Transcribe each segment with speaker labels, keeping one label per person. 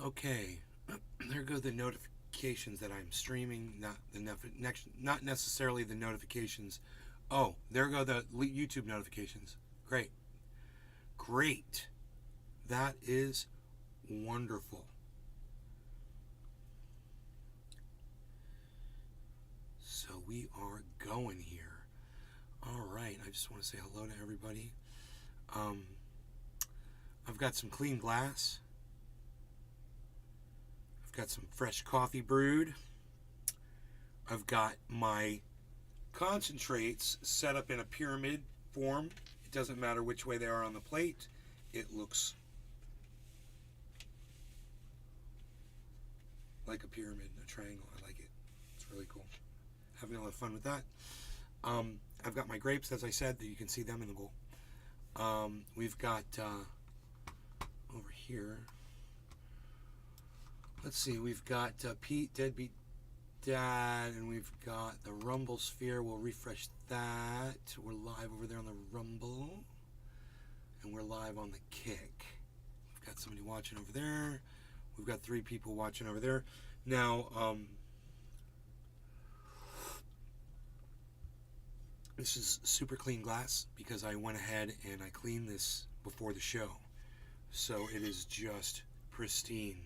Speaker 1: Okay, there go the notifications that I'm streaming. Not necessarily the notifications. Oh, there go the YouTube notifications. Great, great. That is wonderful. So we are going here. All right, I just want to say hello to everybody. I've got some clean glass. I've got some fresh coffee brewed. I've got my concentrates set up in a pyramid form. It doesn't matter which way they are on the plate. It looks like a pyramid, a triangle. I like it. It's really cool. Having a lot of fun with that. I've got my grapes, as I said, that you can see them in the bowl. We've got over here. Let's see. We've got Pete, Deadbeat Dad, and we've got the Rumble Sphere. We'll refresh that. We're live over there on the Rumble, and we're live on the Kick. We've got somebody watching over there. We've got 3 people watching over there. Now, this is super clean glass because I went ahead and I cleaned this before the show. So it is just pristine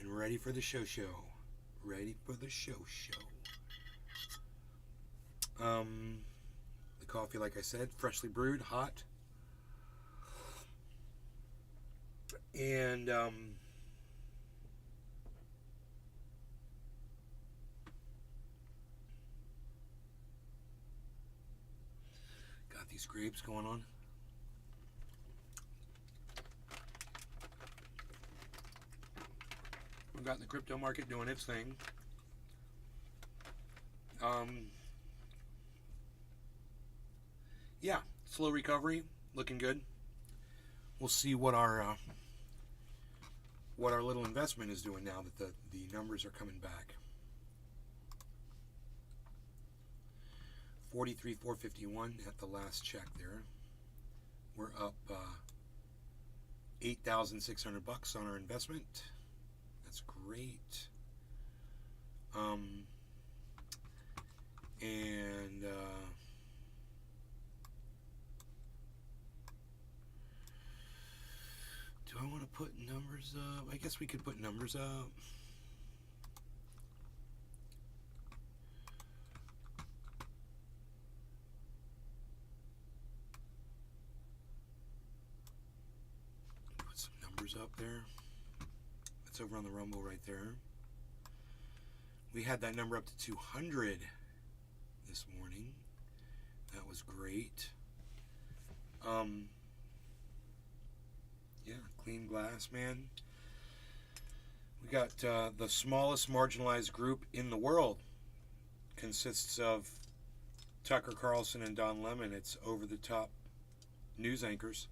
Speaker 1: and ready for the show. Ready for the show. The coffee, like I said, freshly brewed, hot. And got these grapes going on. We've got the crypto market doing its thing. Yeah, slow recovery, looking good. We'll see what our little investment is doing now that the numbers are coming back. 43,451 at the last check there. We're up $8,600 on our investment. That's great. And do I want to put numbers up? I guess we could put numbers up. Put some numbers up there. That's over on the Rumble right there. We had that number up to 200 this morning. That was great. Yeah, clean glass, man. We got the smallest marginalized group in the world. Consists of Tucker Carlson and Don Lemon. It's over-the-top news anchors.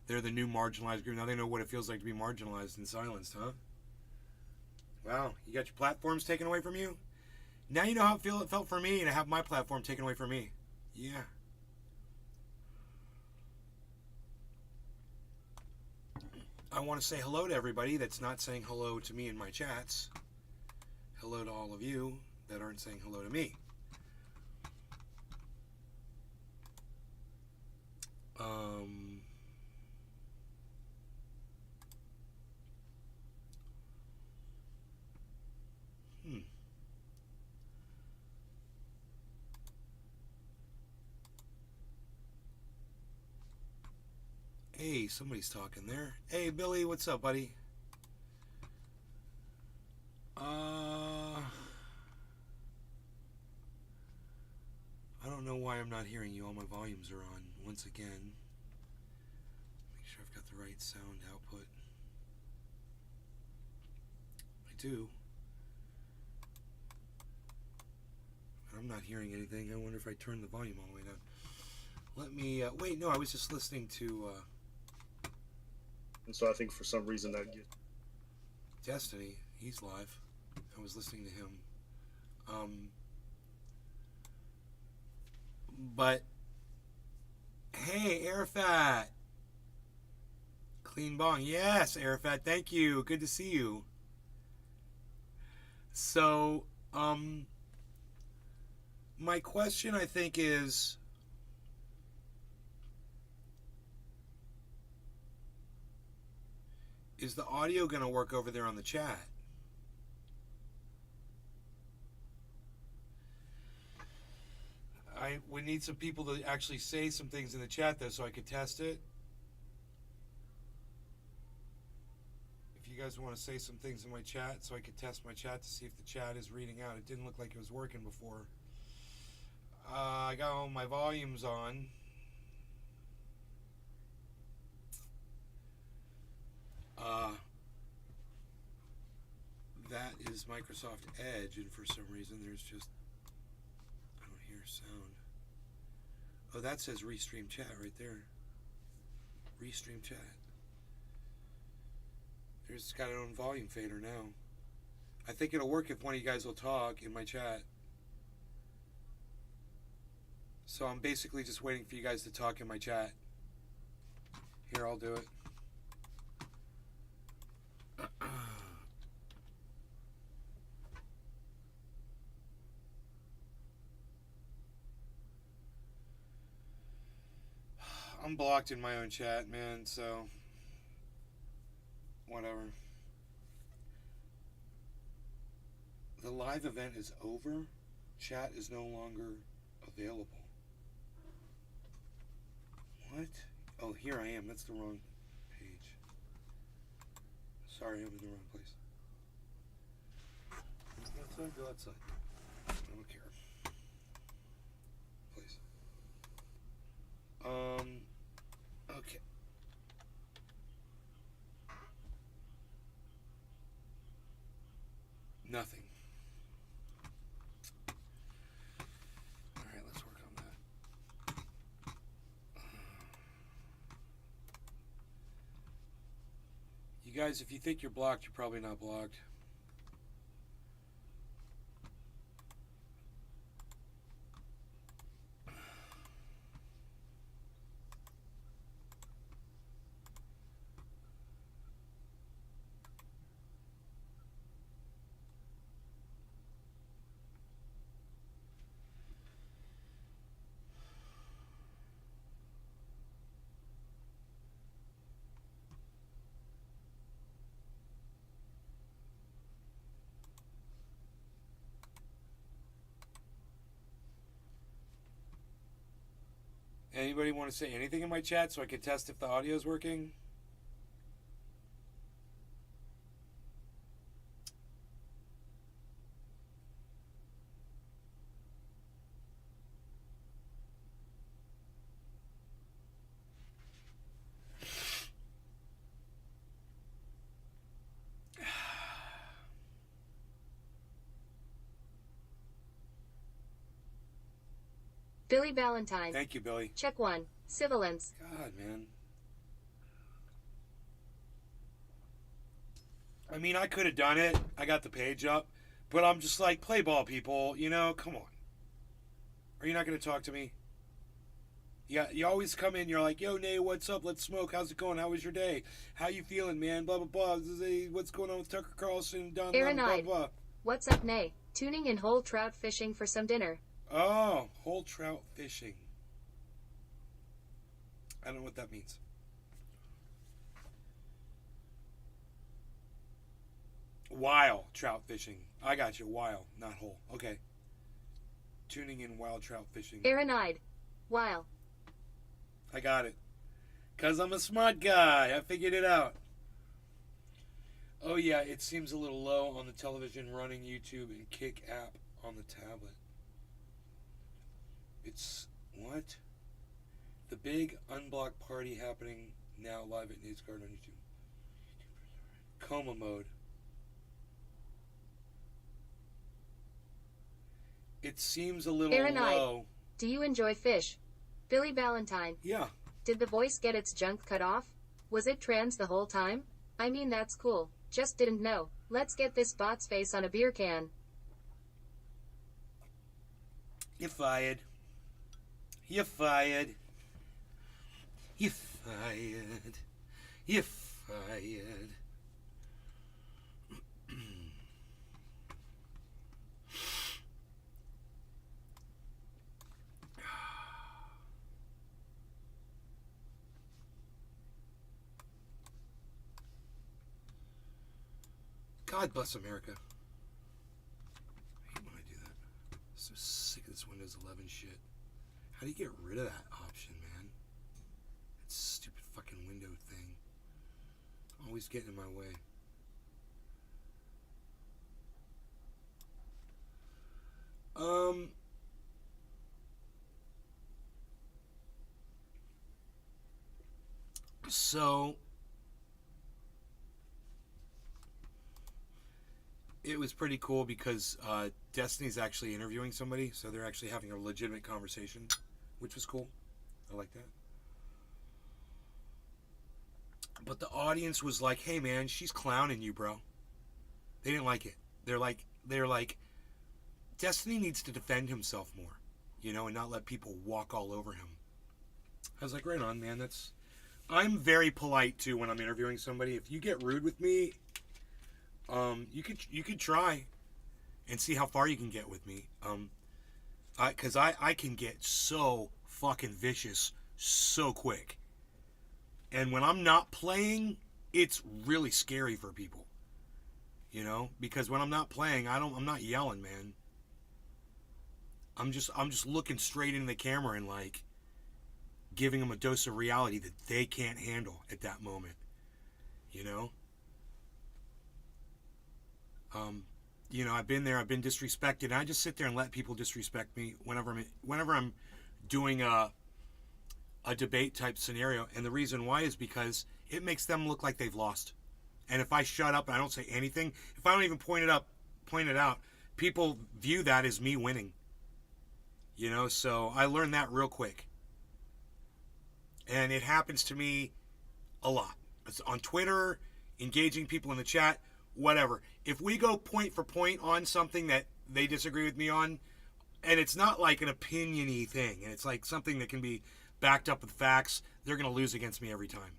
Speaker 1: They're the new marginalized group. Now they know what it feels like to be marginalized and silenced, huh? Wow, you got your platforms taken away from you? Now you know how it felt for me to have my platform taken away from me. Yeah. I want to say hello to everybody that's not saying hello to me in my chats. Hello to all of you that aren't saying hello to me. Hey, somebody's talking there. Hey, Billy, what's up, buddy? I don't know why I'm not hearing you. All my volumes are on. Once again, make sure I've got the right sound output. I do. But I'm not hearing anything. I wonder if I turn the volume all the way down. Let me, wait, no, I was just listening to,
Speaker 2: and so I think for some reason that
Speaker 1: Destiny, he's live. I was listening to him. But hey, Airfat, Clean bong. Yes, Arafat. Thank you. Good to see you. So, my question, I think, is the audio going to work over there on the chat? I would need some people to actually say some things in the chat, though, so I could test it. If you guys want to say some things in my chat, so I could test my chat to see if the chat is reading out. It didn't look like it was working before. I got all my volumes on. That is Microsoft Edge, and for some reason there's just, I don't hear sound. Oh, that says Restream Chat right there. Restream Chat. It's got its own volume fader now. I think it'll work if one of you guys will talk in my chat. So I'm basically just waiting for you guys to talk in my chat. Here, I'll do it. I'm blocked in my own chat, man, so whatever. The live event is over. Chat is no longer available. What? Oh, here I am. That's the wrong page. Sorry, I'm in the wrong place. Outside, go outside. I don't care. Please. Okay. Nothing. All right, let's work on that. You guys, if you think you're blocked, you're probably not blocked. Anybody want to say anything in my chat so I can test if the audio is working?
Speaker 2: Billy Valentine.
Speaker 1: Thank you, Billy.
Speaker 2: Check 1. Civilence.
Speaker 1: God, man. I mean, I could have done it. I got the page up. But I'm just like, play ball, people. You know, come on. Are you not going to talk to me? Yeah, you always come in. You're like, yo, Nay, what's up? Let's smoke. How's it going? How was your day? How you feeling, man? Blah, blah, blah. What's going on with Tucker Carlson? Blah, blah, blah.
Speaker 2: What's up, Nay? Tuning in whole trout fishing for some dinner.
Speaker 1: Oh, whole trout fishing. I don't know what that means. Wild trout fishing. I got you. Wild, not whole. Okay. Tuning in wild trout fishing.
Speaker 2: Aaron-eyed. Wild.
Speaker 1: I got it. Because I'm a smart guy. I figured it out. Oh, yeah. It seems a little low on the television running YouTube and Kick app on the tablet. It's... what? The big unblocked party happening now live at NewsGuard on YouTube. Coma mode. It seems a little low.
Speaker 2: Do you enjoy fish? Billy Valentine.
Speaker 1: Yeah.
Speaker 2: Did the voice get its junk cut off? Was it trans the whole time? I mean, that's cool. Just didn't know. Let's get this bot's face on a beer can.
Speaker 1: You're fired. You're fired. You're fired. You're fired. God bless America. I hate when I do that. I'm so sick of this Windows 11 shit. How do you get rid of that option, man? That stupid fucking window thing. Always getting in my way. So it was pretty cool because Destiny's actually interviewing somebody, so they're actually having a legitimate conversation, which was cool. I like that. But the audience was like, "Hey, man, she's clowning you, bro." They didn't like it. They're like, Destiny needs to defend himself more, and not let people walk all over him. I was like, right on, man. I'm very polite too when I'm interviewing somebody. If you get rude with me, you could try and see how far you can get with me. Because I can get so fucking vicious so quick. And when I'm not playing, it's really scary for people. Because when I'm not playing, I'm not yelling, man. I'm just looking straight into the camera and like giving them a dose of reality that they can't handle at that moment. I've been there. I've been disrespected. And I just sit there and let people disrespect me whenever I'm doing a debate type scenario. And the reason why is because it makes them look like they've lost. And if I shut up and I don't say anything, if I don't even point it out, people view that as me winning. So I learned that real quick. And it happens to me a lot. It's on Twitter, engaging people in the chat, whatever. If we go point for point on something that they disagree with me on, and it's not like an opinion-y thing, and it's like something that can be backed up with facts, they're going to lose against me every time,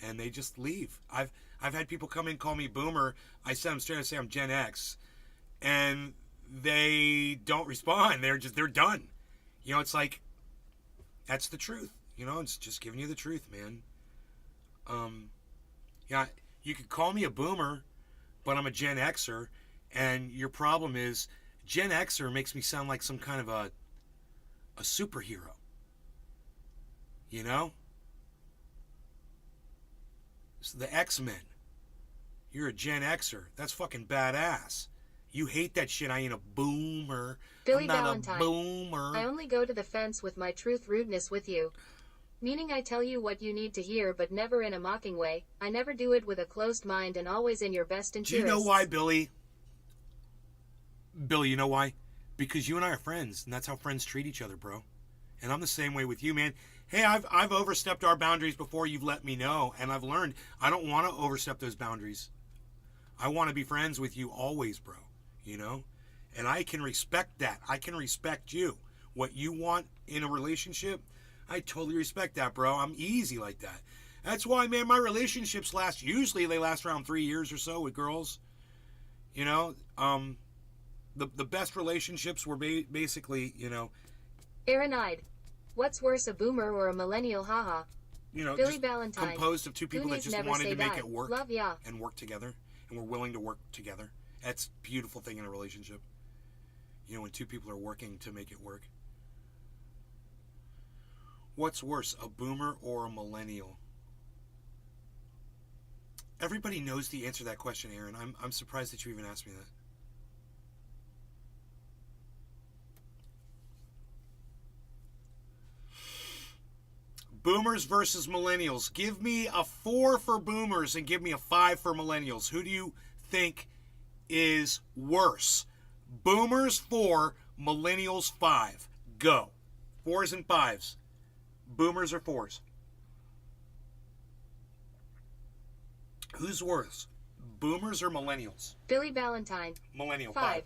Speaker 1: And they just leave. I've had people come in, call me boomer. I said I'm straight to say I'm Gen X, and they don't respond. They're done. It's like, that's the truth. It's just giving you the truth, man. Yeah, you could call me a boomer, but I'm a Gen Xer, and your problem is Gen Xer makes me sound like some kind of a superhero. It's the X-Men. You're a Gen Xer. That's fucking badass. You hate that shit. I ain't a boomer.
Speaker 2: Billy
Speaker 1: I'm not
Speaker 2: Valentine.
Speaker 1: a boomer.
Speaker 2: I only go to the fence with my truth rudeness with you. Meaning I tell you what you need to hear, but never in a mocking way. I never do it with a closed mind and always in your best interests.
Speaker 1: Do you know why, Billy? Billy, you know why? Because you and I are friends, and that's how friends treat each other, bro. And I'm the same way with you, man. Hey, I've overstepped our boundaries before. You've let me know, and I've learned I don't want to overstep those boundaries. I want to be friends with you always, bro. And I can respect that. I can respect you. What you want in a relationship, I totally respect that, bro. I'm easy like that. That's why, man, my relationships usually they last around 3 years or so with girls. The best relationships were basically,
Speaker 2: Aaron-eyed. What's worse, a boomer or a millennial? Haha. Billy Valentine.
Speaker 1: Composed of two people that just wanted to make it work.
Speaker 2: Love ya.
Speaker 1: And work together. And were willing to work together. That's a beautiful thing in a relationship. When two people are working to make it work. What's worse, a boomer or a millennial? Everybody knows the answer to that question, Aaron. I'm surprised that you even asked me that. Boomers versus millennials. Give me a 4 for boomers and give me a 5 for millennials. Who do you think is worse? Boomers 4, millennials 5. Go. 4s and 5s. Boomers or 4s? Who's worse? Boomers or millennials?
Speaker 2: Billy Valentine.
Speaker 1: Millennial 5.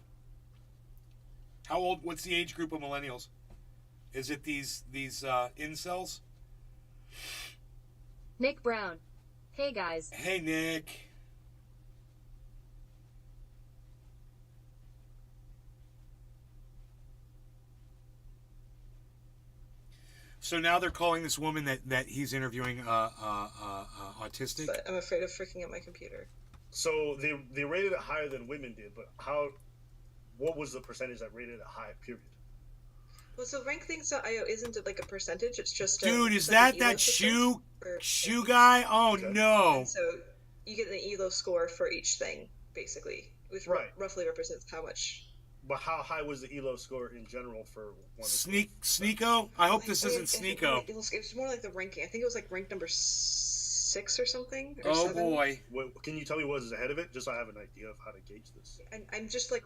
Speaker 1: How old? What's the age group of millennials? Is it these incels?
Speaker 2: Nick Brown. Hey guys.
Speaker 1: Hey, Nick. So now they're calling this woman that he's interviewing autistic.
Speaker 3: But I'm afraid of freaking out my computer.
Speaker 4: So they rated it higher than women did, but what was the percentage that rated it high, period?
Speaker 3: Well, so rankthings.io isn't like a percentage, it's just
Speaker 1: Dude, is
Speaker 3: it's like
Speaker 1: that
Speaker 3: an ELO system
Speaker 1: shoe guy? Oh,
Speaker 4: Okay.
Speaker 1: no.
Speaker 3: And so you get an ELO score for each thing, basically, which
Speaker 4: Right.
Speaker 3: roughly represents how much.
Speaker 4: But how high was the ELO score in general for one?
Speaker 1: Sneeko? I hope this isn't Sneeko.
Speaker 3: It was more like the ranking. I think it was like ranked number 6 or something. Or
Speaker 1: Oh,
Speaker 3: 7.
Speaker 1: boy.
Speaker 4: Can you tell me what is ahead of it, just so I have an idea of how to gauge this?
Speaker 3: I'm just like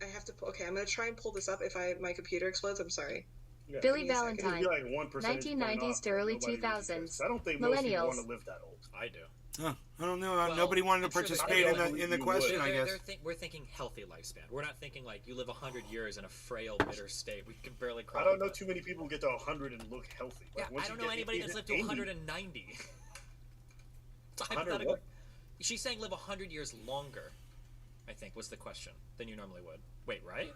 Speaker 3: I have to. Okay, I'm gonna try and pull this up. If my computer explodes, I'm sorry.
Speaker 4: Yeah.
Speaker 2: Billy
Speaker 3: Give me a second.
Speaker 4: It'd
Speaker 2: Valentine.
Speaker 4: be like 1 percentage point
Speaker 2: 1990s
Speaker 4: off,
Speaker 2: to
Speaker 4: but
Speaker 2: early
Speaker 4: nobody really
Speaker 2: 2000s.
Speaker 4: cares. I don't think most people
Speaker 2: Millennials.
Speaker 4: want to live that old.
Speaker 5: I do.
Speaker 1: Huh, I don't know.
Speaker 5: Well,
Speaker 1: Nobody wanted to
Speaker 5: I'm sure there's
Speaker 1: participate
Speaker 4: people
Speaker 1: in the
Speaker 4: who
Speaker 1: question,
Speaker 4: would.
Speaker 1: I guess.
Speaker 5: We're thinking healthy lifespan. We're not thinking like you live 100 years in a frail, bitter state. We can barely crawl.
Speaker 4: I don't know
Speaker 5: but-
Speaker 4: too many people who get to 100 and look healthy.
Speaker 5: Yeah,
Speaker 4: Like, once
Speaker 5: I
Speaker 4: you
Speaker 5: don't know
Speaker 4: get
Speaker 5: anybody that's lived to
Speaker 4: 80,
Speaker 5: 190. It's a
Speaker 4: 100
Speaker 5: hypothetical.
Speaker 4: what?
Speaker 5: She's saying live 100 years longer, I think was the question, than you normally would. Wait, right?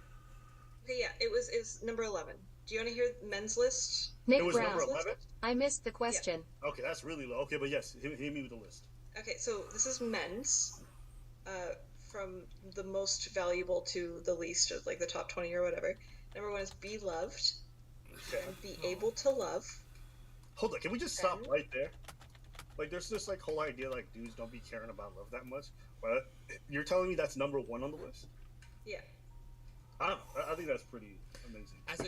Speaker 3: Okay, yeah, it was number 11. Do you want to hear men's list?
Speaker 2: Nick
Speaker 4: It was
Speaker 2: Brown.
Speaker 4: number 11?
Speaker 2: I missed the question.
Speaker 4: Okay, that's really low. Okay, but yes, hit me with the list.
Speaker 3: Okay, so this is men's, from the most valuable to the least, of like the top 20 or whatever. Number 1 is be loved,
Speaker 4: Okay.
Speaker 3: and be able to love.
Speaker 4: Hold on, can we just stop
Speaker 3: Okay.
Speaker 4: right there? Like, there's this like whole idea like dudes don't be caring about love that much. But you're telling me that's number 1 on the list?
Speaker 3: Yeah.
Speaker 4: I don't know. I think that's pretty amazing.
Speaker 5: As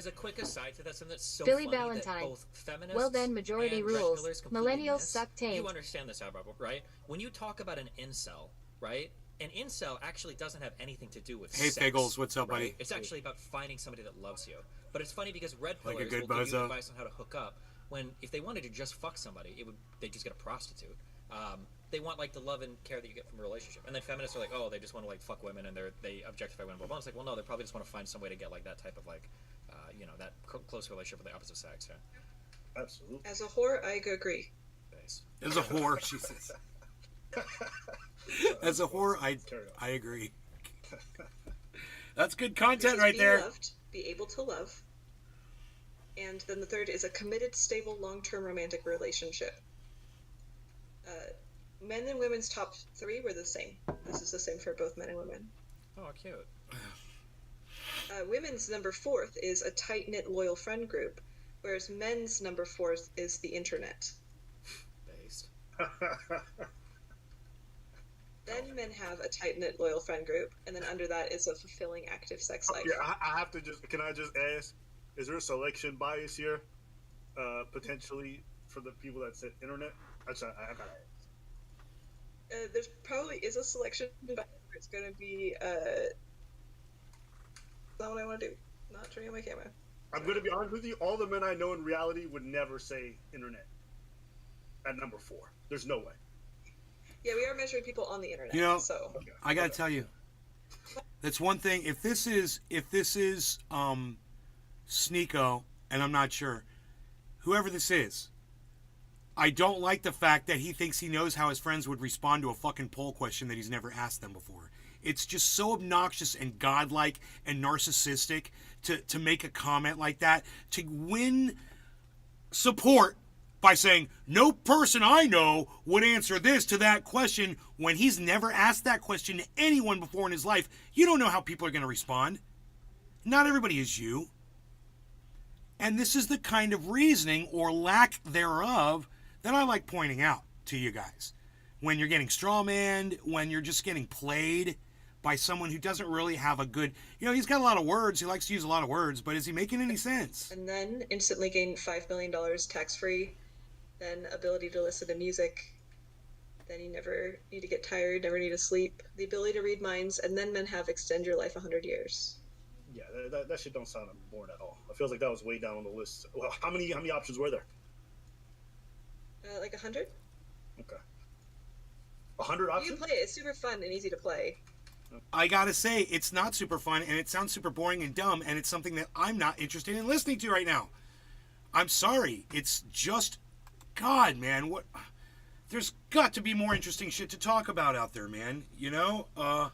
Speaker 5: a quick aside to that, something that's so
Speaker 2: Billy
Speaker 5: funny
Speaker 2: Valentine.
Speaker 5: that both feminists
Speaker 2: Well then, majority
Speaker 5: and
Speaker 2: rules.
Speaker 5: red pillars completely
Speaker 2: Millennials
Speaker 5: miss.
Speaker 2: suck taint.
Speaker 5: You understand this, however, right? When you talk about an incel, right? An incel actually doesn't have anything to do with
Speaker 1: Hey,
Speaker 5: sex,
Speaker 1: Figgles, what's up,
Speaker 5: right?
Speaker 1: buddy?
Speaker 5: It's actually about finding somebody that loves you. But it's funny because red
Speaker 1: Like a
Speaker 5: pillars
Speaker 1: good
Speaker 5: will give you
Speaker 1: bozo.
Speaker 5: advice on how to hook up. When if they wanted to just fuck somebody, they just get a prostitute. They want like the love and care that you get from a relationship. And then feminists are like, oh, they just want to like fuck women and they objectify women. But it's like, well, no, they probably just want to find some way to get like that type of like, that close relationship with the opposite sex. Yeah.
Speaker 4: Absolutely.
Speaker 3: As a whore, I agree.
Speaker 5: Base.
Speaker 1: As a whore, she says. As a whore,
Speaker 4: Carry on.
Speaker 1: I agree. That's good
Speaker 3: This
Speaker 1: content
Speaker 3: is
Speaker 1: right
Speaker 3: be
Speaker 1: there.
Speaker 3: loved, be able to love. And then the 3rd is a committed, stable, long-term romantic relationship. Men and women's top 3 were the same. This is the same for both men and women.
Speaker 5: Oh, cute.
Speaker 3: Women's number 4th is a tight-knit, loyal friend group, whereas men's number 4th is the internet.
Speaker 5: Based.
Speaker 3: Then men have a tight-knit, loyal friend group, and then under that is a fulfilling, active sex life.
Speaker 4: Yeah, I have to can I just ask, is there a selection bias here, potentially, for the people that said internet? I gotta ask.
Speaker 3: There's probably is a selection, but it's going to be not what I want to do. Not turning on my camera.
Speaker 4: I'm gonna be honest with you, all the men I know in reality would never say internet at number 4. There's no way.
Speaker 3: Yeah, we are measuring people on the internet.
Speaker 1: You know,
Speaker 3: so
Speaker 4: Okay.
Speaker 1: I gotta tell you, that's one thing. If this is Sneeko, and I'm not sure, whoever this is, I don't like the fact that he thinks he knows how his friends would respond to a fucking poll question that he's never asked them before. It's just so obnoxious and godlike and narcissistic to make a comment like that, to win support by saying, no person I know would answer this to that question when he's never asked that question to anyone before in his life. You don't know how people are going to respond. Not everybody is you. And this is the kind of reasoning or lack thereof that I like pointing out to you guys. When you're getting strawmanned, when you're just getting played by someone who doesn't really have a good... he's got a lot of words. He likes to use a lot of words, but is he making any sense?
Speaker 3: and then instantly gain $5 million tax-free, then ability to listen to music, then you never need to get tired, never need to sleep, the ability to read minds, and then men have extend your life 100 years.
Speaker 4: Yeah, that shit don't sound important at all. It feels like that was way down on the list. Well, how many options were there?
Speaker 3: Like 100?
Speaker 4: Okay. 100
Speaker 3: You
Speaker 4: options?
Speaker 3: can play it. It's super fun and easy to play.
Speaker 1: I gotta say, it's not super fun, and it sounds super boring and dumb, and it's something that I'm not interested in listening to right now. I'm sorry. It's just God, man, what? There's got to be more interesting shit to talk about out there, man. You know,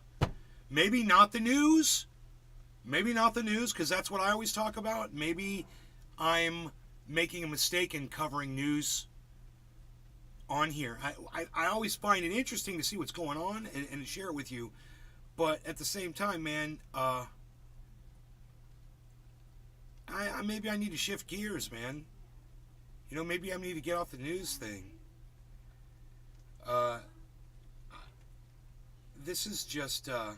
Speaker 1: maybe not the news. Maybe not the news, because that's what I always talk about. Maybe I'm making a mistake in covering news on here. I always find it interesting to see what's going on and share it with you. But at the same time, man, maybe I need to shift gears, man. You know, maybe I need to get off the news thing. This is just the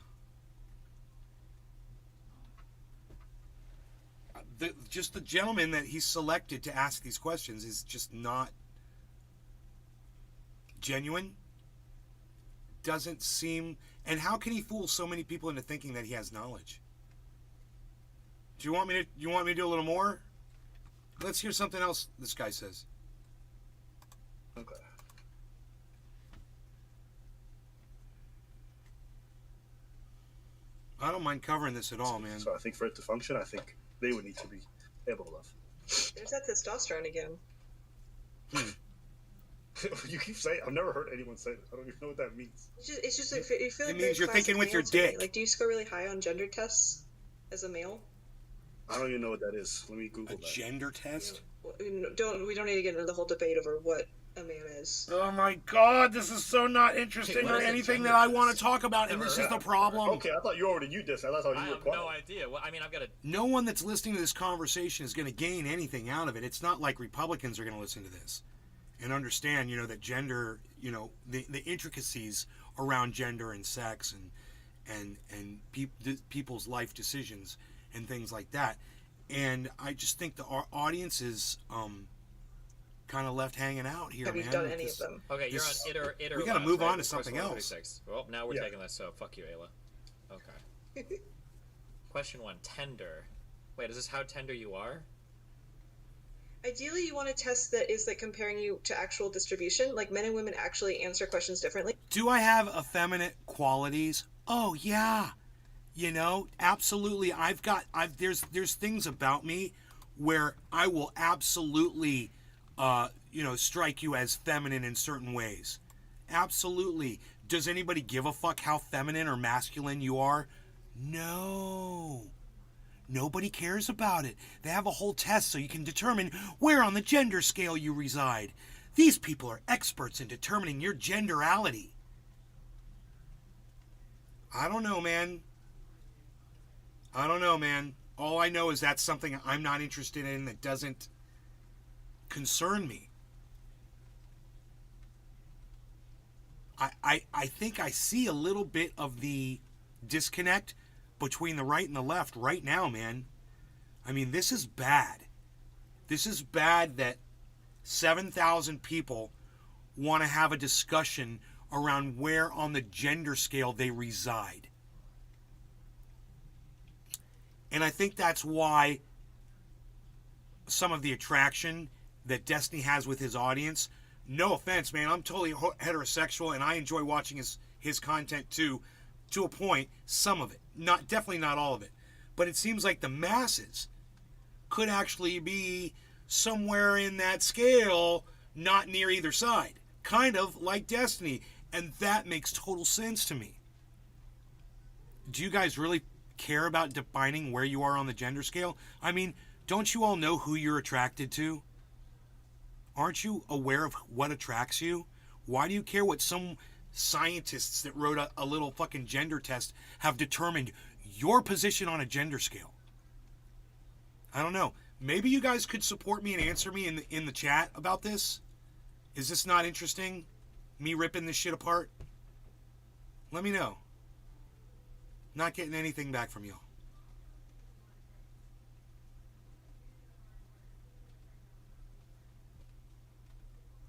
Speaker 1: gentleman that he's selected to ask these questions is just not genuine. Doesn't seem, and how can he fool so many people into thinking that he has knowledge? Do you want me to do a little more? Let's hear something else this guy says.
Speaker 4: Okay.
Speaker 1: I don't mind covering this at all, man.
Speaker 4: So I think for it to function, I think they would need to be able to love.
Speaker 3: There's that testosterone again.
Speaker 4: You keep saying, I've never heard anyone say this. I don't even know what that means.
Speaker 3: It's just like, you feel like
Speaker 1: It means you're thinking with your dick.
Speaker 3: Like, do you score really high on gender tests as a male?
Speaker 4: I don't even know what that is. Let me Google
Speaker 1: A
Speaker 4: that.
Speaker 1: gender test?
Speaker 3: We don't need to get into the whole debate over what a man is.
Speaker 1: Oh my God, this is so not interesting
Speaker 5: Hey, what
Speaker 1: or
Speaker 5: is a
Speaker 1: anything
Speaker 5: gender
Speaker 1: that I
Speaker 5: test?
Speaker 1: want to talk about, and
Speaker 5: Never
Speaker 1: this
Speaker 5: heard
Speaker 1: is the
Speaker 5: of it.
Speaker 1: problem.
Speaker 4: Okay, I thought you already knew this. I thought
Speaker 5: I
Speaker 4: you were
Speaker 5: have no
Speaker 4: quiet.
Speaker 5: idea. Well, I mean, I've got to.
Speaker 1: No one that's listening to this conversation is going to gain anything out of it. It's not like Republicans are going to listen to this and understand, you know, that gender, you know, the intricacies around gender and sex and people's life decisions and things like that. And I just think our audience is kind of left hanging out here,
Speaker 3: Have you
Speaker 1: man.
Speaker 3: done any of them?
Speaker 5: Okay, you're
Speaker 1: This-
Speaker 5: on iter.
Speaker 1: we gotta
Speaker 5: labs,
Speaker 1: move
Speaker 5: right?
Speaker 1: on to
Speaker 5: Question
Speaker 1: something else.
Speaker 5: 136. Well, now we're
Speaker 4: Yeah.
Speaker 5: taking this, so fuck you, Ayla. Okay. Question 1. Tender. Wait, is this how tender you are?
Speaker 3: Ideally, you want a test that is like comparing you to actual distribution. Like, men and women actually answer questions differently.
Speaker 1: Do I have effeminate qualities? Oh yeah. You know, absolutely. There's things about me where I will absolutely strike you as feminine in certain ways. Absolutely. Does anybody give a fuck how feminine or masculine you are? No. Nobody cares about it. They have a whole test so you can determine where on the gender scale you reside. These people are experts in determining your genderality. I don't know, man. All I know is that's something I'm not interested in that doesn't concern me. I think I see a little bit of the disconnect between the right and the left right now, man. I mean, this is bad. This is bad that 7,000 people want to have a discussion around where on the gender scale they reside. And I think that's why some of the attraction that Destiny has with his audience, no offense, man, I'm totally heterosexual and I enjoy watching his content too, to a point, some of it. Definitely not all of it. But it seems like the masses could actually be somewhere in that scale, not near either side. Kind of like Destiny. And that makes total sense to me. Do you guys really care about defining where you are on the gender scale? I mean, don't you all know who you're attracted to? Aren't you aware of what attracts you? Why do you care what some scientists that wrote a little fucking gender test have determined your position on a gender scale? I don't know. Maybe you guys could support me and answer me in the chat about this. Is this not interesting? Me ripping this shit apart? Let me know. Not getting anything back from y'all.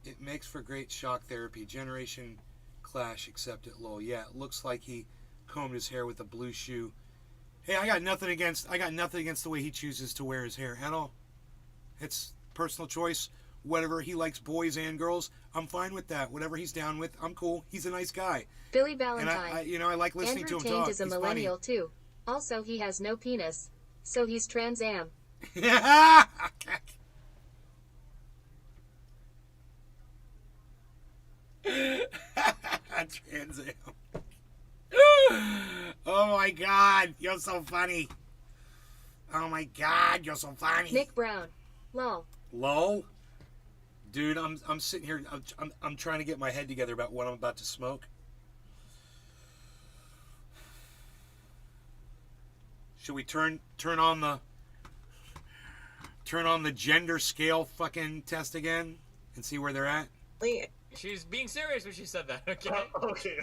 Speaker 1: It makes for great shock therapy. Generation clash, except at lol. Yeah, it looks like he combed his hair with a blue shoe. Hey, I got nothing against the way he chooses to wear his hair at all. It's personal choice. Whatever, he likes boys and girls. I'm fine with that. Whatever he's down with, I'm cool. He's a nice guy.
Speaker 2: Billy Valentine.
Speaker 1: And I like listening
Speaker 2: Andrew
Speaker 1: to him
Speaker 2: Tate
Speaker 1: talk.
Speaker 2: is a
Speaker 1: He's
Speaker 2: millennial too. Also, he has no penis. So he's Trans Am.
Speaker 1: Funny. god, you're so funny. Oh my god, you're so funny.
Speaker 2: Nick Brown. Lol.
Speaker 1: Lol? Dude, I'm sitting here, I'm trying to get my head together about what I'm about to smoke. Should we turn on the gender scale fucking test again and see where they're at?
Speaker 5: She's being serious when she said that. Okay.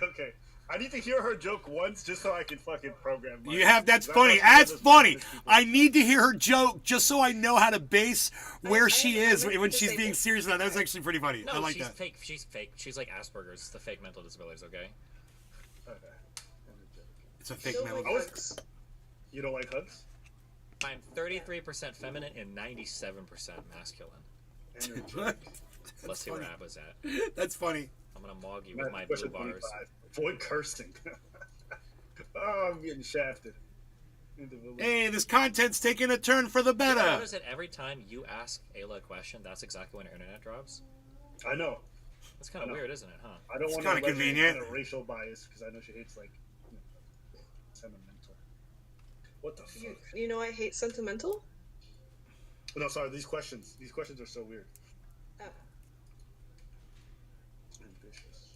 Speaker 4: Okay. I need to hear her joke once just so I can fucking program.
Speaker 1: That's funny. That's funny. I need to hear her joke just so I know how to base where she is when she's being serious. That was actually pretty funny.
Speaker 5: No,
Speaker 1: I like
Speaker 5: she's
Speaker 1: that.
Speaker 5: fake. She's fake. She's like Asperger's. It's the fake mental disabilities. Okay.
Speaker 1: It's a fake
Speaker 3: Don't
Speaker 1: mental.
Speaker 3: like hugs.
Speaker 4: You don't like hugs?
Speaker 5: I'm 33% feminine and 97% masculine. Let's see where Ab was at.
Speaker 1: That's funny.
Speaker 5: I'm gonna mog you with my blue bars.
Speaker 4: Avoid cursing. Oh, I'm getting shafted.
Speaker 1: Hey, this content's taking a turn for the
Speaker 5: You
Speaker 1: better.
Speaker 5: notice that every time you ask Ayla a question, that's exactly when her internet drops?
Speaker 4: I know.
Speaker 5: That's kind of weird, isn't it, huh?
Speaker 4: I don't
Speaker 1: It's
Speaker 4: want
Speaker 1: kinda
Speaker 4: to
Speaker 1: convenient.
Speaker 4: Kind of racial bias because I know she hates like sentimental. What the fuck?
Speaker 3: You know I hate sentimental?
Speaker 4: No, sorry. These questions are so weird.
Speaker 3: Oh.
Speaker 4: Ambitious.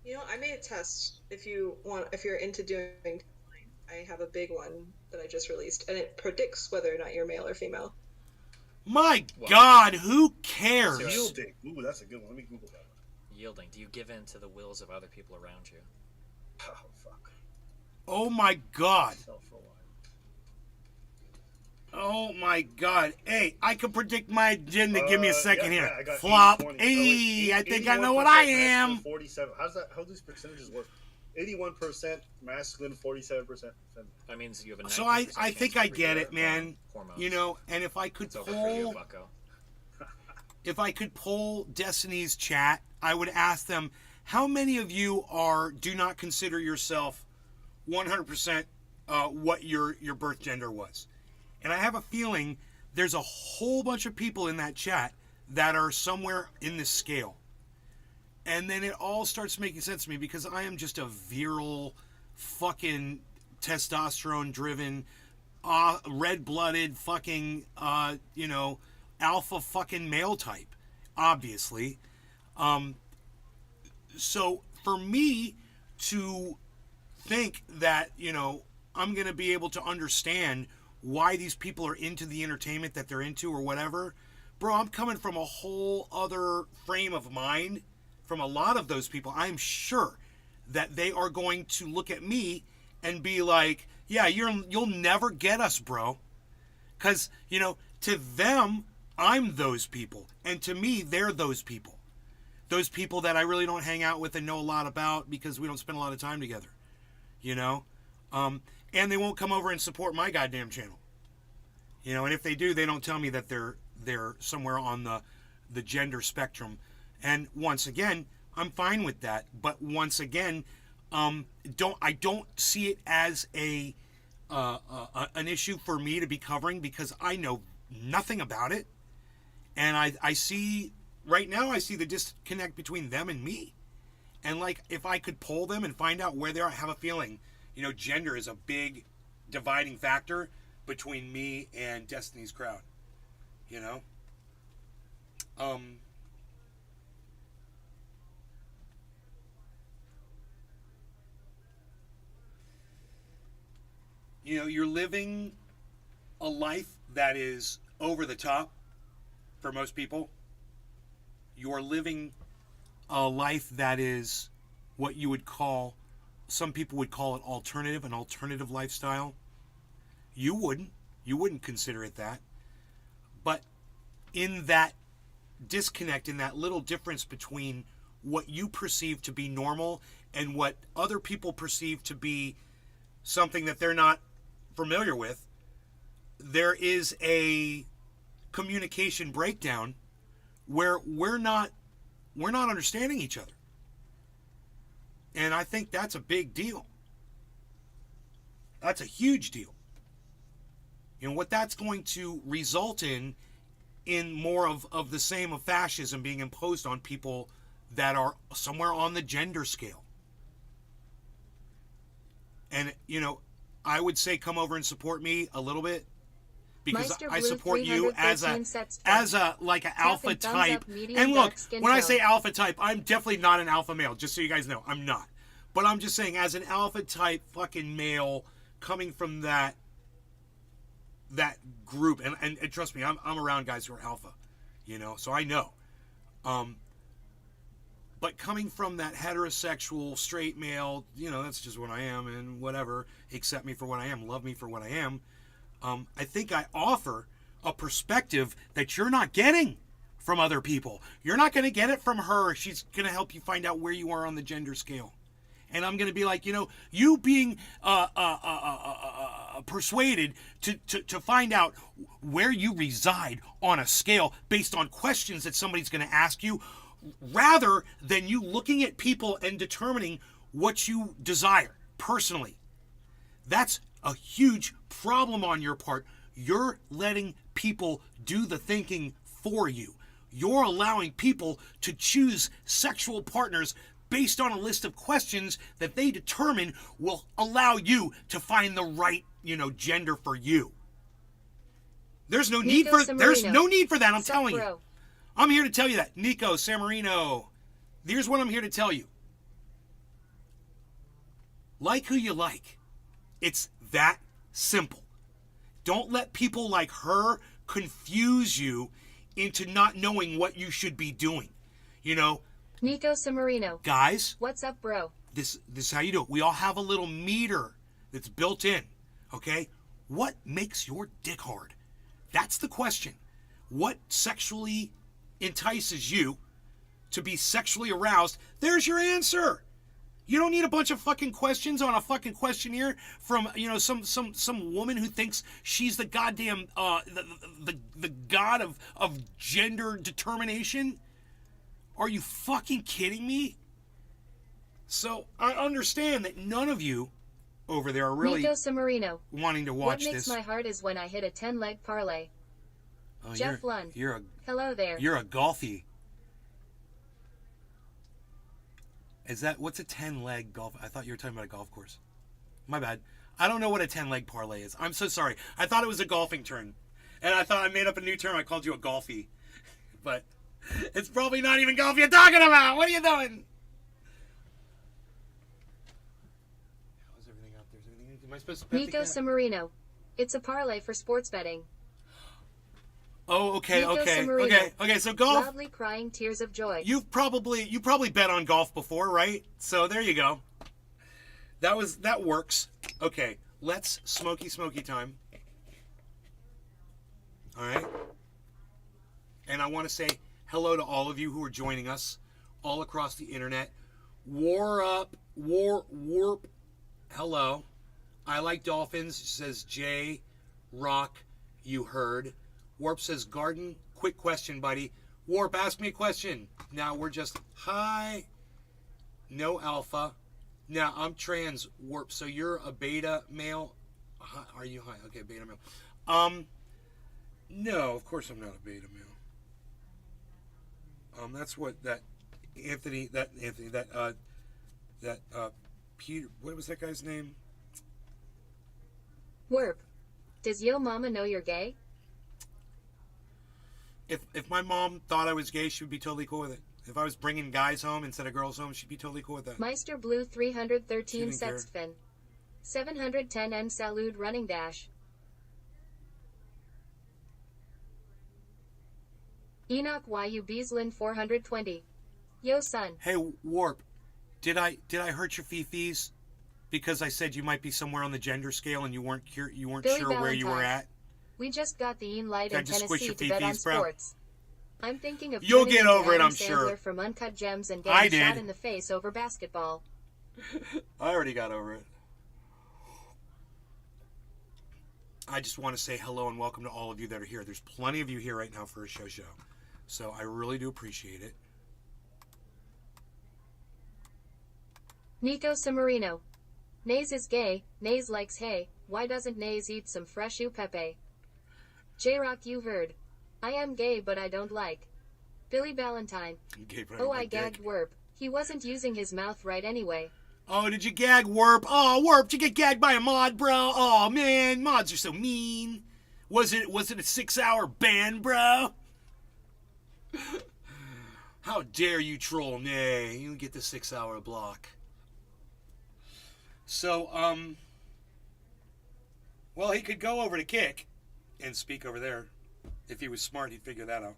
Speaker 3: You know, I made a test. If you're into doing, I have a big one that I just released, and it predicts whether or not you're male or female.
Speaker 1: My God, who cares?
Speaker 4: Yielding. Ooh, that's a good one. Let me Google that one.
Speaker 5: Yielding. Do you give in to the wills of other people around you?
Speaker 4: Oh, fuck.
Speaker 1: Oh my God.
Speaker 4: Self-reliant.
Speaker 1: Oh my God. Hey, I can predict my gender. Give me a second
Speaker 4: Yeah,
Speaker 1: here.
Speaker 4: I got
Speaker 1: Flop.
Speaker 4: 80-20.
Speaker 1: Hey,
Speaker 4: So
Speaker 1: I think I know what I
Speaker 4: 81%
Speaker 1: am.
Speaker 4: masculine, 47. How do these percentages work? 81% masculine, 47% feminine.
Speaker 5: That means you have a 19%
Speaker 1: So I
Speaker 5: chance
Speaker 1: think
Speaker 5: to
Speaker 1: I get
Speaker 5: overhear
Speaker 1: it, man.
Speaker 5: hormones.
Speaker 1: You know, and if I could
Speaker 5: It's over for you,
Speaker 1: poll,
Speaker 5: bucko.
Speaker 1: if I could poll Destiny's chat, I would ask them, how many of you do not consider yourself 100% what your birth gender was? And I have a feeling there's a whole bunch of people in that chat that are somewhere in this scale. And then it all starts making sense to me because I am just a virile, fucking testosterone-driven, red-blooded, fucking, alpha fucking male type, obviously. So for me to think that, I'm going to be able to understand why these people are into the entertainment that they're into or whatever, bro, I'm coming from a whole other frame of mind from a lot of those people. I'm sure that they are going to look at me and be like, yeah, you'll never get us, bro. Because, to them, I'm those people. And to me, they're those people. Those people that I really don't hang out with and know a lot about because we don't spend a lot of time together. And they won't come over and support my goddamn channel. And if they do, they don't tell me that they're somewhere on the gender spectrum. And once again, I'm fine with that. But once again, I don't see it as an issue for me to be covering because I know nothing about it. And I see right now the disconnect between them and me. And if I could poll them and find out where they are, I have a feeling, gender is a big dividing factor between me and Destiny's crowd. You're living a life that is over the top for most people. You're living a life that is what you would call, some people would call it an alternative lifestyle. You wouldn't consider it that. But in that disconnect, in that little difference between what you perceive to be normal and what other people perceive to be something that they're not familiar with, there is a communication breakdown where we're not understanding each other. And I think that's a big deal. That's a huge deal. What that's going to result in more of the same of fascism being imposed on people that are somewhere on the gender scale. And, I would say come over and support me a little bit. Because
Speaker 2: Meister
Speaker 1: I
Speaker 2: Blue
Speaker 1: support you as
Speaker 2: 313 sets
Speaker 1: like an
Speaker 2: Tap
Speaker 1: alpha
Speaker 2: and thumbs
Speaker 1: type.
Speaker 2: up, medium,
Speaker 1: And look,
Speaker 2: dark skin
Speaker 1: when I
Speaker 2: tone.
Speaker 1: say alpha type, I'm definitely not an alpha male. Just so you guys know, I'm not. But I'm just saying, as an alpha type fucking male coming from that group, and trust me, I'm around guys who are alpha, so I know. But coming from that heterosexual straight male, that's just what I am, and whatever, accept me for what I am, love me for what I am. I think I offer a perspective that you're not getting from other people. You're not going to get it from her. She's going to help you find out where you are on the gender scale. And I'm going to be like, you being persuaded to find out where you reside on a scale based on questions that somebody's going to ask you, rather than you looking at people and determining what you desire personally. That's a huge problem on your part. You're letting people do the thinking for you. You're allowing people to choose sexual partners based on a list of questions that they determine will allow you to find the right, gender for you. There's no need for that, I'm
Speaker 2: Sup,
Speaker 1: telling you.
Speaker 2: bro?
Speaker 1: I'm here to tell you that. Nico Samarino. Here's what I'm here to tell you. Like who you like. It's that simple. Don't let people like her confuse you into not knowing what you should be doing.
Speaker 2: Nico Samarino.
Speaker 1: Guys,
Speaker 2: What's up, bro?
Speaker 1: this is how you do it. We all have a little meter that's built in. Okay? What makes your dick hard? That's the question. What sexually entices you to be sexually aroused? There's your answer. You don't need a bunch of fucking questions on a fucking questionnaire from some woman who thinks she's the goddamn the god of gender determination. Are you fucking kidding me? So I understand that none of you over there are really
Speaker 2: Nico Samarino.
Speaker 1: wanting to watch
Speaker 2: What makes
Speaker 1: this.
Speaker 2: my heart is when I hit a 10-leg parlay.
Speaker 1: Oh,
Speaker 2: Jeff Lund. Hello there.
Speaker 1: You're a golfy. What's a 10-leg golf? I thought you were talking about a golf course. My bad. I don't know what a 10-leg parlay is. I'm so sorry. I thought it was a golfing term. And I thought I made up a new term. I called you a golfy. But it's probably not even golf you're talking about. What are you doing? How's everything out there? Is everything? Am I supposed to pet the
Speaker 2: Nico
Speaker 1: cat?
Speaker 2: Samarino. It's a parlay for sports betting.
Speaker 1: Oh, okay.
Speaker 2: Nico Samarino.
Speaker 1: Okay, so golf.
Speaker 2: Loudly crying tears of joy.
Speaker 1: You probably bet on golf before, right? So there you go. That works. Okay, let's smoky time. All right. And I want to say hello to all of you who are joining us all across the internet. Warp. Hello. I like dolphins, says J Rock. You heard. Warp says, Garden, quick question, buddy. Warp, ask me a question. Now we're just, hi. No alpha. Now I'm trans, Warp, so you're a beta male. Hi, are you high? Okay, beta male. No, of course I'm not a beta male. That's what that Peter, what was that guy's name?
Speaker 2: Werp. Does yo mama know you're gay?
Speaker 1: If my mom thought I was gay, she would be totally cool with it. If I was bringing guys home instead of girls home, she'd be totally cool with that.
Speaker 2: Meister Blue 313
Speaker 1: She didn't care.
Speaker 2: Sextfin. 710 and Salud Running Dash. Enoch YU Beaslin 420. Yo son.
Speaker 1: Hey, Warp, did I hurt your fifis because I said you might be somewhere on the gender scale and you weren't
Speaker 2: Billy
Speaker 1: sure where you were
Speaker 2: Valentine.
Speaker 1: at?
Speaker 2: We just got the Ian Light
Speaker 1: Did I
Speaker 2: in
Speaker 1: just squish
Speaker 2: Tennessee
Speaker 1: your
Speaker 2: to bet on
Speaker 1: fifis, bro?
Speaker 2: sports. I'm thinking of
Speaker 1: You'll
Speaker 2: turning
Speaker 1: get
Speaker 2: into
Speaker 1: over it,
Speaker 2: Adam
Speaker 1: I'm sure.
Speaker 2: Sandler from Uncut Gems and
Speaker 1: I
Speaker 2: getting shot
Speaker 1: did.
Speaker 2: in the face over basketball.
Speaker 1: I already got over it. I just want to say hello and welcome to all of you that are here. There's plenty of you here right now for a show. So I really do appreciate it.
Speaker 2: Nico Samarino. Nays is gay, Nays likes hay, why doesn't Nays eat some fresh pepe? J-Rock you heard. I am gay but I don't like. Billy Valentine.
Speaker 1: Okay, but
Speaker 2: Oh
Speaker 1: my
Speaker 2: I
Speaker 1: dick.
Speaker 2: gagged Werp. He wasn't using his mouth right anyway.
Speaker 1: Oh, did you gag Warp? Oh, Warp, did you get gagged by a mod, bro? Oh, man, mods are so mean. Was it a 6-hour ban, bro? How dare you troll? Nay, you get the 6-hour block. So, well, he could go over to Kick and speak over there. If he was smart, he'd figure that out.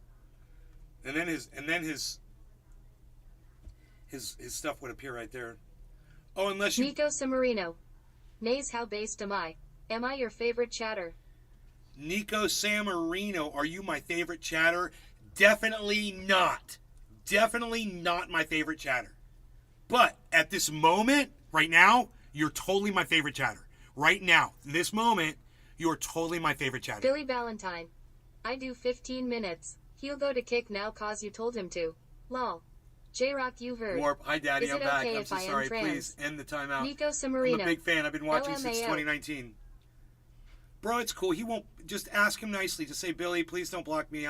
Speaker 1: And then his stuff would appear right there. Oh, unless you...
Speaker 2: Nico Samarino. Nays, how based am I? Am I your favorite chatter?
Speaker 1: Nico Samarino, are you my favorite chatter? Definitely not. Definitely not my favorite chatter. But at this moment, right now, you're totally my favorite chatter. Right now, in this moment, you're totally my favorite chatter.
Speaker 2: Billy Valentine. I do 15 minutes. He'll go to Kick now cause you told him to. Lol. J-Rock, you heard.
Speaker 1: Warp, hi Daddy,
Speaker 2: Is
Speaker 1: I'm
Speaker 2: it
Speaker 1: back.
Speaker 2: okay
Speaker 1: I'm
Speaker 2: if
Speaker 1: so
Speaker 2: I am
Speaker 1: sorry.
Speaker 2: trans?
Speaker 1: Please end the timeout.
Speaker 2: Nico
Speaker 1: I'm
Speaker 2: Samarino.
Speaker 1: a big fan. I've been watching since
Speaker 2: LMAO.
Speaker 1: 2019. Bro, it's cool. He won't... Just ask him nicely. Just say, Billy, please don't block me.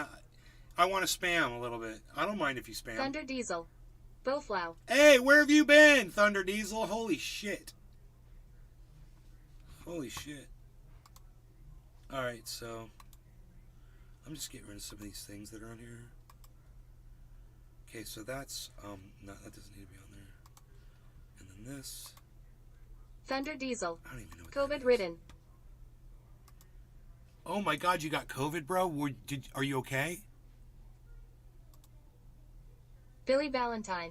Speaker 1: I want to spam a little bit. I don't mind if you spam.
Speaker 2: Thunder Diesel. Boflow.
Speaker 1: Hey, where have you been, Thunder Diesel? Holy shit. Holy shit. Alright, so... I'm just getting rid of some of these things that are on here. Okay, so that's... No, that doesn't need to be on there. And then this...
Speaker 2: Thunder Diesel.
Speaker 1: I don't even know what that
Speaker 2: COVID
Speaker 1: is.
Speaker 2: ridden.
Speaker 1: Oh my god, you got COVID, bro? Are you okay?
Speaker 2: Billy Valentine.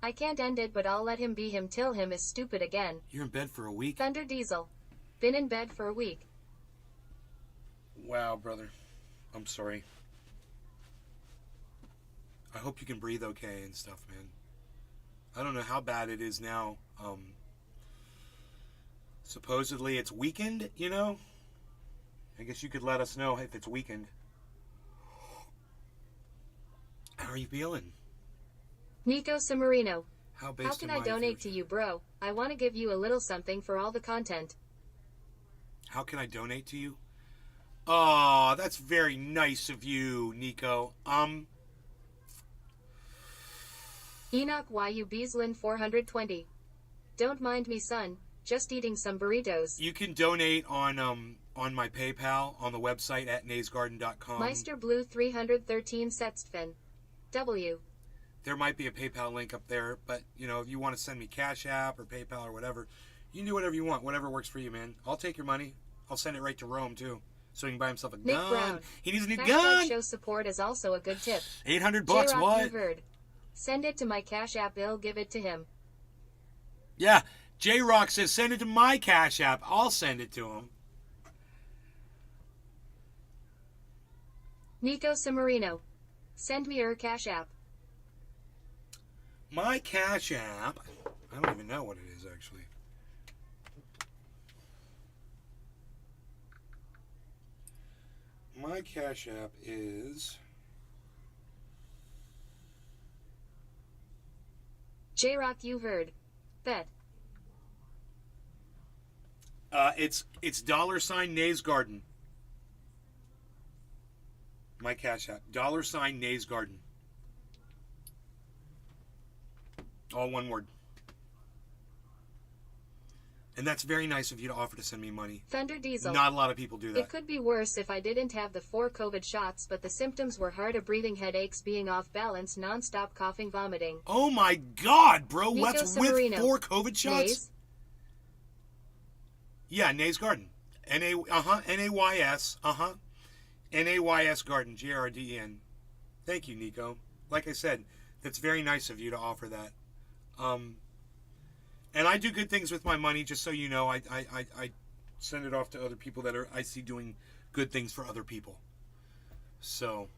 Speaker 2: I can't end it, but I'll let him be him till him is stupid again.
Speaker 1: You're in bed for a week?
Speaker 2: Thunder Diesel. Been in bed for a week.
Speaker 1: Wow, brother. I'm sorry. I hope you can breathe okay and stuff, man. I don't know how bad it is now. Supposedly it's weakened, you know? I guess you could let us know if it's weakened. How are you feeling?
Speaker 2: Nico Samarino.
Speaker 1: How
Speaker 2: How can I donate to you, bro? I want to give you a little something for all the content.
Speaker 1: How can I donate to you? Oh, that's very nice of you, Nico.
Speaker 2: Enoch YU Beaslin 420. Don't mind me, son. Just eating some burritos.
Speaker 1: You can donate on my PayPal on the website at naysgarden.com.
Speaker 2: Meister Blue 313 Setstfen. W.
Speaker 1: There might be a PayPal link up there, but, you know, if you want to send me Cash App or PayPal or whatever, you can do whatever you want, whatever works for you, man. I'll take your money. I'll send it right to Rome, too, so he can buy himself a
Speaker 2: Nick
Speaker 1: gun.
Speaker 2: Brown.
Speaker 1: He needs a new
Speaker 2: Hashtag
Speaker 1: gun.
Speaker 2: show support is also a good tip.
Speaker 1: $800,
Speaker 2: J-Rock,
Speaker 1: what?
Speaker 2: you heard. Send it to my Cash App, I'll give it to him.
Speaker 1: Yeah, J-Rock says send it to my Cash App. I'll send it to him.
Speaker 2: Nico Samarino. Send me your Cash App.
Speaker 1: My Cash App, I don't even know what it is, actually. My Cash App is...
Speaker 2: J-Rock, you heard. Bet.
Speaker 1: It's $ Nays Garden. My Cash App. $ Nays Garden. All one word. And that's very nice of you to offer to send me money.
Speaker 2: Thunder Diesel.
Speaker 1: Not a lot of people do that.
Speaker 2: It could be worse if I didn't have the 4 COVID shots, but the symptoms were hard breathing, headaches, being off balance, non-stop coughing, vomiting.
Speaker 1: Oh my god, bro.
Speaker 2: Nico
Speaker 1: What's
Speaker 2: Samarino.
Speaker 1: with 4 COVID shots?
Speaker 2: Nays?
Speaker 1: Yeah, Nays Garden. N-A-Y-S. N-A-Y-S Garden. G-R-D-E-N. Thank you, Nico. Like I said, that's very nice of you to offer that. And I do good things with my money, just so you know. I send it off to other people that I see doing good things for other people. So,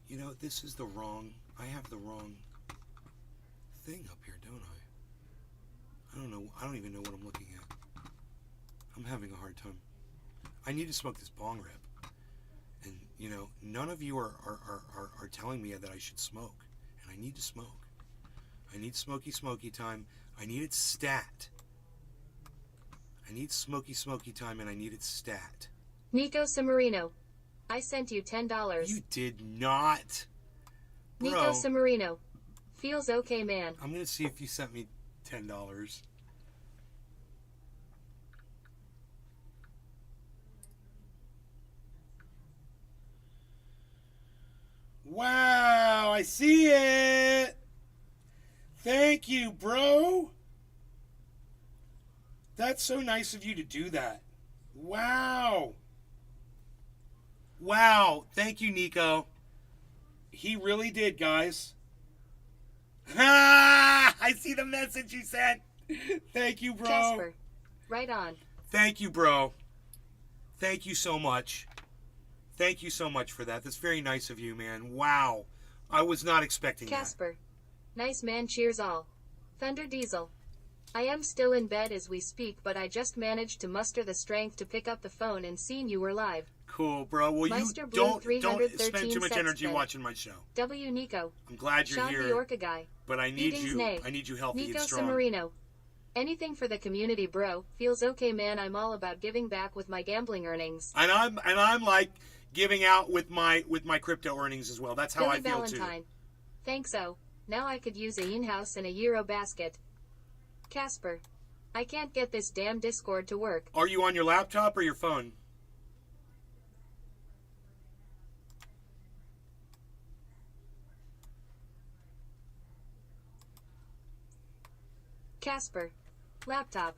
Speaker 1: you know, this is I have the wrong thing up here, don't I? I don't know. I don't even know what I'm looking at. I'm having a hard time. I need to smoke this bong rip. And, you know, none of you are telling me that I should smoke. And I need to smoke. I need smoky time. I need it stat. I need smoky time, and I need it stat.
Speaker 2: Nico Samarino. I sent you $10.
Speaker 1: You did not.
Speaker 2: Nico
Speaker 1: Bro,
Speaker 2: Samarino. Feels okay, man.
Speaker 1: I'm gonna see if you sent me $10. Wow, I see it. Thank you, bro. That's so nice of you to do that. Wow. Wow. Thank you, Nico. He really did, guys. Ha! I see the message you sent. Thank you, bro.
Speaker 2: Casper. Right on.
Speaker 1: Thank you, bro. Thank you so much. Thank you so much for that. That's very nice of you, man. Wow. I was not expecting
Speaker 2: Casper. Nice man, cheers all. Thunder Diesel. I am still in bed as we speak, but I just managed to muster the strength to pick up the phone and seen you were live.
Speaker 1: that. Cool, bro. Well,
Speaker 2: Meister
Speaker 1: you
Speaker 2: Blue
Speaker 1: don't
Speaker 2: 313
Speaker 1: spend too much energy
Speaker 2: Sexton.
Speaker 1: watching my show.
Speaker 2: W. Nico.
Speaker 1: I'm glad you're
Speaker 2: Sean
Speaker 1: here,
Speaker 2: the Orca guy.
Speaker 1: but I need
Speaker 2: Eatings
Speaker 1: you.
Speaker 2: nay.
Speaker 1: I need you healthy
Speaker 2: Nico
Speaker 1: and strong.
Speaker 2: Samarino. Anything for the community, bro. Feels okay, man. I'm all about giving back with my gambling earnings.
Speaker 1: And I'm like giving out with my crypto earnings as well. That's how
Speaker 2: Billy
Speaker 1: I feel too.
Speaker 2: Valentine. Thanks, so. Now I could use a in-house and a Euro basket. Casper. I can't get this damn Discord to work.
Speaker 1: Are you on your laptop or your phone?
Speaker 2: Casper. Laptop.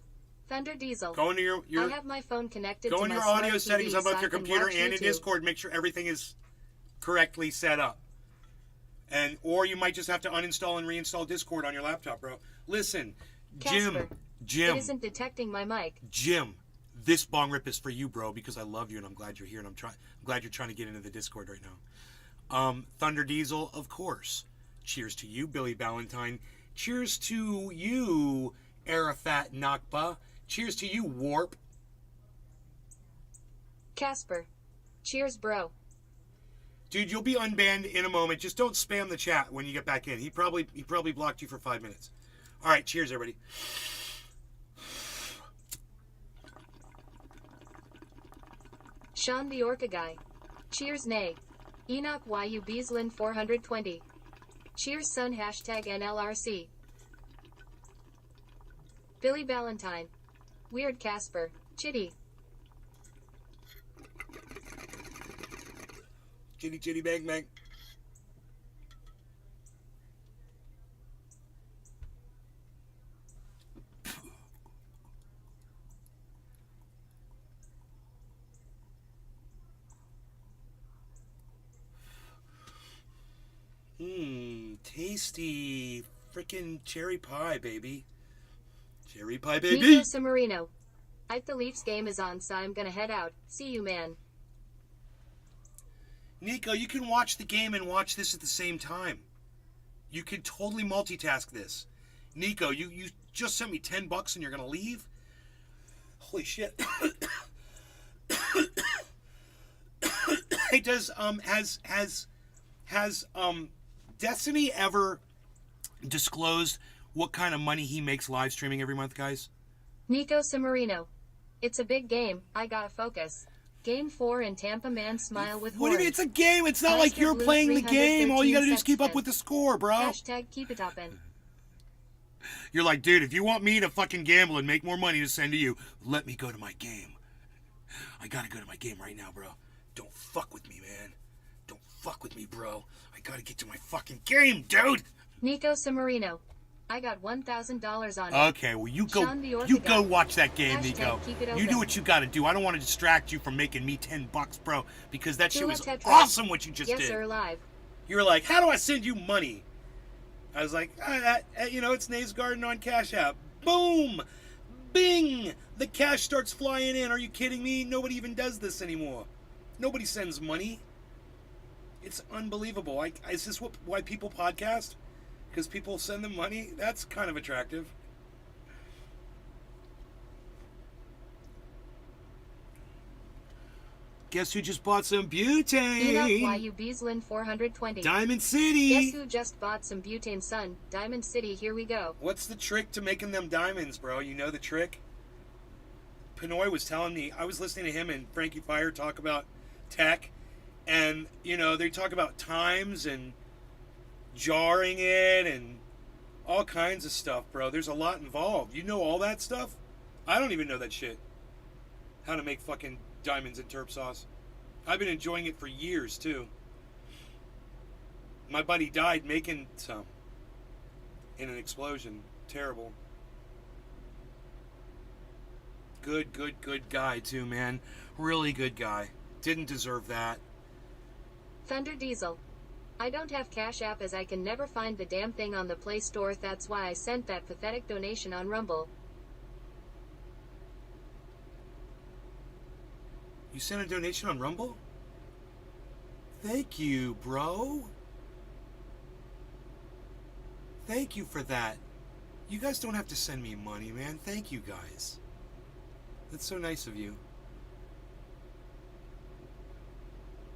Speaker 2: Thunder Diesel.
Speaker 1: Go into your
Speaker 2: I have my phone connected
Speaker 1: go
Speaker 2: to
Speaker 1: in
Speaker 2: my
Speaker 1: your
Speaker 2: smart
Speaker 1: audio
Speaker 2: TV
Speaker 1: settings on
Speaker 2: so
Speaker 1: both
Speaker 2: I
Speaker 1: your
Speaker 2: can
Speaker 1: computer
Speaker 2: watch
Speaker 1: and in
Speaker 2: YouTube.
Speaker 1: Discord. Make sure everything is correctly set up. And or you might just have to uninstall and reinstall Discord on your laptop, bro. Listen,
Speaker 2: Casper.
Speaker 1: Jim,
Speaker 2: It isn't detecting my mic.
Speaker 1: Jim. This bong rip is for you, bro, because I love you and I'm glad you're here and I'm glad you're trying to get into the Discord right now. Thunder Diesel, of course. Cheers to you, Billy Valentine. Cheers to you, Arafat Nakba. Cheers to you, Warp.
Speaker 2: Casper. Cheers, bro.
Speaker 1: Dude, you'll be unbanned in a moment. Just don't spam the chat when you get back in. He probably blocked you for 5 minutes. All right, cheers, everybody.
Speaker 2: Sean the Orca guy. Cheers, nay. Enoch YU Beaslin 420. Cheers, son. Hashtag NLRC. Billy Valentine. Weird Casper. Chitty.
Speaker 1: Chitty chitty bang bang. Tasty freaking cherry pie, baby. Cherry pie,
Speaker 2: Nico
Speaker 1: baby.
Speaker 2: Samarino. The Leafs game is on, so I'm gonna head out. See you, man.
Speaker 1: Nico, you can watch the game and watch this at the same time. You can totally multitask this. Nico, you just sent me $10 and you're gonna leave? Holy shit. Hey, has Destiny ever disclosed what kind of money he makes live streaming every month, guys?
Speaker 2: Nico Samarino. It's a big game. I gotta focus. Game 4 in Tampa, man. Smile with
Speaker 1: What do you mean?
Speaker 2: horns.
Speaker 1: It's a game. It's not like
Speaker 2: Meister
Speaker 1: you're
Speaker 2: Blue
Speaker 1: playing the game. All you gotta do is keep up
Speaker 2: 313
Speaker 1: with the score, bro.
Speaker 2: Hashtag keep it up in.
Speaker 1: You're like, dude, if you want me to fucking gamble and make more money to send to you, let me go to my game. I gotta go to my game right now, bro. Don't fuck with me, man. Don't fuck with me, bro. I gotta get to my fucking game, dude.
Speaker 2: Nico Samarino. I got $1,000 on it.
Speaker 1: Okay, well you go,
Speaker 2: Sean the Orca
Speaker 1: you go
Speaker 2: guy.
Speaker 1: watch that game,
Speaker 2: Hashtag
Speaker 1: Nico.
Speaker 2: keep it
Speaker 1: You
Speaker 2: open.
Speaker 1: do what you gotta do. I don't want to distract you from making me $10, bro, because that shit
Speaker 2: Tula
Speaker 1: was
Speaker 2: Tetra.
Speaker 1: awesome what you just
Speaker 2: Yes,
Speaker 1: did.
Speaker 2: sir, live.
Speaker 1: You were like, how do I send you money? I was like, it's Nays Garden on Cash App. Boom! Bing! The cash starts flying in. Are you kidding me? Nobody even does this anymore. Nobody sends money. It's unbelievable. Is this why people podcast? Because people send them money? That's kind of attractive. Guess who just bought some butane?
Speaker 2: Enoch YU Beaslin 420.
Speaker 1: Diamond City.
Speaker 2: Guess who just bought some butane, son? Diamond City, here we go.
Speaker 1: What's the trick to making them diamonds, bro? You know the trick? Pinoy was telling me, I was listening to him and Frankie Fire talk about tech, and, they talk about times and jarring it and all kinds of stuff, bro. There's a lot involved. You know all that stuff? I don't even know that shit. How to make fucking diamonds in terp sauce. I've been enjoying it for years, too. My buddy died making some in an explosion. Terrible. Good guy, too, man. Really good guy. Didn't deserve that.
Speaker 2: Thunder Diesel. I don't have Cash App as I can never find the damn thing on the Play Store. That's why I sent that pathetic donation on Rumble.
Speaker 1: You sent a donation on Rumble? Thank you, bro. Thank you for that. You guys don't have to send me money, man. Thank you, guys. That's so nice of you.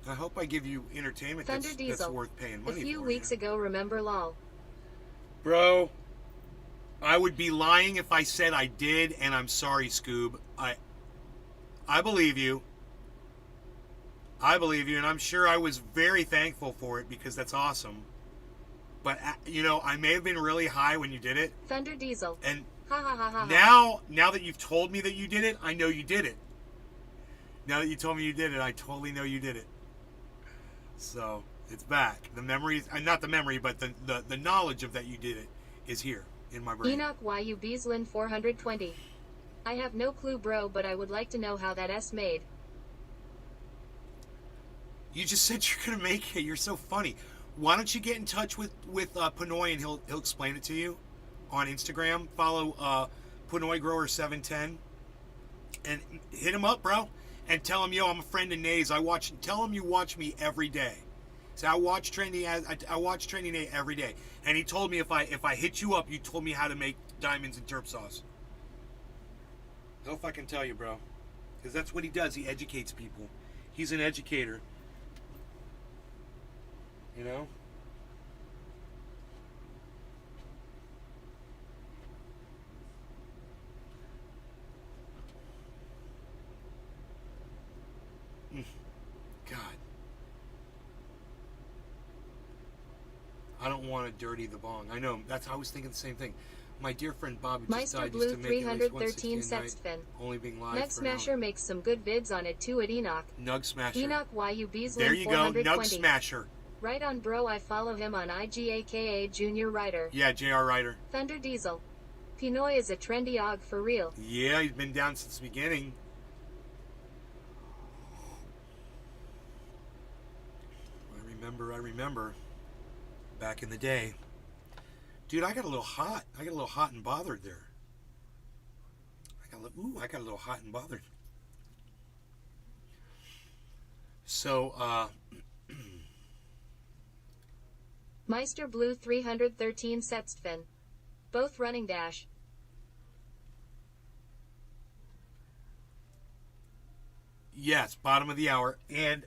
Speaker 1: I hope I give you entertainment that's worth paying money for.
Speaker 2: A few weeks ago, remember LOL.
Speaker 1: Bro, I would be lying if I said I did, and I'm sorry, Scoob. I believe you. I believe you, and I'm sure I was very thankful for it because that's awesome. But, you know, I may have been really high when you did it.
Speaker 2: Thunder Diesel.
Speaker 1: And
Speaker 2: ha ha ha ha.
Speaker 1: Now that you've told me that you did it, I know you did it. Now that you told me you did it, I totally know you did it. So, it's back. The memories, not the memory, but the knowledge of that you did it is here in my brain.
Speaker 2: Enoch YU Beaslin 420. I have no clue, bro, but I would like to know how that S made.
Speaker 1: You just said you're gonna make it. You're so funny. Why don't you get in touch with Pinoy and he'll explain it to you on Instagram. Follow Pinoy Grower 710 and hit him up, bro, and tell him, yo, I'm a friend of Nay's. Tell him you watch me every day. So I watch Training Nay every day, and he told me if I hit you up, you told me how to make diamonds in terp sauce. I hope I can tell you, bro, because that's what he does. He educates people. He's an educator. You know? God. I don't want to dirty the bong. I know. I was thinking the same thing. My dear friend Bobby just
Speaker 2: Meister
Speaker 1: died
Speaker 2: Blue
Speaker 1: just to make at least
Speaker 2: 313
Speaker 1: 160 a night,
Speaker 2: Sextfin.
Speaker 1: only being live
Speaker 2: Nug
Speaker 1: for an
Speaker 2: Smasher
Speaker 1: hour.
Speaker 2: makes some good vids on it too at Enoch.
Speaker 1: Nug Smasher.
Speaker 2: Enoch YU Beaslin
Speaker 1: There you go.
Speaker 2: 420.
Speaker 1: Nug Smasher.
Speaker 2: Right on, bro. I follow him on IGAKA Junior Writer.
Speaker 1: Yeah, JR Ryder.
Speaker 2: Thunder Diesel. Pinoy is a trendy og for real.
Speaker 1: Yeah, he's been down since the beginning. I remember. Back in the day. Dude, I got a little hot. I got a little hot and bothered there. I got a little hot and bothered. So,
Speaker 2: Meister Blue 313 Sextfin. Both running dash.
Speaker 1: yes, bottom of the hour. And,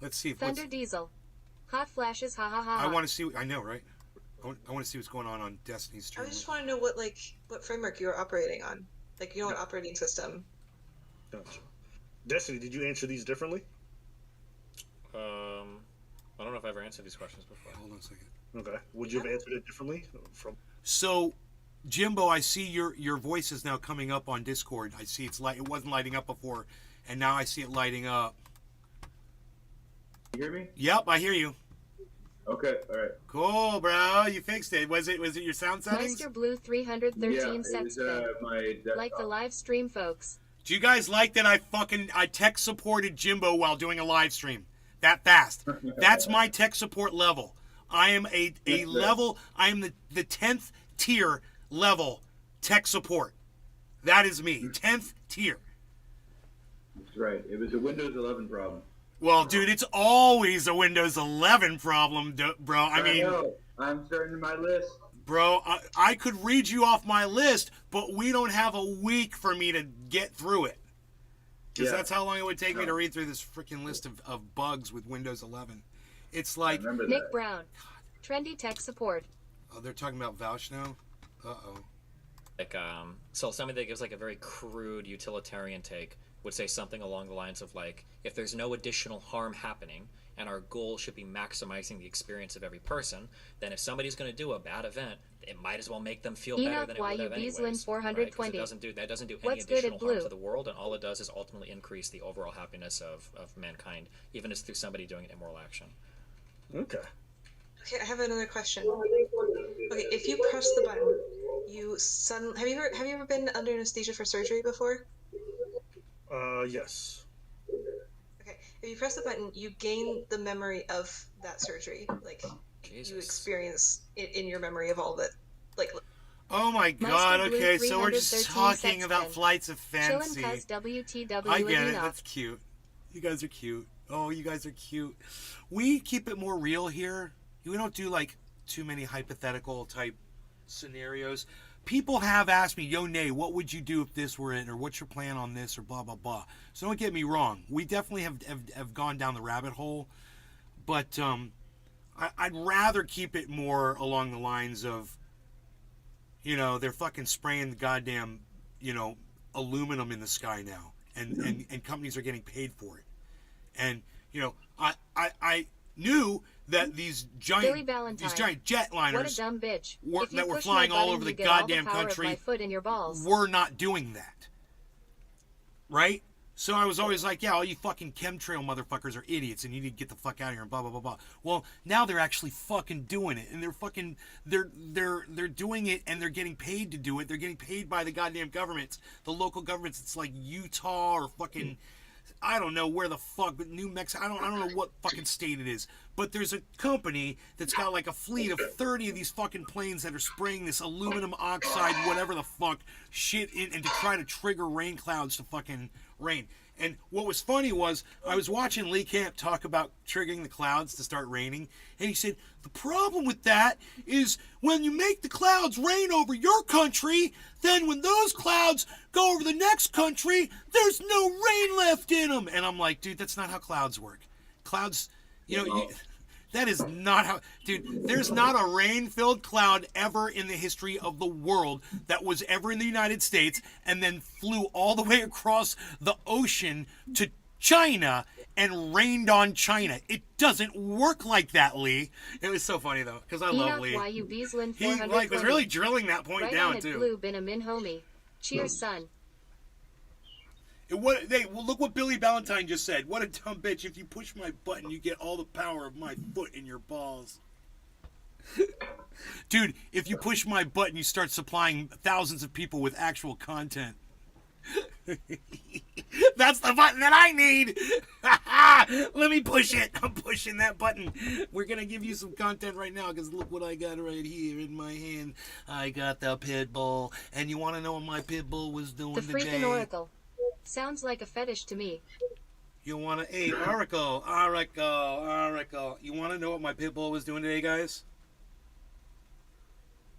Speaker 1: let's see.
Speaker 2: Thunder Diesel. Hot flashes, ha ha ha.
Speaker 1: I want to see. I know, right? I want to see what's going on Destiny's stream.
Speaker 3: I just want to know what framework you're operating on. Like, what operating system.
Speaker 4: Gotcha. Destiny, did you answer these differently?
Speaker 5: I don't know if I've ever answered these questions before.
Speaker 1: Hold on a second.
Speaker 4: Okay. Would you have answered it differently?
Speaker 1: So, Jimbo, I see your voice is now coming up on Discord. I see it wasn't lighting up before, and now I see it lighting up.
Speaker 6: You hear me?
Speaker 1: Yep, I hear you.
Speaker 6: Okay, all right.
Speaker 1: Cool, bro. You fixed it. Was it your sound settings?
Speaker 2: Meister Blue 313 Sextfin.
Speaker 6: My desktop.
Speaker 2: Like the live stream, folks.
Speaker 1: Do you guys like that I tech supported Jimbo while doing a live stream? That fast. That's my tech support level. I am a level, I am the 10th tier level tech support. That is me. 10th tier.
Speaker 6: That's right. It was a Windows 11 problem.
Speaker 1: Well, dude, it's always a Windows 11 problem, bro. I mean,
Speaker 6: know. I'm starting my list.
Speaker 1: Bro, I could read you off my list, but we don't have a week for me to get through it. Because that's how long it would take me to read through this freaking list of bugs with Windows 11. It's like...
Speaker 2: Nick Brown. Trendy tech support.
Speaker 1: Oh, they're talking about Vouch now? Uh-oh.
Speaker 5: Like, so somebody that gives like a very crude utilitarian take would say something along the lines of like, if there's no additional harm happening and our goal should be maximizing the experience of every person, then if somebody's going to do a bad event, it might as well make them feel better than it would have anyways.
Speaker 2: Beaslin 420.
Speaker 5: Right? That doesn't do any
Speaker 2: What's good at
Speaker 5: additional harm
Speaker 2: blue?
Speaker 5: to the world, and all it does is ultimately increase the overall happiness of mankind, even if it's through somebody doing an immoral action.
Speaker 4: Okay.
Speaker 3: Okay, I have another question. Okay, if you press the button, have you ever been under anesthesia for surgery before?
Speaker 4: Yes.
Speaker 3: Okay, if you press the button, you gain the memory of that surgery. Like,
Speaker 5: Jesus.
Speaker 3: you experience it in your memory of all that. Like,
Speaker 1: Oh my god,
Speaker 2: Blue
Speaker 1: okay, so we're just
Speaker 2: 313
Speaker 1: talking
Speaker 2: sex
Speaker 1: about
Speaker 2: pen.
Speaker 1: flights of
Speaker 2: Chillin'
Speaker 1: fancy.
Speaker 2: cuz WTW
Speaker 1: I get it,
Speaker 2: Enoch.
Speaker 1: that's cute. You guys are cute. Oh, you guys are cute. We keep it more real here. We don't do like too many hypothetical type scenarios. People have asked me, yo, Nay, what would you do if this were it? Or what's your plan on this? Or blah, blah, blah. So don't get me wrong. We definitely have gone down the rabbit hole. But I'd rather keep it more along the lines of, you know, they're fucking spraying the goddamn, you know, aluminum in the sky now. And companies are getting paid for it. And, you know, I knew that these
Speaker 2: Billy
Speaker 1: giant
Speaker 2: Valentine.
Speaker 1: jet
Speaker 2: What a
Speaker 1: liners
Speaker 2: dumb bitch.
Speaker 1: were,
Speaker 2: If you
Speaker 1: that were
Speaker 2: push
Speaker 1: flying
Speaker 2: my
Speaker 1: all
Speaker 2: button,
Speaker 1: over the
Speaker 2: you get all
Speaker 1: goddamn
Speaker 2: the power
Speaker 1: country
Speaker 2: of my foot in your balls.
Speaker 1: were not doing that. Right? So I was always like, yeah, all you fucking chemtrail motherfuckers are idiots and you need to get the fuck out of here and blah, blah, blah, blah. Well, now they're actually fucking doing it. And they're fucking, they're doing it and they're getting paid to do it. They're getting paid by the goddamn governments, the local governments. It's like Utah or fucking, I don't know where the fuck, but New Mexico, I don't know what fucking state it is. But there's a company that's got like a fleet of 30 of these fucking planes that are spraying this aluminum oxide, whatever the fuck, shit in, and to try to trigger rain clouds to fucking rain. And what was funny was I was watching Lee Camp talk about triggering the clouds to start raining, and he said the problem with that is when you make the clouds rain over your country, then when those clouds go over the next country, there's no rain left in them. And I'm like, dude, that's not how clouds work. Clouds, that is not how, dude, there's not a rain-filled cloud ever in the history of the world that was ever in the United States and then flew all the way across the ocean to China and rained on China. It doesn't work like that, Lee. It was so funny, though, because I love Lee.
Speaker 2: YU Beaslin
Speaker 1: He was really drilling that point
Speaker 2: right
Speaker 1: down,
Speaker 2: on it,
Speaker 1: too.
Speaker 2: Blue, been a min homie. Cheers, son.
Speaker 1: Well, look what Billy Valentine just said. What a dumb bitch. If you push my button, you get all the power of my foot in your balls. Dude, if you push my button, you start supplying thousands of people with actual content. That's the button that I need. Let me push it. I'm pushing that button. We're going to give you some content right now because look what I got right here in my hand. I got the pit bull. And you want to know what my pit bull was doing
Speaker 2: The
Speaker 1: today?
Speaker 2: freaking oracle. Sounds like a fetish to me.
Speaker 1: You want to... Hey, Oracle. You want to know what my pit bull was doing today, guys?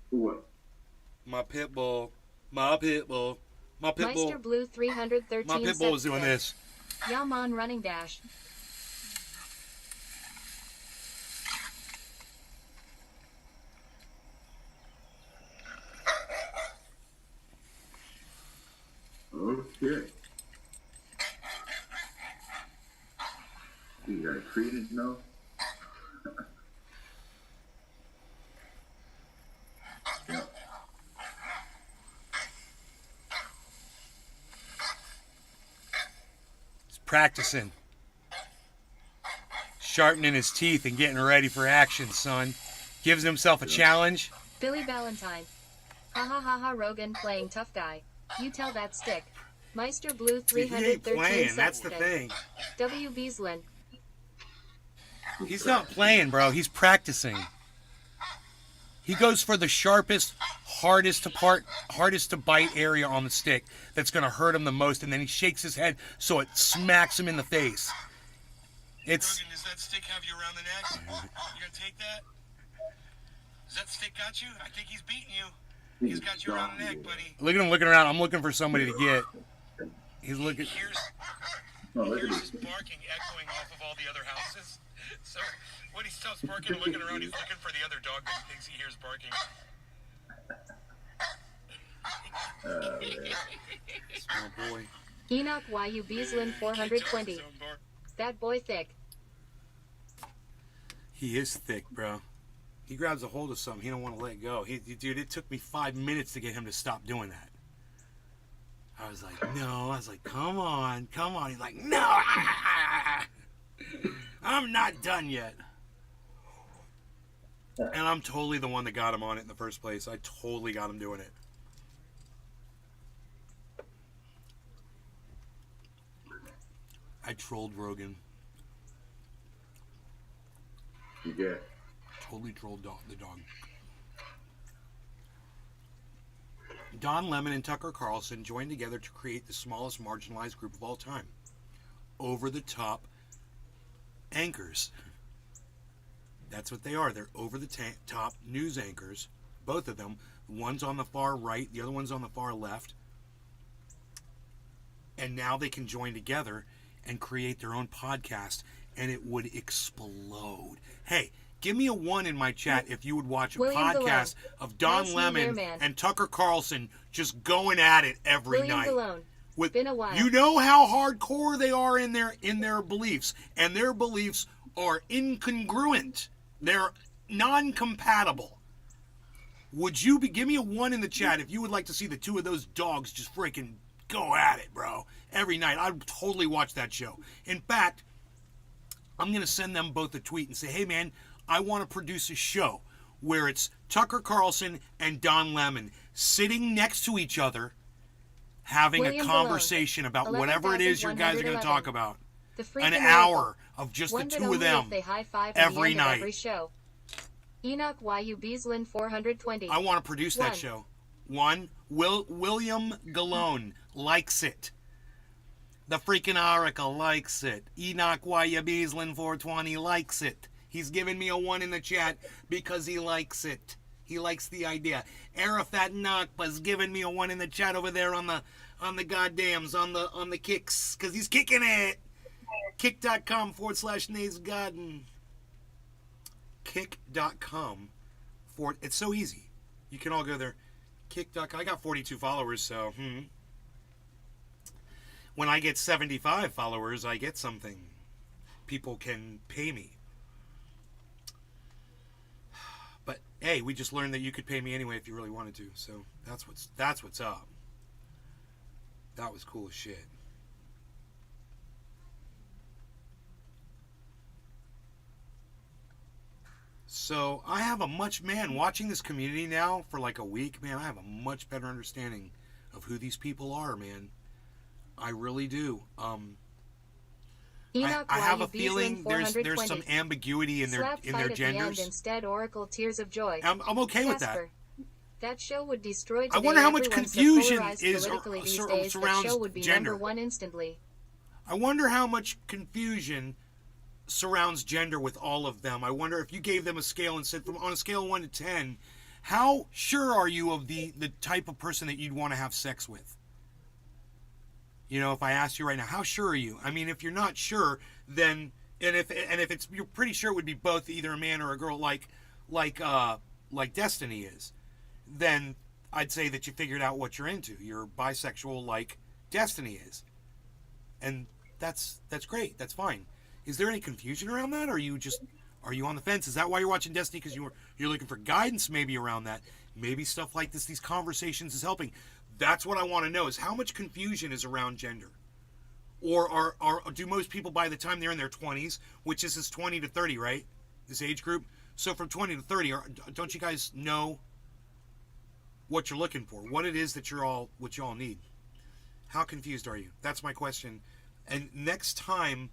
Speaker 6: What?
Speaker 1: My pit bull.
Speaker 2: Meister Blue 313
Speaker 1: My pit bull was doing this.
Speaker 2: Yaman running dash.
Speaker 6: Okay. You got credence now? Yeah.
Speaker 1: He's practicing. Sharpening his teeth and getting ready for action, son. Gives himself a challenge.
Speaker 2: Billy Valentine. Ha ha ha ha, Rogan playing tough guy. You tell that stick. Meister Blue
Speaker 1: He ain't
Speaker 2: 313
Speaker 1: playing, that's the
Speaker 2: seconds.
Speaker 1: thing.
Speaker 2: W. Beaslin.
Speaker 1: He's not playing, bro. He's practicing. He goes for the sharpest, hardest to bite area on the stick that's going to hurt him the most, and then he shakes his head so it smacks him in the face. It's...
Speaker 7: Rogan, does that stick have you around the neck? You gonna take that? Does that stick got you? I think he's beating you. He's got you around the neck, buddy.
Speaker 1: Look at him looking around. I'm looking for somebody to get. He's looking...
Speaker 7: Here's his barking echoing off of all the other houses. So when he stops barking and looking around, he's looking for the other dog that he thinks he hears barking.
Speaker 1: Small boy.
Speaker 2: Enoch YU Beaslin 420. That boy thick.
Speaker 1: He is thick, bro. He grabs a hold of something. He don't want to let go. Dude, it took me 5 minutes to get him to stop doing that. I was like, no. I was like, come on. He's like, no. I'm not done yet. And I'm totally the one that got him on it in the first place. I totally got him doing it. I trolled Rogan.
Speaker 6: You get.
Speaker 1: Totally trolled the dog. Don Lemon and Tucker Carlson joined together to create the smallest marginalized group of all time. Over-the-top anchors. That's what they are. They're over-the-top news anchors. Both of them. One's on the far right. The other one's on the far left. And now they can join together and create their own podcast, and it would explode. Hey, give me a 1 in my chat if you would watch a podcast of Don Lemon and Tucker Carlson just going at it every night.
Speaker 2: With, been a while.
Speaker 1: You know how hardcore they are in their beliefs, and their beliefs are incongruent. They're non-compatible. Would you give me a 1 in the chat if you would like to see the two of those dogs just freaking go at it, bro? Every night. I'd totally watch that show. In fact, I'm going to send them both a tweet and say, hey, man, I want to produce a show where it's Tucker Carlson and Don Lemon sitting next to each other having a conversation about whatever it is your guys are going to talk about. An hour of just the two of them every night.
Speaker 2: Every show. Enoch YU Beaslin 420.
Speaker 1: I want to produce that show. 1, William Galone likes it. The freaking Oracle likes it. Enoch YU Beaslin 420 likes it. He's giving me a 1 in the chat because he likes it. He likes the idea. Arafat Nakba's giving me a 1 in the chat over there on the goddams, on the kicks, because he's kicking it. Kick.com/Nays Garden. Kick.com. It's so easy. You can all go there. Kick.com. I got 42 followers, so when I get 75 followers, I get something. People can pay me. But hey, we just learned that you could pay me anyway if you really wanted to. So that's what's up. That was cool as shit. So I have watching this community now for like a week, man, I have a much better understanding of who these people are, man. I really do. I have a feeling there's some ambiguity in their genders.
Speaker 2: Instead, Oracle Tears of Joy.
Speaker 1: I'm okay with that.
Speaker 2: That show would destroy today.
Speaker 1: I wonder how much confusion
Speaker 2: surrounds
Speaker 1: would be gender.
Speaker 2: #1 instantly.
Speaker 1: I wonder how much confusion surrounds gender with all of them. I wonder if you gave them a scale and said, on a scale of 1 to 10, how sure are you of the type of person that you'd want to have sex with? You know, if I asked you right now, how sure are you? I mean, if you're not sure, then if it's you're pretty sure it would be both either a man or a girl, like Destiny is, then I'd say that you figured out what you're into. You're bisexual, like Destiny is, and that's great. That's fine. Is there any confusion around that? Or are you on the fence? Is that why you're watching Destiny? Because you're looking for guidance maybe around that. Maybe stuff like this, these conversations is helping. That's what I want to know, is how much confusion is around gender. Or do most people by the time they're in their 20s, which is 20 to 30, right? This age group. So from 20 to 30, don't you guys know what you're looking for? What it is that what you all need? How confused are you? That's my question. And next time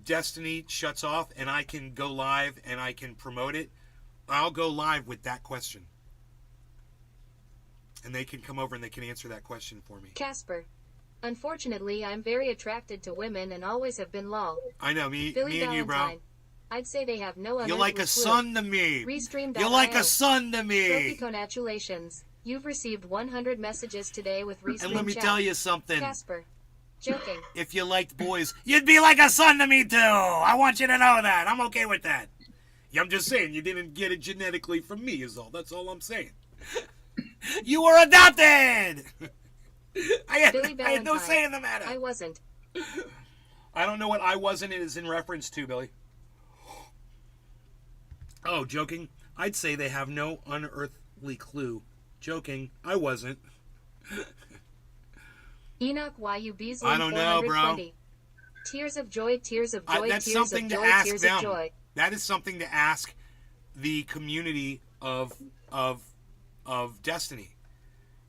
Speaker 1: Destiny shuts off and I can go live and I can promote it, I'll go live with that question. And they can come over and they can answer that question for me.
Speaker 2: Casper. Unfortunately, I'm very attracted to women and always have been lol.
Speaker 1: I know, me and you, bro.
Speaker 2: I'd say they have no
Speaker 1: You're like a son to me.
Speaker 2: Restream.
Speaker 1: You're like a son to me.
Speaker 2: Congratulations. You've received 100 messages today with Restream.
Speaker 1: And let me tell you something.
Speaker 2: Casper. Joking.
Speaker 1: If you liked boys, you'd be like a son to me too. I want you to know that. I'm okay with that. I'm just saying you didn't get it genetically from me is all. That's all I'm saying. You were adopted. I had no say in the matter.
Speaker 2: I wasn't.
Speaker 1: I don't know what I wasn't is in reference to, Billy. Oh, joking? I'd say they have no unearthly clue. Joking. I wasn't.
Speaker 2: Enoch YU Beasley
Speaker 1: I don't know, bro.
Speaker 2: 420. Tears of joy, tears of joy,
Speaker 1: That's
Speaker 2: tears
Speaker 1: something
Speaker 2: of
Speaker 1: to
Speaker 2: joy,
Speaker 1: ask
Speaker 2: tears
Speaker 1: them.
Speaker 2: of joy.
Speaker 1: That is something to ask the community of Destiny.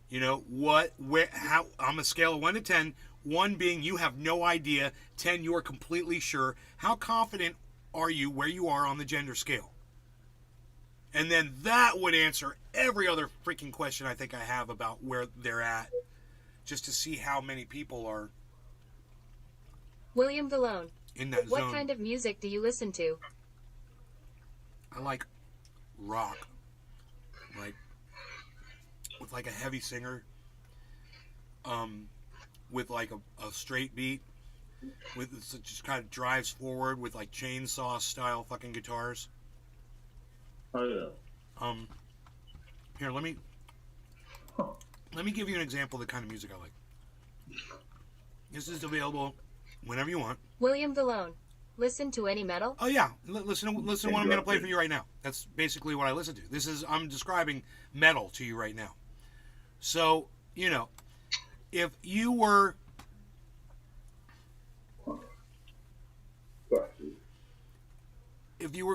Speaker 1: You know what? Where? How? On a scale of 1 to 10, 1 being you have no idea, 10 you are completely sure. How confident are you where you are on the gender scale? And then that would answer every other freaking question I think I have about where they're at, just to see how many people are
Speaker 2: William Vallone.
Speaker 1: in that
Speaker 2: What
Speaker 1: zone.
Speaker 2: kind of music do you listen to?
Speaker 1: I like rock, like with like a heavy singer, with like a straight beat, with it just kind of drives forward with like chainsaw style fucking guitars.
Speaker 6: Oh yeah.
Speaker 1: Here, let me give you an example of the kind of music I like. This is available whenever you want.
Speaker 2: William Vallone. Listen to any metal?
Speaker 1: Oh yeah, listen to what I'm going to play for you right now. That's basically what I listen to. I'm describing metal to you right now. So, you know, if you were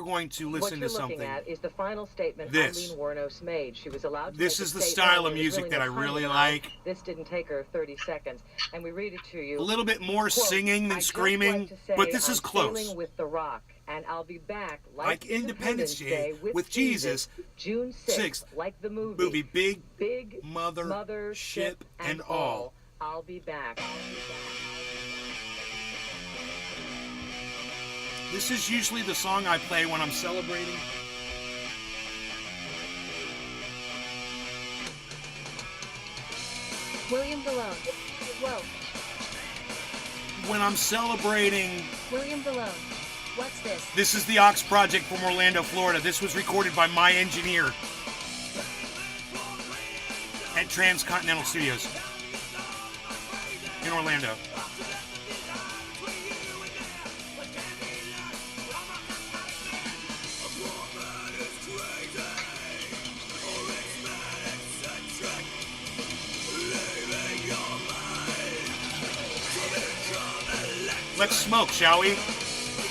Speaker 1: going to listen to something,
Speaker 8: what you're looking at is the final statement
Speaker 1: this.
Speaker 8: Eileen Wuornos made. She was allowed to
Speaker 1: This
Speaker 8: make
Speaker 1: is
Speaker 8: a
Speaker 1: the
Speaker 8: statement,
Speaker 1: style
Speaker 8: and
Speaker 1: of
Speaker 8: there was
Speaker 1: music that
Speaker 8: no
Speaker 1: I
Speaker 8: time
Speaker 1: really
Speaker 8: allowed.
Speaker 1: like.
Speaker 8: This didn't take her 30 seconds, and we read it to you.
Speaker 1: A little bit more
Speaker 8: Quote,
Speaker 1: singing than
Speaker 8: "I'd just
Speaker 1: screaming,
Speaker 8: like to say
Speaker 1: but this
Speaker 8: I'm
Speaker 1: is close.
Speaker 8: sailing with the Rock, and I'll be back
Speaker 1: Like Independence Day with Jesus,
Speaker 8: June 6th, like the movie Big
Speaker 1: Mother Ship and All.
Speaker 8: I'll be back.
Speaker 1: This is usually the song I play when I'm celebrating.
Speaker 2: William Vallone. Whoa.
Speaker 1: When I'm celebrating.
Speaker 2: William Vallone. What's this?
Speaker 1: This is the Ox Project from Orlando, Florida. This was recorded by my engineer at Transcontinental Studios in Orlando. Let's smoke, shall we?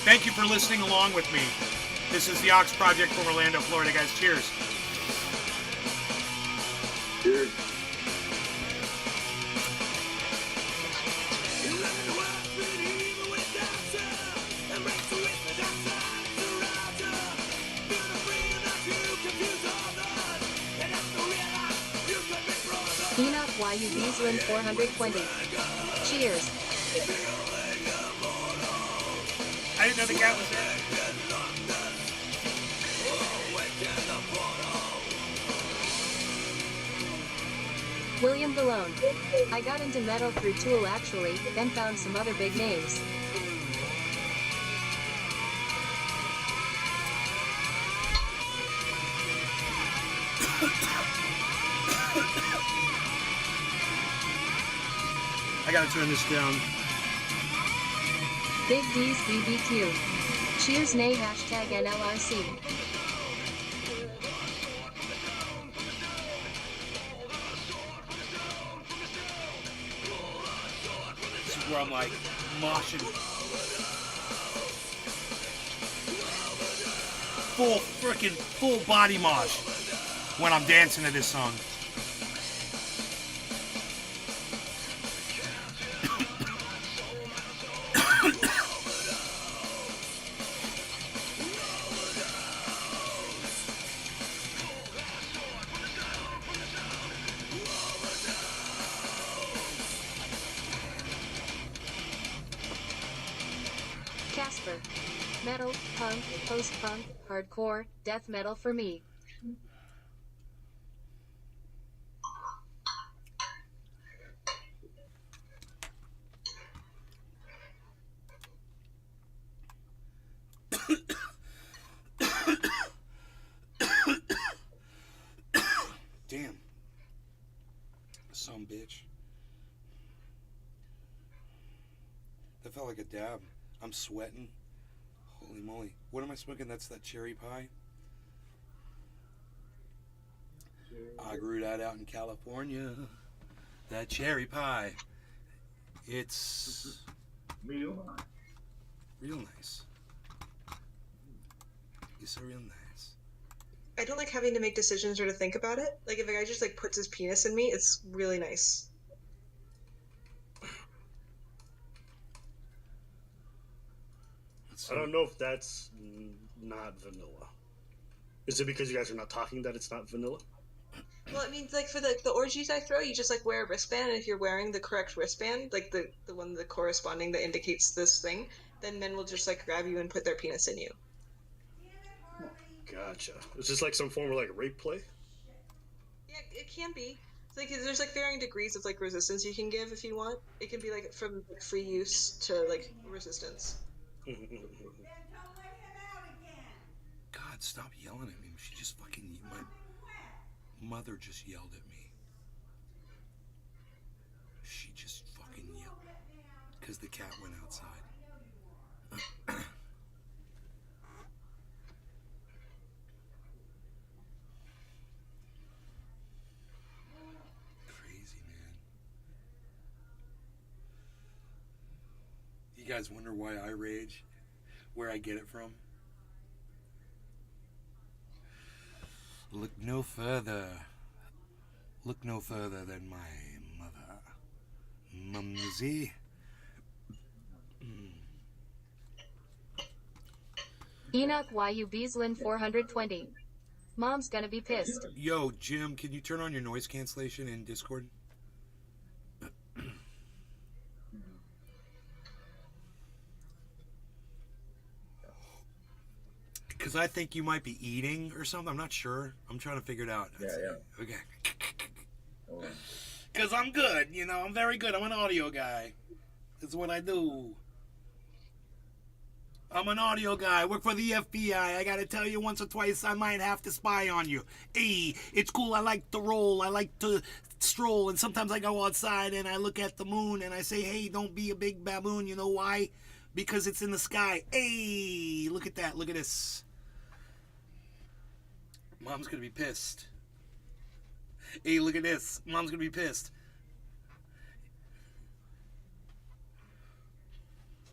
Speaker 1: Thank you for listening along with me. This is the Ox Project from Orlando, Florida, guys. Cheers.
Speaker 6: Cheers.
Speaker 2: Enoch YU Beasley 420. Cheers.
Speaker 1: I didn't know the cat was there.
Speaker 2: William Vallone. I got into metal through Tool actually, then found some other big names.
Speaker 1: I gotta turn this down.
Speaker 2: Big D's BBQ. Cheers nay hashtag NLRC.
Speaker 1: This is where I'm like moshing. Full body mosh when I'm dancing to this song.
Speaker 2: Casper. Metal, punk, post-punk, hardcore, death metal for me.
Speaker 1: Damn. Some bitch. That felt like a dab. I'm sweating. Holy moly. What am I smoking? That's that cherry pie? I grew that out in California. That cherry pie. It's
Speaker 6: Real nice.
Speaker 1: real nice. It's real nice.
Speaker 3: I don't like having to make decisions or to think about it. Like if a guy just like puts his penis in me, it's really nice.
Speaker 4: I don't know if that's not vanilla. Is it because you guys are not talking that it's not vanilla?
Speaker 3: Well, it means like for the orgies I throw, you just like wear a wristband, and if you're wearing the correct wristband, like the one the corresponding that indicates this thing, then men will just like grab you and put their penis in you.
Speaker 4: Gotcha. Is this like some form of like rape play?
Speaker 3: Yeah, it can be. It's like there's like varying degrees of like resistance you can give if you want. It can be like from like, free use to like resistance.
Speaker 1: God, stop yelling at me. She just fucking... My mother just yelled at me. She just fucking yelled. Because the cat went outside. Crazy, man. You guys wonder why I rage? Where I get it from? Look no further. Look no further than my mother. Mumsy.
Speaker 2: Enoch YU Beaslin 420. Mom's gonna be pissed.
Speaker 1: Yo, Jim, can you turn on your noise cancellation in Discord? Because I think you might be eating or something. I'm not sure. I'm trying to figure it out.
Speaker 6: Yeah.
Speaker 1: Okay.
Speaker 6: Oh,
Speaker 1: Because I'm good. You know, I'm very good. I'm an audio guy. That's what I do. I'm an audio guy. I work for the FBI. I gotta tell you once or twice I might have to spy on you. Hey, it's cool. I like to roll. I like to stroll. And sometimes I go outside and I look at the moon and I say, hey, don't be a big baboon. You know why? Because it's in the sky. Hey, look at that. Look at this. Mom's gonna be pissed. Hey, look at this. Mom's gonna be pissed.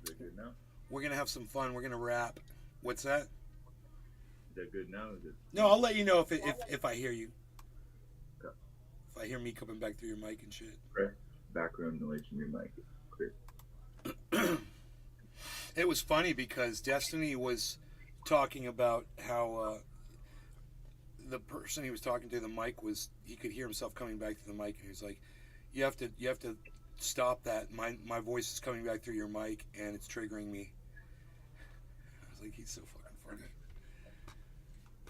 Speaker 6: is that good now?
Speaker 1: We're gonna have some fun. We're gonna rap. What's that?
Speaker 6: Is that good now? Is it?
Speaker 1: No, I'll let you know if I hear you.
Speaker 6: Okay.
Speaker 1: If I hear me coming back through your mic and shit.
Speaker 6: Right. Background noise from your mic. Clear.
Speaker 1: It was funny because Destiny was talking about how the person he was talking to, the mic was, he could hear himself coming back to the mic, and he was like, you have to stop that. My voice is coming back through your mic and it's triggering me. I was like, he's so fucking funny.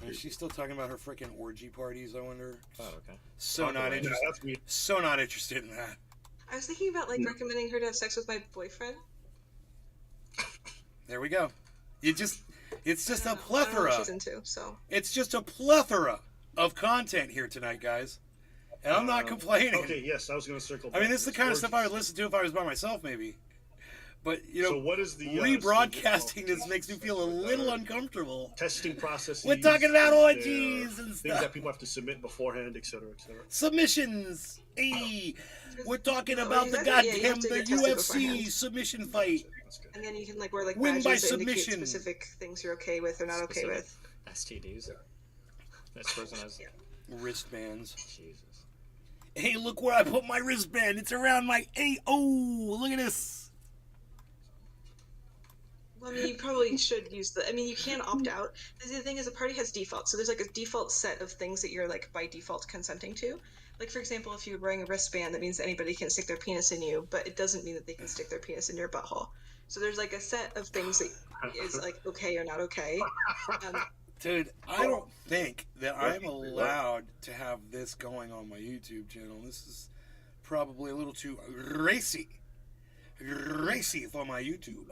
Speaker 1: And is she still talking about her freaking orgy parties, I wonder?
Speaker 5: Oh, okay.
Speaker 1: So not
Speaker 4: Yeah,
Speaker 1: interested.
Speaker 4: that's me.
Speaker 1: So not interested in that.
Speaker 3: I was thinking about like recommending her to have sex with my boyfriend.
Speaker 1: There we go. It's just
Speaker 3: I
Speaker 1: a
Speaker 3: don't know. I don't know
Speaker 1: plethora.
Speaker 3: what she's into, so.
Speaker 1: It's just a plethora of content here tonight, guys. And I'm not complaining.
Speaker 4: Okay, yes, I was going to circle back.
Speaker 1: I mean, this is the kind of stuff I would
Speaker 4: Orgies.
Speaker 1: listen to if I was by myself, maybe. But, you know,
Speaker 4: So what is the
Speaker 1: rebroadcasting this makes me feel a little uncomfortable.
Speaker 4: testing processes?
Speaker 1: We're talking about
Speaker 4: their
Speaker 1: orgies and
Speaker 4: things
Speaker 1: stuff.
Speaker 4: that people have to submit beforehand, etc., etc.
Speaker 1: Submissions. Hey, we're talking
Speaker 3: No,
Speaker 1: about the
Speaker 3: exactly, yeah, you have
Speaker 1: goddamn
Speaker 3: to
Speaker 1: the
Speaker 3: get tested
Speaker 1: UFC
Speaker 3: beforehand.
Speaker 1: submission fight.
Speaker 4: That's good.
Speaker 3: And then you can like wear like
Speaker 1: Win by
Speaker 3: badges that indicate
Speaker 1: submission.
Speaker 3: specific things you're okay with or not okay with.
Speaker 5: STDs. This person has.
Speaker 3: Yeah.
Speaker 1: Wristbands.
Speaker 5: Jesus.
Speaker 1: Hey, look where I put my wristband. It's around my... Hey, oh, look at this.
Speaker 3: Well, I mean, you probably should use the. I mean, you can opt out. The thing is, a party has defaults, so there's like a default set of things that you're like by default consenting to. Like for example, if you're wearing a wristband, that means anybody can stick their penis in you, but it doesn't mean that they can stick their penis in your butthole. So there's like a set of things that is like okay or not okay.
Speaker 1: Dude, I don't think that I'm allowed to have this going on my YouTube channel. This is probably a little too racy. Racy for my YouTube.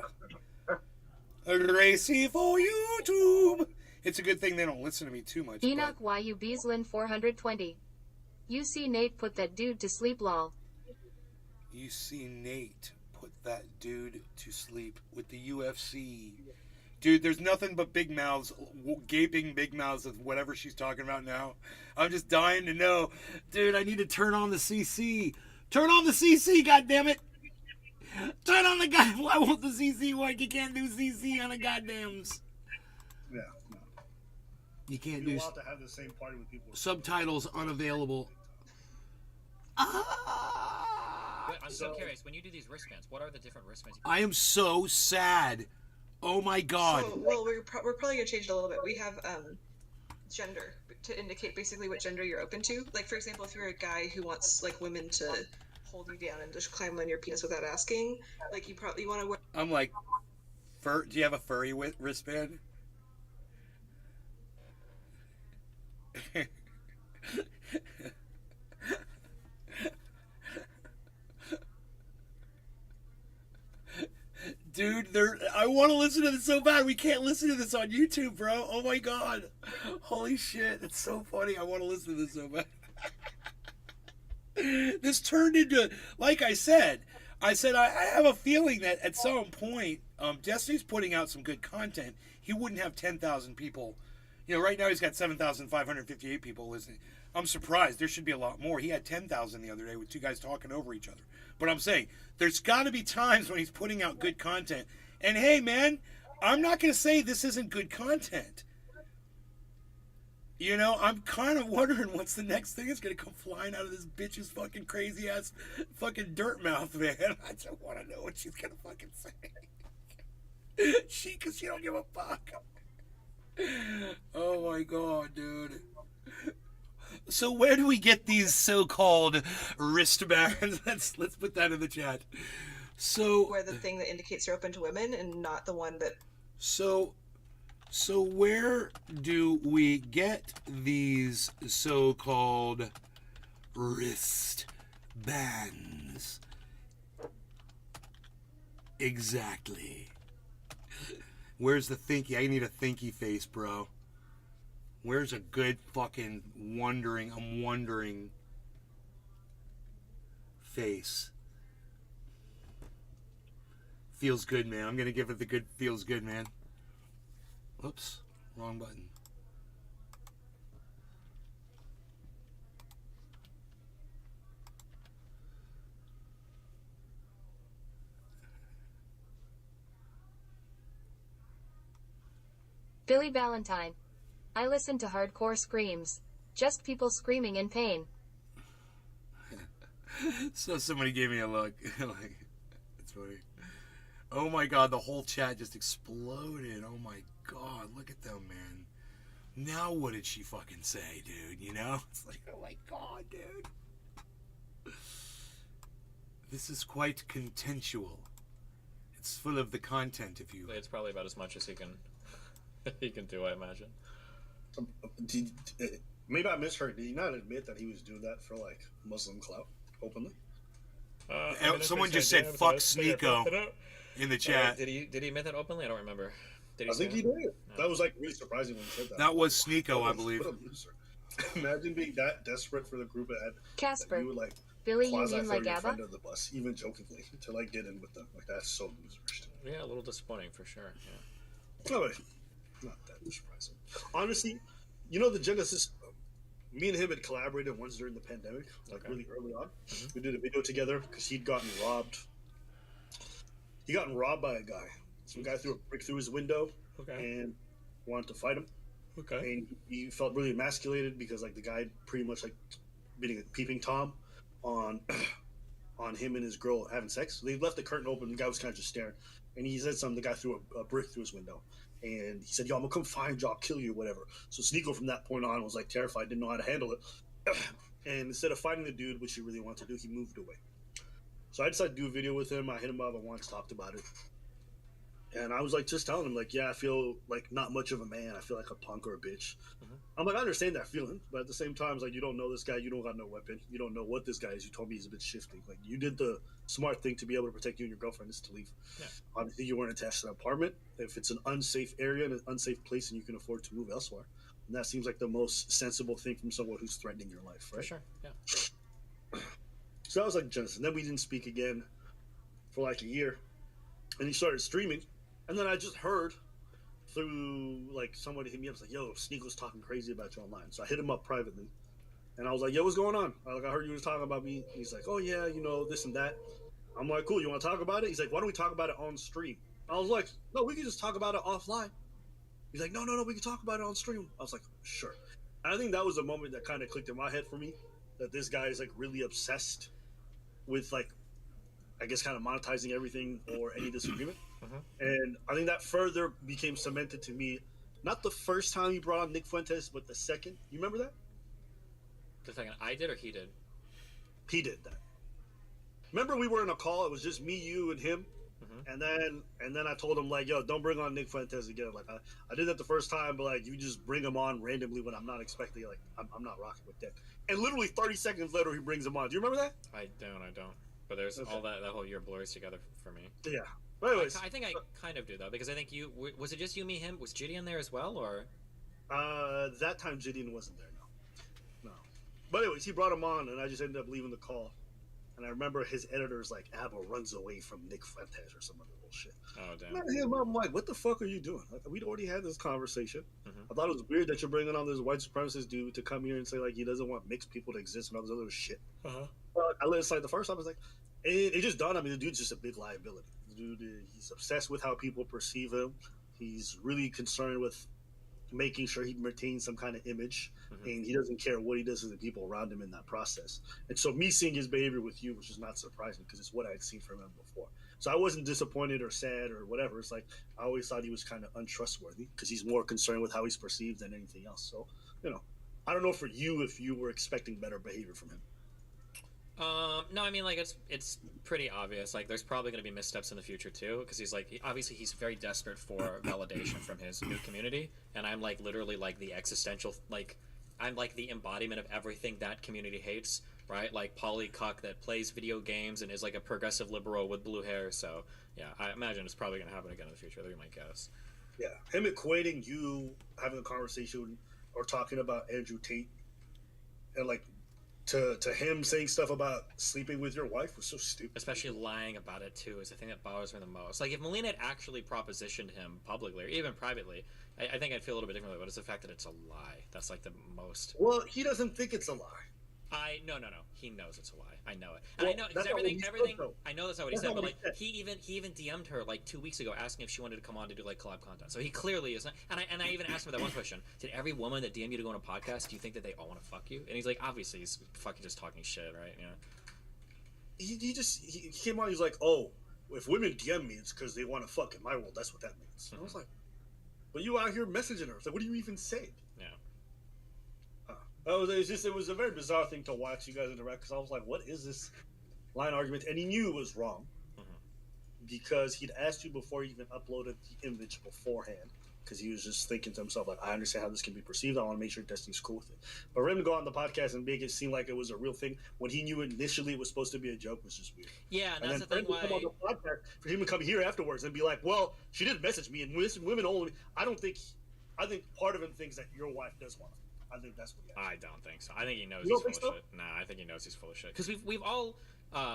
Speaker 1: Racy for YouTube. It's a good thing they don't listen to me too much.
Speaker 2: Enoch YU Beaslin 420. You see Nate put that dude to sleep, lol.
Speaker 1: You see Nate put that dude to sleep with the UFC Dude, there's nothing but big mouths, gaping big mouths of whatever she's talking about now. I'm just dying to know. Dude, I need to turn on the CC. Turn on the CC, goddammit! Turn on the god. Why won't the CC work? You can't do CC on the goddams.
Speaker 4: Yeah, no.
Speaker 1: You can't
Speaker 4: You're
Speaker 1: do
Speaker 4: allowed to have the same party with people.
Speaker 1: subtitles unavailable.
Speaker 5: Wait, I'm so curious. When you do these wristbands, what are the different wristbands?
Speaker 1: I am so sad. Oh my god.
Speaker 3: So, well, we're probably gonna change it a little bit. We have gender to indicate basically what gender you're open to. Like, for example, if you're a guy who wants like women to hold you down and just climb on your penis without asking, like you probably want to wear.
Speaker 1: I'm like, do you have a furry wristband? Dude, I want to listen to this so bad. We can't listen to this on YouTube, bro. Oh my god. Holy shit. It's so funny. I want to listen to this so bad. This turned into, like I said I have a feeling that at some point, Destiny's putting out some good content. He wouldn't have 10,000 people. You know, right now he's got 7,558 people listening. I'm surprised. There should be a lot more. He had 10,000 the other day with two guys talking over each other. But I'm saying, there's got to be times when he's putting out good content. And hey, man, I'm not going to say this isn't good content. You know, I'm kind of wondering what's the next thing that's going to come flying out of this bitch's fucking crazy ass fucking dirt mouth, man. I just want to know what she's going to fucking say. Because she don't give a fuck. Oh my god, dude. So where do we get these so-called wristbands? Let's put that in the chat. So
Speaker 3: Wear the thing that indicates you're open to women and not the one that.
Speaker 1: So where do we get these so-called wristbands? Exactly. Where's the thinky? I need a thinky face, bro. Where's a good fucking wondering face? Feels good, man. I'm gonna give it the good feels good, man. Oops, wrong button.
Speaker 2: Billy Valentine. I listen to hardcore screams. Just people screaming in pain.
Speaker 1: So somebody gave me a look. Like, it's funny. Oh my god, the whole chat just exploded. Oh my god, look at them, man. Now what did she fucking say, dude? You know? It's like, oh my god, dude. This is quite contentual. It's full of the content, if you...
Speaker 5: It's probably about as much as he can do, I imagine.
Speaker 4: Maybe I misheard. Did he not admit that he was doing that for like Muslim clout openly?
Speaker 1: Someone just said "fuck Sneeko" in the chat.
Speaker 5: Did he admit that openly? I don't remember.
Speaker 4: I think he did. No. That was like really surprising when he said that.
Speaker 1: That was Sneeko, I believe.
Speaker 4: What a loser. Imagine being that desperate for the group at
Speaker 2: Casper.
Speaker 4: you would like
Speaker 2: Billy, you mean like
Speaker 4: your
Speaker 2: ABBA?
Speaker 4: friend of the bus, even jokingly, to like get in with them. Like that's so loserish.
Speaker 5: Yeah, a little disappointing for sure. Yeah.
Speaker 4: No, not that surprising. Honestly, you know the Genesis. Me and him had collaborated once during the pandemic, like really early on. Mm-hmm. We did a video together because he'd gotten robbed. He gotten robbed by a guy. Some guy threw a brick through his window and wanted to fight him. Okay. And he felt really emasculated because like the guy pretty much like being a peeping tom on him and his girl having sex. So they left the curtain open. The guy was kind of just staring, and he said something. The guy threw a brick through his window. And he said, "Yo, I'm gonna come find you. I'll kill you, whatever." So Sneeko from that point on was like terrified, didn't know how to handle it. And instead of fighting the dude, which he really wanted to do, he moved away. So I decided to do a video with him. I hit him up. I once talked about it. And I was like, just telling him, like, yeah, I feel like not much of a man. I feel like a punk or a bitch. Mm-hmm. I'm like, I understand that feeling. But at the same time, it's like, you don't know this guy. You don't got no weapon. You don't know what this guy is. You told me he's a bit shifty. Like, you did the smart thing to be able to protect you and your girlfriend is to leave. Yeah. Obviously, you weren't attached to the apartment. If it's an unsafe area and an unsafe place and you can afford to move elsewhere, and that seems like the most sensible thing from someone who's threatening your life, right? For sure, yeah. So that was like Genesis. And then we didn't speak again for like a year. And he started streaming. And then I just heard through like somebody hit me up, was like, "Yo, Sneak was talking crazy about you online." So I hit him up privately, and I was like, "Yo, what's going on? Like, I heard you was talking about me." He's like, "Oh yeah, this and that." I'm like, "Cool. You want to talk about it?" He's like, "Why don't we talk about it on stream?" I was like, "No, we can just talk about it offline." He's like, "No, we can talk about it on stream." I was like, "Sure." And I think that was a moment that kind of clicked in my head for me, that this guy is like really obsessed with like, I guess, kind of monetizing everything or any disagreement. And I think that further became cemented to me. Not the first time he brought on Nick Fuentes, but the second. You remember that?
Speaker 5: The second I did or he did?
Speaker 4: He did that. Remember, we were in a call. It was just me, you, and him. And then I told him, like, "Yo, don't bring on Nick Fuentes again." Like, I did that the first time, but like, you just bring him on randomly when I'm not expecting. Like, I'm not rocking with that. And literally 30 seconds later, he brings him on. Do you remember that?
Speaker 5: I don't. But there's all that whole year blurs together for me.
Speaker 4: Yeah. But anyways,
Speaker 5: I think I kind of do though, because I think was it just you, me, him? Was Gideon there as well, or?
Speaker 4: that time Gideon wasn't there. No. But anyways, he brought him on, and I just ended up leaving the call. And I remember his editor's like, "Abba runs away from Nick Fuentes" or some other bullshit.
Speaker 5: Oh, damn.
Speaker 4: I'm like, what the fuck are you doing? Like, we'd already had this conversation. I thought it was weird that you're bringing on this white supremacist dude to come here and say, like, he doesn't want mixed people to exist and all this other shit. Well, I let it slide the first time. I was like, it just dawned on me, the dude's just a big liability. The dude, he's obsessed with how people perceive him. He's really concerned with making sure he maintains some kind of image, and he doesn't care what he does to the people around him in that process. And so me seeing his behavior with you was just not surprising, because it's what I'd seen from him before. So I wasn't disappointed or sad or whatever. It's like, I always thought he was kind of untrustworthy, because he's more concerned with how he's perceived than anything else. So, I don't know for you if you were expecting better behavior from him.
Speaker 5: No, I mean, like, it's pretty obvious. Like, there's probably going to be missteps in the future too, because obviously he's very desperate for validation from his new community, and I'm like literally like the existential, like, I'm like the embodiment of everything that community hates, right? Like polycuck that plays video games and is like a progressive liberal with blue hair. So yeah, I imagine it's probably going to happen again in the future. That'd be my guess.
Speaker 4: Yeah, him equating you having a conversation or talking about Andrew Tate, and like, to him saying stuff about sleeping with your wife was so stupid.
Speaker 5: Especially lying about it too is the thing that bothers me the most. Like, if Melina had actually propositioned him publicly or even privately, I think I'd feel a little bit differently. But it's the fact that it's a lie that's like the most.
Speaker 4: Well, he doesn't think it's a lie.
Speaker 5: No. He knows it's a lie. I know it, and I know because everything. I know that's not what he said. But like, he even DM'd her like 2 weeks ago asking if she wanted to come on to do like collab content. So he clearly is not. And I even asked him that one question: did every woman that DM'd you to go on a podcast, do you think that they all want to fuck you? And he's like, obviously, he's fucking just talking shit, right? You know.
Speaker 4: He came on. He's like, "Oh, if women DM me, it's because they want to fuck. In my world, that's what that means." And I was like, "But you out here messaging her? It's like, what do you even say?"
Speaker 5: Yeah.
Speaker 4: It was a very bizarre thing to watch you guys interact, because I was like, what is this line argument? And he knew it was wrong, because he'd asked you before he even uploaded the image beforehand, because he was just thinking to himself, like, I understand how this can be perceived. I want to make sure Destiny's cool with it. But for him to go on the podcast and make it seem like it was a real thing when he knew initially it was supposed to be a joke was just weird.
Speaker 5: Yeah, and that's the thing why...
Speaker 4: Come on the podcast, for him to come here afterwards and be like, well, she did message me, and women only... I think part of him thinks that your wife does want to. I think that's what he has.
Speaker 5: I don't think so. I think he knows he's full of shit. Nah, I think he knows he's full of shit. Because we've all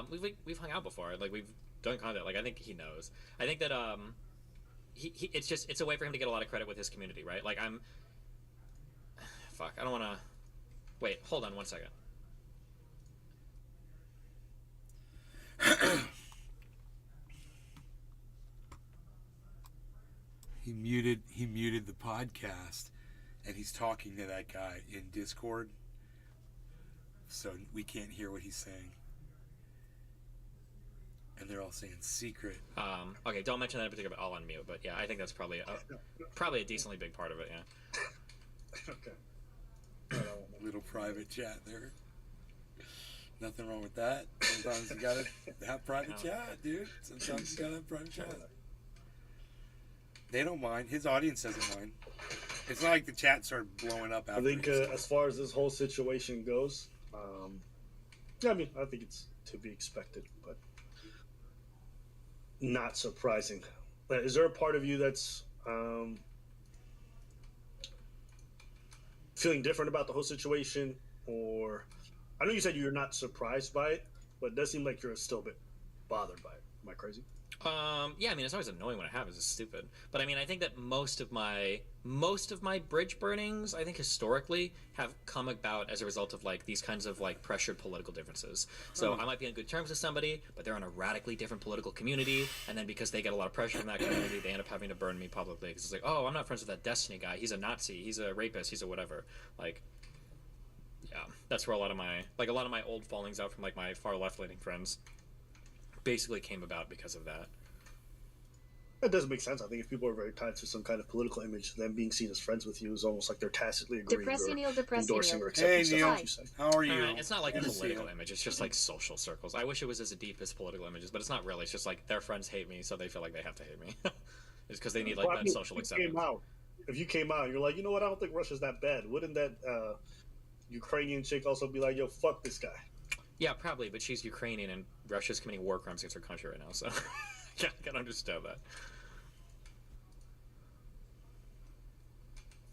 Speaker 5: we've hung out before. Like, we've done content. Like, I think he knows. I think that it's a way for him to get a lot of credit with his community, right? Like, fuck, I don't want to. Wait, hold on one second.
Speaker 1: He muted the podcast, and he's talking to that guy in Discord, so we can't hear what he's saying. And they're all saying secret.
Speaker 5: Okay, don't mention that in particular, but I'll unmute. But yeah, I think that's probably a decently big part of it. Yeah.
Speaker 4: Okay.
Speaker 1: Little private chat there. Nothing wrong with that. Sometimes you gotta have private chat, dude. Sometimes you gotta have private chat. They don't mind. His audience doesn't mind. It's not like the chat started blowing up after.
Speaker 4: I think as far as this whole situation goes, I think it's to be expected, but not surprising. Is there a part of you that's feeling different about the whole situation? Or, I know you said you're not surprised by it, but it does seem like you're still a bit bothered by it. Am I crazy?
Speaker 5: Yeah, I mean, it's always annoying when it happens. It's stupid, but I mean, I think that most of my bridge burnings, I think historically, have come about as a result of like these kinds of like pressured political differences. So I might be on good terms with somebody, but they're in a radically different political community, and then because they get a lot of pressure from that community, they end up having to burn me publicly because it's like, oh, I'm not friends with that Destiny guy. He's a Nazi. He's a rapist. He's a whatever. Like, yeah, that's where a lot of my old fallings out from like my far left leaning friends basically came about because of that.
Speaker 4: That doesn't make sense. I think if people are very tied to some kind of political image, them being seen as friends with you is almost like they're tacitly agreeing or endorsing or accepting stuff that you say.
Speaker 1: How are you?
Speaker 5: It's not like a political image. It's just like social circles. I wish it was as deep as political images, but it's not really. It's just like their friends hate me, so they feel like they have to hate me. It's because they need like that social acceptance.
Speaker 4: If you came out and you're like, you know what, I don't think Russia's that bad, wouldn't that Ukrainian chick also be like, yo, fuck this guy?
Speaker 5: Yeah, probably, but she's Ukrainian and Russia's committing war crimes against her country right now, so I can understand that.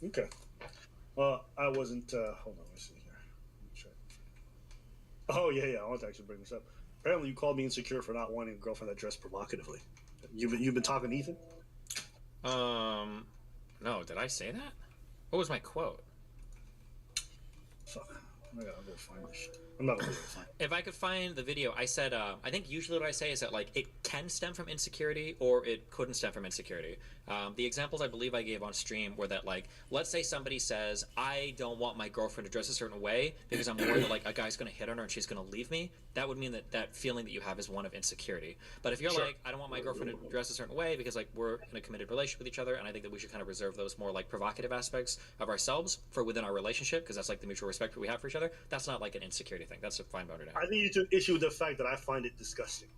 Speaker 4: Okay. Well, I wasn't. Hold on, let me see here. Let me check. Oh yeah. I want to actually bring this up. Apparently, you called me insecure for not wanting a girlfriend that dressed provocatively. You've been talking to Ethan?
Speaker 5: No. Did I say that? What was my quote?
Speaker 4: Fuck. I gotta go find this shit. I'm not gonna be able to find it.
Speaker 5: If I could find the video, I said, I think usually what I say is that, like, it can stem from insecurity or it couldn't stem from insecurity. The examples I believe I gave on stream were that, like, let's say somebody says, I don't want my girlfriend to dress a certain way because I'm worried that, like, a guy's going to hit on her and she's going to leave me. That would mean that that feeling that you have is one of insecurity. But if you're like, I don't want my girlfriend to dress a certain way because, like, we're in a committed relationship with each other and I think that we should kind of reserve those more, like, provocative aspects of ourselves for within our relationship because that's, like, the mutual respect that we have for each other, that's not, like, an insecurity thing. That's a fine boundary to have.
Speaker 4: I think you took issue with the fact that I find it disgusting.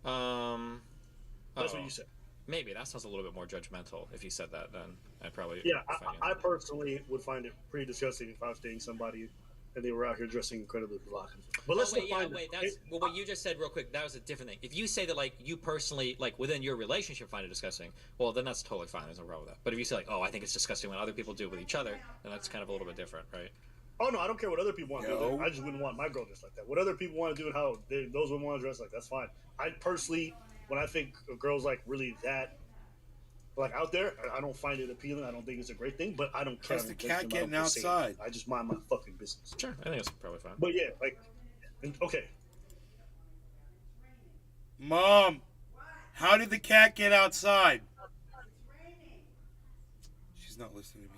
Speaker 4: That's what you said.
Speaker 5: Maybe that sounds a little bit more judgmental. If you said that, then I'd probably.
Speaker 4: Yeah, I personally would find it pretty disgusting if I was dating somebody and they were out here dressing incredibly provocative. But let's
Speaker 5: well, what you just said real quick, that was a different thing. If you say that, like, you personally, like, within your relationship find it disgusting, well, then that's totally fine. There's no problem with that. But if you say, like, oh, I think it's disgusting when other people do it with each other, then that's kind of a little bit different, right?
Speaker 4: Oh no, I don't care what other people want to do. I just wouldn't want my girl dressed like that. What other people want to do and how those women want to dress like, that's fine. I personally, when I think a girl's like really that, like out there, I don't find it appealing. I don't think it's a great thing, but I don't care.
Speaker 1: How's the cat getting outside?
Speaker 4: I just mind my fucking business.
Speaker 5: Sure, I think that's probably fine.
Speaker 4: But yeah, like, okay.
Speaker 1: Mom, how did the cat get outside? She's not listening to me.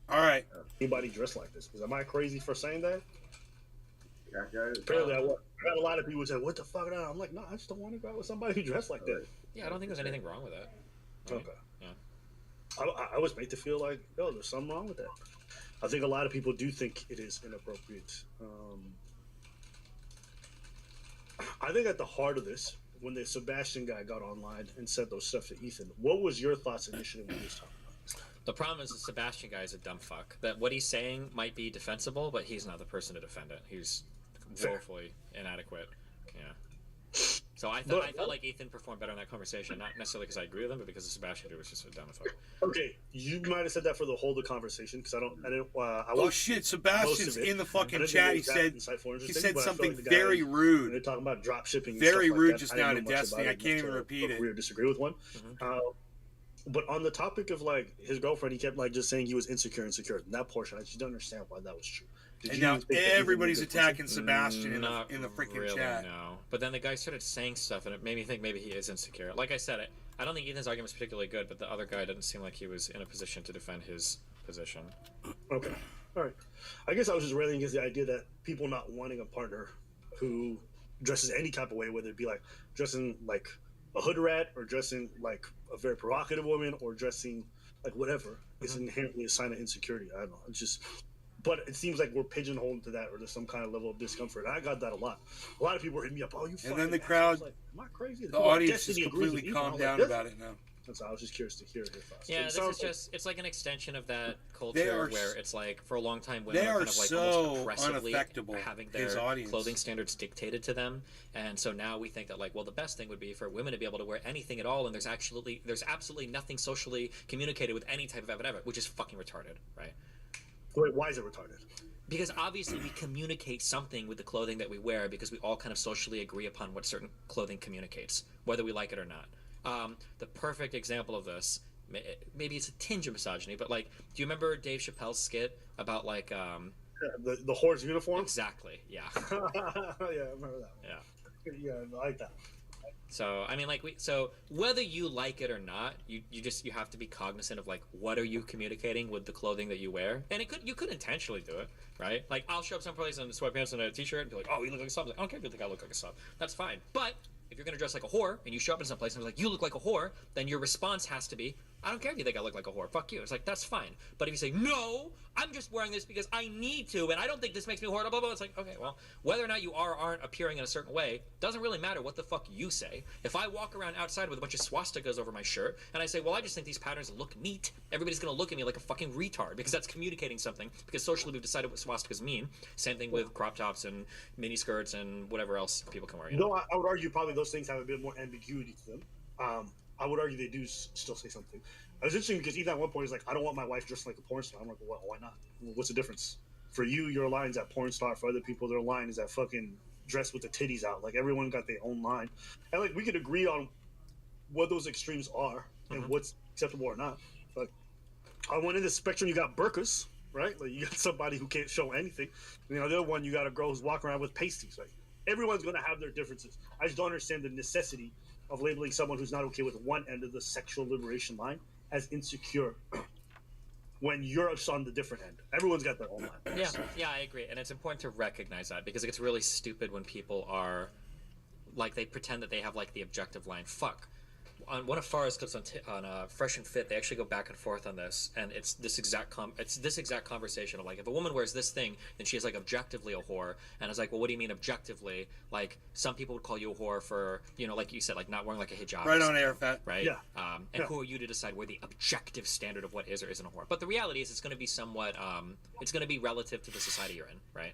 Speaker 1: All right.
Speaker 4: Anybody dressed like this? Am I crazy for saying that?
Speaker 6: Yeah,
Speaker 4: Apparently I was. I had a lot of people say, what the fuck? I'm like, no, I just don't want to go out with somebody who dressed like that.
Speaker 5: Yeah, I don't think there's anything wrong with that.
Speaker 4: Okay.
Speaker 5: Yeah.
Speaker 4: I was made to feel like, yo, there's something wrong with that. I think a lot of people do think it is inappropriate. I think at the heart of this, when the Sebastian guy got online and said those stuff to Ethan, what was your thoughts initially when he was talking about this?
Speaker 5: The problem is the Sebastian guy is a dumb fuck. That what he's saying might be defensible, but he's not the person to defend it. He's woefully inadequate. Yeah. So I felt like Ethan performed better in that conversation, not necessarily because I agree with him, but because the Sebastian dude was just a dumb fuck.
Speaker 4: Okay, you might have said that for the whole of the conversation because
Speaker 1: oh shit, Sebastian's in the fucking chat. He said something very rude.
Speaker 4: They're talking about drop shipping.
Speaker 1: Very
Speaker 4: and stuff
Speaker 1: rude
Speaker 4: like
Speaker 1: just now to Destiny. I can't even repeat it.
Speaker 4: Agree or disagree with one. But on the topic of like his girlfriend, he kept like just saying he was insecure. In that portion, I just don't understand why that was true.
Speaker 1: And now everybody's attacking Sebastian in the freaking
Speaker 5: really,
Speaker 1: chat.
Speaker 5: No. But then the guy started saying stuff, and it made me think maybe he is insecure. Like I said, I don't think Ethan's argument was particularly good, but the other guy didn't seem like he was in a position to defend his position.
Speaker 4: Okay. All right. I guess I was just railing against the idea that people not wanting a partner who dresses any type of way, whether it be like dressing like a hood rat or dressing like a very provocative woman or dressing like whatever, is inherently a sign of insecurity. I don't know. It's just... But it seems like we're pigeonholed to that, or there's some kind of level of discomfort. And I got that a lot. A lot of people were hitting me up. Oh, you.
Speaker 1: And then the crowd,
Speaker 4: like, am I crazy?
Speaker 1: The audience just completely calmed down about it now.
Speaker 4: So I was just curious to hear your thoughts.
Speaker 5: Yeah, this is just—it's like an extension of that culture where it's like for a long time women
Speaker 1: they
Speaker 5: are
Speaker 1: are
Speaker 5: kind of like
Speaker 1: so
Speaker 5: almost oppressively
Speaker 1: unaffectable,
Speaker 5: having their clothing standards dictated to them, and so now we think that like, well, the best thing would be for women to be able to wear anything at all, and there's absolutely nothing socially communicated with any type of effort, which is fucking retarded, right?
Speaker 4: Wait, why is it retarded?
Speaker 5: because obviously we communicate something with the clothing that we wear because we all kind of socially agree upon what certain clothing communicates, whether we like it or not. The perfect example of this, maybe it's a tinge of misogyny, but like, do you remember Dave Chappelle's skit about like
Speaker 4: the horse uniform?
Speaker 5: Exactly, yeah.
Speaker 4: Yeah, I remember that one. Yeah, I like that.
Speaker 5: So I mean, like so whether you like it or not, you have to be cognizant of like what are you communicating with the clothing that you wear, and you could intentionally do it, right? Like I'll show up someplace in sweatpants and a t-shirt and be like, oh, you look like a sub. Like, I don't care if you think I look like a sub. That's fine. But if you're gonna dress like a whore and you show up in some place and it's like you look like a whore, then your response has to be, I don't care if you think I look like a whore. Fuck you. It's like that's fine. But if you say no, I'm just wearing this because I need to, and I don't think this makes me whore. Blah blah blah. It's like okay, well, whether or not you are or aren't appearing in a certain way doesn't really matter what the fuck you say. If I walk around outside with a bunch of swastikas over my shirt and I say, well, I just think these patterns look neat, everybody's gonna look at me like a fucking retard because that's communicating something. Because socially we've decided what swastikas mean. Same thing with crop tops and mini skirts and whatever else people can wear. You know?
Speaker 4: No, I would argue probably those things have a bit more ambiguity to them. I would argue they do still say something. It was interesting because even at one point he's like, I don't want my wife dressed like a porn star. I'm like, well, why not? What's the difference? For you, your line's at porn star. For other people, their line is at fucking dressed with the titties out. Like everyone got their own line, and like we could agree on what those extremes are and what's acceptable or not. Like on one end of the spectrum, you got burkas, right? Like you got somebody who can't show anything. And the other one, you got a girl who's walking around with pasties. Right? Everyone's gonna have their differences. I just don't understand the necessity of labeling someone who's not okay with one end of the sexual liberation line as insecure when you're on the different end. Everyone's got their own line.
Speaker 5: Yeah, I agree. And it's important to recognize that because it gets really stupid when people are like, they pretend that they have like the objective line. Fuck. On one of Farah's clips on Fresh and Fit, they actually go back and forth on this, and it's this exact conversation of like, if a woman wears this thing, then she is like objectively a whore. And it's like, well, what do you mean objectively? Like some people would call you a whore for, you know, like you said, like not wearing like a hijab.
Speaker 1: Right on air, Fat.
Speaker 5: Right. Yeah. Who are you to decide where the objective standard of what is or isn't a whore? But the reality is, it's going to be somewhat, it's going to be relative to the society you're in, right?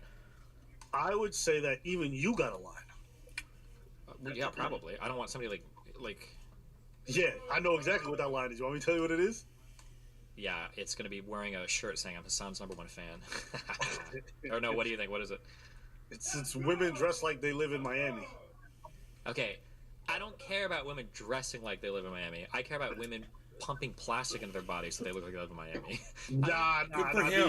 Speaker 4: I would say that even you got a line.
Speaker 5: Yeah, probably. I don't want somebody like.
Speaker 4: Yeah, I know exactly what that line is. You want me to tell you what it is?
Speaker 5: Yeah, it's going to be wearing a shirt saying I'm Hassan's #1 fan. Or no, what do you think? What is it?
Speaker 4: It's women dressed like they live in Miami.
Speaker 5: Okay, I don't care about women dressing like they live in Miami. I care about women pumping plastic into their bodies so they look like they live in Miami.
Speaker 4: Nah.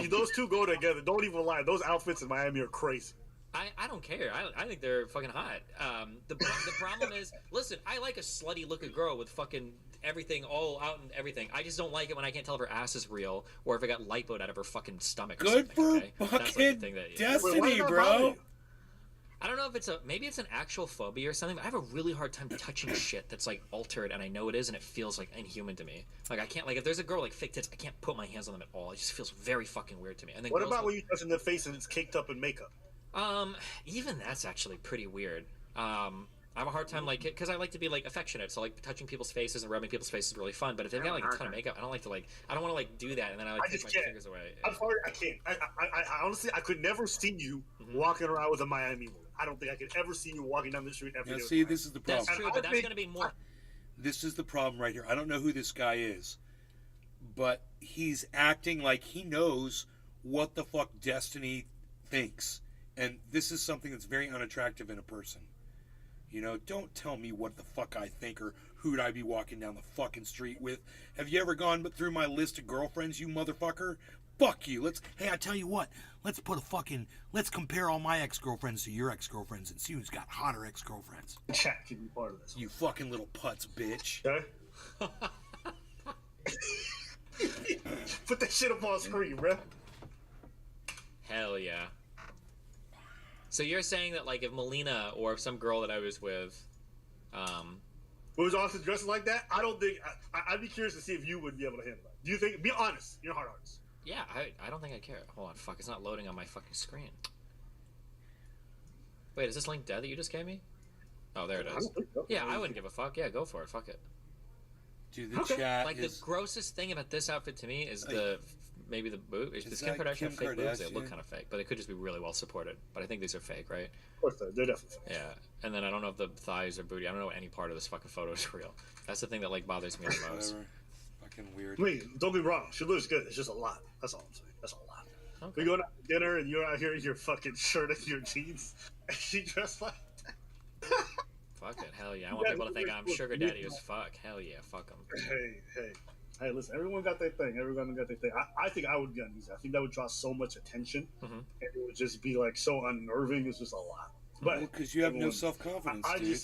Speaker 4: Those two go together. Don't even lie. Those outfits in Miami are crazy.
Speaker 5: I don't care. I think they're fucking hot. The problem is, listen, I like a slutty looking girl with fucking everything all out and everything. I just don't like it when I can't tell if her ass is real or if it got lipoed out of her fucking stomach.
Speaker 1: Good
Speaker 5: or
Speaker 1: for
Speaker 5: okay?
Speaker 1: fucking
Speaker 5: That's like the thing that,
Speaker 1: destiny, bro.
Speaker 5: I don't know if maybe it's an actual phobia or something, but I have a really hard time touching shit that's like altered, and I know it is, and it feels like inhuman to me. Like I can't, like if there's a girl like fake tits, I can't put my hands on them at all. It just feels very fucking weird to me. And then
Speaker 4: what about when you touch in the face and it's caked up in makeup?
Speaker 5: Even that's actually pretty weird. I have a hard time because I like to be like affectionate, so like touching people's faces and rubbing people's faces is really fun. But if they've got like a ton of makeup, I don't want to like do that, and then I take my fingers away.
Speaker 4: I'm sorry, I can't. I honestly, I could never see you walking around with a Miami woman. I don't think I could ever see you walking down the street every day.
Speaker 1: See, this is the problem.
Speaker 5: That's true, but that's going to be more.
Speaker 1: This is the problem right here. I don't know who this guy is, but he's acting like he knows what the fuck Destiny thinks. And this is something that's very unattractive in a person. You know, don't tell me what the fuck I think or who'd I be walking down the fucking street with. Have you ever gone through my list of girlfriends, you motherfucker? Fuck you. Hey, I tell you what. Let's compare all my ex-girlfriends to your ex-girlfriends and see who's got hotter ex-girlfriends.
Speaker 4: Chat can be part of this.
Speaker 1: You fucking little putz, bitch.
Speaker 4: Okay? Put that shit up on screen, bro.
Speaker 5: Hell yeah. So you're saying that, like, if Melina or some girl that I was with,
Speaker 4: was also dressing like that, I don't think I'd be curious to see if you would be able to handle that. Do you think? Be honest. You're hard honest.
Speaker 5: Yeah, I don't think I'd care. Hold on, fuck, it's not loading on my fucking screen. Wait, is this link dead that you just gave me? Oh, there it is. Yeah, I wouldn't give a fuck. Yeah, go for it. Fuck it.
Speaker 1: Dude, the chat
Speaker 5: like
Speaker 1: is...
Speaker 5: the grossest thing about this outfit to me is maybe the boob. Does Kim Kardashian have fake boobs? They look kind of fake, but it could just be really well supported. But I think these are fake, right?
Speaker 4: Of course, they're definitely fake.
Speaker 5: Yeah, and then I don't know if the thighs or booty. I don't know any part of this fucking photo is real. That's the thing that like bothers me the most.
Speaker 1: Fucking weird.
Speaker 4: I mean, don't be wrong. She looks good. It's just a lot. That's all I'm saying. That's a lot.
Speaker 5: Okay.
Speaker 4: We going out to dinner and you're out here in your fucking shirt and your jeans, and she dressed like that.
Speaker 5: Fuck it, hell yeah. I want people to think I'm sugar daddy as fuck. Hell yeah, fuck them.
Speaker 4: Hey, listen, everyone got their thing. Everyone got their thing. I think I would get uneasy. I think that would draw so much attention, and it would just be like so unnerving. It's just a lot. But
Speaker 1: because you have no self-confidence, dude.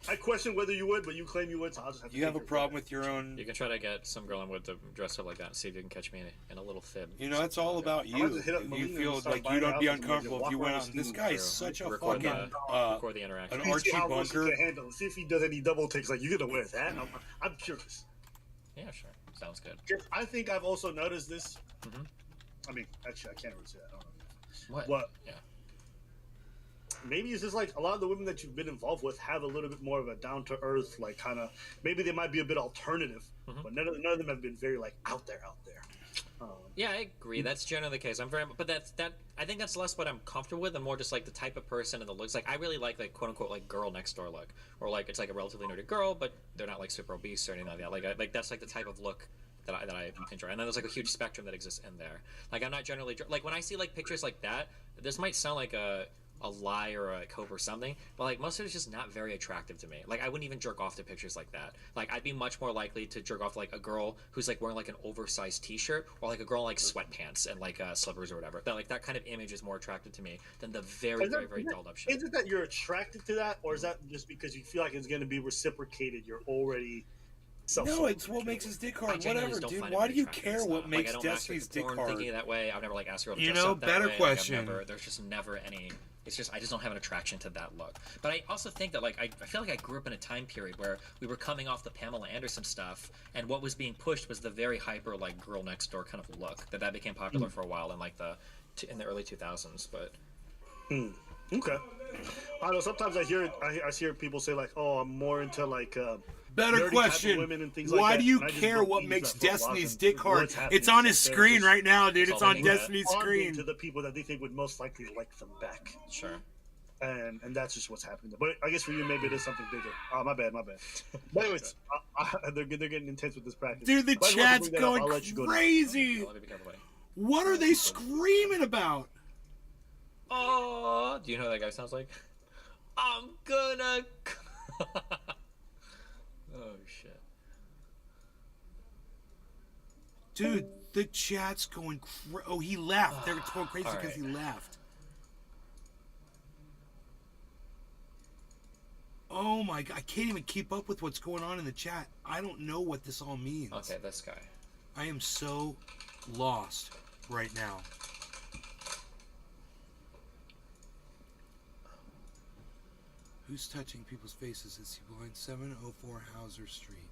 Speaker 4: I question whether you would, but you claim you would, so I'll just have to.
Speaker 1: You have a problem with your own.
Speaker 5: You can try to get some girl in wood to dress up like that and see if you can catch me in a little fib.
Speaker 1: You know, it's all about you. You feel like you don't be uncomfortable if you went out. This guy is such a
Speaker 5: record
Speaker 1: fucking
Speaker 5: record the interaction.
Speaker 1: an Archie Bunker.
Speaker 4: See if he does any double takes. Like, you gonna wear that? I'm curious.
Speaker 5: Yeah, sure. Sounds good.
Speaker 4: I think I've also noticed this. I mean, actually, I can't really say that. I don't know.
Speaker 5: What? Yeah.
Speaker 4: Maybe it's just like a lot of the women that you've been involved with have a little bit more of a down to earth, like kind of. Maybe they might be a bit alternative, but none of them have been very like out there.
Speaker 5: Yeah, I agree. That's generally the case. But I think that's less what I'm comfortable with, and more just like the type of person and the looks. Like I really like quote unquote like girl next door look, or like it's like a relatively nerdy girl, but they're not like super obese or anything like that. Like that's like the type of look that I enjoy. And then there's like a huge spectrum that exists in there. Like I'm not generally like when I see like pictures like that. This might sound like a lie or a cope or something, but like most of it's just not very attractive to me. Like I wouldn't even jerk off to pictures like that. Like I'd be much more likely to jerk off like a girl who's like wearing like an oversized t-shirt, or like a girl in like sweatpants and like slippers or whatever. That kind of image is more attractive to me than the very dulled up shit.
Speaker 4: Is it that you're attracted to that, or is that just because you feel like it's going to be reciprocated? You're already
Speaker 1: No, it's what makes his dick hard. Whatever, dude. Why do you care what makes Destiny's dick hard?
Speaker 5: Thinking that way, I've never like asked a girl to
Speaker 1: you
Speaker 5: dress
Speaker 1: know,
Speaker 5: up that
Speaker 1: better
Speaker 5: way.
Speaker 1: question.
Speaker 5: Like, there's just never any. It's just I just don't have an attraction to that look. But I also think that like I feel like I grew up in a time period where we were coming off the Pamela Anderson stuff, and what was being pushed was the very hyper like girl next door kind of look that became popular for a while in like in the early 2000s. But
Speaker 4: okay, I don't know. Sometimes I hear people say like, "Oh, I'm more into like."
Speaker 1: Better question. Why do you care what makes Destiny's dick hard? It's on his screen right now, dude. It's on Destiny's screen.
Speaker 4: To the people that they think would most likely like them back.
Speaker 5: Sure.
Speaker 4: And that's just what's happening. But I guess for you, maybe it is something bigger. Oh, my bad. But anyways, they're getting intense with this practice.
Speaker 1: Dude, the chat's going crazy. What are they screaming about?
Speaker 5: Oh, do you know what that guy sounds like? I'm gonna. Oh shit.
Speaker 1: Dude, the chat's going oh, he left. They're going crazy because he left. Oh my god, I can't even keep up with what's going on in the chat. I don't know what this all means.
Speaker 5: Okay, this guy.
Speaker 1: I am so lost right now. Who's touching people's faces? Is he behind 704 Hauser Street?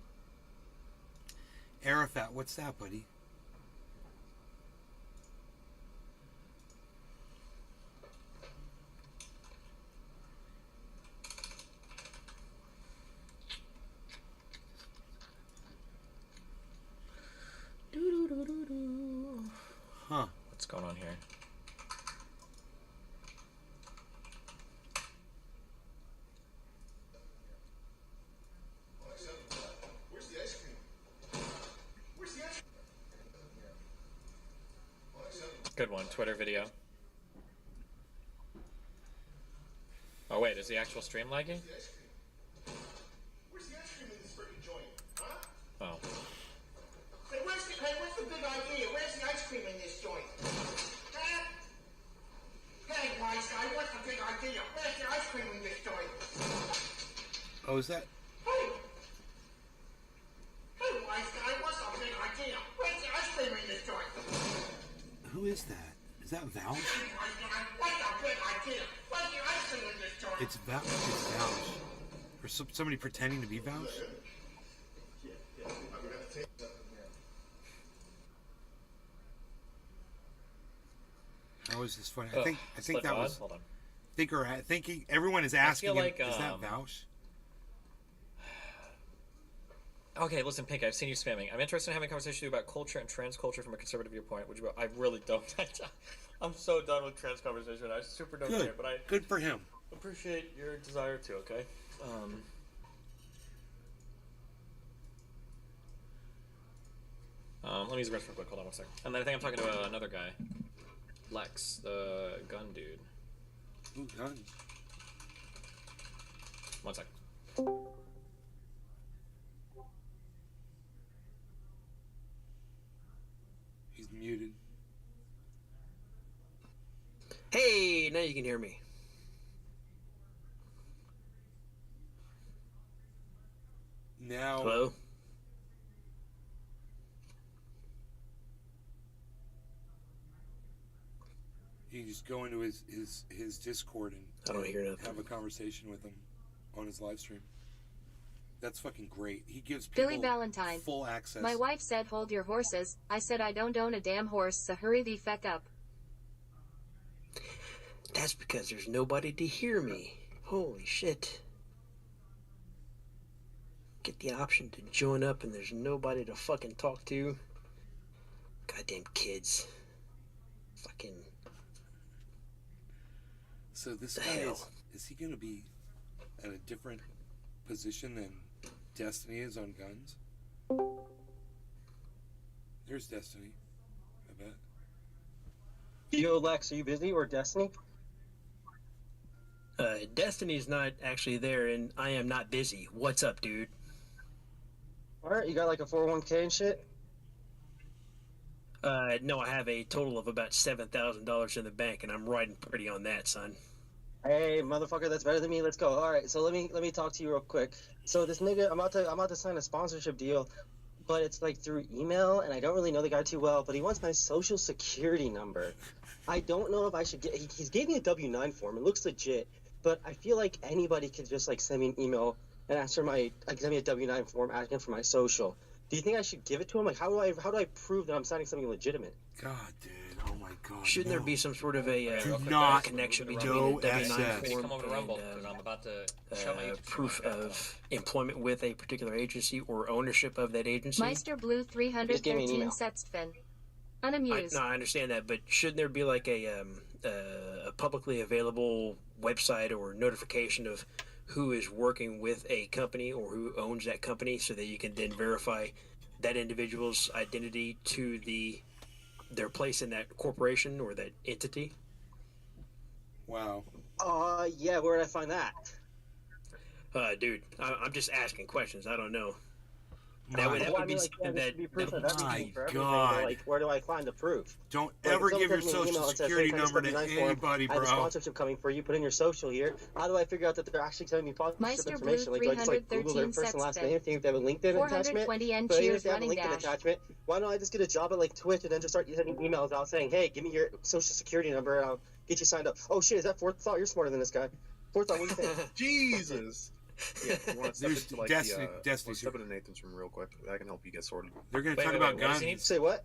Speaker 1: Arafat, what's that, buddy? Huh.
Speaker 5: What's going on here? Good one, Twitter video. Oh wait, is the actual stream lagging?
Speaker 7: Where's the ice cream in this freaking joint? Huh?
Speaker 5: Oh.
Speaker 7: Hey, what's the big idea? Where's the ice cream in this joint? Huh? Hey, wise guy, what's the big idea? Where's the ice cream in this joint?
Speaker 1: Oh, is that?
Speaker 7: Hey! Hey, wise guy, what's the big idea? Where's the ice cream in this joint?
Speaker 1: Who is that? Is that Val?
Speaker 7: Hey, wise guy, what's the big idea? Where's the ice cream in this joint?
Speaker 1: It's Val. It's Vouch. Or somebody pretending to be Vouch? How is this funny? I think that was.
Speaker 5: Hold on.
Speaker 1: Thinking everyone is asking him,
Speaker 5: like,
Speaker 1: is that Vouch?
Speaker 5: Okay, listen, Pink, I've seen you spamming. I'm interested in having a conversation with you about culture and trans culture from a conservative viewpoint. Would you? I really don't. I'm so done with trans conversation. I super don't care, but I
Speaker 1: good for him.
Speaker 5: Appreciate your desire to. Okay. Let me use the rest real quick. Hold on one second. And then I think I'm talking to another guy. Lex, the gun dude.
Speaker 1: Ooh, gun.
Speaker 5: One sec.
Speaker 1: He's muted.
Speaker 9: Hey, now you can hear me.
Speaker 1: Now.
Speaker 9: Hello?
Speaker 1: You can just go into his Discord and
Speaker 9: I don't hear nothing.
Speaker 1: have a conversation with him on his live stream. That's fucking great. He gives people
Speaker 2: Billy Valentine.
Speaker 1: full access.
Speaker 2: My wife said hold your horses. I said I don't own a damn horse, so hurry the feck up.
Speaker 9: That's because there's nobody to hear me. Holy shit. Get the option to join up and there's nobody to fucking talk to. Goddamn kids. Fucking...
Speaker 1: So this
Speaker 9: The
Speaker 1: guy
Speaker 9: hell?
Speaker 1: is he going to be at a different position than Destiny is on guns? There's Destiny, I bet.
Speaker 8: Yo, Lex, are you busy or Destiny?
Speaker 9: Destiny's not actually there and I am not busy. What's up, dude?
Speaker 8: Alright, you got like a 401k and shit?
Speaker 9: No, I have a total of about $7,000 in the bank and I'm riding pretty on that, son.
Speaker 8: Hey, motherfucker, that's better than me. Let's go. All right, so let me talk to you real quick. So this nigga, I'm about to sign a sponsorship deal, but it's like through email, and I don't really know the guy too well. But he wants my social security number. I don't know if I should get. He's gave me a W-9 form. It looks legit, but I feel like anybody could just like send me an email and ask for my like send me a W-9 form asking for my social. Do you think I should give it to him? Like, how do I prove that I'm signing something legitimate?
Speaker 1: God, dude. Oh my God.
Speaker 9: Shouldn't there be some sort of a
Speaker 1: Do not
Speaker 9: connection
Speaker 1: do
Speaker 9: between a
Speaker 1: access.
Speaker 9: W-9
Speaker 5: Can you come
Speaker 9: form
Speaker 5: over to Rumble?
Speaker 9: and
Speaker 5: Because I'm about to shut my YouTube
Speaker 9: proof
Speaker 5: channel down.
Speaker 9: of employment with a particular agency or ownership of that agency?
Speaker 2: Meister Blue
Speaker 8: Just give me an
Speaker 2: 313
Speaker 8: email.
Speaker 2: Setstfen. Unamused.
Speaker 9: No, I understand that, but shouldn't there be like a publicly available website or notification of who is working with a company or who owns that company so that you can then verify that individual's identity to their place in that corporation or that entity?
Speaker 1: Wow.
Speaker 8: Yeah, where did I find that?
Speaker 9: Dude, I'm just asking questions. I don't know.
Speaker 1: My,
Speaker 9: That would
Speaker 8: Well, I
Speaker 9: be
Speaker 8: mean, like, yeah,
Speaker 9: something
Speaker 8: there
Speaker 9: that...
Speaker 8: should be proof
Speaker 9: that-
Speaker 8: of everything for everything.
Speaker 1: God.
Speaker 8: But, like, where do I find the proof?
Speaker 1: don't
Speaker 8: Like,
Speaker 1: ever
Speaker 8: if someone
Speaker 1: give your
Speaker 8: sends me an
Speaker 1: social
Speaker 8: email and says,
Speaker 1: security
Speaker 8: "Hey,
Speaker 1: number to
Speaker 8: thanks for the W-9
Speaker 1: anybody,
Speaker 8: form. I have a
Speaker 1: bro.
Speaker 8: sponsorship coming for you. Put in your social here. How do I figure out that they're actually sending me sponsorship
Speaker 2: Meister
Speaker 8: information?
Speaker 2: Blue
Speaker 8: Like, do I just like Google their
Speaker 2: 313
Speaker 8: first and last
Speaker 2: Setstfen.
Speaker 8: name, think if they have a LinkedIn attachment?
Speaker 2: 420 and
Speaker 8: But even
Speaker 2: cheers
Speaker 8: if they have a
Speaker 2: running
Speaker 8: LinkedIn
Speaker 2: dash.
Speaker 8: attachment, why don't I just get a job at like Twitch and then just start sending emails out saying, "Hey, give me your social security number and I'll get you signed up." Oh shit, is that Fourth Thought? You're smarter than this guy. Fourth Thought, what do you think?
Speaker 10: Jesus. Yeah, if you want to step
Speaker 1: There's
Speaker 10: into like
Speaker 1: Destiny-
Speaker 10: the
Speaker 1: Destiny
Speaker 10: let's step into Nathan's room real quick. I can help you get sorted.
Speaker 1: They're going to
Speaker 5: Wait,
Speaker 1: talk
Speaker 5: wait,
Speaker 1: about
Speaker 5: wait, what does he need?
Speaker 1: guns.
Speaker 8: Say what?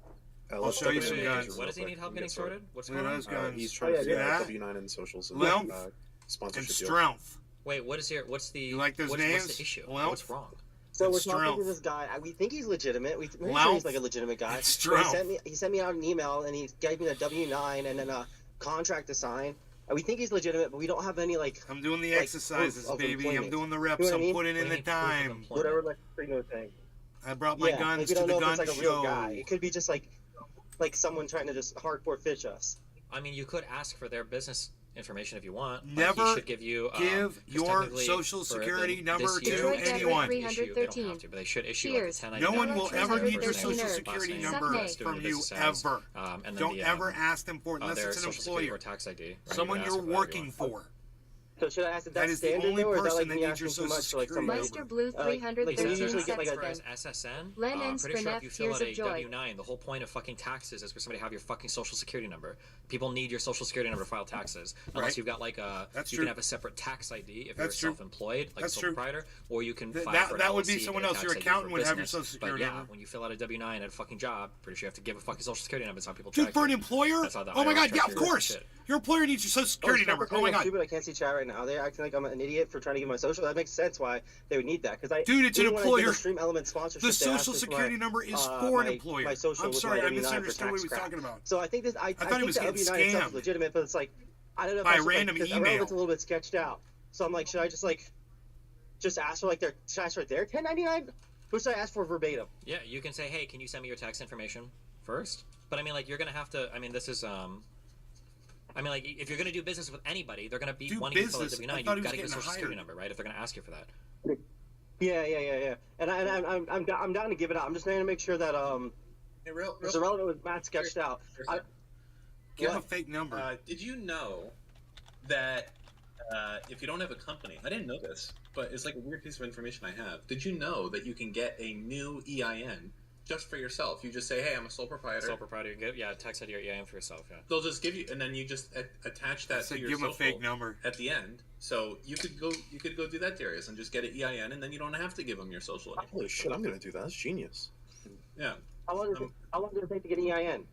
Speaker 1: I'll
Speaker 10: let's
Speaker 1: show
Speaker 10: step
Speaker 1: you
Speaker 10: into
Speaker 1: some
Speaker 10: Nathan's
Speaker 1: guns.
Speaker 10: room
Speaker 5: What
Speaker 10: real
Speaker 5: does he
Speaker 10: quick
Speaker 5: need help
Speaker 10: and
Speaker 5: getting
Speaker 10: get sorted.
Speaker 5: sorted? What's
Speaker 1: Look at
Speaker 5: going on?
Speaker 1: those guns.
Speaker 10: He's trying to
Speaker 8: yeah,
Speaker 10: figure
Speaker 1: yeah.
Speaker 10: out W-9 and socials and
Speaker 1: Wealth
Speaker 10: uh, sponsorship
Speaker 1: and
Speaker 10: deal.
Speaker 1: strength.
Speaker 5: Wait, what's the...
Speaker 1: You like those
Speaker 5: what's
Speaker 1: names?
Speaker 5: the issue?
Speaker 1: Well,
Speaker 5: What's wrong?
Speaker 8: So we're
Speaker 1: It's
Speaker 8: talking to
Speaker 1: strength.
Speaker 8: this guy. We think he's legitimate. We're sure
Speaker 1: Wealth.
Speaker 8: he's like a legitimate guy.
Speaker 1: It's
Speaker 8: But
Speaker 1: strength.
Speaker 8: he sent me out an email and he gave me a W-9 and then a contract to sign. And we think he's legitimate, but we don't have any like
Speaker 1: I'm doing the
Speaker 8: like,
Speaker 1: exercises,
Speaker 8: proof of
Speaker 1: baby. I'm
Speaker 8: employment.
Speaker 1: doing the
Speaker 8: You
Speaker 1: reps.
Speaker 8: know what I
Speaker 1: I'm
Speaker 8: mean?
Speaker 1: putting in
Speaker 5: We
Speaker 1: the
Speaker 5: need proof of
Speaker 1: time.
Speaker 5: employment.
Speaker 8: whatever like freaking thing.
Speaker 1: I brought my
Speaker 8: Yeah,
Speaker 1: guns
Speaker 8: like, we
Speaker 1: to
Speaker 8: don't
Speaker 1: the
Speaker 8: know if
Speaker 1: gun
Speaker 8: it's like a
Speaker 1: show.
Speaker 8: real guy. It could be just like someone trying to just hardcore fish us.
Speaker 5: I mean, you could ask for their business information if you want.
Speaker 1: Never
Speaker 5: he should give you
Speaker 1: give
Speaker 5: 'cause
Speaker 1: your
Speaker 5: technically
Speaker 1: social
Speaker 5: for
Speaker 1: security
Speaker 5: this
Speaker 1: number
Speaker 5: year,
Speaker 1: to
Speaker 2: Detroit
Speaker 5: they
Speaker 1: anyone.
Speaker 5: should issue- They don't have to, but they should issue like a
Speaker 2: Cheers.
Speaker 5: 1099.
Speaker 1: No one will ever need your
Speaker 2: 313
Speaker 1: social
Speaker 2: nerds.
Speaker 1: security
Speaker 5: Last
Speaker 1: number
Speaker 2: name,
Speaker 5: doing
Speaker 1: from
Speaker 5: the
Speaker 1: you
Speaker 5: business as,
Speaker 1: ever.
Speaker 5: and then
Speaker 1: Don't
Speaker 5: the,
Speaker 1: ever ask them for it unless
Speaker 5: their
Speaker 1: it's an
Speaker 5: social security or
Speaker 1: employer.
Speaker 5: tax ID. Right?
Speaker 1: Someone
Speaker 5: You can ask
Speaker 1: you're
Speaker 5: them for whatever you
Speaker 1: working
Speaker 5: want.
Speaker 1: for.
Speaker 8: So should I ask if
Speaker 1: That
Speaker 8: that's
Speaker 1: is the
Speaker 8: standard
Speaker 1: only
Speaker 8: though, or is that
Speaker 1: person
Speaker 8: like
Speaker 1: that
Speaker 8: me
Speaker 1: needs your
Speaker 8: asking too
Speaker 1: social
Speaker 8: much for like
Speaker 1: security
Speaker 8: somebody?
Speaker 2: Meister Blue
Speaker 8: like,
Speaker 2: 313
Speaker 8: they usually get like
Speaker 5: As
Speaker 8: a
Speaker 5: far as SSN,
Speaker 2: Len
Speaker 5: I'm
Speaker 2: and
Speaker 5: pretty sure if
Speaker 2: Sprinef,
Speaker 5: you fill
Speaker 2: Tears
Speaker 5: out
Speaker 2: of
Speaker 5: a
Speaker 2: Joy.
Speaker 5: W-9, the whole point of fucking taxes is for somebody to have your fucking social security number. People need your social security number to file taxes. Unless
Speaker 1: Right.
Speaker 5: you've got like a,
Speaker 1: That's
Speaker 5: you
Speaker 1: true.
Speaker 5: can have a separate tax ID if
Speaker 1: That's
Speaker 5: you're
Speaker 1: true.
Speaker 5: self-employed, like
Speaker 1: That's
Speaker 5: a sole
Speaker 1: true.
Speaker 5: proprietor, or you can
Speaker 1: Th-
Speaker 5: file
Speaker 1: that-
Speaker 5: for an
Speaker 1: that would be
Speaker 5: LLC and
Speaker 1: someone
Speaker 5: get a
Speaker 1: else. Your
Speaker 5: tax ID
Speaker 1: accountant
Speaker 5: for
Speaker 1: would have your
Speaker 5: business.
Speaker 1: social security
Speaker 5: But yeah,
Speaker 1: number.
Speaker 5: when you fill out a W-9 at a fucking job, pretty sure you have to give a fucking social security number. That's how people
Speaker 1: Dude,
Speaker 5: track
Speaker 1: for an
Speaker 5: you.
Speaker 1: employer?
Speaker 5: That's how the
Speaker 1: Oh my
Speaker 5: IRS
Speaker 1: God, yeah,
Speaker 5: tracks
Speaker 1: of
Speaker 5: your
Speaker 1: course.
Speaker 5: shit.
Speaker 1: Your employer needs your social security number. Oh my God.
Speaker 8: Stupid, I can't see chat right now. They're acting like I'm an idiot for trying to give my social. That makes sense why they would need that. Because
Speaker 1: Dude, it's an
Speaker 8: even when I did
Speaker 1: employer.
Speaker 8: the Stream Element sponsorship,
Speaker 1: The
Speaker 8: they asked
Speaker 1: social
Speaker 8: me for
Speaker 1: security
Speaker 8: my,
Speaker 1: number is for an
Speaker 8: my-
Speaker 1: employer.
Speaker 8: My social
Speaker 1: I'm
Speaker 8: with
Speaker 1: sorry,
Speaker 8: my
Speaker 1: I
Speaker 8: W-9 for
Speaker 1: misunderstood what
Speaker 8: tax
Speaker 1: he was
Speaker 8: crap.
Speaker 1: talking about.
Speaker 8: So I think this. I
Speaker 1: thought
Speaker 8: think
Speaker 1: it was
Speaker 8: the
Speaker 1: getting
Speaker 8: W-9 itself is
Speaker 1: scammed.
Speaker 8: legitimate, but it's like I don't know if
Speaker 1: By
Speaker 8: I should,
Speaker 1: random
Speaker 8: like, 'cause
Speaker 1: email.
Speaker 8: I know it's a little bit sketched out. So I'm like, should I just like just ask for like their should I ask for their 1099? Or should I ask for verbatim?
Speaker 5: Yeah, you can say, hey, can you send me your tax information first? But I mean, like, you're gonna have to. I mean, this is I mean, like, if you're going to do business with anybody, they're going to be
Speaker 1: Do
Speaker 5: wanting you to fill out
Speaker 1: business?
Speaker 5: W-9.
Speaker 1: I thought he
Speaker 5: You've
Speaker 1: was
Speaker 5: got to get a
Speaker 1: getting
Speaker 5: social security
Speaker 1: hired.
Speaker 5: number, right? If they're going to ask you for that.
Speaker 8: Yeah. And I'm down to give it out. I'm just trying to make sure that
Speaker 11: Hey, real
Speaker 8: it's irrelevant with Matt sketched out.
Speaker 1: Give him a
Speaker 8: What?
Speaker 1: fake number.
Speaker 11: Did you know that if you don't have a company, I didn't know this, but it's like a weird piece of information I have. Did you know that you can get a new EIN just for yourself? You just say, "Hey, I'm a sole proprietor."
Speaker 5: Sole proprietor, yeah, text ID or EIN for yourself, yeah.
Speaker 11: They'll just give you, and then you just attach that to your
Speaker 1: give him a
Speaker 11: social
Speaker 1: fake number
Speaker 11: at the end. So you could go do that, Darius, and just get an EIN, and then you don't have to give them your social anymore.
Speaker 10: Holy shit! I'm gonna do that. That's genius.
Speaker 11: Yeah.
Speaker 8: How long does it take to get an EIN?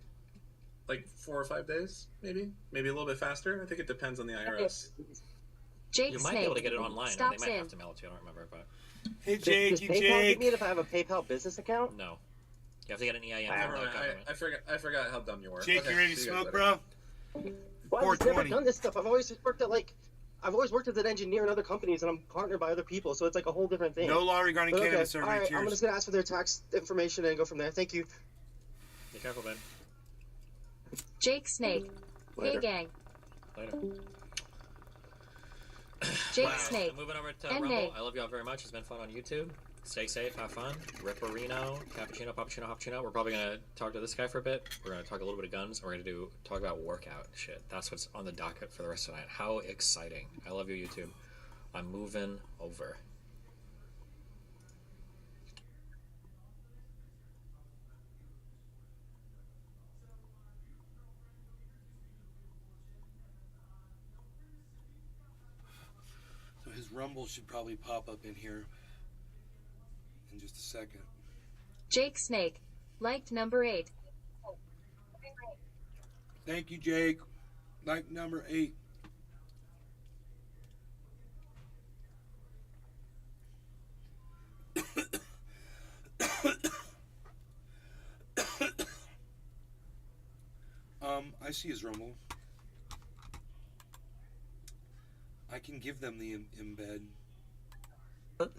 Speaker 11: Like 4 or 5 days, maybe a little bit faster. I think it depends on the IRS.
Speaker 2: Jake
Speaker 5: You might
Speaker 2: Snake
Speaker 5: be able to get it online. Or they
Speaker 2: stops
Speaker 5: might
Speaker 2: in.
Speaker 5: have to mail it to you. I don't remember, but
Speaker 1: Hey,
Speaker 8: Does
Speaker 1: Jake,
Speaker 8: PayPal give me it if I have a PayPal business account?
Speaker 5: no. You have to get an EIN
Speaker 11: Never
Speaker 5: from the
Speaker 11: mind,
Speaker 5: government.
Speaker 11: I forgot how dumb you were.
Speaker 1: Jake,
Speaker 11: Okay,
Speaker 1: you ready to
Speaker 11: see you guys
Speaker 1: smoke,
Speaker 11: later.
Speaker 1: bro?
Speaker 8: Well, I've never
Speaker 1: 420.
Speaker 8: done this stuff. I've always worked as an engineer in other companies, and I'm partnered by other people, so it's like a whole different thing.
Speaker 1: No law regarding
Speaker 8: But okay,
Speaker 1: cannabis
Speaker 8: all
Speaker 1: surgery.
Speaker 8: right, I'm
Speaker 1: Cheers.
Speaker 8: just gonna ask for their tax information and go from there. Thank you.
Speaker 5: Be careful, man.
Speaker 2: Jake Snake. Hey
Speaker 10: Later.
Speaker 2: gang.
Speaker 5: Later.
Speaker 2: Jake
Speaker 5: Wow.
Speaker 2: Snake.
Speaker 5: Moving over to
Speaker 2: And
Speaker 5: Rumble.
Speaker 2: Nate.
Speaker 5: I love you all very much. It's been fun on YouTube. Stay safe, have fun. Ripperino, cappuccino, puppuccino, hoppuccino. We're probably gonna talk to this guy for a bit. We're gonna talk a little bit of guns. We're gonna talk about workout shit. That's what's on the docket for the rest of the night. How exciting! I love you, YouTube. I'm moving over.
Speaker 1: So his rumble should probably pop up in here in just a second.
Speaker 2: Jake Snake. Liked number 8.
Speaker 1: Thank you, Jake. Like number 8. I see his rumble. I can give them the embed.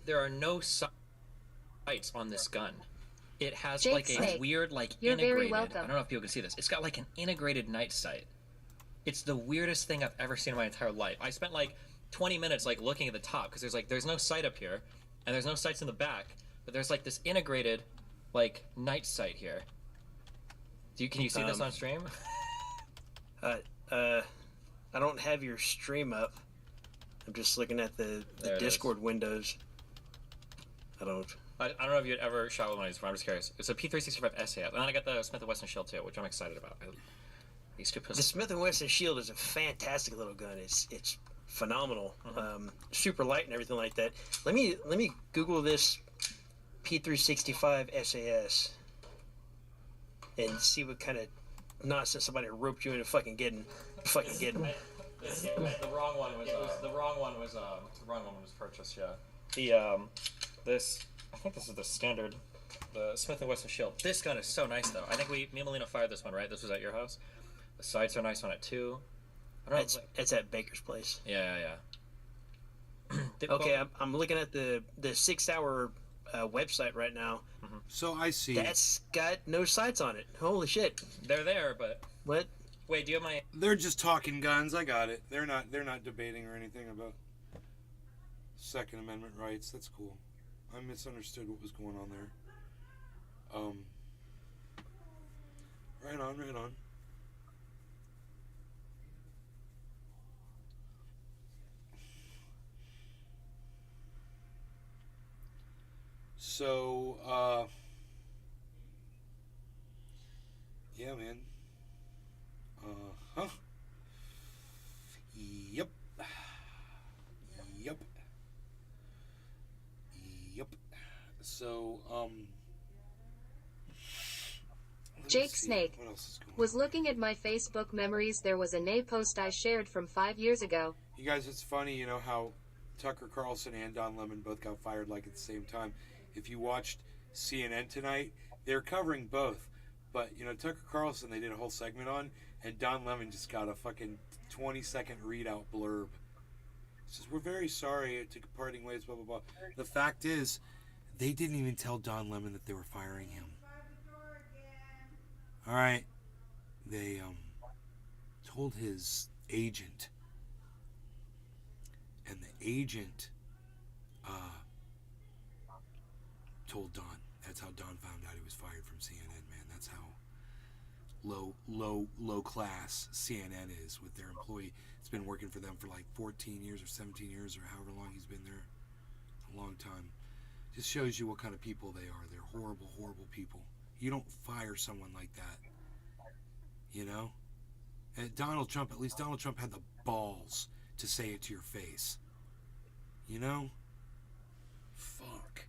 Speaker 5: There are no sights on this gun. It has
Speaker 2: Jake
Speaker 5: like a
Speaker 2: Snake.
Speaker 5: weird, like
Speaker 2: You're very
Speaker 5: integrated.
Speaker 2: welcome.
Speaker 5: I don't know if people can see this. It's got like an integrated night sight. It's the weirdest thing I've ever seen in my entire life. I spent like 20 minutes like looking at the top because there's no sight up here, and there's no sights in the back, but there's like this integrated, like night sight here. Can you see this on stream?
Speaker 9: I don't have your stream up. I'm just looking at the
Speaker 5: There it
Speaker 9: Discord windows. I don't.
Speaker 5: I don't know if you'd ever shot with one of these before. I'm just curious. It's a P365 SA, and then I got the Smith & Wesson Shield too, which I'm excited about. These two
Speaker 9: The
Speaker 5: pistols.
Speaker 9: Smith & Wesson Shield is a fantastic little gun. It's phenomenal. Super light and everything like that. Let me Google this P365 SAS and see what kind of nonsense somebody roped you into fucking getting.
Speaker 5: The wrong one was purchased. Yeah. This I think this is the standard, the Smith & Wesson Shield. This gun is so nice though. I think me and Melina fired this one, right? This was at your house. The sights are nice on it too. I don't know.
Speaker 9: It's at Baker's place.
Speaker 5: Yeah.
Speaker 9: Okay, I'm looking at the 6 hour website right now.
Speaker 1: So I see.
Speaker 9: That's got no sights on it. Holy shit!
Speaker 5: They're there, but
Speaker 9: what?
Speaker 5: Wait, do you have my?
Speaker 1: They're just talking guns. I got it. They're not debating or anything about Second Amendment rights. That's cool. I misunderstood what was going on there. Right on. So, yeah, man. Huh? Yep. So,
Speaker 2: Jake Snake.
Speaker 1: What else is going on?
Speaker 2: Was looking at my Facebook memories. There was a Nay post I shared from 5 years ago.
Speaker 1: You guys, it's funny, you know, how Tucker Carlson and Don Lemon both got fired like at the same time. If you watched CNN tonight, they're covering both. But, you know, Tucker Carlson, they did a whole segment on, and Don Lemon just got a fucking 20-second readout blurb. It says, we're very sorry to parting ways, blah, blah, blah. The fact is, they didn't even tell Don Lemon that they were firing him. All right. They told his agent, and the agent told Don. That's how Don found out he was fired from CNN, man. That's how low class CNN is with their employee. It's been working for them for like 14 years or 17 years or however long he's been there. A long time. Just shows you what kind of people they are. They're horrible, horrible people. You don't fire someone like that. You know? And Donald Trump, at least Donald Trump had the balls to say it to your face. You know? Fuck.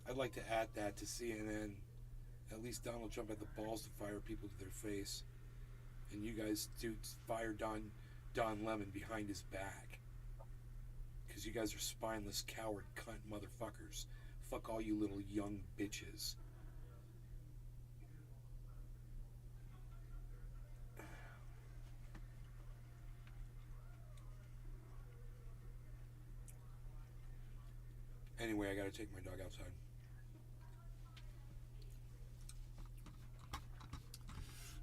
Speaker 1: I'd like to add that to CNN. At least Donald Trump had the balls to fire people to their face. And you guys do fire Don Lemon behind his back. Because you guys are spineless, coward, cunt motherfuckers. Fuck all you little young bitches. Anyway, I gotta take my dog outside.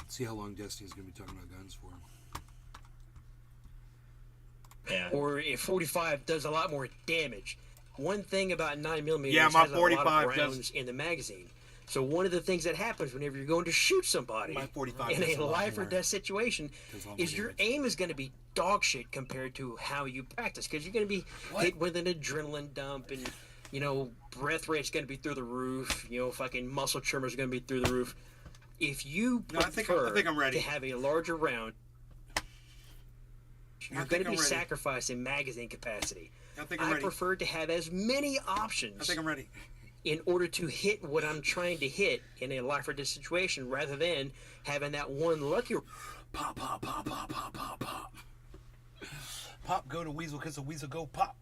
Speaker 1: Let's see how long Destiny's gonna be talking about guns for.
Speaker 5: Yeah.
Speaker 9: Or if 45 does a lot more damage. One thing about 9mm
Speaker 1: Yeah, my
Speaker 9: has a lot
Speaker 1: 45
Speaker 9: of rounds in the magazine. So one of the things that happens whenever you're going to shoot somebody
Speaker 1: My 45
Speaker 9: in
Speaker 1: does
Speaker 9: a
Speaker 1: a lot
Speaker 9: life or
Speaker 1: more.
Speaker 9: death situation
Speaker 1: Does a lot
Speaker 9: is
Speaker 1: more
Speaker 9: your
Speaker 1: damage.
Speaker 9: aim is going to be dog shit compared to how you practice, because you're going to be hit with an adrenaline dump, and you know, breath rate's going to be through the roof, you know, fucking muscle tremors going to be through the roof. If you
Speaker 1: No, I think
Speaker 9: prefer
Speaker 1: I'm ready.
Speaker 9: to have a larger round, you're
Speaker 1: I
Speaker 9: going
Speaker 1: think
Speaker 9: to be
Speaker 1: I'm ready.
Speaker 9: sacrificing magazine capacity.
Speaker 1: I think I'm
Speaker 9: I
Speaker 1: ready.
Speaker 9: prefer to have as many options
Speaker 1: I think I'm ready.
Speaker 9: in order to hit what I'm trying to hit in a life or death situation, rather than having that one lucky
Speaker 1: Pop, pop, pop, pop, pop, pop, pop. Pop, go to Weasel, because the Weasel go pop.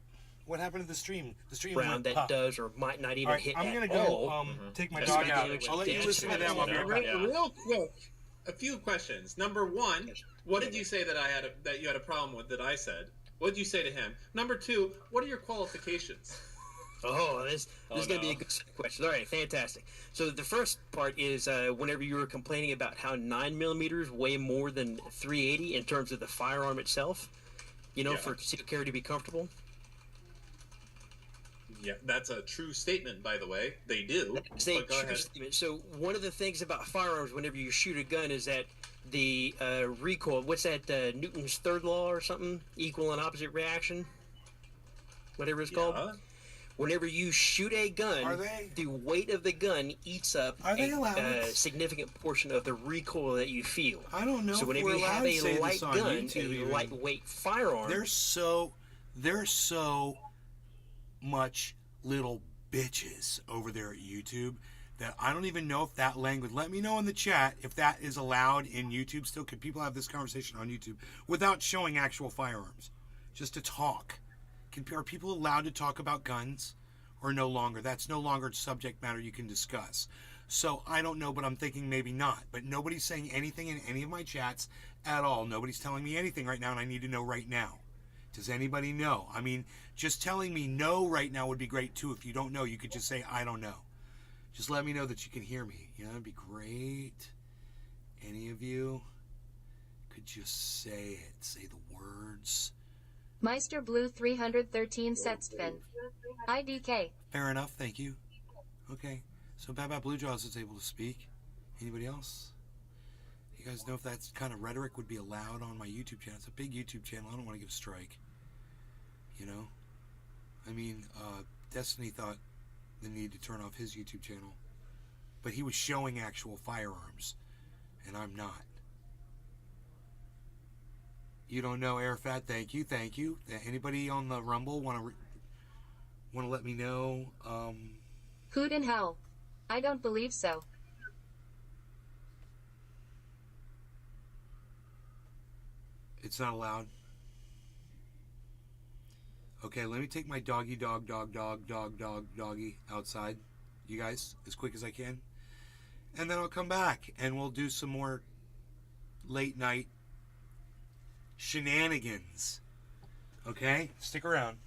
Speaker 1: What happened to the stream? The stream
Speaker 9: round
Speaker 1: went
Speaker 9: that
Speaker 1: pop.
Speaker 9: does or might not even
Speaker 1: All right,
Speaker 9: hit
Speaker 1: I'm
Speaker 9: at
Speaker 1: gonna go
Speaker 9: all.
Speaker 1: take my
Speaker 5: That's
Speaker 1: dog
Speaker 5: good
Speaker 1: out.
Speaker 5: damage.
Speaker 1: I'll let you
Speaker 5: That's
Speaker 1: listen to
Speaker 5: good
Speaker 1: them. I'll be
Speaker 5: damage.
Speaker 1: right back.
Speaker 11: Real quick, a few questions. Number one, what did you say that you had a problem with that I said? What did you say to him? Number two, what are your qualifications?
Speaker 9: Oh, this is going to be a good question. All right, fantastic. So the first part is whenever you were complaining about how 9mm weigh more than 380 in terms of the firearm itself, you know, for concealed carry to be comfortable.
Speaker 11: Yeah, that's a true statement, by the way. They do.
Speaker 9: Say
Speaker 11: But go ahead.
Speaker 9: statement. So one of the things about firearms, whenever you shoot a gun, is that the recoil. What's that? Newton's third law or something? Equal and opposite reaction. Whatever it's called. Whenever you shoot a gun, the weight of the gun eats up a significant portion of the recoil that you feel.
Speaker 1: I don't know.
Speaker 9: So
Speaker 1: if
Speaker 9: whenever
Speaker 1: we're
Speaker 9: you have
Speaker 1: allowed to
Speaker 9: a
Speaker 1: say
Speaker 9: light
Speaker 1: this on
Speaker 9: gun,
Speaker 1: YouTube
Speaker 9: a
Speaker 1: even.
Speaker 9: lightweight firearm,
Speaker 1: They're so much little bitches over there at YouTube that I don't even know if that language. Let me know in the chat if that is allowed in YouTube still. Could people have this conversation on YouTube without showing actual firearms, just to talk? Are people allowed to talk about guns or no longer? That's no longer subject matter you can discuss. So I don't know, but I'm thinking maybe not. But nobody's saying anything in any of my chats at all. Nobody's telling me anything right now, and I need to know right now. Does anybody know? I mean, just telling me no right now would be great too. If you don't know, you could just say, I don't know. Just let me know that you can hear me. You know, that'd be great. Any of you could just say it. Say the words.
Speaker 2: Meister Blue 313 Setsven. IDK.
Speaker 1: Fair enough, thank you. Okay, so Baba Blue Jaws is able to speak. Anybody else? You guys know if that kind of rhetoric would be allowed on my YouTube channel? It's a big YouTube channel. I don't want to give a strike. You know? I mean, Destiny thought the need to turn off his YouTube channel. But he was showing actual firearms. And I'm not. You don't know Airfat? Thank you, thank you. Anybody on the Rumble want to let me know?
Speaker 2: Hoot in hell. I don't believe so.
Speaker 1: It's not allowed. Okay, let me take my doggy outside, you guys, as quick as I can. And then I'll come back and we'll do some more late night shenanigans. Okay? Stick around.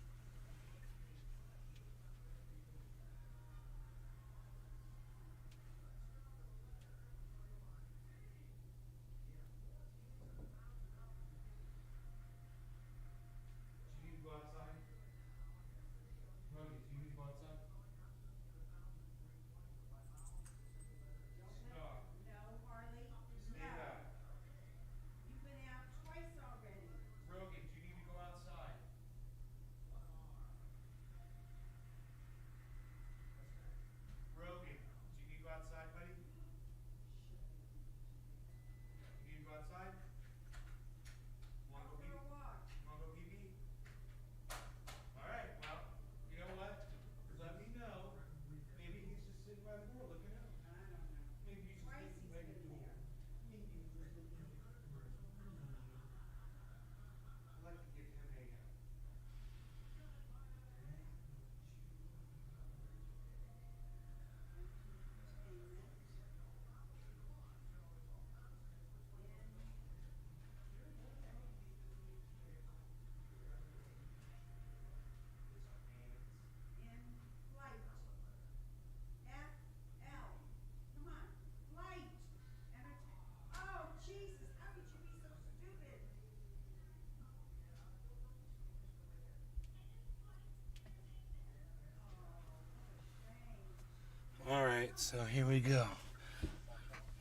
Speaker 1: so here we go.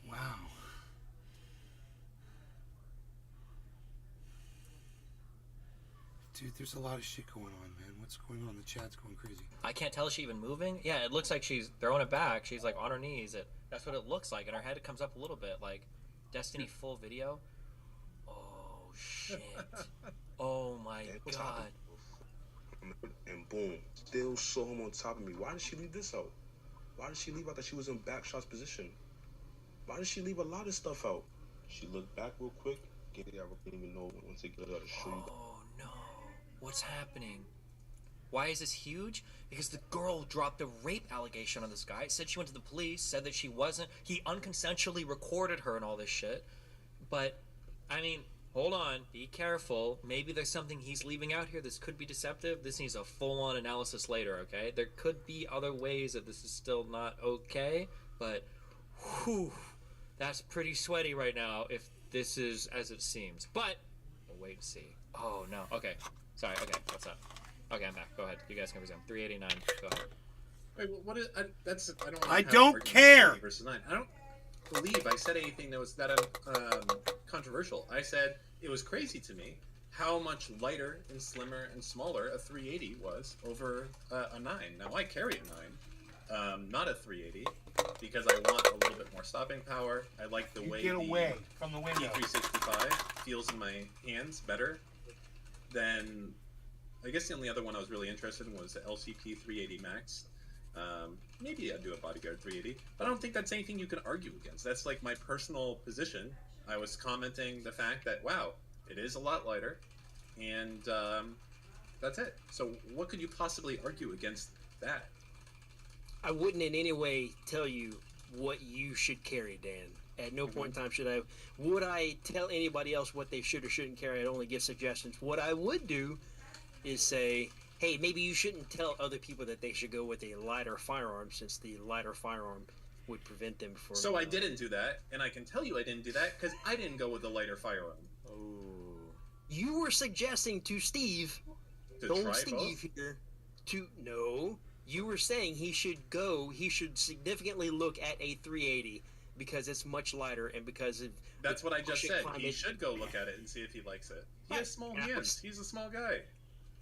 Speaker 1: Wow. Dude, there's a lot of shit going on, man. What's going on? The chat's going crazy.
Speaker 5: I can't tell. Is she even moving? Yeah, it looks like she's throwing it back. She's like on her knees. That's what it looks like, and her head comes up a little bit, like Destiny full video. Oh shit! Oh my god!
Speaker 12: And boom, still saw him on top of me. Why did she leave this out? Why did she leave out that she was in back shots position? Why did she leave a lot of stuff out? She looked back real quick. I didn't even know once they got out of shoot.
Speaker 5: Oh no! What's happening? Why is this huge? Because the girl dropped a rape allegation on this guy. Said she went to the police. Said that she wasn't. He unconsensually recorded her and all this shit. But, I mean, hold on. Be careful. Maybe there's something he's leaving out here. This could be deceptive. This needs a full-on analysis later, okay? There could be other ways that this is still not okay. But, whew, that's pretty sweaty right now if this is as it seems. But, we'll wait and see. Oh, no. Okay. Sorry. Okay, what's up? Okay, I'm back. Go ahead. You guys can resume. 389. Go ahead.
Speaker 11: Wait, what is?
Speaker 1: I don't care.
Speaker 11: Versus 9. I don't believe I said anything that was that controversial. I said it was crazy to me how much lighter and slimmer and smaller a 380 was over a 9. Now I carry a 9, not a 380, because I want a little bit more stopping power. I like the way
Speaker 1: get away from the window.
Speaker 11: T365 feels in my hands better than. I guess the only other one I was really interested in was the LCP 380 Max. Maybe I'd do a Bodyguard 380, but I don't think that's anything you can argue against. That's like my personal position. I was commenting the fact that, wow, it is a lot lighter, and that's it. So what could you possibly argue against that?
Speaker 9: I wouldn't in any way tell you what you should carry, Dan. At no point in time would I tell anybody else what they should or shouldn't carry. I'd only give suggestions. What I would do is say, hey, maybe you shouldn't tell other people that they should go with a lighter firearm, since the lighter firearm would prevent them from...
Speaker 11: So I didn't do that, and I can tell you I didn't do that because I didn't go with the lighter firearm.
Speaker 9: Oh. You were suggesting to Steve, here, no, you were saying he should significantly look at a 380 because it's much lighter and because of...
Speaker 11: That's what I just said. He should go look at it and see if he likes it. He has small hands. He's a small guy.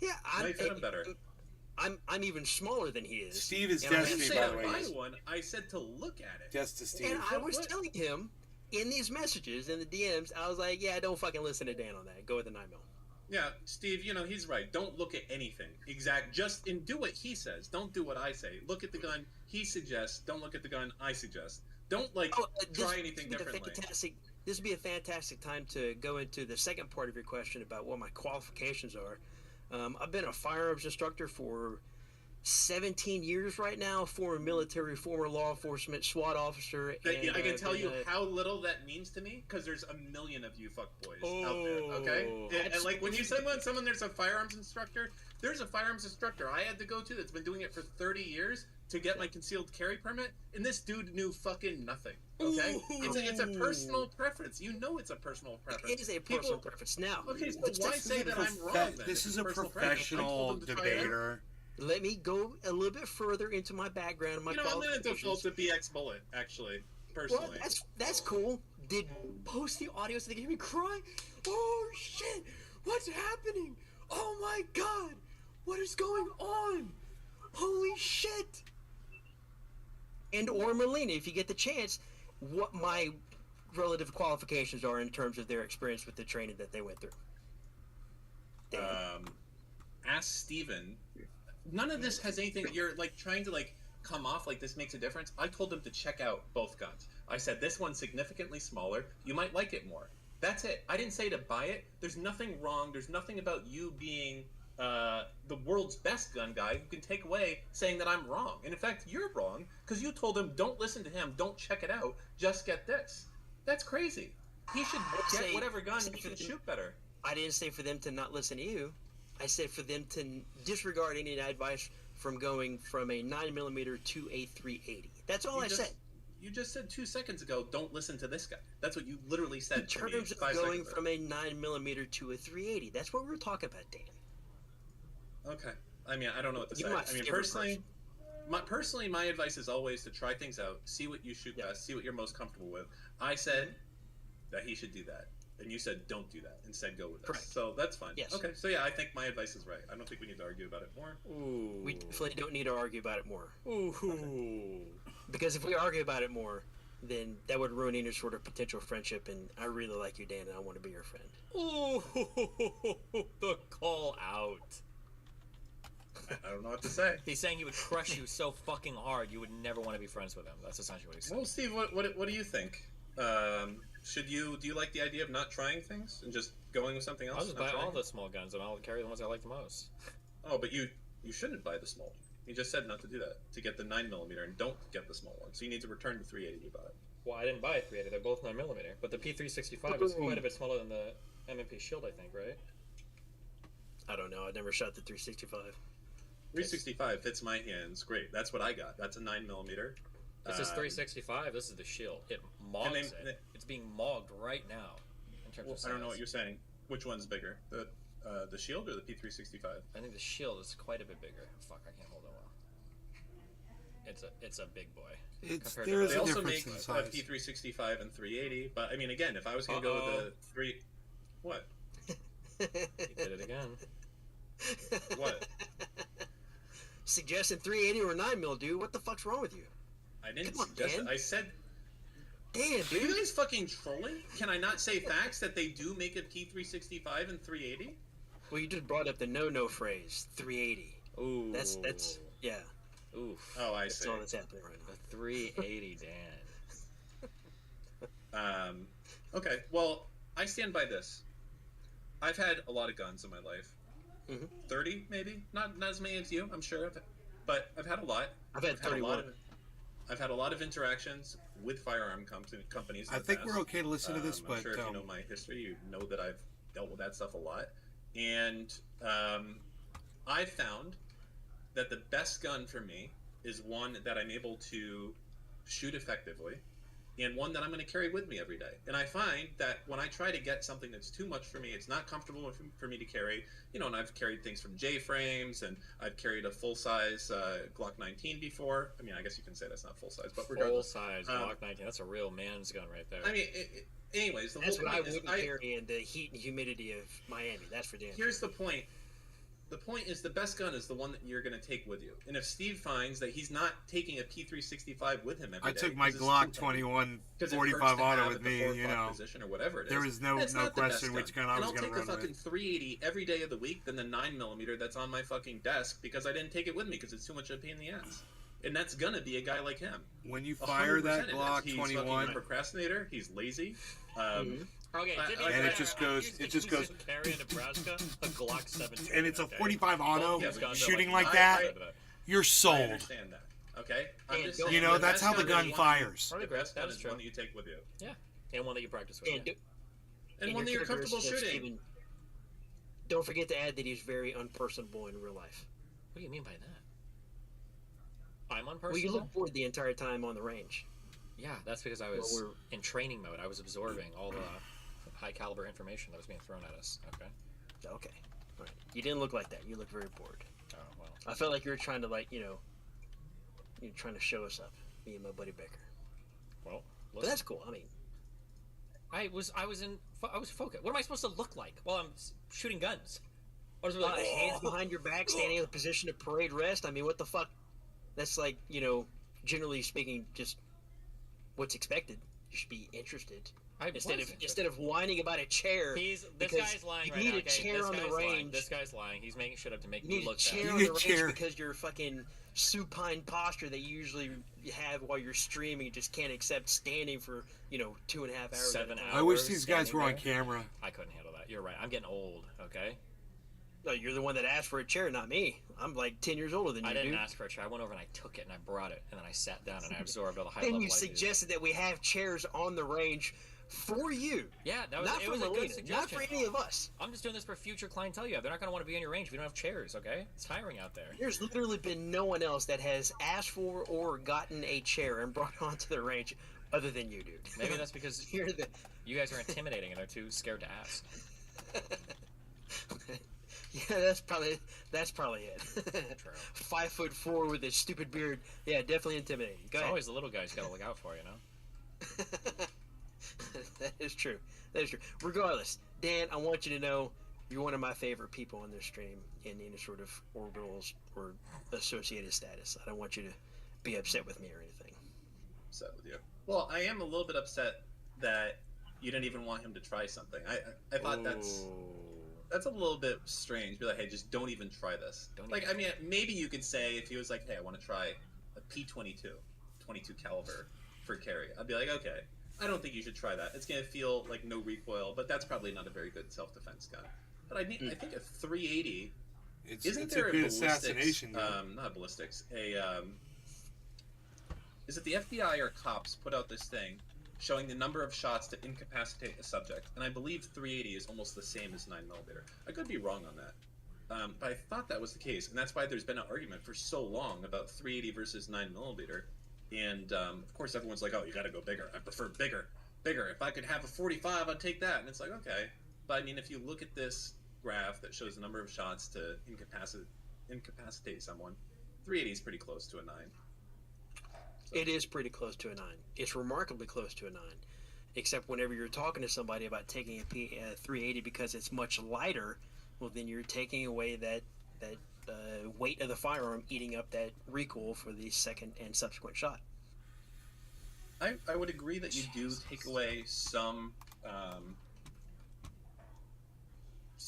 Speaker 9: Yeah,
Speaker 11: might fit him better.
Speaker 9: I'm even smaller than he is.
Speaker 1: Steve is Destiny, by the way.
Speaker 11: I said to look at it.
Speaker 1: Just to Steve.
Speaker 9: And I was telling him in these messages, in the DMs, I was like, yeah, don't fucking listen to Dan on that. Go with the 9mm.
Speaker 11: Yeah, Steve, he's right. Don't look at anything. Do what he says. Don't do what I say. Look at the gun he suggests. Don't look at the gun I suggest. Don't, try anything differently.
Speaker 9: This would be a fantastic time to go into the second part of your question about what my qualifications are. I've been a firearms instructor for 17 years right now, former military, former law enforcement, SWAT officer.
Speaker 11: I can tell you how little that means to me, because there's a million of you fuckboys out there, okay? And like when you say someone there's a firearms instructor, there's a firearms instructor I had to go to that's been doing it for 30 years to get my concealed carry permit, and this dude knew fucking nothing, okay? It's a personal preference. You know it's a personal preference.
Speaker 9: It is a personal preference. Now,
Speaker 11: okay, so why say that I'm wrong then?
Speaker 1: This is a professional debater.
Speaker 9: Let me go a little bit further into my background and my qualifications.
Speaker 11: I'm going to default to BX Bullet, actually, personally.
Speaker 9: Well, that's cool. Did post the audio so they can hear me cry? Oh, shit! What's happening? Oh, my God! What is going on? Holy shit! And or Melina, if you get the chance, what my relative qualifications are in terms of their experience with the training that they went through.
Speaker 11: Ask Steven. None of this has anything. You're trying to come off like this makes a difference. I told him to check out both guns. I said this one's significantly smaller. You might like it more. That's it. I didn't say to buy it. There's nothing wrong. There's nothing about you being the world's best gun guy who can take away saying that I'm wrong. And in fact, you're wrong because you told him don't listen to him, don't check it out, just get this. That's crazy. He should get whatever gun he can shoot better.
Speaker 9: I didn't say for them to not listen to you. I said for them to disregard any advice from going from a 9mm to a 380. That's all I said.
Speaker 11: You just said 2 seconds ago, don't listen to this guy. That's what you literally said
Speaker 9: in terms of going from a 9mm to a 380. That's what we're talking about, Dan.
Speaker 11: Okay. I mean, I don't know what to say. I mean, personally, Personally, my advice is always to try things out, see what you shoot best, see what you're most comfortable with. I said that he should do that, and you said don't do that. Instead, go with this.
Speaker 9: Correct.
Speaker 11: So that's fine.
Speaker 9: Yes.
Speaker 11: Okay. So yeah, I think my advice is right. I don't think we need to argue about it more.
Speaker 5: Ooh.
Speaker 9: We definitely don't need to argue about it more.
Speaker 5: Ooh.
Speaker 9: Because if we argue about it more, then that would ruin any sort of potential friendship, and I really like you, Dan, and I want to be your friend.
Speaker 5: Ooh. The call out.
Speaker 11: I don't know what to say.
Speaker 5: He's saying he would crush you so fucking hard you would never want to be friends with him. That's essentially what he's saying.
Speaker 11: Well, Steve, what do you think? Do you like the idea of not trying things and just going with something else?
Speaker 5: I'll just buy
Speaker 11: not
Speaker 5: all
Speaker 11: trying?
Speaker 5: the small guns and I'll carry the ones I like the most.
Speaker 11: Oh, but you shouldn't buy the small one. You just said not to do that. To get the 9mm and don't get the small one. So you need to return the 380 you bought.
Speaker 5: Well, I didn't buy a 380. They're both 9mm, but the P365 is quite a bit smaller than the M&P Shield, I think, right?
Speaker 9: I don't know. I never shot the 365.
Speaker 11: 365 fits my hands. Great. That's what I got. That's a 9mm.
Speaker 5: This is 365. This is the Shield. It mogs it. It's being mogged right now. In terms of size.
Speaker 11: I don't know what you're saying. Which one's bigger, the Shield or the P365?
Speaker 5: I think the Shield is quite a bit bigger. Fuck, I can't hold it well. It's a big boy.
Speaker 11: They also make a P365 and 380, but I mean, again, if I was going to go with the what?
Speaker 5: He did it again.
Speaker 11: What?
Speaker 9: Suggesting 380 or 9mm, dude. What the fuck's wrong with you?
Speaker 11: I didn't suggest it. I said.
Speaker 9: Damn,
Speaker 11: dude. Are you guys fucking trolling? Can I not say facts that they do make a P365 and 380?
Speaker 9: Well, you just brought up the no phrase, 380.
Speaker 5: Ooh.
Speaker 9: That's yeah.
Speaker 5: Oof.
Speaker 11: Oh, I
Speaker 9: that's
Speaker 11: see.
Speaker 9: all that's happening right now.
Speaker 5: The 380, Dan.
Speaker 11: Okay. Well, I stand by this. I've had a lot of guns in my life. 30 maybe, not as many as you, I'm sure, but I've had a lot.
Speaker 9: I've had 31.
Speaker 11: I've had a lot of interactions with firearm companies.
Speaker 1: I think we're okay to listen to this, but
Speaker 11: I'm sure if you know my history, you know that I've dealt with that stuff a lot, and I've found that the best gun for me is one that I'm able to shoot effectively, and one that I'm going to carry with me every day. And I find that when I try to get something that's too much for me, it's not comfortable for me to carry, and I've carried things from J-frames, and I've carried a full-size Glock 19 before. I mean, I guess you can say that's not full-size, but regardless.
Speaker 5: Full-size Glock 19, that's a real man's gun right there.
Speaker 11: I mean, anyways,
Speaker 9: that's what I wouldn't carry in the heat and humidity of Miami. That's for damn sure.
Speaker 11: Here's the point. The point is the best gun is the one that you're going to take with you. And if Steve finds that he's not taking a P365 with him every day...
Speaker 1: I took my Glock 21 45 auto with me,
Speaker 11: position or whatever it is.
Speaker 1: There was no question which gun I was going to run with.
Speaker 11: I'll take a fucking 380 every day of the week than the 9mm that's on my fucking desk because I didn't take it with me because it's too much of a pain in the ass. And that's going to be a guy like him.
Speaker 1: When you fire that Glock 21...
Speaker 11: He's fucking a procrastinator. He's lazy.
Speaker 5: Okay,
Speaker 1: and it just goes.
Speaker 5: Carry in Nebraska a Glock 17,
Speaker 1: and it's a 45 auto shooting like
Speaker 11: I
Speaker 1: that. You're sold.
Speaker 11: I understand that. Okay, I'm just
Speaker 1: you know that's how the gun fires.
Speaker 11: The best gun is one that you take with you.
Speaker 5: Yeah, and one that you practice with.
Speaker 11: And one that you're comfortable shooting.
Speaker 9: Don't forget to add that he's very unpersonable in real life.
Speaker 5: What do you mean by that? I'm unpersonable.
Speaker 9: Well, you look bored the entire time on the range.
Speaker 5: Yeah, that's because I was in training mode. I was absorbing all the high caliber information that was being thrown at us. Okay.
Speaker 9: All right. You didn't look like that. You look very bored.
Speaker 5: Oh well.
Speaker 9: I felt like you were trying to you're trying to show us up, me and my buddy Becker.
Speaker 5: Well,
Speaker 9: but that's cool. I mean,
Speaker 5: I was focused. What am I supposed to look like while I'm shooting guns?
Speaker 9: Or is it like hands behind your back, standing in a position of parade rest? I mean, what the fuck? That's like generally speaking, just what's expected. You should be interested. Instead of whining about a chair.
Speaker 5: This guy's lying right now.
Speaker 9: You need a chair on the range.
Speaker 5: This guy's lying. He's making shit up to make
Speaker 9: me
Speaker 5: look
Speaker 9: bad. You need a chair on the range because your fucking supine posture that you usually have while you're streaming just can't accept standing for 2.5 hours.
Speaker 5: 7 hours.
Speaker 1: I wish these guys were on camera.
Speaker 5: I couldn't handle that. You're right. I'm getting old. Okay.
Speaker 9: No, you're the one that asked for a chair, not me. I'm like 10 years older than you.
Speaker 5: I didn't ask for a chair. I went over and I took it and I brought it and then I sat down and I absorbed all the high level.
Speaker 9: Then you suggested that we have chairs on the range for you.
Speaker 5: Yeah, it was a good suggestion.
Speaker 9: Not for any of us.
Speaker 5: I'm just doing this for future clientele you have. They're not going to want to be on your range if you don't have chairs, okay? It's tiring out there.
Speaker 9: There's literally been no one else that has asked for or gotten a chair and brought it onto the range other than you, dude.
Speaker 5: Maybe that's because you guys are intimidating and they're too scared to ask.
Speaker 9: Yeah, that's probably it. 5'4" with a stupid beard. Yeah, definitely intimidating. Go
Speaker 5: It's
Speaker 9: ahead.
Speaker 5: always the little guys you gotta look out for, you know?
Speaker 9: That is true. That is true. Regardless, Dan, I want you to know you're one of my favorite people on this stream in any sort of orbitals or associated status. I don't want you to be upset with me or anything.
Speaker 11: Upset with you. Well, I am a little bit upset that you didn't even want him to try something. I thought that's a little bit strange. Be like, hey, just don't even try this. I mean, maybe you could say if he was like, hey, I want to try a P22, 22 caliber for carry. I'd be like, okay, I don't think you should try that. It's gonna feel like no recoil, but that's probably not a very good self-defense gun. But I think a 380. Isn't
Speaker 1: It's
Speaker 11: there
Speaker 1: a good assassination gun.
Speaker 11: not ballistics. Is it the FBI or cops put out this thing showing the number of shots to incapacitate a subject? And I believe 380 is almost the same as 9mm. I could be wrong on that, but I thought that was the case, and that's why there's been an argument for so long about 380 versus 9mm. And of course, everyone's like, "Oh, you got to go bigger. I prefer bigger. If I could have a 45, I'd take that." And it's like, okay, but I mean, if you look at this graph that shows the number of shots to incapacitate someone, 380 is pretty close to a 9. So.
Speaker 9: It is pretty close to a 9. It's remarkably close to a 9. Except whenever you're talking to somebody about taking a 380 because it's much lighter, well, then you're taking away that weight of the firearm, eating up that recoil for the second and subsequent shot.
Speaker 11: I would agree that you do take away some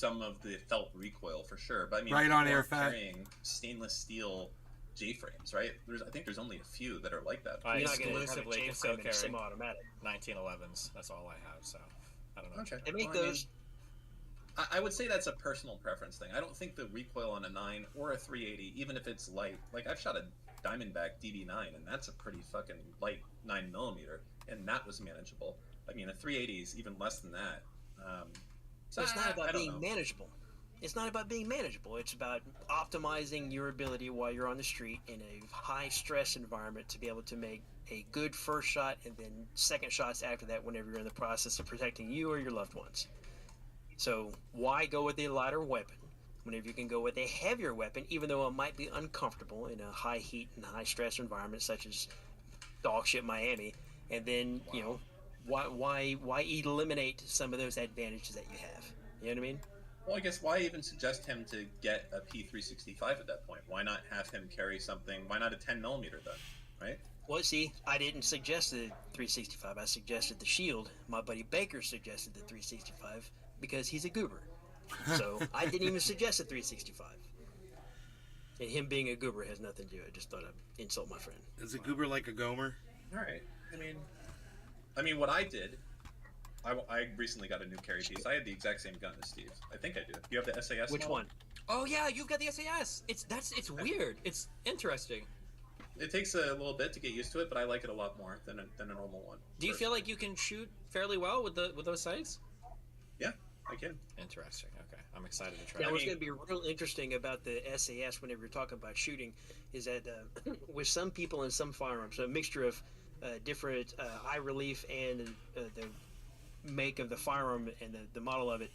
Speaker 11: of the felt recoil for sure, but I mean,
Speaker 1: right on air
Speaker 11: carrying stainless steel J-frames, right? I think there's only a few that are like that.
Speaker 5: I
Speaker 9: You're not gonna have a
Speaker 5: exclusively can
Speaker 9: J-frame
Speaker 5: still
Speaker 9: in a
Speaker 5: carry
Speaker 9: semi-automatic.
Speaker 5: 1911s. That's all I have, so I don't know.
Speaker 11: Okay.
Speaker 9: They make
Speaker 11: Well,
Speaker 9: those.
Speaker 11: I would say that's a personal preference thing. I don't think the recoil on a 9 or a 380, even if it's light, like I've shot a Diamondback DB9, and that's a pretty fucking light 9mm, and that was manageable. I mean, a 380 is even less than that. So
Speaker 9: It's not
Speaker 11: I
Speaker 9: about
Speaker 11: don't
Speaker 9: being
Speaker 11: know.
Speaker 9: manageable. It's not about being manageable. It's about optimizing your ability while you're on the street in a high stress environment to be able to make a good first shot and then second shots after that whenever you're in the process of protecting you or your loved ones. So why go with a lighter weapon whenever you can go with a heavier weapon, even though it might be uncomfortable in a high heat and high stress environment such as dog shit Miami, and then you know why eliminate some of those advantages that you have? You know what I mean?
Speaker 11: Well, I guess why even suggest him to get a P365 at that point? Why not have him carry something? Why not a 10mm then, right?
Speaker 9: Well, see, I didn't suggest the 365. I suggested the Shield. My buddy Baker suggested the 365 because he's a goober. So I didn't even suggest the 365. And him being a goober has nothing to do with it. I just thought I'd insult my friend.
Speaker 1: Is a goober like a gomer?
Speaker 11: All right. I mean, what I did, I recently got a new carry piece. I had the exact same gun as Steve. I think I do. You have the SAS
Speaker 9: Which
Speaker 11: model?
Speaker 9: one?
Speaker 5: Oh yeah, you've got the SAS. It's weird. It's interesting.
Speaker 11: It takes a little bit to get used to it, but I like it a lot more than a normal one.
Speaker 5: Do you feel like you can shoot fairly well with those sights?
Speaker 11: Yeah, I can.
Speaker 5: Interesting. Okay, I'm excited to try.
Speaker 9: Yeah,
Speaker 5: it.
Speaker 9: what's going to be real interesting about the SAS whenever you're talking about shooting is that with some people and some firearms, a mixture of different eye relief and the make of the firearm and the model of it,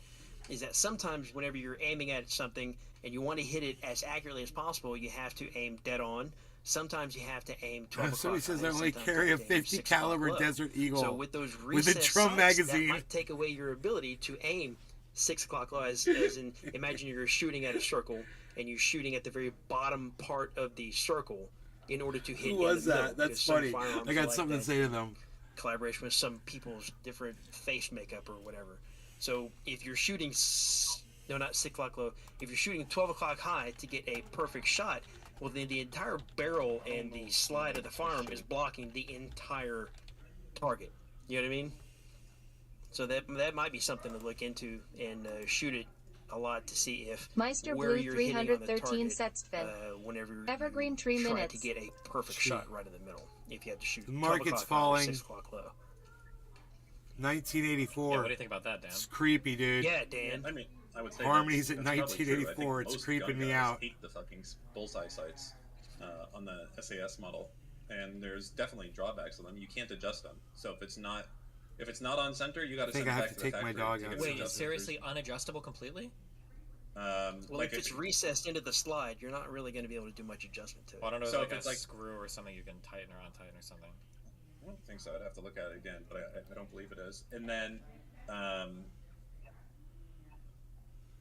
Speaker 9: is that sometimes whenever you're aiming at something and you want to hit it as accurately as possible, you have to aim dead on. Sometimes you have to aim 12
Speaker 1: Somebody
Speaker 9: o'clock
Speaker 1: says
Speaker 9: high,
Speaker 1: I only
Speaker 9: sometimes
Speaker 1: carry
Speaker 9: you
Speaker 1: a
Speaker 9: have to aim
Speaker 1: 50
Speaker 9: 6 o'clock
Speaker 1: caliber
Speaker 9: low.
Speaker 1: Desert Eagle
Speaker 9: So with those
Speaker 1: with a
Speaker 9: recessed
Speaker 1: drum
Speaker 9: sights,
Speaker 1: magazine.
Speaker 9: that might take away your ability to aim 6 o'clock low. As in, imagine you're shooting at a circle and you're shooting at the very bottom part of the circle in order to hit.
Speaker 1: Who was
Speaker 9: in the
Speaker 1: that?
Speaker 9: middle,
Speaker 1: That's
Speaker 9: because some
Speaker 1: funny.
Speaker 9: firearms
Speaker 1: I got
Speaker 9: like
Speaker 1: something
Speaker 9: that
Speaker 1: to say to them.
Speaker 9: collaboration with some people's different face makeup or whatever. So if you're shooting, no, not 6 o'clock low, if you're shooting 12 o'clock high to get a perfect shot, well, then the entire barrel and the slide of the firearm is blocking the entire target. You know what I mean? So that might be something to look into and shoot it a lot to see if
Speaker 2: Meister
Speaker 9: where
Speaker 2: Blue
Speaker 9: you're hitting on the
Speaker 2: 313
Speaker 9: target,
Speaker 2: sets fin.
Speaker 9: whenever you
Speaker 2: Evergreen tree
Speaker 9: try
Speaker 2: minutes.
Speaker 9: to get a perfect shot right in the middle. If you have to shoot
Speaker 1: The
Speaker 9: 12
Speaker 1: market's
Speaker 9: o'clock high or
Speaker 1: falling.
Speaker 9: 6 o'clock low.
Speaker 1: 1984.
Speaker 5: Yeah, what do you think about that, Dan?
Speaker 1: It's creepy, dude.
Speaker 9: Yeah, Dan.
Speaker 11: I mean, I would say
Speaker 1: Harmony's
Speaker 11: that's
Speaker 1: at
Speaker 11: probably true. I think
Speaker 1: 1984. It's
Speaker 11: most
Speaker 1: creeping
Speaker 11: gun
Speaker 1: me
Speaker 11: guys
Speaker 1: out.
Speaker 11: Hate the fucking bullseye sights on the SAS model, and there's definitely drawbacks to them. You can't adjust them. So if it's not on center, you got to
Speaker 1: think
Speaker 11: send
Speaker 1: I
Speaker 11: it
Speaker 1: have
Speaker 11: back
Speaker 1: to
Speaker 11: to the
Speaker 1: take my
Speaker 11: factory
Speaker 1: dog
Speaker 11: to get
Speaker 1: out.
Speaker 11: it
Speaker 5: Wait,
Speaker 11: adjusted.
Speaker 5: it's seriously unadjustable completely?
Speaker 9: Well,
Speaker 11: like
Speaker 9: if it's recessed into the slide, you're not really going to be able to do much adjustment to it.
Speaker 5: Well, I don't know,
Speaker 11: So
Speaker 5: like
Speaker 11: if
Speaker 5: a
Speaker 11: it's like-
Speaker 5: screw or something you can tighten or untighten or something.
Speaker 11: I don't think so. I'd have to look at it again, but I don't believe it is. And then,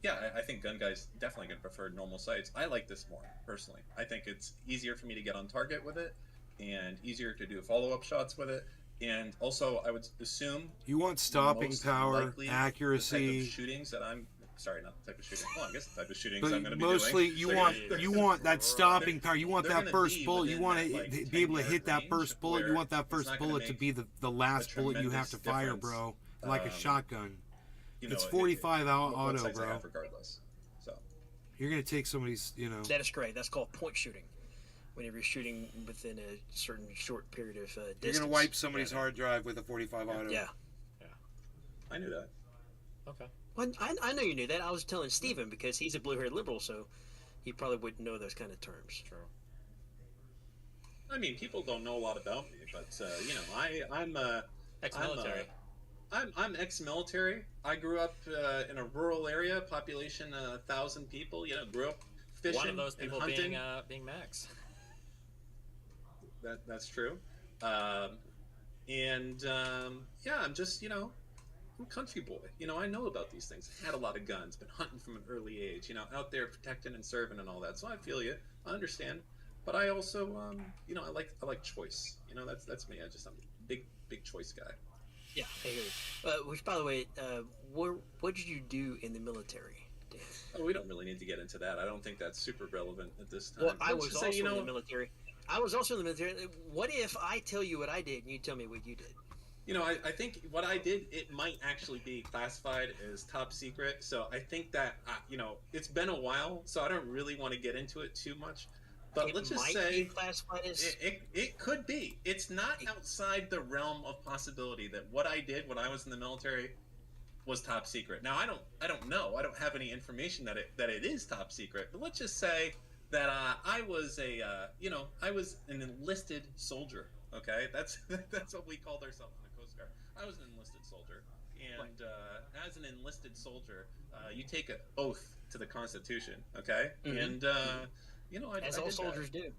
Speaker 11: yeah, I think gun guys definitely gonna prefer normal sights. I like this more personally. I think it's easier for me to get on target with it, and easier to do follow-up shots with it. And also, I would assume
Speaker 1: You want stopping
Speaker 11: most
Speaker 1: power,
Speaker 11: likely the
Speaker 1: accuracy.
Speaker 11: type of shootings that I'm. Sorry, not the type of shooting. Well, I guess the type of shootings
Speaker 1: But
Speaker 11: I'm going to be
Speaker 1: mostly,
Speaker 11: doing.
Speaker 1: you
Speaker 11: They're
Speaker 1: want
Speaker 11: gonna-
Speaker 1: you want that stopping power. You want
Speaker 11: they're
Speaker 1: that
Speaker 11: gonna
Speaker 1: first
Speaker 11: be
Speaker 1: bullet. You
Speaker 11: within
Speaker 1: want
Speaker 11: that,
Speaker 1: to
Speaker 11: like,
Speaker 1: be able to
Speaker 11: 10-yard
Speaker 1: hit that
Speaker 11: range
Speaker 1: first bullet. You
Speaker 11: where
Speaker 1: want that
Speaker 11: it's
Speaker 1: first
Speaker 11: not gonna
Speaker 1: bullet to
Speaker 11: make
Speaker 1: be the last bullet you have
Speaker 11: tremendous
Speaker 1: to fire,
Speaker 11: difference.
Speaker 1: bro. Like a shotgun.
Speaker 11: You know,
Speaker 1: It's 45
Speaker 11: what
Speaker 1: auto,
Speaker 11: sights I
Speaker 1: bro.
Speaker 11: have regardless. So
Speaker 1: You're gonna take somebody's,
Speaker 9: That is great. That's called point shooting. Whenever you're shooting within a certain short period of distance.
Speaker 1: You're gonna wipe somebody's hard drive with a 45 auto.
Speaker 9: Yeah.
Speaker 11: I knew that.
Speaker 5: Okay.
Speaker 9: Well, I know you knew that. I was telling Steven because he's a blue-haired liberal, so he probably wouldn't know those kind of terms.
Speaker 5: True.
Speaker 11: I mean, people don't know a lot about me, but you know, I'm
Speaker 5: Ex-military.
Speaker 11: I'm ex-military. I grew up in a rural area, population 1,000 people. You know, grew up fishing
Speaker 5: One of those people
Speaker 11: and hunting.
Speaker 5: being Max.
Speaker 11: That's true. Yeah, I'm just, you know, I'm a country boy. You know, I know about these things. Had a lot of guns, been hunting from an early age. You know, out there protecting and serving and all that. So I feel you. I understand. But I also, you know, I like choice. You know, that's me. I'm a big choice guy.
Speaker 9: Yeah, I hear you. Which, by the way, what did you do in the military, Dan?
Speaker 11: Oh, we don't really need to get into that. I don't think that's super relevant at this time.
Speaker 9: Well, I
Speaker 11: Let's
Speaker 9: was
Speaker 11: just
Speaker 9: also
Speaker 11: say, you know,
Speaker 9: in the military. I was also in the military. What if I tell you what I did and you tell me what you did?
Speaker 11: You know, I think what I did, it might actually be classified as top secret. So I think that, you know, it's been a while, so I don't really want to get into it too much. But let's just say
Speaker 9: be classified as...
Speaker 11: it could be. It's not outside the realm of possibility that what I did when I was in the military was top secret. Now I don't know. I don't have any information that it is top secret. But let's just say that I was I was an enlisted soldier. Okay, that's what we called ourselves in the Coast Guard. I was an enlisted soldier, and as an enlisted soldier, you take an oath to the Constitution. Okay, and you know,
Speaker 9: as all soldiers do.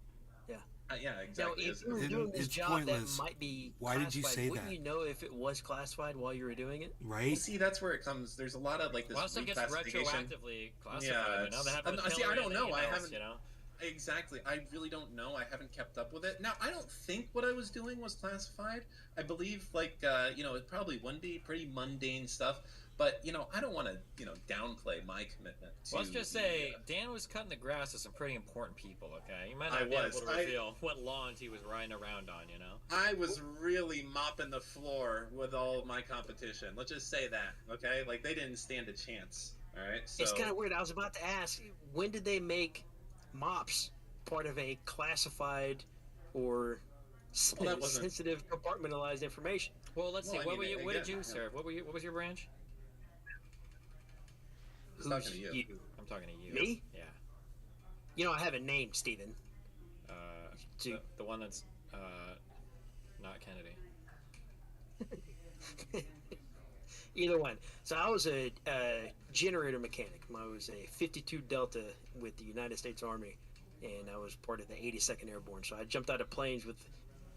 Speaker 9: Yeah.
Speaker 11: Yeah, exactly.
Speaker 9: Now, if you were doing this
Speaker 1: It's
Speaker 9: job
Speaker 1: pointless.
Speaker 9: that might be
Speaker 1: Why did you
Speaker 9: classified,
Speaker 1: say
Speaker 9: wouldn't
Speaker 1: that?
Speaker 9: you know if it was classified while you were doing it?
Speaker 1: Right?
Speaker 11: Well, see, that's where it comes. There's a lot of like this
Speaker 5: A lot of stuff gets
Speaker 11: reclassification.
Speaker 5: retroactively classified.
Speaker 11: Yeah,
Speaker 5: You know, they happen with
Speaker 11: see, I
Speaker 5: Hillary
Speaker 11: don't
Speaker 5: and
Speaker 11: know. I
Speaker 5: emails,
Speaker 11: haven't.
Speaker 5: You know.
Speaker 11: Exactly. I really don't know. I haven't kept up with it. Now, I don't think what I was doing was classified. I believe, like, you know, it probably wouldn't be pretty mundane stuff. But, you know, I don't want to, you know, downplay my commitment to...
Speaker 5: Well, let's just say Dan was cutting the grass with some pretty important people, okay? You might
Speaker 11: I
Speaker 5: not be
Speaker 11: was.
Speaker 5: able to reveal what lawns he was riding around on, you know?
Speaker 11: I was really mopping the floor with all my competition. Let's just say that, okay? Like, they didn't stand a chance, all right? So,
Speaker 9: It's kind of weird. I was about to ask, when did they make mops part of a classified or
Speaker 11: that wasn't-
Speaker 9: sensitive, compartmentalized information?
Speaker 5: Well, let's see.
Speaker 11: Well, I
Speaker 5: What
Speaker 11: mean,
Speaker 5: were you? What did
Speaker 11: again,
Speaker 5: you serve? What was your branch?
Speaker 11: Who's talking to you?
Speaker 5: I'm talking to you.
Speaker 9: Me?
Speaker 5: Yeah.
Speaker 9: You know, I have a name, Steven.
Speaker 5: The one that's not Kennedy.
Speaker 9: Either one. So I was a generator mechanic. I was a 52 Delta with the United States Army, and I was part of the 82nd Airborne. So I jumped out of planes with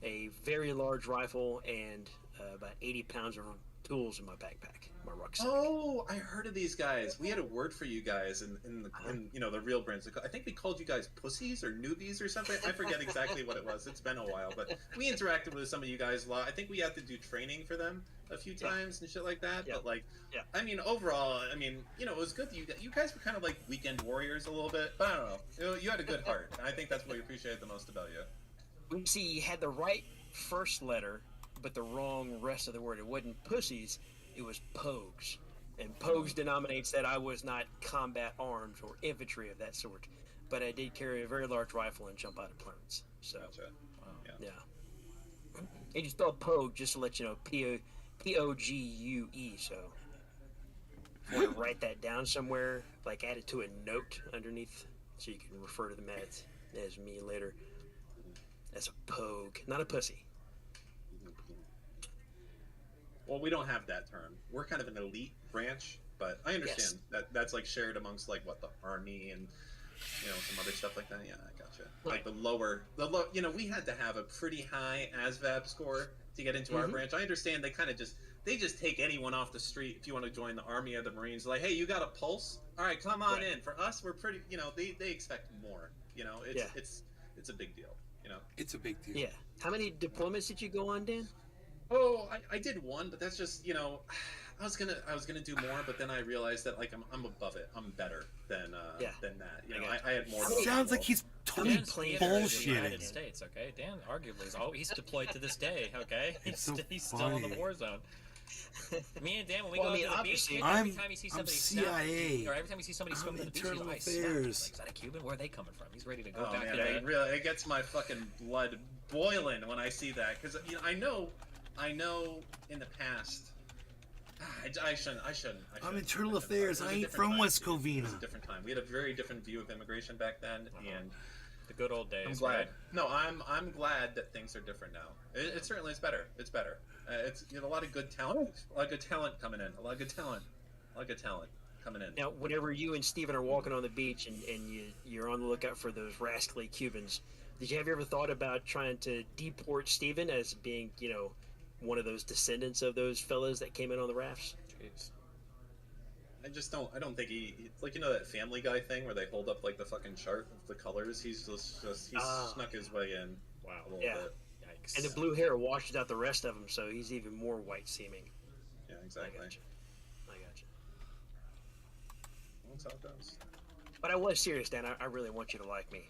Speaker 9: a very large rifle and about 80 pounds of tools in my backpack, my rucksack.
Speaker 11: Oh, I heard of these guys. We had a word for you guys in you know, the real brands. I think we called you guys pussies or newbies or something. I forget exactly what it was. It's been a while, but we interacted with some of you guys a lot. I think we had to do training for them a few times and shit like that. But like, I mean, overall, I mean, you know, it was good. You guys were kind of like weekend warriors a little bit, but I don't know. You had a good heart, and I think that's what we appreciate the most about you.
Speaker 9: You see, you had the right first letter, but the wrong rest of the word. It wasn't pussies, it was pogues. And pogues denominates that I was not combat arms or infantry of that sort. But I did carry a very large rifle and jump out of planes. So,
Speaker 11: Gotcha. Wow.
Speaker 9: Yeah. And you spell pogue just to let you know, Pogue, so if you want to write that down somewhere, like add it to a note underneath so you can refer to them as me later. That's a pogue, not a pussy.
Speaker 11: Well, we don't have that term. We're kind of an elite branch, But I understand that that's like shared amongst like what the army and some other stuff like that. Yeah, I gotcha. Like the low, we had to have a pretty high ASVAB score to get into our branch. I understand they just take anyone off the street if you want to join the army or the Marines. Like, hey, you got a pulse? All right, come on in. For us, we're pretty. They expect more. It's a big deal.
Speaker 1: It's a big deal.
Speaker 9: Yeah. How many deployments did you go on, Dan?
Speaker 11: Oh, I did one, but that's just I was gonna do more, but then I realized that like I'm above it. I'm better than that. I had more.
Speaker 1: Sounds like he's totally
Speaker 5: Dan's bullshitting. United
Speaker 1: bullshitting.
Speaker 5: States, okay? Dan arguably he's deployed to this day, okay?
Speaker 1: It's so
Speaker 5: He's still in the
Speaker 1: funny.
Speaker 5: war zone. Me and Dan, when we
Speaker 9: Well,
Speaker 5: go
Speaker 9: I mean,
Speaker 5: to the beach,
Speaker 9: obviously-
Speaker 5: every time you see somebody
Speaker 1: CIA.
Speaker 5: or every time you see somebody swim to the beach, he's
Speaker 1: Internal
Speaker 5: like,
Speaker 1: Affairs.
Speaker 5: like, is that a Cuban? Where are they coming from? He's ready to go
Speaker 11: Oh
Speaker 5: back
Speaker 11: man,
Speaker 5: to the...
Speaker 11: it gets my fucking blood boiling when I see that because I know in the past. I shouldn't.
Speaker 1: I'm Internal Affairs.
Speaker 11: It was
Speaker 1: I
Speaker 11: a
Speaker 1: ain't
Speaker 11: different
Speaker 1: from
Speaker 11: time.
Speaker 1: West
Speaker 11: It was
Speaker 1: Covina.
Speaker 11: a different time. We had a very different view of immigration back then, and
Speaker 5: The good old days.
Speaker 11: I'm glad.
Speaker 5: Right?
Speaker 11: No, I'm glad that things are different now. It certainly is better. It's better. It's a lot of good talent. A lot of good talent coming in. A lot of good talent coming in.
Speaker 9: Now, whenever you and Steven are walking on the beach and you're on the lookout for those rascally Cubans, did you ever thought about trying to deport Steven as being, one of those descendants of those fellas that came in on the rafts?
Speaker 5: Jeez.
Speaker 11: I don't think he like that Family Guy thing where they hold up like the fucking chart of the colors. He's snuck his way in.
Speaker 5: Wow.
Speaker 11: A little
Speaker 9: Yeah.
Speaker 11: bit.
Speaker 5: Yikes.
Speaker 9: And the blue hair washes out the rest of them, so he's even more white seeming.
Speaker 11: Yeah, exactly.
Speaker 9: I got you.
Speaker 11: That's how it goes.
Speaker 9: But I was serious, Dan. I really want you to like me,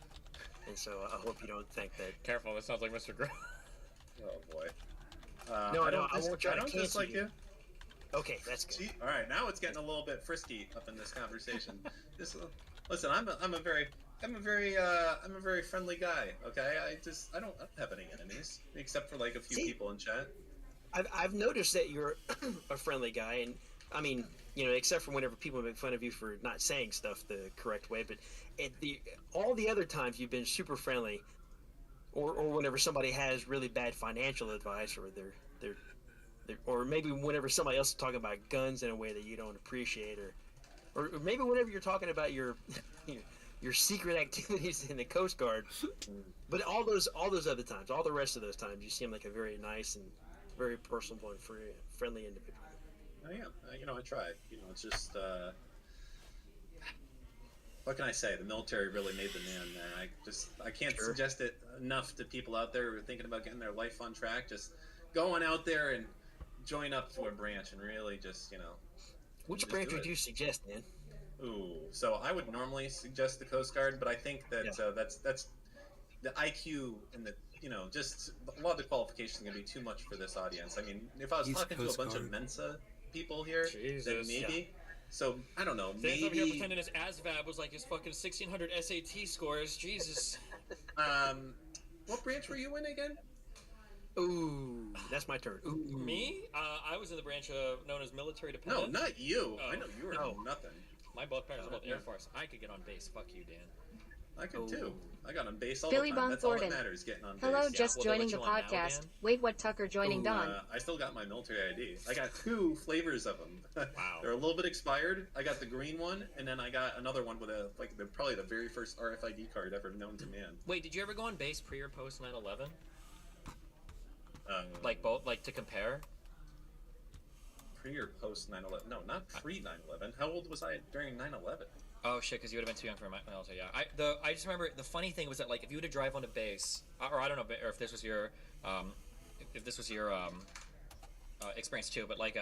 Speaker 9: and so I hope you don't think that.
Speaker 5: Careful, that sounds like Mr. Grill.
Speaker 11: Oh boy.
Speaker 9: No,
Speaker 11: I don't
Speaker 9: I won't try to cancel
Speaker 11: dislike
Speaker 9: you. Okay, that's good.
Speaker 11: See, all right, now it's getting a little bit frisky up in this conversation. Listen, I'm a very friendly guy. Okay, I don't have any enemies except for like a few people in chat.
Speaker 9: I've noticed that you're a friendly guy, and I mean, except for whenever people make fun of you for not saying stuff the correct way, but all the other times you've been super friendly, or whenever somebody has really bad financial advice, or they're or maybe whenever somebody else is talking about guns in a way that you don't appreciate, or maybe whenever you're talking about your secret activities in the Coast Guard. But all those other times, all the rest of those times, you seem like a very nice and very personable and friendly individual.
Speaker 11: I am. I try. It's just what can I say? The military really made the man there. I can't suggest it enough to people out there who are thinking about getting their life on track. Just going out there and join up to a branch and really just
Speaker 9: Which branch would you suggest, man?
Speaker 11: Ooh, so I would normally suggest the Coast Guard, but I think that that's the IQ and the just a lot of the qualifications are going to be too much for this audience. I mean, if I was talking to a bunch of Mensa people here, then maybe. Yeah. So I don't know.
Speaker 5: Maybe over here pretending his ASVAB was like his fucking 1600 SAT scores. Jesus.
Speaker 11: What branch were you in again?
Speaker 9: Ooh, that's my turn. Ooh.
Speaker 5: Me? I was in the branch known as military dependent.
Speaker 11: No, not you. I know you were nothing.
Speaker 5: My both parents were both Air Force. I could get on base. Fuck you, Dan.
Speaker 11: I could too. I got on base all
Speaker 2: Billy
Speaker 11: the time. That's all that
Speaker 2: Gordon.
Speaker 11: matters, getting on base.
Speaker 2: Hello, just joining the podcast. Wait, what Tucker joining Don?
Speaker 11: I still got my military ID. I got 2 flavors of them.
Speaker 5: Wow.
Speaker 11: They're a little bit expired. I got the green one, and then I got another one with probably the very first RFID card ever known to man.
Speaker 5: Wait, did you ever go on base pre or post 9/11? Like to compare?
Speaker 11: Pre or post 9/11? No, not pre 9/11. How old was I during 9/11?
Speaker 5: Oh shit, because you would have been too young for my military. Yeah, I just remember the funny thing was that like if you were to drive on a base, or I don't know, or if this was your experience too, but like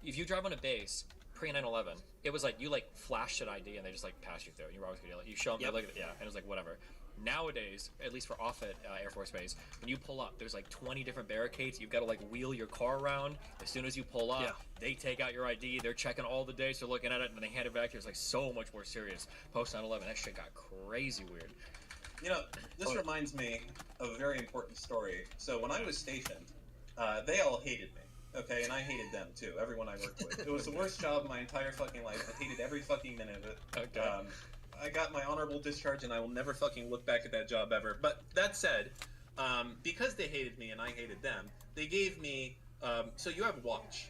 Speaker 5: if you drive on a base pre 9/11, it was like you like flashed an ID and they just like passed you through, and you were always gonna you show them,
Speaker 9: Yep.
Speaker 5: look at and it was like whatever. Nowadays, at least for Offutt Air Force Base, when you pull up, there's like 20 different barricades. You've got to like wheel your car around. As soon as you pull up, they take out your ID. They're checking all the dates. They're looking at it, and then they hand it back to you. It's like so much more serious. Post 9/11, that shit got crazy weird.
Speaker 11: This reminds me of a very important story. So when I was stationed, they all hated me. Okay, and I hated them too. Everyone I worked with. It was the worst job of my entire fucking life. I hated every fucking minute of it.
Speaker 5: Okay.
Speaker 11: I got my honorable discharge, and I will never fucking look back at that job ever. But that said, because they hated me and I hated them, they gave me. So you have watch,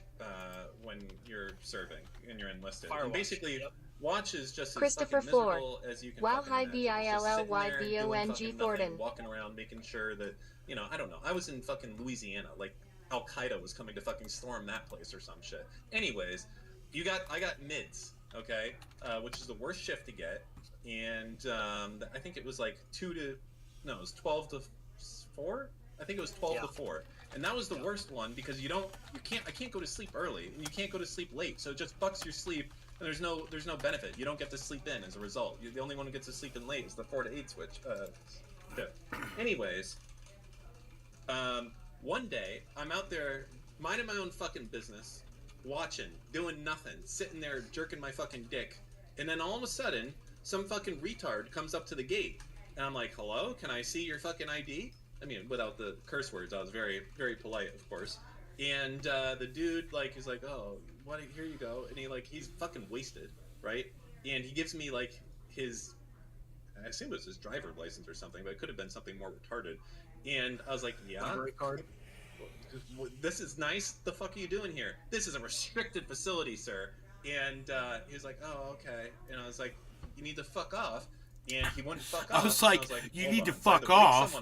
Speaker 11: when you're serving and you're enlisted.
Speaker 9: Fire
Speaker 11: and
Speaker 9: watch.
Speaker 11: basically,
Speaker 9: Yep.
Speaker 11: watch is just as
Speaker 2: Christopher
Speaker 11: fucking
Speaker 2: Floor.
Speaker 11: miserable as you can
Speaker 2: Wow,
Speaker 11: fucking
Speaker 2: hi,
Speaker 11: imagine. It's just sitting there doing
Speaker 2: BILLYBONG
Speaker 11: fucking
Speaker 2: Thornton.
Speaker 11: nothing, walking around, making sure that, I don't know. I was in fucking Louisiana, like Al Qaeda was coming to fucking storm that place or some shit. Anyways, I got mids, okay, which is the worst shift to get, and I think it was like it was 12 to 4. I think it was 12 to 4. And that was the worst one because I can't go to sleep early and you can't go to sleep late. So it just fucks your sleep and there's no benefit. You don't get to sleep in as a result. The only one who gets to sleep in late is the 4 to 8 switch. Anyways, one day I'm out there minding my own fucking business, watching, doing nothing, sitting there jerking my fucking dick. And then all of a sudden, some fucking retard comes up to the gate. And I'm like, hello, can I see your fucking ID? I mean, without the curse words, I was very, very polite, of course. And the dude, like, is like, oh, what? Here you go. And he's fucking wasted, right? And he gives me, like, I assume it was his driver's license or something, but it could have been something more retarded. And I was like, yeah.
Speaker 9: Library card.
Speaker 11: This is nice. The fuck are you doing here? This is a restricted facility, sir. And he was like, oh, okay. And I was like, you need to fuck off. And he wouldn't fuck off.
Speaker 1: I was like, you need to fuck off.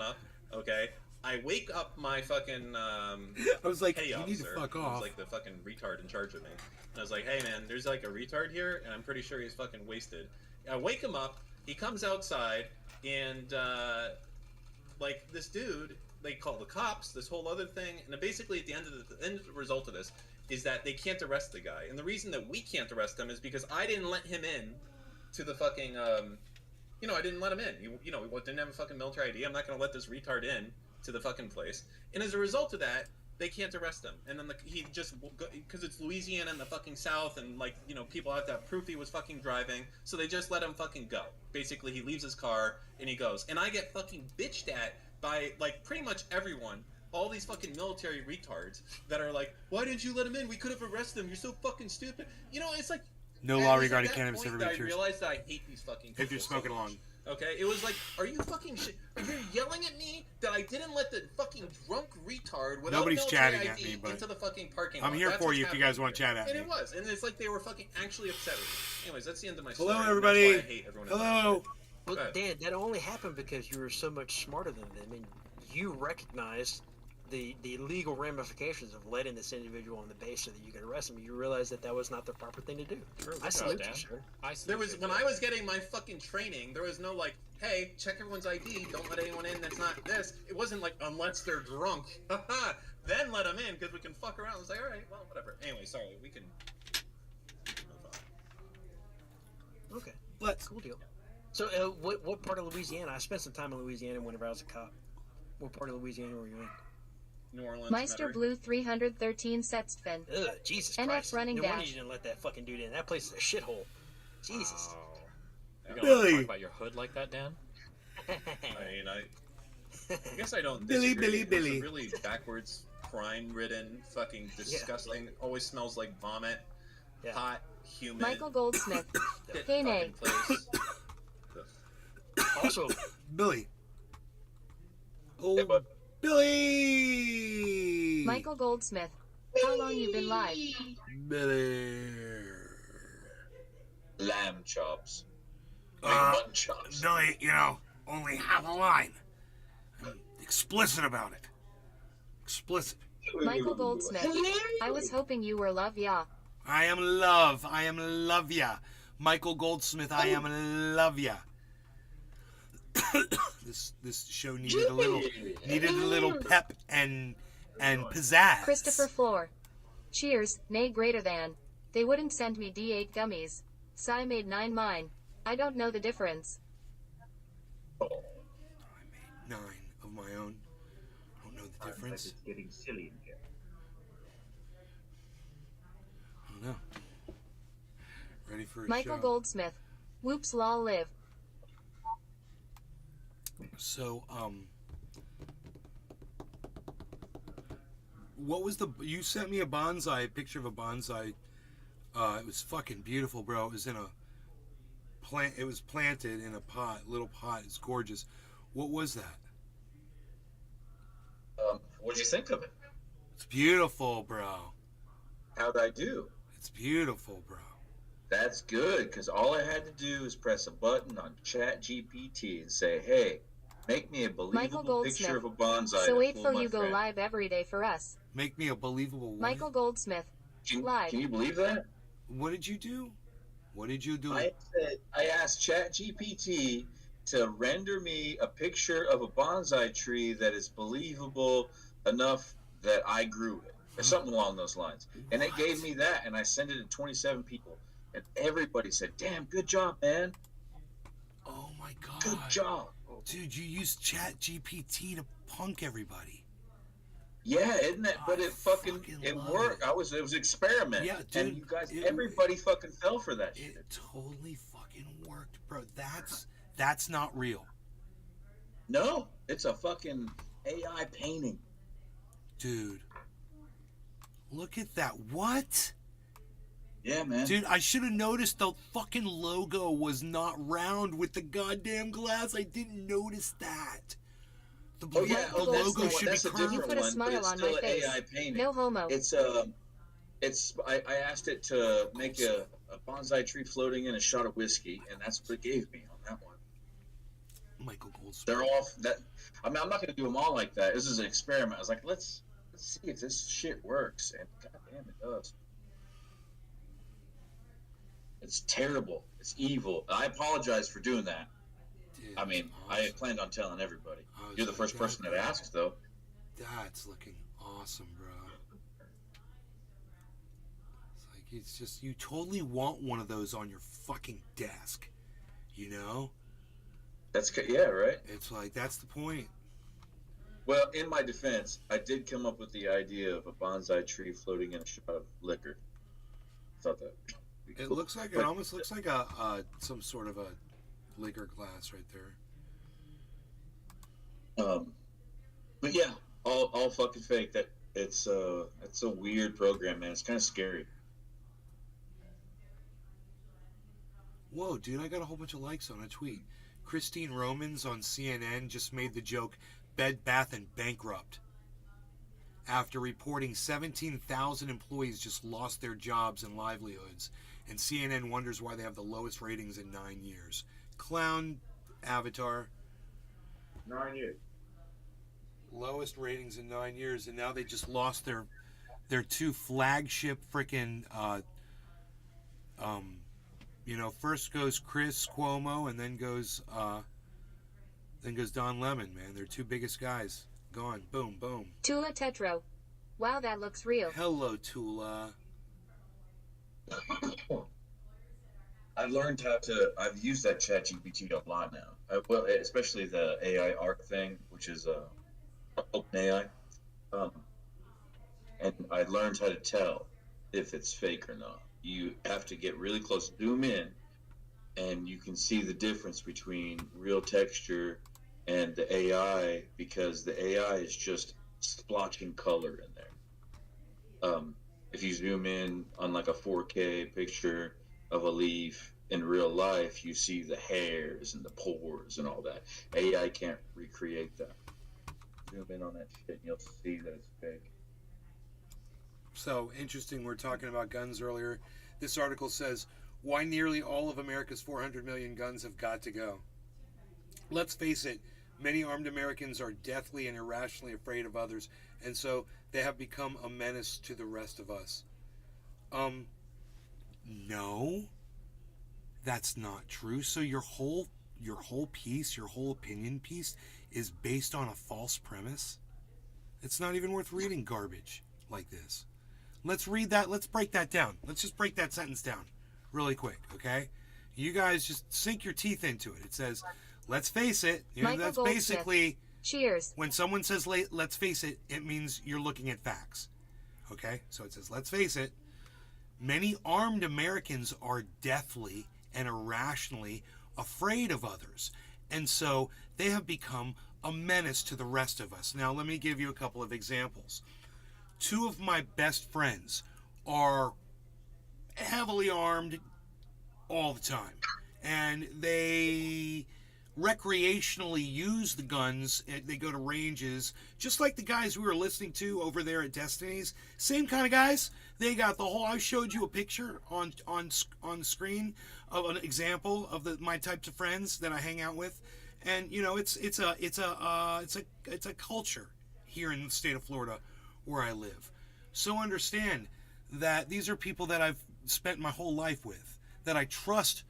Speaker 11: Okay, I wake up my fucking
Speaker 1: I was like,
Speaker 11: petty
Speaker 1: you need to
Speaker 11: officer,
Speaker 1: fuck
Speaker 11: who's
Speaker 1: off.
Speaker 11: like the fucking retard in charge of me. And I was like, hey man, there's like a retard here, and I'm pretty sure he's fucking wasted. I wake him up. He comes outside, and like this dude, they call the cops. This whole other thing, and basically at the end of the result of this is that they can't arrest the guy. And the reason that we can't arrest him is because I didn't let him in to the fucking I didn't let him in. He didn't have a fucking military ID. I'm not going to let this retard in to the fucking place. And as a result of that, they can't arrest him. And then he just, because it's Louisiana in the fucking South, and people have to have proof he was fucking driving, so they just let him fucking go. Basically, he leaves his car and he goes. And I get fucking bitched at by like pretty much everyone. All these fucking military retards that are like, why didn't you let him in? We could have arrested him. You're so fucking stupid. It's like,
Speaker 1: No law regarding cannabis ever
Speaker 11: I
Speaker 1: cheers.
Speaker 11: realized that I hate these fucking people
Speaker 1: If you're smoking along.
Speaker 11: Okay, it was like, are you fucking shit? Are you yelling at me that I didn't let the fucking drunk retard without
Speaker 1: Nobody's
Speaker 11: military
Speaker 1: chatting
Speaker 11: ID
Speaker 1: at me, but
Speaker 11: into the fucking parking
Speaker 1: I'm
Speaker 11: lot?
Speaker 1: here
Speaker 11: That's
Speaker 1: for
Speaker 11: what's
Speaker 1: you if you
Speaker 11: happening
Speaker 1: guys want to
Speaker 11: here.
Speaker 1: chat at
Speaker 11: And
Speaker 1: me.
Speaker 11: it was, and it's like they were fucking actually upset with me. Anyways, that's the end of my
Speaker 1: Hello,
Speaker 11: story.
Speaker 1: everybody.
Speaker 11: That's why I hate everyone else.
Speaker 1: Hello.
Speaker 9: Well, Dan, that only happened because you were so much smarter than them, and you recognized the legal ramifications of letting this individual on the base so that you could arrest him. You realized that was not the proper thing to do. I salute you, sir.
Speaker 11: When I was getting my fucking training, there was no like, hey, check everyone's ID, don't let anyone in that's not this. It wasn't like, unless they're drunk, then let them in because we can fuck around. It's like, all right, well, whatever. Anyway, sorry, we can move on.
Speaker 9: Okay,
Speaker 1: Let's.
Speaker 9: cool deal. So, what part of Louisiana? I spent some time in Louisiana whenever I was a cop. What part of Louisiana were you in?
Speaker 11: New Orleans.
Speaker 2: Meister
Speaker 11: Metairie.
Speaker 2: Blue 313 Setzfen.
Speaker 9: Ugh, Jesus
Speaker 2: NX
Speaker 9: Christ.
Speaker 2: running
Speaker 9: No wonder
Speaker 2: dash.
Speaker 9: you didn't let that fucking dude in. That place is a shithole. Jesus.
Speaker 5: You're gonna
Speaker 1: Billy.
Speaker 5: talk about your hood like that, Dan?
Speaker 11: I guess I don't
Speaker 1: Billy,
Speaker 11: disagree.
Speaker 1: Billy.
Speaker 11: It's a really backwards, crime-ridden, fucking disgusting, always smells like vomit,
Speaker 9: Yeah.
Speaker 11: hot, humid,
Speaker 2: Michael Goldsmith.
Speaker 11: shit
Speaker 2: Hey,
Speaker 11: fucking
Speaker 2: Nay.
Speaker 11: place.
Speaker 9: Also,
Speaker 1: Billy. Oh, Billy.
Speaker 2: Michael Goldsmith. How long you been live?
Speaker 1: Billy.
Speaker 13: Lamb chops.
Speaker 1: Billy, only half a line. I'm explicit about it. Explicit.
Speaker 2: Michael Goldsmith. I was hoping you were love ya.
Speaker 1: I am love. I am love ya. Michael Goldsmith, I am love ya. This show needed a little pep and pizzazz.
Speaker 2: Christopher Floor. Cheers, nay greater than. They wouldn't send me D8 gummies. Psy made 9 mine. I don't know the difference.
Speaker 1: I made 9 of my own. I don't know the difference.
Speaker 13: It's getting silly in here.
Speaker 1: I don't know. Ready for a
Speaker 2: Michael
Speaker 1: show?
Speaker 2: Goldsmith. Whoops law live.
Speaker 1: So, what was you sent me a picture of a bonsai. It was fucking beautiful, bro. It was in a plant. It was planted in a little pot. It's gorgeous. What was that?
Speaker 13: What'd you think of it?
Speaker 1: It's beautiful, bro.
Speaker 13: How'd I do?
Speaker 1: It's beautiful, bro.
Speaker 13: That's good, because all I had to do is press a button on Chat GPT and say, hey, make me a
Speaker 2: Michael
Speaker 13: believable picture
Speaker 2: Goldsmith.
Speaker 13: of a bonsai
Speaker 2: So
Speaker 13: to
Speaker 2: wait
Speaker 13: fool
Speaker 2: till
Speaker 13: my
Speaker 2: you go
Speaker 13: friend.
Speaker 2: live every day for us.
Speaker 1: Make me a believable what?
Speaker 2: Michael Goldsmith. Live.
Speaker 13: Can you believe that?
Speaker 1: What did you do? What did you do?
Speaker 13: I asked Chat GPT to render me a picture of a bonsai tree that is believable enough that I grew it, or something along those lines. And it gave me that, and I sent it to 27 people, and everybody said, "Damn, good job, man!
Speaker 1: Oh my god,
Speaker 13: good job,
Speaker 1: dude! You used Chat GPT to punk everybody."
Speaker 13: Yeah, isn't that? But it worked. It was an experiment.
Speaker 1: Yeah, dude.
Speaker 13: And you guys, everybody fucking fell for that shit.
Speaker 1: It totally fucking worked, bro. That's not real.
Speaker 13: No, it's a fucking AI painting.
Speaker 1: Dude, look at that. What?
Speaker 13: Yeah, man.
Speaker 1: Dude, I should have noticed the fucking logo was not round with the goddamn glass. I didn't notice that. The logo should be curved.
Speaker 2: You put a smile on my face.
Speaker 13: AI painting.
Speaker 2: No homo.
Speaker 13: I asked it to make a bonsai tree floating in a shot of whiskey, and that's what it gave me on that one.
Speaker 1: Michael Goldsmith.
Speaker 13: They're all that. I mean, I'm not going to do them all like that. This is an experiment. I was like, let's see if this shit works, and goddamn, it does. It's terrible. It's evil. I apologize for doing that. Dude, I mean, awesome. I planned on telling everybody. You're the first person that asked, though.
Speaker 1: That's looking awesome, bro. It's just, you totally want one of those on your fucking desk, you know?
Speaker 13: Yeah, right?
Speaker 1: It's like, that's the point.
Speaker 13: Well, in my defense, I did come up with the idea of a bonsai tree floating in a shot of liquor. I thought that would be cool.
Speaker 1: It looks like, it almost looks like some sort of a liquor glass right there.
Speaker 13: But yeah, all fucking fake. It's a weird program, man. It's kind of scary.
Speaker 1: Whoa, dude, I got a whole bunch of likes on a tweet. Christine Romans on CNN just made the joke, Bed Bath & bankrupt, after reporting 17,000 employees just lost their jobs and livelihoods, and CNN wonders why they have the lowest ratings in 9 years. Clown avatar.
Speaker 13: 9 years.
Speaker 1: Lowest ratings in 9 years, and now they just lost their two flagship freaking first goes Chris Cuomo, and then goes Don Lemon, man. Their two biggest guys gone. Boom, boom.
Speaker 2: Tula Tetro. Wow, that looks real.
Speaker 1: Hello, Tula.
Speaker 13: I've used that ChatGPT a lot now. Especially the AI art thing, which is OpenAI. And I learned how to tell if it's fake or not. You have to get really close, zoom in, and you can see the difference between real texture and the AI, because the AI is just splotching color in there. If you zoom in on like a 4K picture of a leaf in real life, you see the hairs and the pores and all that. AI can't recreate that. Zoom in on that shit and you'll see that it's fake.
Speaker 1: So, interesting, we were talking about guns earlier. This article says, why nearly all of America's 400 million guns have got to go. Let's face it, many armed Americans are deathly and irrationally afraid of others, and so they have become a menace to the rest of us. No, that's not true. So your whole piece, your whole opinion piece is based on a false premise? It's not even worth reading garbage like this. Let's read that. Let's break that down. Let's just break that sentence down really quick, okay? You guys just sink your teeth into it. It says, let's face it. That's basically,
Speaker 2: cheers.
Speaker 1: When someone says, let's face it, it means you're looking at facts. Okay? So it says, let's face it. Many armed Americans are deathly and irrationally afraid of others. And so they have become a menace to the rest of us. Now, let me give you a couple of examples. Two of my best friends are heavily armed all the time, and they recreationally use the guns. They go to ranges, just like the guys we were listening to over there at Destiny's. Same kind of guys. They got the whole. I showed you a picture on screen of an example of my types of friends that I hang out with, and you know it's a culture here in the state of Florida where I live. So understand that these are people that I've spent my whole life with, that I trust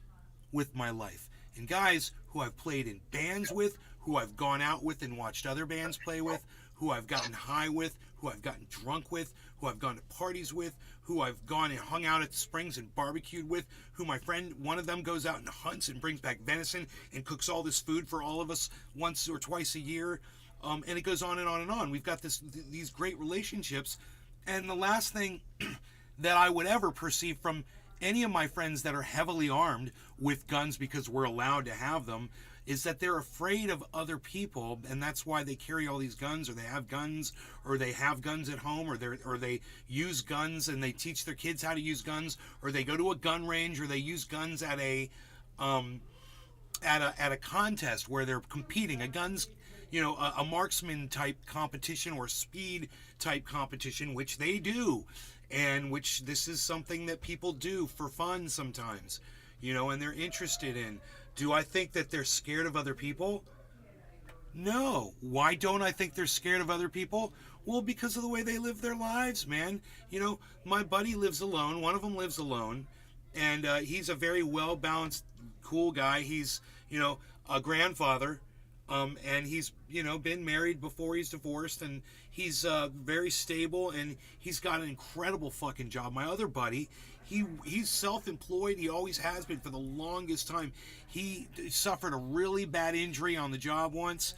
Speaker 1: with my life, and guys who I've played in bands with, who I've gone out with and watched other bands play with, who I've gotten high with, who I've gotten drunk with, who I've gone to parties with, who I've gone and hung out at the springs and barbecued with, who my friend, one of them goes out and hunts and brings back venison and cooks all this food for all of us once or twice a year. And it goes on and on and on. We've got these great relationships. And the last thing that I would ever perceive from any of my friends that are heavily armed with guns because we're allowed to have them is that they're afraid of other people, and that's why they carry all these guns, or they have guns, or they have guns at home, or they use guns and they teach their kids how to use guns, or they go to a gun range, or they use guns at a contest where they're competing, a marksman type competition or speed type competition, which they do, and which this is something that people do for fun sometimes, and they're interested in. Do I think that they're scared of other people? No. Why don't I think they're scared of other people? Well, because of the way they live their lives, man. My buddy lives alone. One of them lives alone. And he's a very well-balanced, cool guy. He's, a grandfather. And he's, been married before he's divorced. And he's very stable. And he's got an incredible fucking job. My other buddy, he's self-employed. He always has been for the longest time. He suffered a really bad injury on the job once,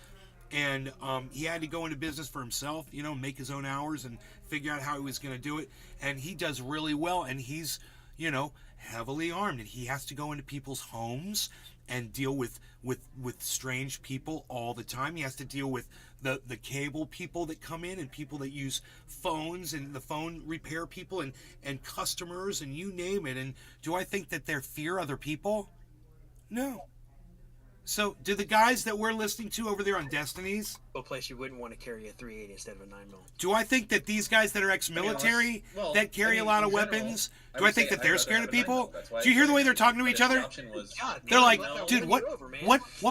Speaker 1: and he had to go into business for himself, make his own hours and figure out how he was going to do it. And he does really well, and he's, heavily armed, and he has to go into people's homes and deal with strange people all the time. He has to deal with the cable people that come in, and people that use phones, and the phone repair people, and customers, and you name it. And do I think that they fear other people? No. So do the guys that we're listening to over there on Destiny's,
Speaker 9: A place you wouldn't want to carry a 380 instead of a 9mm.
Speaker 1: do I think that these guys that are ex-military that carry a lot of weapons, do I think that they're scared of people? Do you hear the way they're talking to each other? They're like, dude, what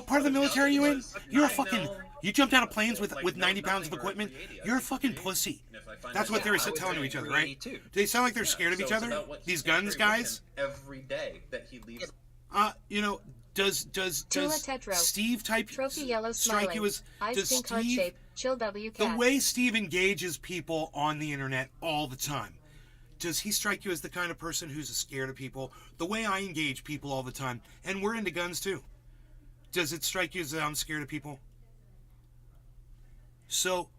Speaker 1: part of the military are you in? You're a fucking, you jumped out of planes with 90 pounds of equipment? You're a fucking pussy. That's what they're telling to each other, right? Do they sound like they're scared of each other? These guns guys?
Speaker 11: Every day that he leaves.
Speaker 1: Does Steve type
Speaker 2: Trophy yellow
Speaker 1: strike you as, does Steve,
Speaker 2: Chill W
Speaker 1: the
Speaker 2: cat.
Speaker 1: way Steve engages people on the internet all the time, does he strike you as the kind of person who's scared of people? The way I engage people all the time, and we're into guns too, does it strike you as I'm scared of people? So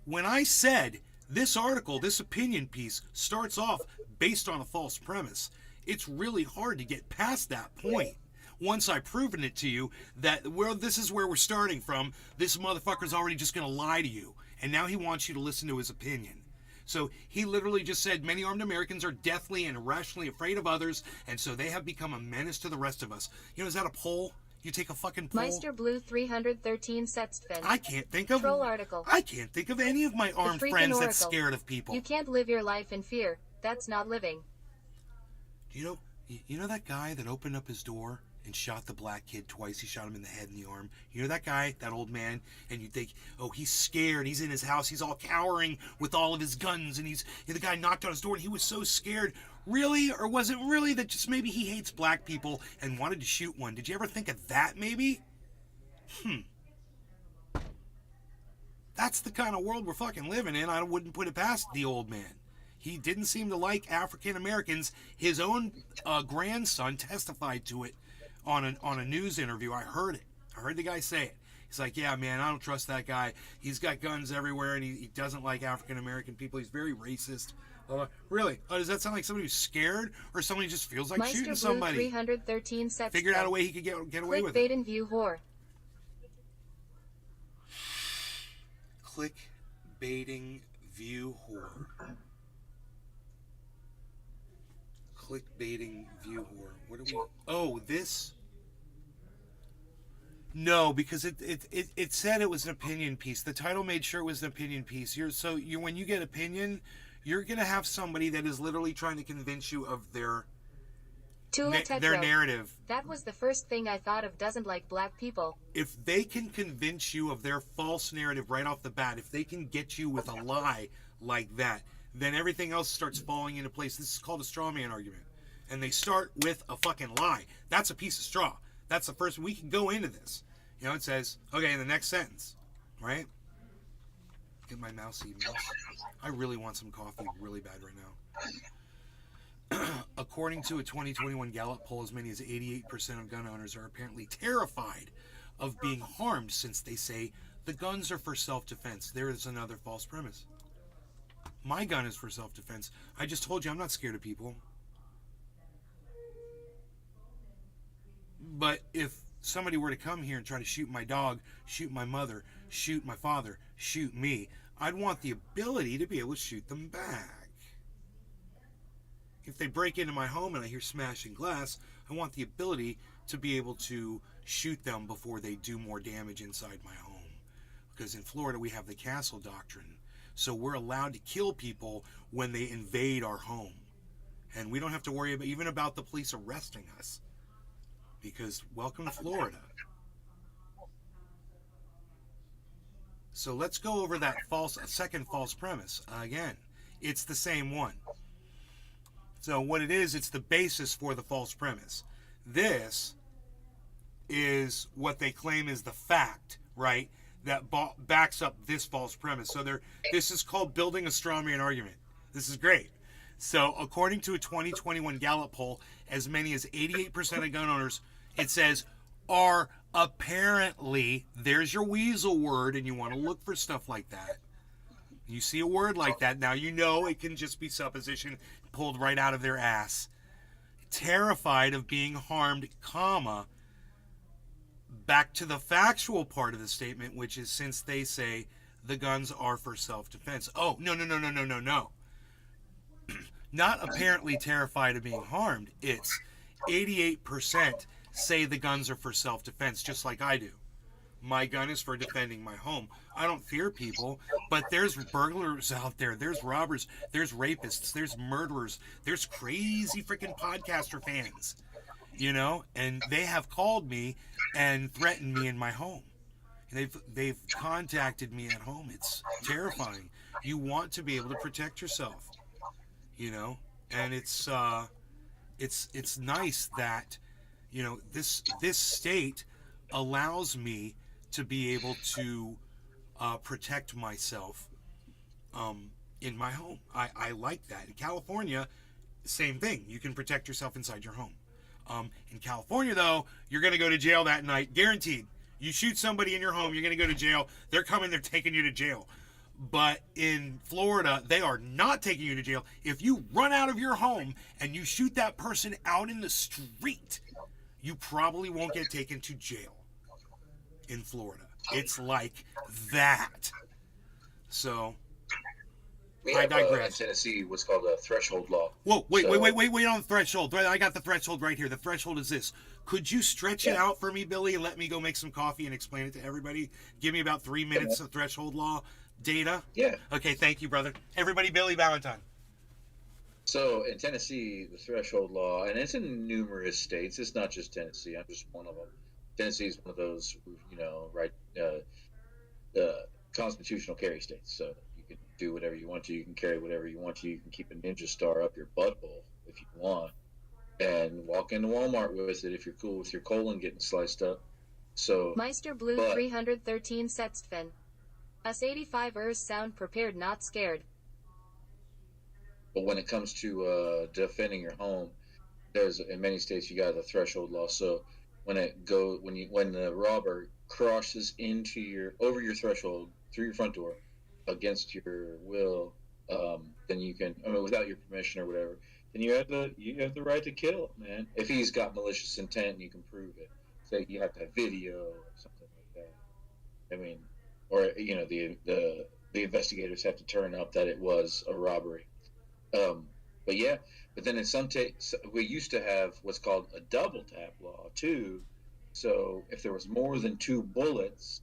Speaker 1: when I said this article, this opinion piece starts off based on a false premise, it's really hard to get past that point. Once I've proven it to you that, well, this is where we're starting from, this motherfucker's already just going to lie to you. And now he wants you to listen to his opinion. So he literally just said, many armed Americans are deathly and irrationally afraid of others, and so they have become a menace to the rest of us. Is that a poll? You take a fucking poll?
Speaker 2: Meister Blue 313 Setstven.
Speaker 1: I can't think of
Speaker 2: Troll article.
Speaker 1: I can't think of any of my armed friends
Speaker 2: oracle.
Speaker 1: that's scared of people.
Speaker 2: You can't live your life in fear. That's not living.
Speaker 1: You know that guy that opened up his door and shot the black kid twice? He shot him in the head and the arm. You know that guy, that old man, and you think, oh, he's scared, he's in his house, he's all cowering with all of his guns, and the guy knocked on his door and he was so scared. Really? Or was it really that just maybe he hates black people and wanted to shoot one? Did you ever think of that, maybe? That's the kind of world we're fucking living in. I wouldn't put it past the old man. He didn't seem to like African Americans. His own grandson testified to it on a news interview. I heard it. I heard the guy say it. He's like, yeah, man, I don't trust that guy. He's got guns everywhere, and he doesn't like African American people. He's very racist. Really? Does that sound like somebody who's scared, or somebody who just feels like
Speaker 2: Meister
Speaker 1: shooting
Speaker 2: Blue
Speaker 1: somebody?
Speaker 2: 313
Speaker 1: Figured out a way he could get away with it.
Speaker 2: Clickbait and view whore.
Speaker 1: Clickbaiting view whore. Clickbaiting view whore. What are we? Oh, this? No, because it said it was an opinion piece. The title made sure it was an opinion piece. When you get opinion, you're going to have somebody that is literally trying to convince you of their
Speaker 2: Tula
Speaker 1: their narrative.
Speaker 2: That was the first thing I thought of. Doesn't like black people.
Speaker 1: If they can convince you of their false narrative right off the bat, if they can get you with a lie like that, then everything else starts falling into place. This is called a straw man argument. And they start with a fucking lie. That's a piece of straw. That's the first. We can go into this. You know, it says, okay, in the next sentence, right? Get my mouse emails. I really want some coffee really bad right now. According to a 2021 Gallup poll, as many as 88% of gun owners are apparently terrified of being harmed, since they say the guns are for self-defense. There is another false premise. My gun is for self-defense. I just told you I'm not scared of people. But if somebody were to come here and try to shoot my dog, shoot my mother, shoot my father, shoot me, I'd want the ability to be able to shoot them back. If they break into my home and I hear smashing glass, I want the ability to be able to shoot them before they do more damage inside my home. Because in Florida, we have the castle doctrine. So we're allowed to kill people when they invade our home. And we don't have to worry even about the police arresting us. Because welcome to Florida. So let's go over that second false premise. Again, it's the same one. So what it is, it's the basis for the false premise. This is what they claim is the fact, right, that backs up this false premise. So this is called building a straw man argument. This is great. So according to a 2021 Gallup poll, as many as 88% of gun owners, it says, are apparently, there's your weasel word, and you want to look for stuff like that. You see a word like that, now you know it can just be supposition pulled right out of their ass. Terrified of being harmed, comma, back to the factual part of the statement, which is since they say the guns are for self-defense. Oh, no. Not apparently terrified of being harmed. It's 88% say the guns are for self-defense, just like I do. My gun is for defending my home. I don't fear people, but there's burglars out there. There's robbers. There's rapists. There's murderers. There's crazy freaking podcaster fans, you know, and they have called me and threatened me in my home. They've contacted me at home. It's terrifying. You want to be able to protect yourself, you know, and it's nice that, you know, this state allows me to be able to protect myself in my home. I like that. In California, same thing. You can protect yourself inside your home. In California, though, you're going to go to jail that night. Guaranteed. You shoot somebody in your home, you're going to go to jail. They're coming, they're taking you to jail. But in Florida, they are not taking you to jail. If you run out of your home and you shoot that person out in the street, you probably won't get taken to jail in Florida. It's like that. So,
Speaker 13: we
Speaker 1: I
Speaker 13: have,
Speaker 1: digress.
Speaker 13: In Tennessee, what's called a threshold law.
Speaker 1: Whoa, wait on the threshold. I got the threshold right here. The threshold is this. Could you stretch it out for me, Billy, and let me go make some coffee and explain it to everybody? Give me about 3 minutes of threshold law data.
Speaker 13: Yeah.
Speaker 1: Okay, thank you, brother. Everybody, Billy Valentine.
Speaker 13: So in Tennessee, the threshold law, and it's in numerous states. It's not just Tennessee. I'm just one of them. Tennessee is one of those, you know, right, constitutional carry states. So you can do whatever you want to. You can carry whatever you want to. You can keep a ninja star up your butthole if you want, and walk into Walmart with it if you're cool with your colon getting sliced up. So
Speaker 2: Meister Blue 313 Setstfen. Us 85ers sound prepared, not scared.
Speaker 13: But when it comes to defending your home, there's in many states you got the threshold law. So when the robber crosses over your threshold through your front door against your will, then you can, without your permission or whatever, then you have the right to kill, man. If he's got malicious intent, you can prove it. So you have to have video or something like that. I mean, or you know, the investigators have to turn up that it was a robbery. But then in some we used to have what's called a double tap law too. So if there was more than 2 bullets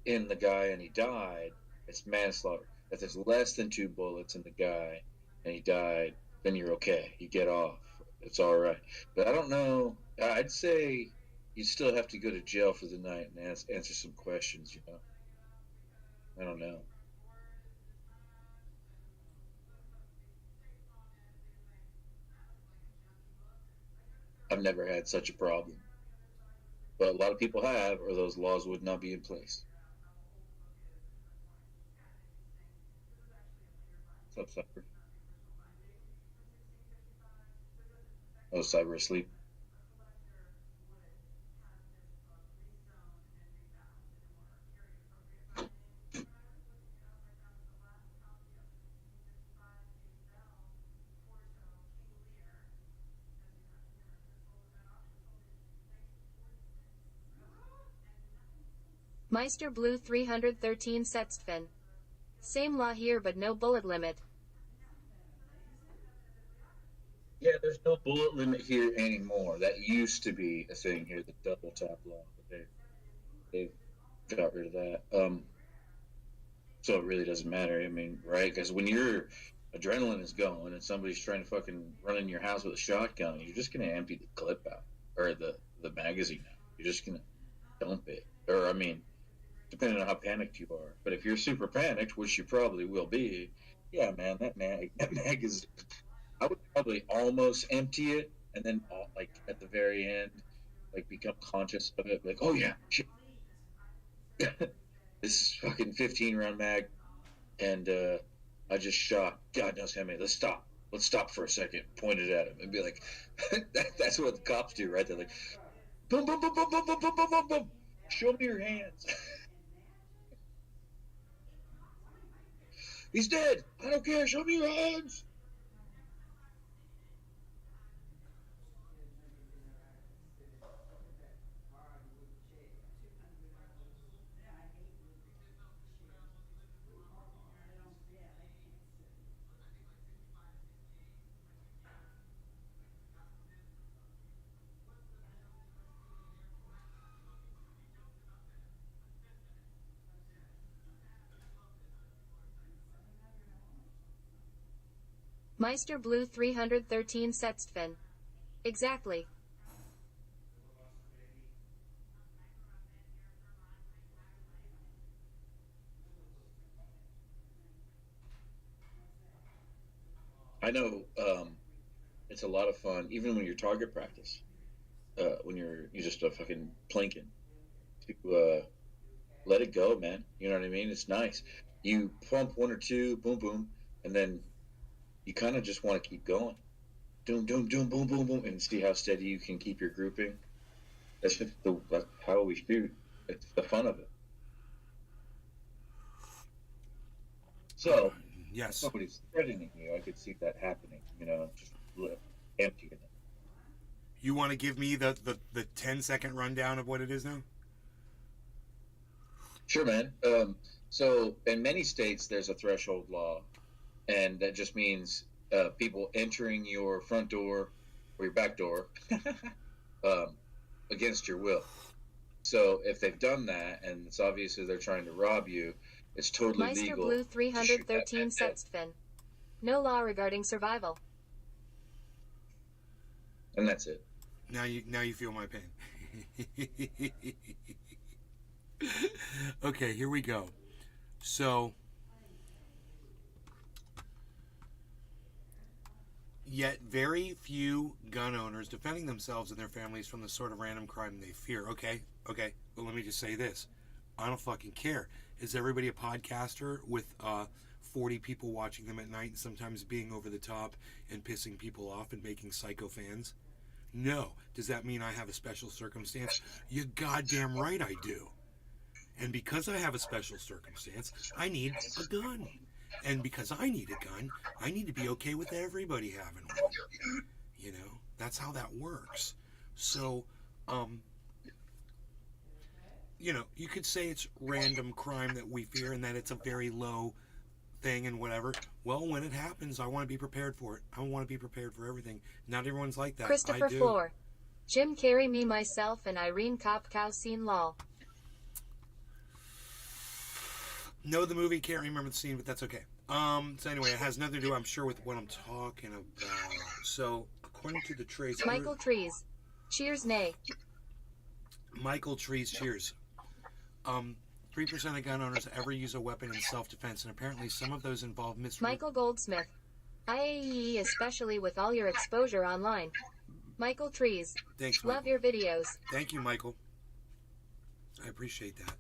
Speaker 13: in the guy and he died, it's manslaughter. If there's less than 2 bullets in the guy and he died, then you're okay. You get off. It's all right. But I don't know. I'd say you still have to go to jail for the night and answer some questions. I don't know. I've never had such a problem, but a lot of people have, or those laws would not be in place. What's up, Cyber? Oh, Cyber asleep.
Speaker 2: Meister Blue 313 Setstfen. Same law here but no bullet limit.
Speaker 13: Yeah, there's no bullet limit here anymore. That used to be a thing here, the double tap law, but they got rid of that. So it really doesn't matter. I mean, right? Because when your adrenaline is going and somebody's trying to fucking run in your house with a shotgun, you're just gonna empty the clip out or the magazine out. You're just gonna dump it, or I mean, depending on how panicked you are. But if you're super panicked, which you probably will be, yeah, man, that mag is. I would probably almost empty it, and then like at the very end, like become conscious of it, like, oh yeah, shit. This is fucking 15-round mag, and I just shot God knows how many. Let's stop. Let's stop for a second. Point it at him and be like, that's what the cops do, right? They're like, boom, boom, boom, boom, boom, boom, boom, boom, boom, boom. Show me your hands. He's dead. I don't care. Show me your hands.
Speaker 2: Meister Blue 313 Setstfen. Exactly.
Speaker 13: I know it's a lot of fun, even when you're target practice, when you're just a fucking planking, to let it go, man. You know what I mean? It's nice. You pump one or two, boom, boom, and then you kind of just want to keep going. Doom, doom, doom, boom, boom, boom, and see how steady you can keep your grouping. That's how we shoot. It's the fun of it. So,
Speaker 1: yes,
Speaker 13: if nobody's threatening you, I could see that happening. Just emptying it.
Speaker 1: You want to give me the 10-second rundown of what it is now?
Speaker 13: Sure, man. So, in many states, there's a threshold law, and that just means people entering your front door or your back door against your will. So, if they've done that, and it's obviously they're trying to rob you, it's totally
Speaker 2: Meister
Speaker 13: legal.
Speaker 2: Blue 313 Setstfen. No law regarding survival.
Speaker 13: And that's it.
Speaker 1: Now you feel my pain. Okay, here we go. So, yet very few gun owners defending themselves and their families from the sort of random crime they fear. Okay, well, let me just say this. I don't fucking care. Is everybody a podcaster with 40 people watching them at night and sometimes being over the top and pissing people off and making psycho fans? No. Does that mean I have a special circumstance? You goddamn right I do. And because I have a special circumstance, I need a gun. And because I need a gun, I need to be okay with everybody having one. That's how that works. So, you could say it's random crime that we fear and that it's a very low thing and whatever. Well, when it happens, I want to be prepared for it. I want to be prepared for everything. Not everyone's like that.
Speaker 2: Christopher
Speaker 1: I do.
Speaker 2: Floor. Jim Carrey, me, myself, and Irene Kopkow seen lol.
Speaker 1: Know the movie, can't remember the scene, but that's okay. So anyway, it has nothing to do, I'm sure, with what I'm talking about. So, according to the trace...
Speaker 2: Michael Trees. Cheers, nay.
Speaker 1: Michael Trees, cheers. 3% of gun owners ever use a weapon in self-defense, and apparently some of those involve
Speaker 2: Michael Goldsmith. IAEE, especially with all your exposure online. Michael Trees.
Speaker 1: Thanks,
Speaker 2: Love
Speaker 1: Michael.
Speaker 2: your videos.
Speaker 1: Thank you, Michael. I appreciate that.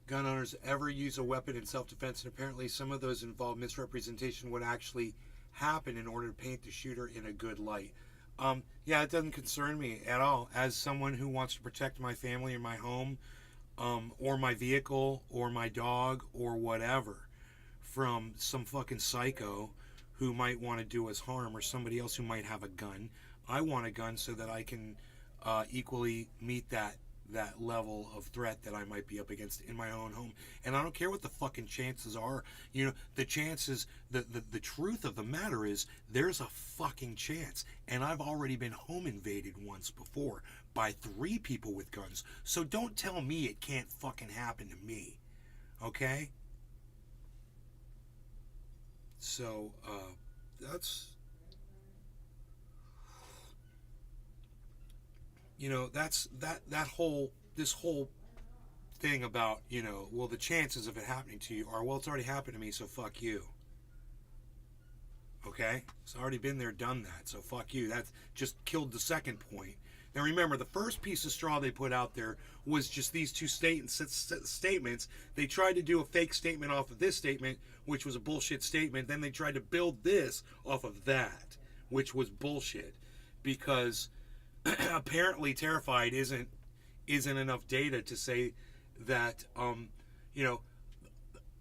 Speaker 1: Gun owners ever use a weapon in self-defense, and apparently some of those involve misrepresentation what actually happened in order to paint the shooter in a good light. Yeah, it doesn't concern me at all. As someone who wants to protect my family and my home, or my vehicle, or my dog, or whatever, from some fucking psycho who might want to do us harm, or somebody else who might have a gun. I want a gun so that I can equally meet that level of threat that I might be up against in my own home. And I don't care what the fucking chances are. You know, the chances, the truth of the matter is there's a fucking chance. And I've already been home invaded once before by 3 people with guns. So don't tell me it can't fucking happen to me. Okay? So, that's... You know, that's this whole thing about, you know, well, the chances of it happening to you are, well, it's already happened to me, so fuck you. Okay? It's already been there, done that, so fuck you. That just killed the second point. Now remember, the first piece of straw they put out there was just these 2 statements. They tried to do a fake statement off of this statement, which was a bullshit statement. Then they tried to build this off of that, which was bullshit. Because... apparently terrified isn't enough data to say that you know,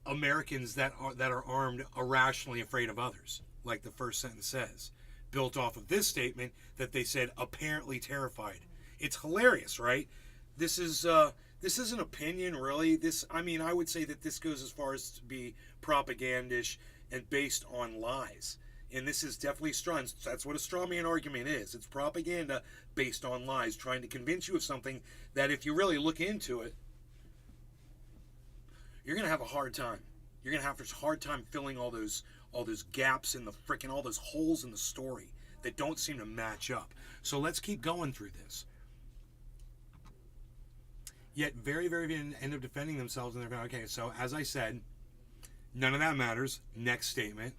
Speaker 1: Americans that are armed are rationally afraid of others, like the first sentence says, built off of this statement that they said apparently terrified. It's hilarious, right? This is an opinion, really. I mean, I would say that this goes as far as to be propagandish and based on lies. And this is definitely straw. That's what a straw man argument is. It's propaganda based on lies, trying to convince you of something that if you really look into it, you're going to have a hard time. You're going to have a hard time filling all those gaps in the all those holes in the story that don't seem to match up. So let's keep going through this. Yet very, very few end up defending themselves, and they're going, okay, so as I said, none of that matters. Next statement.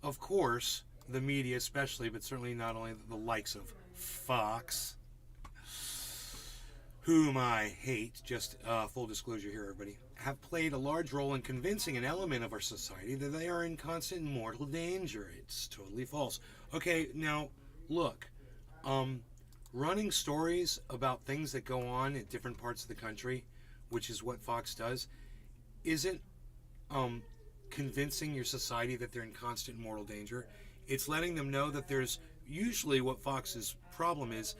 Speaker 1: Of course, the media especially, but certainly not only the likes of Fox, whom I hate, just full disclosure here, everybody, have played a large role in convincing an element of our society that they are in constant mortal danger. It's totally false. Okay, now, look, running stories about things that go on in different parts of the country, which is what Fox does, isn't convincing your society that they're in constant mortal danger. It's letting them know that there's usually what Fox's problem is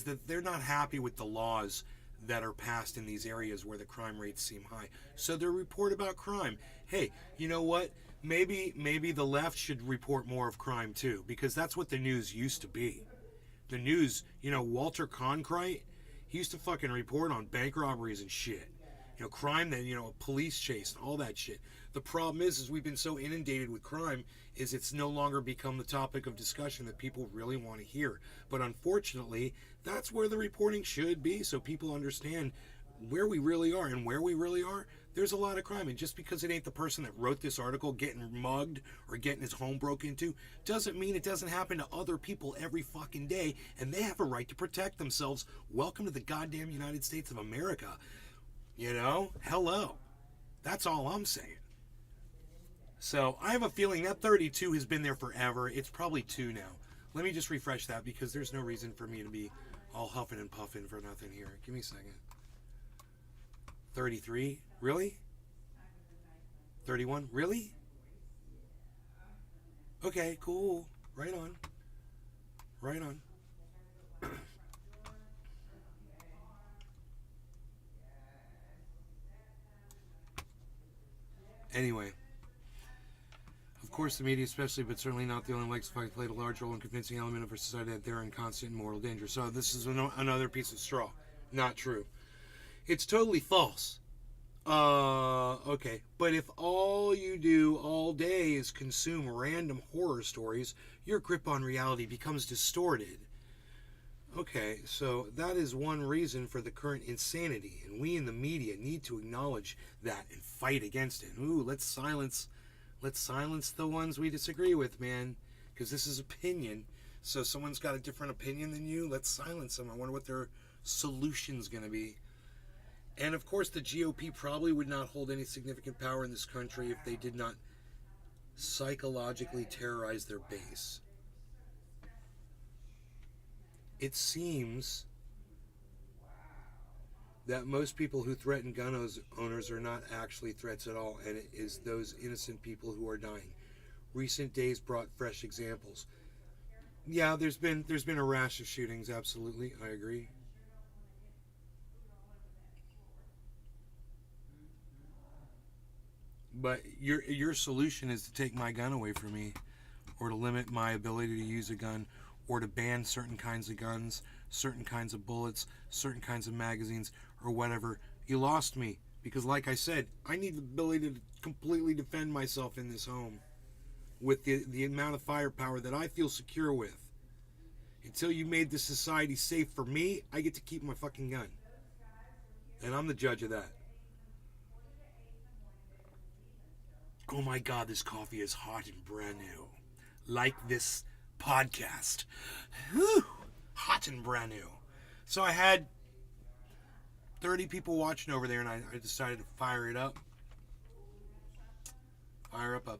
Speaker 1: that they're not happy with the laws that are passed in these areas where the crime rates seem high. So they report about crime. Hey, you know what? Maybe the left should report more of crime too, because that's what the news used to be. The news, you know, Walter Cronkite, he used to fucking report on bank robberies and shit. You know, crime that, you know, a police chase and all that shit. The problem is we've been so inundated with crime is it's no longer become the topic of discussion that people really want to hear. But unfortunately, that's where the reporting should be, so people understand where we really are. And where we really are, there's a lot of crime. And just because it ain't the person that wrote this article getting mugged or getting his home broken into, doesn't mean it doesn't happen to other people every fucking day. And they have a right to protect themselves. Welcome to the goddamn United States of America. You know? Hello. That's all I'm saying. So, I have a feeling that 32 has been there forever. It's probably 2 now. Let me just refresh that because there's no reason for me to be all huffing and puffing for nothing here. Give me a second. 33? Really? 31? Really? Okay, cool. Right on. Right on. Anyway. Of course, the media especially, but certainly not the only likes of Fox, played a large role in convincing an element of our society that they're in constant mortal danger. So this is another piece of straw. Not true. It's totally false. Okay. But if all you do all day is consume random horror stories, your grip on reality becomes distorted. Okay, so that is one reason for the current insanity, and we in the media need to acknowledge that and fight against it. Ooh, let's silence the ones we disagree with, man, because this is opinion. So someone's got a different opinion than you, let's silence them. I wonder what their solution's going to be. And of course, the GOP probably would not hold any significant power in this country if they did not psychologically terrorize their base. It seems that most people who threaten gun owners are not actually threats at all, and it is those innocent people who are dying. Recent days brought fresh examples. Yeah, there's been a rash of shootings, absolutely, I agree. But your solution is to take my gun away from me, or to limit my ability to use a gun, or to ban certain kinds of guns, certain kinds of bullets, certain kinds of magazines, or whatever. You lost me, because like I said, I need the ability to completely defend myself in this home with the amount of firepower that I feel secure with. Until you made this society safe for me, I get to keep my fucking gun. And I'm the judge of that. Oh my God, this coffee is hot and brand new. Like this podcast. Whew, hot and brand new. So I had 30 people watching over there, and I decided to fire it up. Fire up a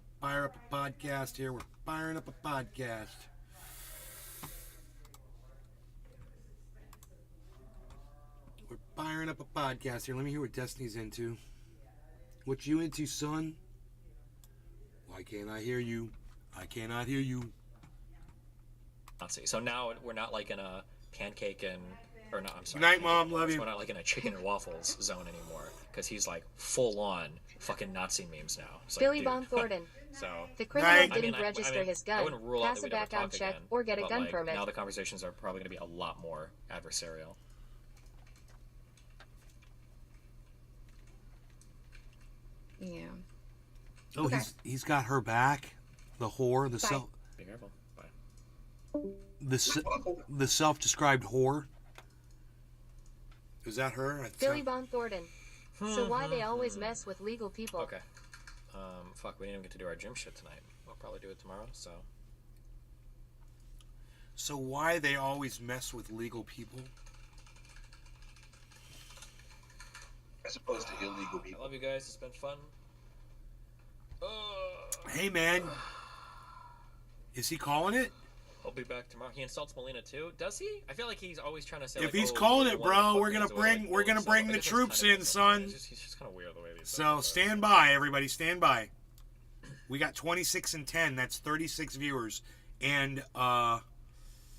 Speaker 1: podcast here. We're firing up a podcast. We're firing up a podcast here. Let me hear what Destiny's into. What you into, son? Why can't I hear you? I cannot hear you.
Speaker 5: Nazi. So now we're not like in a pancake and, or no, I'm sorry.
Speaker 1: Good night, Mom. Love you.
Speaker 5: We're not like in a chicken and waffles zone anymore, because he's like full on fucking Nazi memes now. It's like,
Speaker 2: Billy
Speaker 5: dude.
Speaker 2: Von Thornton.
Speaker 5: So
Speaker 2: the criminal
Speaker 1: Right.
Speaker 2: didn't register his
Speaker 5: I
Speaker 2: gun,
Speaker 5: wouldn't rule out
Speaker 2: pass
Speaker 5: that
Speaker 2: a
Speaker 5: we'd ever
Speaker 2: background
Speaker 5: talk
Speaker 2: check,
Speaker 5: again,
Speaker 2: or get a
Speaker 5: but,
Speaker 2: gun
Speaker 5: like,
Speaker 2: permit.
Speaker 5: now the conversations are probably going to be a lot more adversarial.
Speaker 2: Yeah.
Speaker 1: Oh,
Speaker 2: Okay.
Speaker 1: he's got her back. The whore, the
Speaker 5: Be careful. Bye.
Speaker 1: the self-described whore. Is that her?
Speaker 2: Billy Von Thornton. So why they always mess with legal people?
Speaker 5: Okay. Fuck, we didn't even get to do our gym shit tonight. We'll probably do it tomorrow, so.
Speaker 1: So why they always mess with legal people?
Speaker 10: As opposed to illegal
Speaker 5: I
Speaker 10: people.
Speaker 5: love you guys. It's been fun.
Speaker 1: Hey, man. Is he calling it?
Speaker 5: I'll be back tomorrow. He insults Melina too. Does he? I feel like he's always trying to say.
Speaker 1: If
Speaker 5: like,
Speaker 1: he's
Speaker 5: oh,
Speaker 1: calling
Speaker 5: the
Speaker 1: it,
Speaker 5: one
Speaker 1: bro,
Speaker 5: that
Speaker 1: we're gonna
Speaker 5: fucking is
Speaker 1: bring
Speaker 5: always like,
Speaker 1: bring
Speaker 5: I
Speaker 1: the
Speaker 5: guess that's
Speaker 1: troops
Speaker 5: kind of
Speaker 1: in,
Speaker 5: insulting.
Speaker 1: son.
Speaker 5: He's just kind of weird the way he says
Speaker 1: So
Speaker 5: it.
Speaker 1: stand by, everybody. Stand by. We got 26 and 10. That's 36 viewers. And
Speaker 5: Oh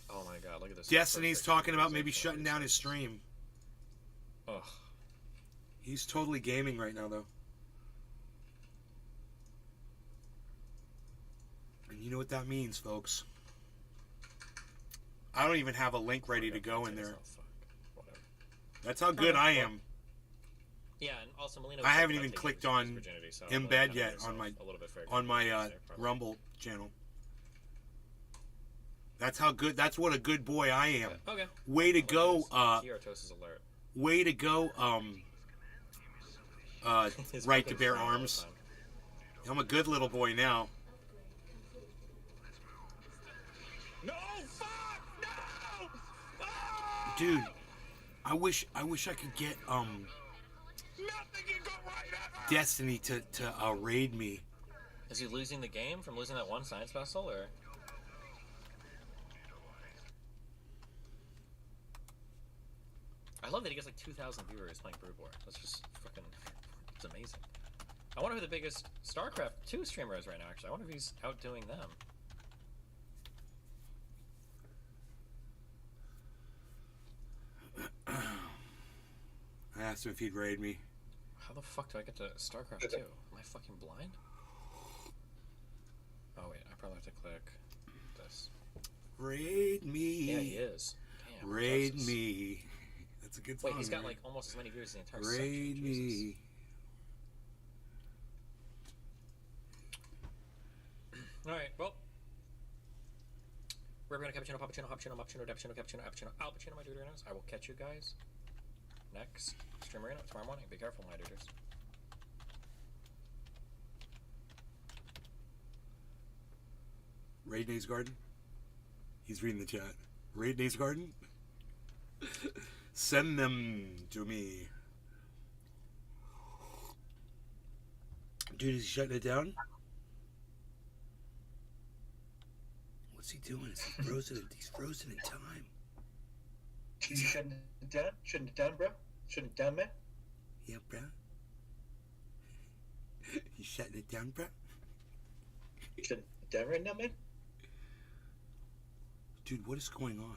Speaker 5: my god, look at this.
Speaker 1: Destiny's talking about maybe shutting down his stream.
Speaker 5: Ugh.
Speaker 1: He's totally gaming right now, though. And you know what that means, folks. I don't even have a link ready to go in there. That's how good I am.
Speaker 5: Yeah, and also Melina.
Speaker 1: I haven't even clicked on embed yet on my Rumble channel. That's how good. That's what a good boy I am.
Speaker 5: Okay.
Speaker 1: Way to go.
Speaker 5: Kieratosis alert.
Speaker 1: Way to go. Right to bear arms. I'm a good little boy now.
Speaker 7: No, fuck, no!
Speaker 1: Dude, I wish I could get Destiny to raid me.
Speaker 5: Is he losing the game from losing that one science vessel, or? I love that he gets like 2,000 viewers playing Brood War. That's just fucking, it's amazing. I wonder who the biggest StarCraft 2 streamer is right now, actually. I wonder if he's outdoing them.
Speaker 1: I asked him if he'd raid me.
Speaker 5: How the fuck do I get to StarCraft 2? Am I fucking blind? Oh wait, I probably have to click this.
Speaker 1: Raid me.
Speaker 5: Yeah, he is. Damn,
Speaker 1: raid
Speaker 5: Texas.
Speaker 1: me. That's a good song.
Speaker 5: Wait, he's got
Speaker 1: man.
Speaker 5: like almost as many views as the entire section. Jesus.
Speaker 1: Rainy.
Speaker 5: All right, well, we're going to cappuccino, pappuccino, cappuccino, cappuccino, cappuccino, cappuccino, cappuccino, al pacino, my dude. I will catch you guys next stream arena tomorrow morning. Be careful, my dudes.
Speaker 1: Raid Nays Garden. He's reading the chat. Raid Nays Garden. Send them to me. Dude, is he shutting it down? What's he doing? Is he frozen? He's frozen in time.
Speaker 13: You shutting it down? Shutting it down, bro? Shutting it down, man?
Speaker 1: Yeah, bro. He's shutting it down, bro.
Speaker 13: Shutting it down right now, man?
Speaker 1: Dude, what is going on?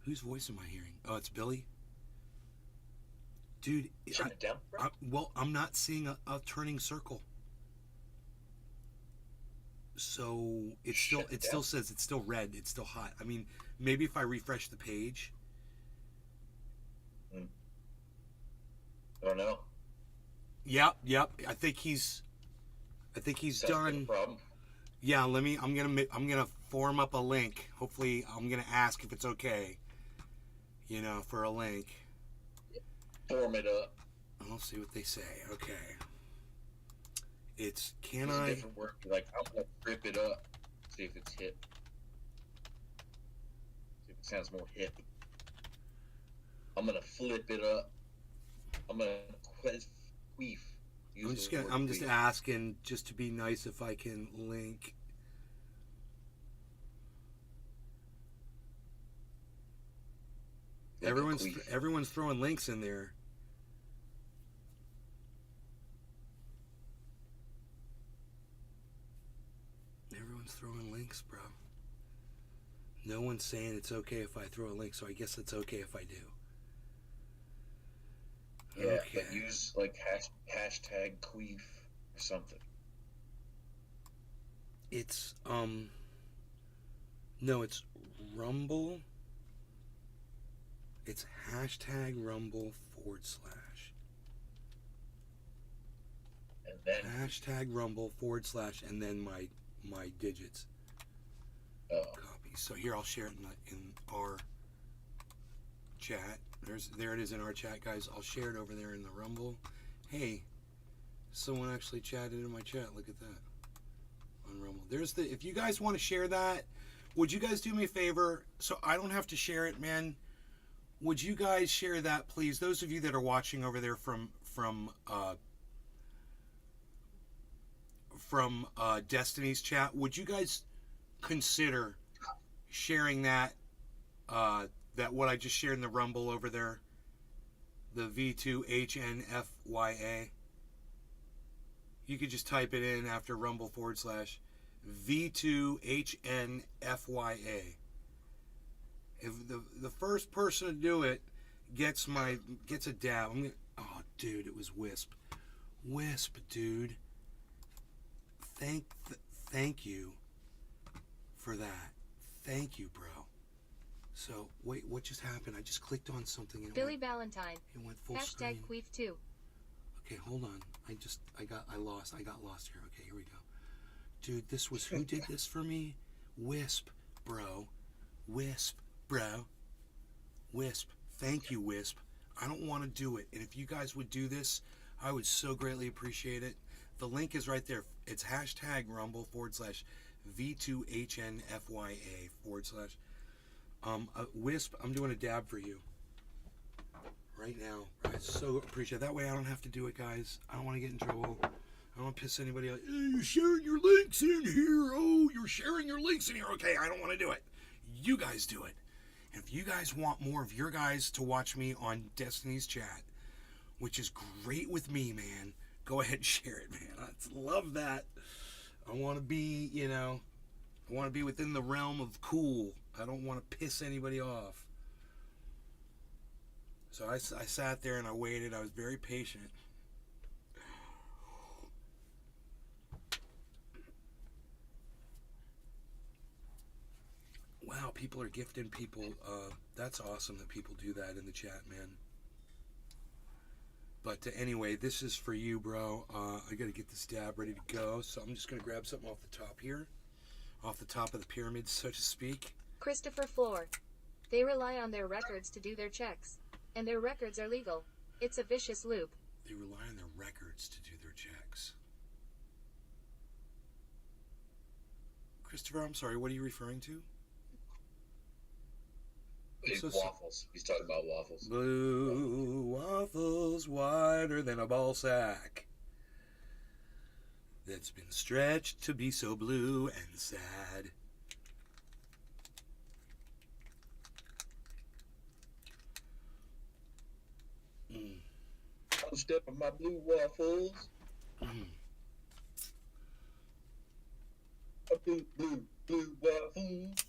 Speaker 1: Whose voice am I hearing? Oh, it's Billy? Dude,
Speaker 13: Shutting it down, bro?
Speaker 1: well, I'm not seeing a turning circle. So it's still still says it's still red, it's still hot. I mean, maybe if I refresh the page.
Speaker 13: I don't know.
Speaker 1: Yep. I think he's
Speaker 13: Sounds
Speaker 1: done.
Speaker 13: like a problem.
Speaker 1: Yeah, I'm gonna form up a link. Hopefully I'm gonna ask if it's okay. You know, for a link.
Speaker 13: Form it up.
Speaker 1: I'll see what they say. Okay. It's
Speaker 13: It's a different word. Like, I'm gonna rip it up. See if it's hip. See if it sounds more hip. I'm gonna flip it up. I'm gonna queef.
Speaker 1: I'm just asking just to be nice if I can link.
Speaker 13: Like
Speaker 1: Everyone's throwing links in there. Everyone's throwing links, bro. No one's saying it's okay if I throw a link, so I guess it's okay if I do.
Speaker 13: Yeah,
Speaker 1: okay.
Speaker 13: but use like hashtag queef or something.
Speaker 1: It's no, it's Rumble. It's hashtag Rumble /
Speaker 13: And then
Speaker 1: hashtag Rumble / and then my digits. Copy. So here I'll share it in our chat. There it is in our chat, guys. I'll share it over there in the Rumble. Hey, someone actually chatted in my chat. Look at that on Rumble. If you guys want to share that, would you guys do me a favor so I don't have to share it, man? Would you guys share that, please? Those of you that are watching over there from Destiny's chat, would you guys consider sharing that what I just shared in the Rumble over there, the V2HNFYA? You could just type it in after Rumble / V2HNFYA. If the first person to do it gets a dab, oh, dude, it was Wisp, dude. Thank you for that. Thank you, bro. So wait, what just happened? I just clicked on something and
Speaker 2: Billy Valentine.
Speaker 1: It went full
Speaker 2: Hashtag
Speaker 1: screen.
Speaker 2: queef 2.
Speaker 1: Okay, hold on. I got lost here. Okay, here we go. Dude, this was who did this for me? Wisp, bro. Wisp. Thank you, Wisp. I don't want to do it. And if you guys would do this, I would so greatly appreciate it. The link is right there. It's hashtag Rumble / V2HNFYA / Wisp, I'm doing a dab for you right now. I so appreciate it. That way I don't have to do it, guys. I don't want to get in trouble. I don't want to piss anybody out. Hey, you're sharing your links in here. Oh, you're sharing your links in here. Okay, I don't want to do it. You guys do it. And if you guys want more of your guys to watch me on Destiny's chat, which is great with me, man, go ahead and share it, man. I love that. I want to be, I want to be within the realm of cool. I don't want to piss anybody off. So I sat there and I waited. I was very patient. Wow, people are gifting people. That's awesome that people do that in the chat, man. But anyway, this is for you, bro. I got to get this dab ready to go, so I'm just going to grab something off the top here. Off the top of the pyramid, so to speak.
Speaker 2: Christopher Floor. They rely on their records to do their checks. And their records are legal. It's a vicious loop.
Speaker 1: They rely on their records to do their checks. Christopher, I'm sorry, what are you referring to?
Speaker 13: Waffles. He's talking about waffles.
Speaker 1: Blue waffles wider than a ball sack that's been stretched to be so blue and sad.
Speaker 13: I'm stepping my blue waffles. A blue waffles.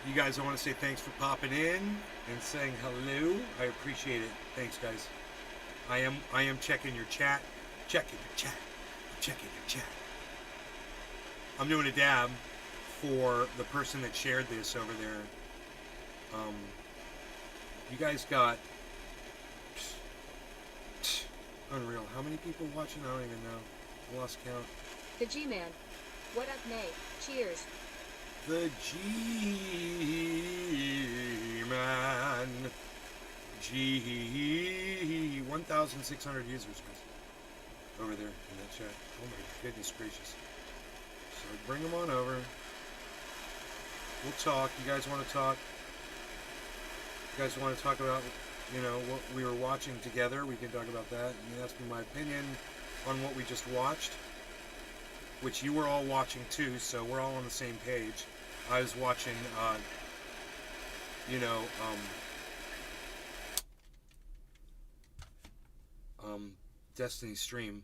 Speaker 1: You guys, I want to say thanks for popping in and saying hello. I appreciate it. Thanks, guys. I am checking your chat. Checking your chat. I'm checking your chat. I'm doing a dab for the person that shared this over there. You guys got unreal. How many people watching? I don't even know. I lost count.
Speaker 2: The G-Man. What up, Nate? Cheers.
Speaker 1: The G-Man. G. 1,600 users, guys. Over there in that chat. Oh my goodness gracious. So bring them on over. We'll talk. You guys want to talk? You guys want to talk about, you know, what we were watching together? We can talk about that. You ask me my opinion on what we just watched, which you were all watching too, so we're all on the same page. I was watching, Destiny stream.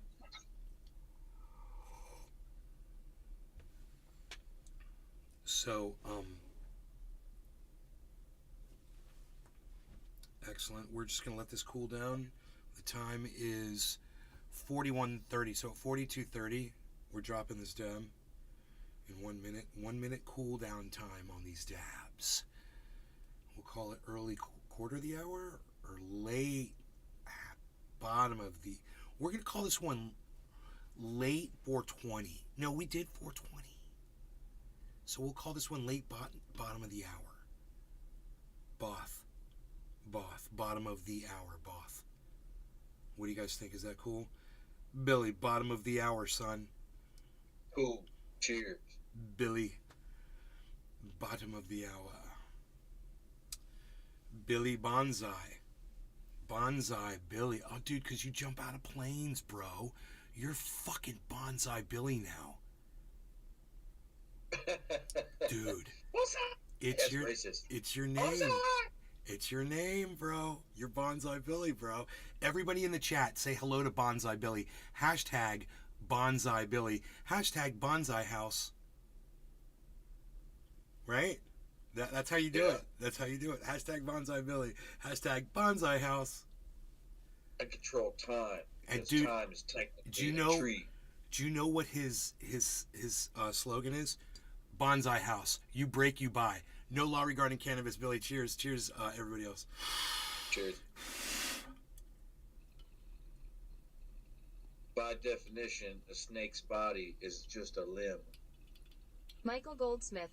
Speaker 1: So, excellent. We're just going to let this cool down. The time is 41:30, so at 42:30, we're dropping this dab in 1 minute. 1 minute cool down time on these dabs. We'll call it early quarter of the hour or late bottom of the... We're going to call this one late 420. No, we did 420. So we'll call this one late bottom of the hour. Both. Bottom of the hour, both. What do you guys think? Is that cool? Billy, bottom of the hour, son.
Speaker 13: Cool. Cheers.
Speaker 1: Billy, bottom of the hour. Billy Bonsai. Bonsai Billy. Oh, dude, because you jump out of planes, bro. You're fucking Bonsai Billy now. Dude.
Speaker 13: What's up?
Speaker 1: It's your name.
Speaker 13: What's up?
Speaker 1: It's your name, bro. You're Bonsai Billy, bro. Everybody in the chat, say hello to Bonsai Billy. Hashtag Bonsai Billy. Hashtag Bonsai House. Right? That's how you do it. That's how you do it. Hashtag Bonsai Billy. Hashtag Bonsai House.
Speaker 13: I control time.
Speaker 1: And dude,
Speaker 13: time is technically
Speaker 1: do you know what his slogan is? Bonsai House. You break, you buy. No law regarding cannabis, Billy. Cheers. Cheers, everybody else.
Speaker 13: Cheers. By definition, a snake's body is just a limb.
Speaker 2: Michael Goldsmith.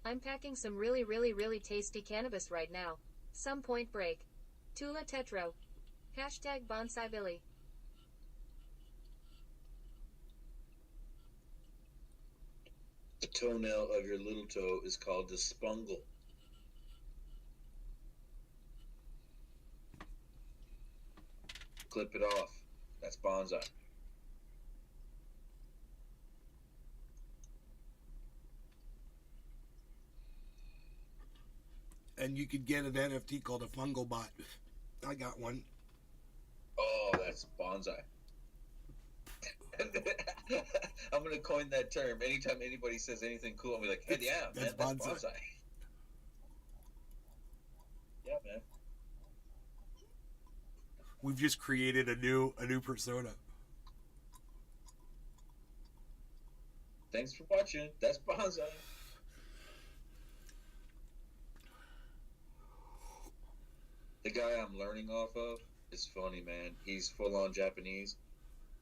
Speaker 2: I'm packing some really, really, really tasty cannabis right now. Some Point Break. Tula Tetro. Hashtag Bonsai Billy.
Speaker 13: The toenail of your little toe is called the spungle. Clip it off. That's bonsai.
Speaker 1: And you could get an NFT called a fungal bot. I got one.
Speaker 13: Oh, that's bonsai. I'm gonna coin that term. Anytime anybody says anything cool, I'll be like, "Hey, yeah, man, that's bonsai." Yeah, man.
Speaker 1: We've just created a new persona.
Speaker 13: Thanks for watching. That's bonsai. The guy I'm learning off of is funny, man. He's full on Japanese,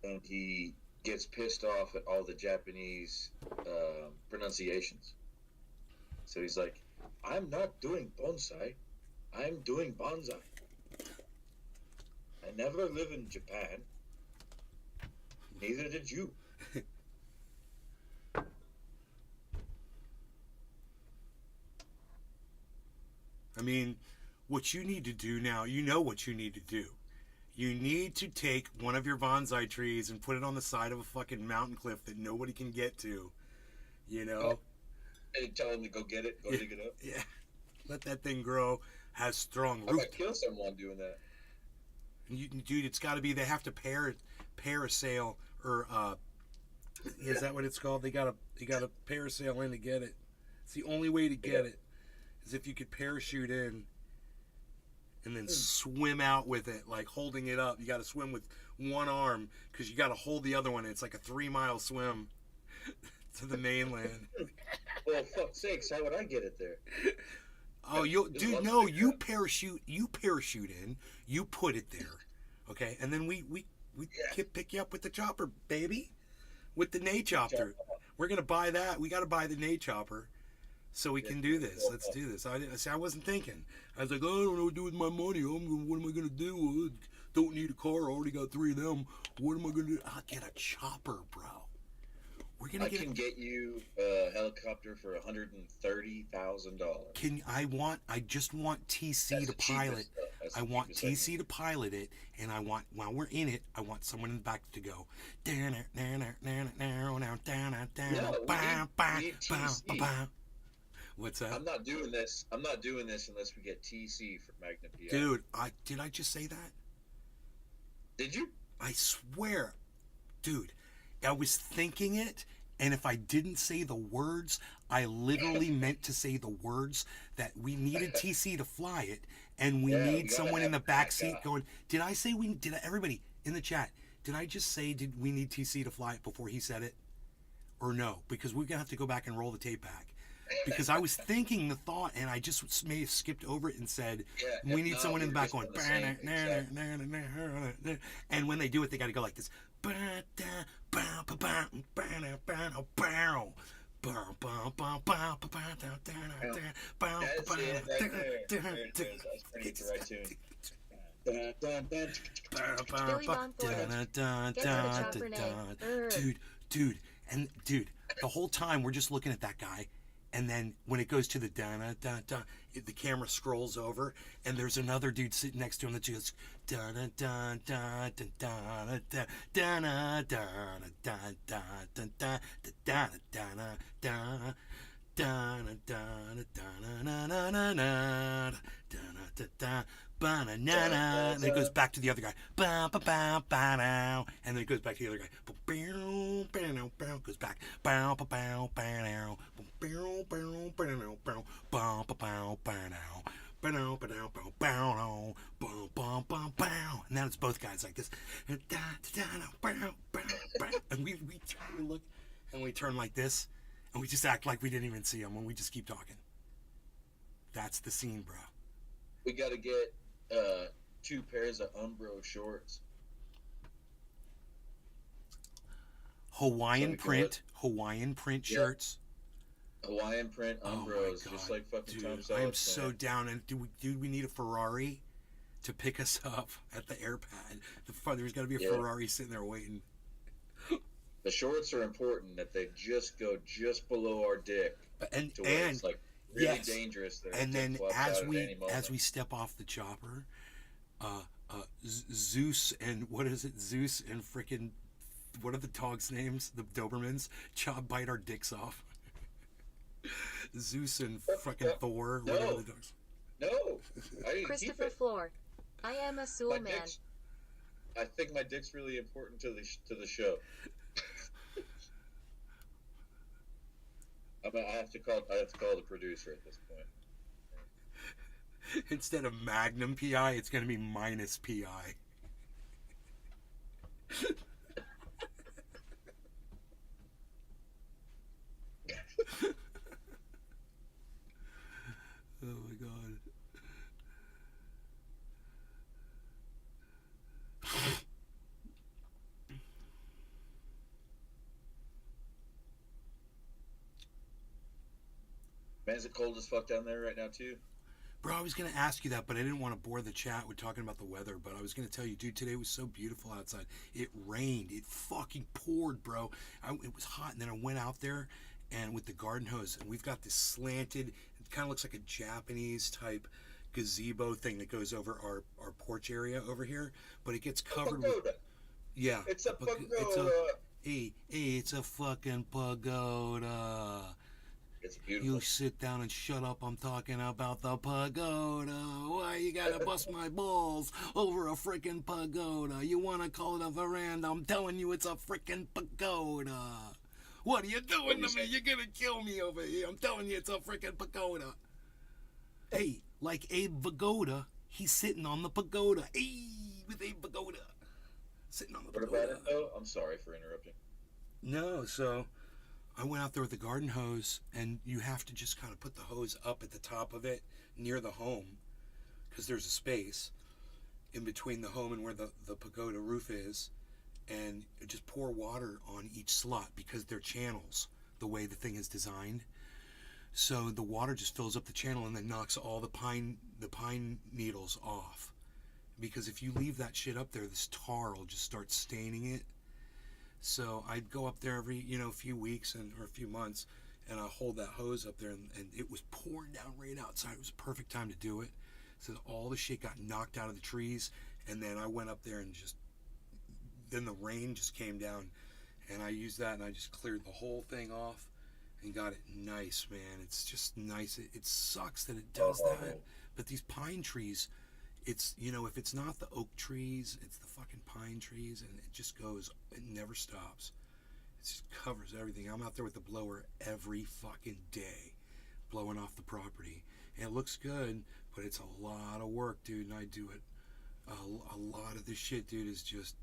Speaker 13: and he gets pissed off at all the Japanese pronunciations. So he's like, I'm not doing bonsai, I'm doing bonsai. I never live in Japan. Neither did you.
Speaker 1: I mean, what you need to do now, you know what you need to do. You need to take one of your bonsai trees and put it on the side of a fucking mountain cliff that nobody can get to. You know?
Speaker 13: And tell him to go get it, go dig it up.
Speaker 1: Yeah. Let that thing grow, has strong
Speaker 13: I
Speaker 1: roots.
Speaker 13: might kill someone doing that.
Speaker 1: Dude, it's got to be, they have to parasail, or, is that what it's called? They got to parasail in to get it. It's the only way to get it, is if you could parachute in and then swim out with it, like holding it up. You got to swim with one arm because you got to hold the other one. It's like a 3-mile swim to the mainland.
Speaker 13: Well, fuck's sakes, how would I get it there?
Speaker 1: Oh, dude, no, you parachute in, you put it there, okay, and then we pick you up with the chopper, baby, with the Nay chopper. We're gonna buy that. We got to buy the Nay chopper, so we can do this. Let's do this. I wasn't thinking. I was like, oh, I don't know what to do with my money. What am I gonna do? Don't need a car. I already got 3 of them. What am I gonna do? I'll get a chopper, bro.
Speaker 13: I can get you a helicopter for $130,000.
Speaker 1: I just want TC to pilot. I want TC to pilot it, and I want, while we're in it, I want someone in the back to go. What's that?
Speaker 13: I'm not doing this unless we get TC for Magnum PI.
Speaker 1: Dude, did I just say that?
Speaker 13: Did you?
Speaker 1: I swear, dude. I was thinking it, and if I didn't say the words, I literally meant to say the words that we needed TC to fly it, and we need someone in the back seat going, did I say everybody in the chat, did I just say did we need TC to fly it before he said it? Or no? Because we're going to have to go back and roll the tape back. Because I was thinking the thought, and I just may have skipped over it and said, we need someone in the back going, and when they do it, they got to go like this. Dude, the whole time we're just looking at that guy. And then when it goes to the da-na-da-da, the camera scrolls over, and there's another dude sitting next to him that just and then it goes back to the other guy, and then it goes back to the other guy, goes back, and now it's both guys like this, and we look, and we turn like this, and we just act like we didn't even see him, and we just keep talking. That's the scene, bro.
Speaker 13: We gotta get 2 pairs of Umbro shorts.
Speaker 1: Hawaiian print shirts.
Speaker 13: Hawaiian print Umbros, just like fucking Tom Selleck.
Speaker 1: I am so down. And do we need a Ferrari to pick us up at the airpad? There's got to be a Ferrari sitting there waiting.
Speaker 13: The shorts are important, that they just go just below our dick,
Speaker 1: and
Speaker 13: it's like really dangerous there.
Speaker 1: And then as we step off the chopper, Zeus and Zeus and frickin', what are the dogs' names? The Dobermans bite our dicks off. Zeus and fucking Thor, whatever the dogs.
Speaker 13: No,
Speaker 2: Christopher Floor. I am a Sewell man.
Speaker 13: I think my dick's really important to the show. I have to call the producer at this point.
Speaker 1: Instead of Magnum PI, it's going to be minus PI.
Speaker 13: Man, is it cold as fuck down there right now too?
Speaker 1: Bro, I was going to ask you that, but I didn't want to bore the chat with talking about the weather. But I was going to tell you, dude, today was so beautiful outside. It rained. It fucking poured, bro. It was hot. And then I went out there and with the garden hose, and we've got this slanted, it kind of looks like a Japanese type gazebo thing that goes over our porch area over here. But it gets covered with... Yeah.
Speaker 13: It's a pagoda.
Speaker 1: It's a fucking pagoda.
Speaker 13: It's beautiful.
Speaker 1: You sit down and shut up. I'm talking about the pagoda. Why you gotta bust my balls over a freaking pagoda? You wanna call it a veranda? I'm telling you it's a freaking pagoda. What are you doing to me? You're gonna kill me over here. I'm telling you it's a freaking pagoda. Hey, like Abe Vigoda, he's sitting on the pagoda. Hey, with Abe Vigoda. Sitting on the pagoda.
Speaker 13: What about it though? I'm sorry for interrupting.
Speaker 1: No, so... I went out there with the garden hose, and you have to just kind of put the hose up at the top of it near the home because there's a space in between the home and where the pagoda roof is, and just pour water on each slot because they're channels the way the thing is designed. So the water just fills up the channel and then knocks all the pine needles off. Because if you leave that shit up there, this tar will just start staining it. So I'd go up there every, few weeks or a few months, and I'll hold that hose up there, and it was pouring down right outside. It was a perfect time to do it. So all the shit got knocked out of the trees, and then I went up there and then the rain just came down, and I used that, and I just cleared the whole thing off and got it nice, man. It's just nice. It sucks that it does that, but these pine trees... It's, if it's not the oak trees, it's the fucking pine trees, and it just goes, it never stops. It just covers everything. I'm out there with the blower every fucking day, blowing off the property. And it looks good, but it's a lot of work, dude, and I do it. A lot of this shit, dude, is just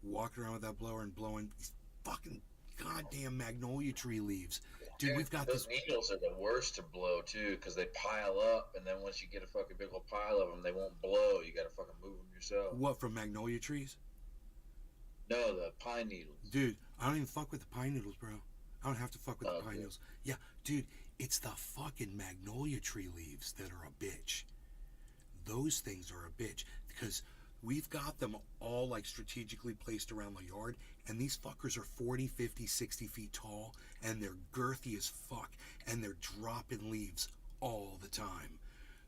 Speaker 1: walking around with that blower and blowing these fucking goddamn magnolia tree leaves. Dude, we've got
Speaker 13: those needles are the worst to blow too, because they pile up, and then once you get a fucking big old pile of them, they won't blow. You gotta fucking move them yourself.
Speaker 1: What, from magnolia trees?
Speaker 13: No, the pine needles.
Speaker 1: Dude, I don't even fuck with the pine needles, bro. I don't have to fuck with the pine needles. Yeah, dude, it's the fucking magnolia tree leaves that are a bitch. Those things are a bitch, because we've got them all like strategically placed around the yard, and these fuckers are 40, 50, 60 feet tall, and they're girthy as fuck, and they're dropping leaves all the time.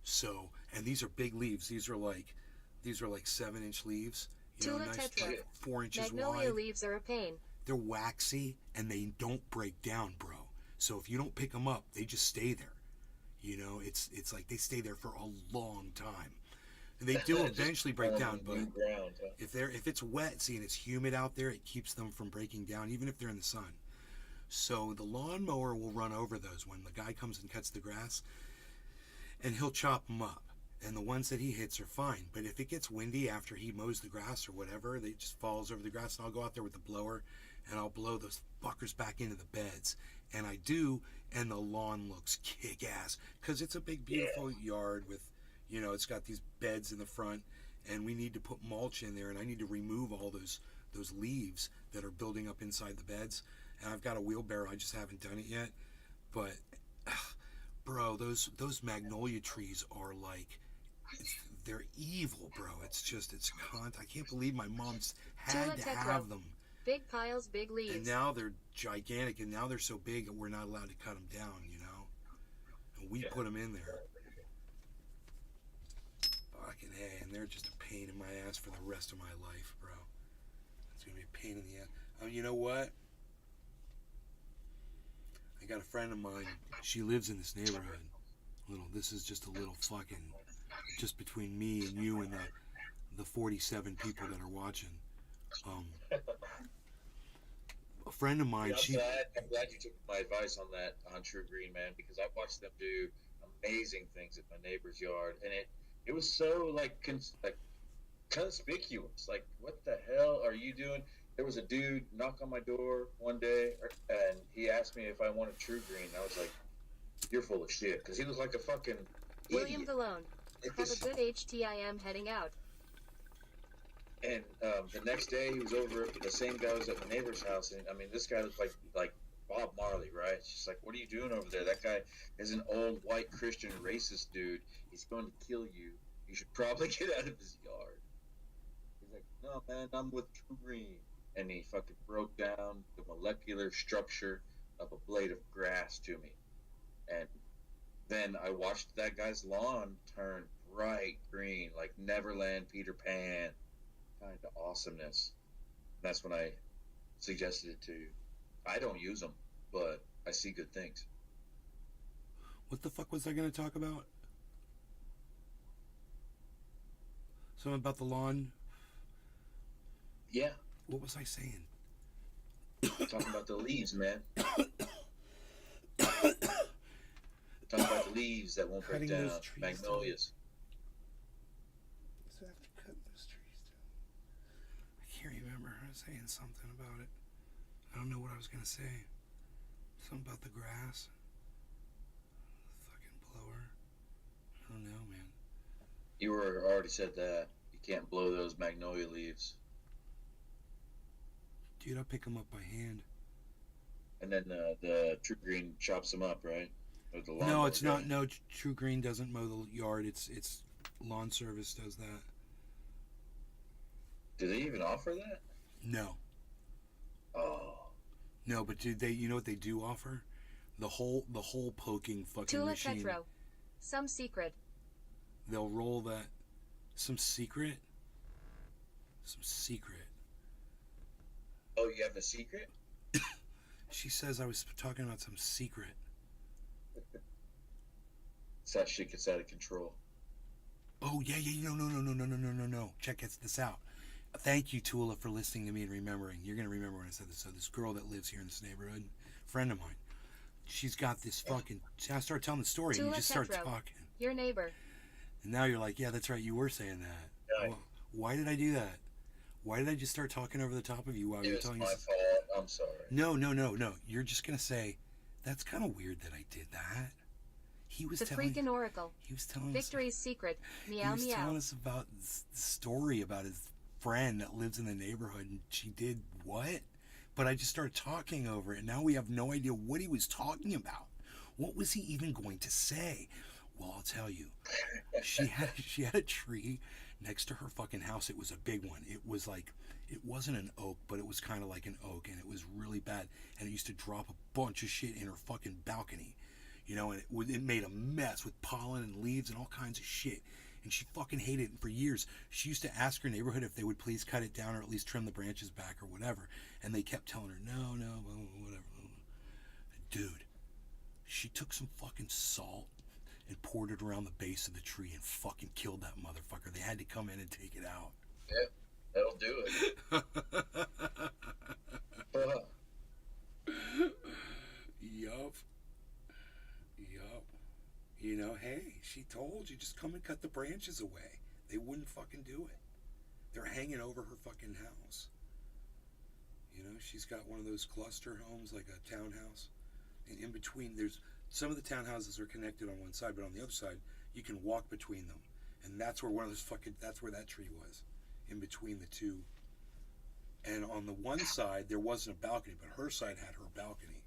Speaker 1: So, and these are big leaves. These are like 7-inch leaves. Nice, 4 inches
Speaker 2: Magnolia
Speaker 1: wide.
Speaker 2: leaves are a pain.
Speaker 1: They're waxy, and they don't break down, bro. So if you don't pick them up, they just stay there. It's like they stay there for a long time. They do eventually break down, but if it's wet, see, and it's humid out there, it keeps them from breaking down, even if they're in the sun. So the lawnmower will run over those when the guy comes and cuts the grass, and he'll chop them up. And the ones that he hits are fine. But if it gets windy after he mows the grass or whatever, they just falls over the grass, and I'll go out there with the blower, and I'll blow those fuckers back into the beds. And I do, and the lawn looks kick-ass, because it's a big, beautiful yard with... it's got these beds in the front, and we need to put mulch in there, and I need to remove all those leaves that are building up inside the beds. And I've got a wheelbarrow, I just haven't done it yet. But, bro, those magnolia trees are like, they're evil, bro. It's I can't believe my mom's had to have them.
Speaker 2: Big piles, big leaves.
Speaker 1: And now they're gigantic, and now they're so big that we're not allowed to cut them down, And we put them in there. Fucking hey, and they're just a pain in my ass for the rest of my life, bro. It's gonna be a pain in the ass. Oh, you know what? I got a friend of mine. She lives in this neighborhood. This is just a little fucking, just between me and you and the 47 people that are watching. A friend of mine.
Speaker 13: I'm glad you took my advice on that, on True Green, man, because I watched them do amazing things at my neighbor's yard, and it was so like conspicuous. Like, what the hell are you doing? There was a dude knock on my door one day, and he asked me if I wanted True Green. I was like, "You're full of shit," because he was like a fucking
Speaker 2: William
Speaker 13: idiot.
Speaker 2: Galone. Have a good HTIM heading out.
Speaker 13: And the next day, he was over. The same guy was at my neighbor's house, and I mean, this guy was like Bob Marley, right? She's like, what are you doing over there? That guy is an old white Christian racist dude. He's going to kill you. You should probably get out of his yard. He's like, no, man, I'm with True Green. And he fucking broke down the molecular structure of a blade of grass to me. And then I watched that guy's lawn turn bright green, like Neverland Peter Pan kind of awesomeness. That's when I suggested it to you. I don't use them, but I see good things.
Speaker 1: What the fuck was I going to talk about? Something about the lawn?
Speaker 13: Yeah.
Speaker 1: What was I saying?
Speaker 13: Talking about the leaves, man. Talking about the leaves that won't break down. Magnolias.
Speaker 1: So after cutting those trees down, I can't remember. I was saying something about it. I don't know what I was going to say. Something about the grass. The fucking blower. I don't know, man.
Speaker 13: You already said that. You can't blow those magnolia leaves.
Speaker 1: Dude, I'll pick them up by hand.
Speaker 13: And then the True Green chops them up, right? Or the
Speaker 1: No, it's not.
Speaker 13: guy.
Speaker 1: No, True Green doesn't mow the yard. It's lawn service does that.
Speaker 13: Do they even offer that?
Speaker 1: No.
Speaker 13: Oh.
Speaker 1: No, but dude, you know what they do offer? The hole poking fucking
Speaker 2: Tula
Speaker 1: machine.
Speaker 2: Tetro. Some secret.
Speaker 1: They'll roll that. Some secret.
Speaker 13: Oh, you have a secret?
Speaker 1: She says I was talking about some secret.
Speaker 13: So that shit gets out of control.
Speaker 1: Oh yeah. No. Check this out. Thank you, Tula, for listening to me and remembering. You're gonna remember when I said this. So this girl that lives here in this neighborhood, friend of mine, she's got this fucking. I start telling the story,
Speaker 2: Tula
Speaker 1: and you just start
Speaker 2: Tetro.
Speaker 1: talking.
Speaker 2: Your neighbor.
Speaker 1: And now you're like, yeah, that's right. You were saying that.
Speaker 13: Yeah.
Speaker 1: Well, why did I do that? Why did I just start talking over the top of you while you were
Speaker 13: It was
Speaker 1: telling
Speaker 13: my
Speaker 1: us?
Speaker 13: fault. I'm sorry.
Speaker 1: No. You're just gonna say, that's kind of weird that I did that. He was
Speaker 2: The
Speaker 1: telling.
Speaker 2: freaking oracle.
Speaker 1: He was telling
Speaker 2: Victory's secret.
Speaker 1: He
Speaker 2: Meow
Speaker 1: was
Speaker 2: meow.
Speaker 1: telling us about the story about his friend that lives in the neighborhood, and she did what? But I just started talking over it, and now we have no idea what he was talking about. What was he even going to say? Well, I'll tell you. She had a tree next to her fucking house. It was a big one. It was like, it wasn't an oak, but it was kind of like an oak, and it was really bad. And it used to drop a bunch of shit in her fucking balcony, you know, and it made a mess with pollen and leaves and all kinds of shit. And she fucking hated it. And for years, she used to ask her neighborhood if they would please cut it down or at least trim the branches back or whatever. And they kept telling her, no, whatever. Dude, she took some fucking salt and poured it around the base of the tree and fucking killed that motherfucker. They had to come in and take it out.
Speaker 13: Yeah, that'll do it.
Speaker 1: Yup. You know, hey, she told you, just come and cut the branches away. They wouldn't fucking do it. They're hanging over her fucking house. You know, she's got one of those cluster homes, like a townhouse. And in between, there's some of the townhouses are connected on one side, but on the other side, you can walk between them. And that's where that's where that tree was, in between the two. And on the one side, there wasn't a balcony, but her side had her balcony.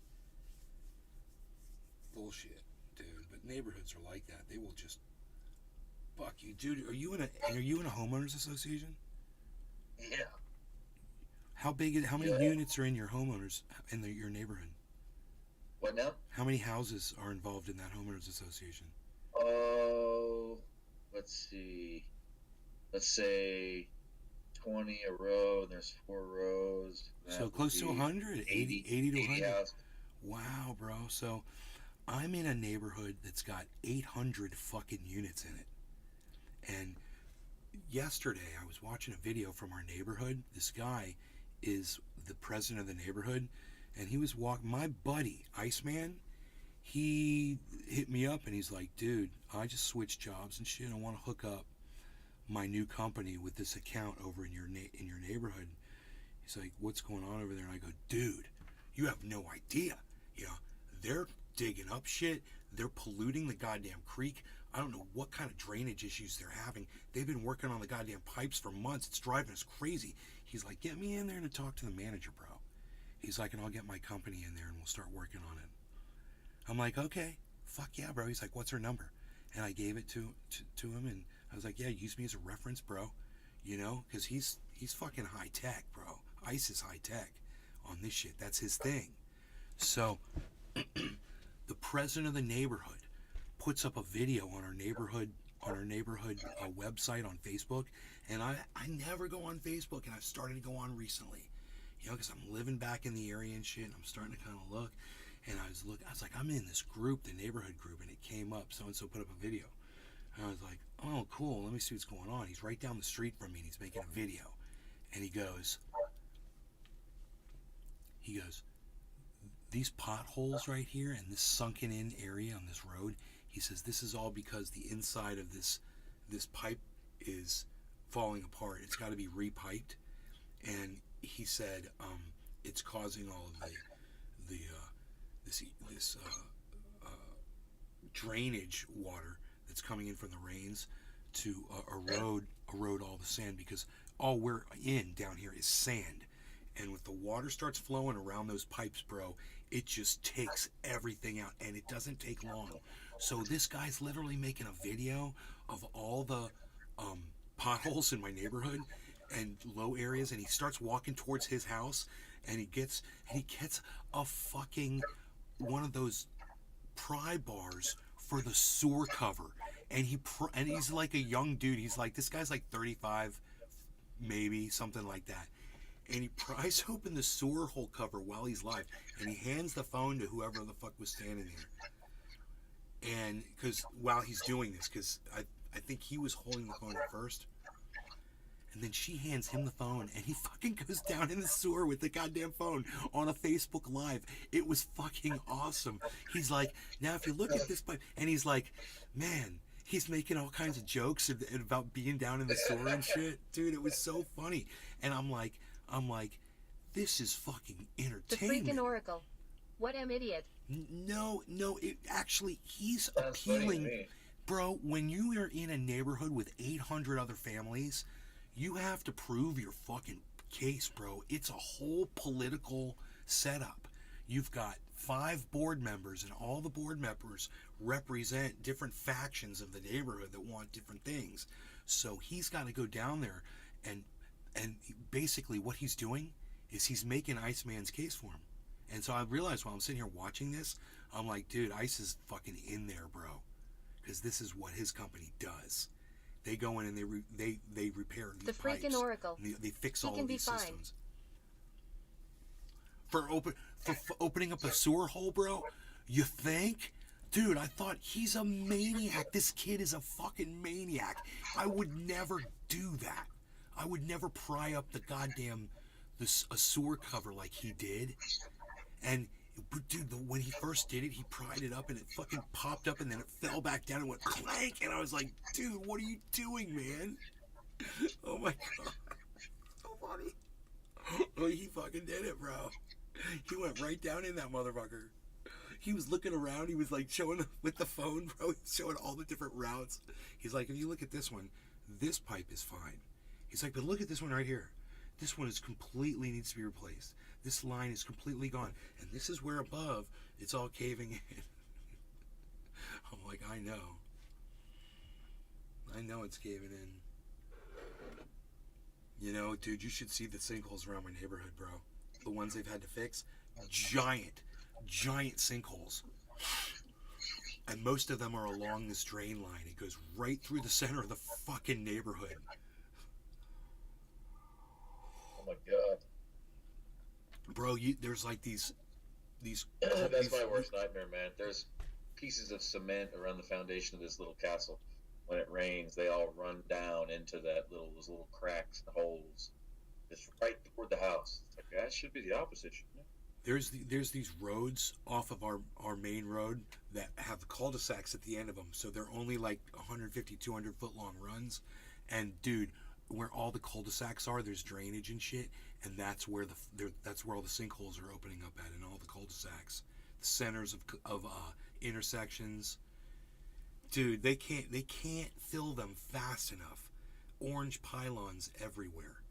Speaker 1: Bullshit, dude. But neighborhoods are like that. They will just fuck you, dude. Are you in a homeowners association?
Speaker 13: Yeah.
Speaker 1: How many units are in your homeowners in your neighborhood?
Speaker 13: What now?
Speaker 1: How many houses are involved in that homeowners association?
Speaker 13: Oh, let's see. Let's say 20 a row, and there's 4 rows.
Speaker 1: So close to 100, 80 to 100.
Speaker 13: houses.
Speaker 1: Wow, bro. So I'm in a neighborhood that's got 800 fucking units in it. And yesterday I was watching a video from our neighborhood. This guy is the president of the neighborhood, and he was my buddy, Iceman. He hit me up and he's like, dude, I just switched jobs and shit. I want to hook up my new company with this account over in your neighborhood. He's like, what's going on over there? And I go, dude, you have no idea. You know, they're digging up shit. They're polluting the goddamn creek. I don't know what kind of drainage issues they're having. They've been working on the goddamn pipes for months. It's driving us crazy. He's like, get me in there to talk to the manager, bro. He's like, and I'll get my company in there and we'll start working on it. I'm like, okay, fuck yeah, bro. He's like, what's her number? And I gave it to him, and I was like, yeah, use me as a reference, bro. You know, because he's fucking high tech, bro. Ice is high tech on this shit. That's his thing. So the president of the neighborhood puts up a video on our neighborhood website on Facebook, and I never go on Facebook, and I've started to go on recently, you know, because I'm living back in the area and shit, and I'm starting to kind of look, and I was like, I'm in this group, the neighborhood group, and it came up, so and so put up a video, and I was like, oh cool, let me see what's going on. He's right down the street from me, and he's making a video, and he goes, these potholes right here and this sunken in area on this road, he says this is all because the inside of this pipe is falling apart. It's got to be repiped, and he said it's causing all of this drainage water that's coming in from the rains to erode all the sand, because all we're in down here is sand. And with the water starts flowing around those pipes, bro, it just takes everything out, and it doesn't take long. So this guy's literally making a video of all the potholes in my neighborhood and low areas, and he starts walking towards his house, and he gets a fucking one of those pry bars for the sewer cover, and he's like a young dude. He's like, this guy's like 35, maybe something like that. And he pries open the sewer hole cover while he's live, and he hands the phone to whoever the fuck was standing there. And because while he's doing this, because I think he was holding the phone at first, and then she hands him the phone, and he fucking goes down in the sewer with the goddamn phone on a Facebook Live. It was fucking awesome. He's like, now if you look at this pipe, and he's like, man, he's making all kinds of jokes about being down in the sewer and shit. Dude, it was so funny. And I'm like, this is fucking entertainment.
Speaker 2: The freaking Oracle. What am idiot?
Speaker 1: No, it actually, he's appealing. Bro, when you are in a neighborhood with 800 other families, you have to prove your fucking case, bro. It's a whole political setup. You've got 5 board members, and all the board members represent different factions of the neighborhood that want different things. So he's got to go down there, and basically what he's doing is he's making Iceman's case for him. And so I realized while I'm sitting here watching this, I'm like, dude, Ice is fucking in there, bro, because this is what his company does. They go in and they repair these
Speaker 2: the
Speaker 1: pipes.
Speaker 2: freaking Oracle.
Speaker 1: They fix
Speaker 2: he
Speaker 1: all
Speaker 2: can
Speaker 1: of
Speaker 2: be
Speaker 1: these
Speaker 2: fine.
Speaker 1: systems. For opening up a sewer hole, bro, you think? Dude, I thought he's a maniac. This kid is a fucking maniac. I would never do that. I would never pry up the goddamn a sewer cover like he did. And dude, when he first did it, he pried it up and it fucking popped up, and then it fell back down and went clank. And I was like, dude, what are you doing, man? Oh my god, so funny. Oh, he fucking did it, bro. He went right down in that motherfucker. He was looking around. He was like showing with the phone, bro. He's showing all the different routes. He's like, if you look at this one, this pipe is fine. He's like, but look at this one right here. This one is completely needs to be replaced. This line is completely gone. And this is where above, it's all caving in. I'm like, I know. I know it's caving in. You know, dude, you should see the sinkholes around my neighborhood, bro. The ones they've had to fix. Giant sinkholes. And most of them are along this drain line. It goes right through the center of the fucking neighborhood.
Speaker 13: Oh my god.
Speaker 1: Bro, there's like these
Speaker 13: That's my worst nightmare, man. There's pieces of cement around the foundation of this little castle. When it rains, they all run down into those little cracks and holes. It's right toward the house. It's like, that should be the opposite, shouldn't it?
Speaker 1: There's these roads off of our main road that have cul-de-sacs at the end of them, so they're only like 150, 200 foot long runs. And dude, where all the cul-de-sacs are, there's drainage and shit, and that's where all the sinkholes are opening up at, in all the cul-de-sacs, the centers of intersections. Dude, they can't fill them fast enough. Orange pylons everywhere.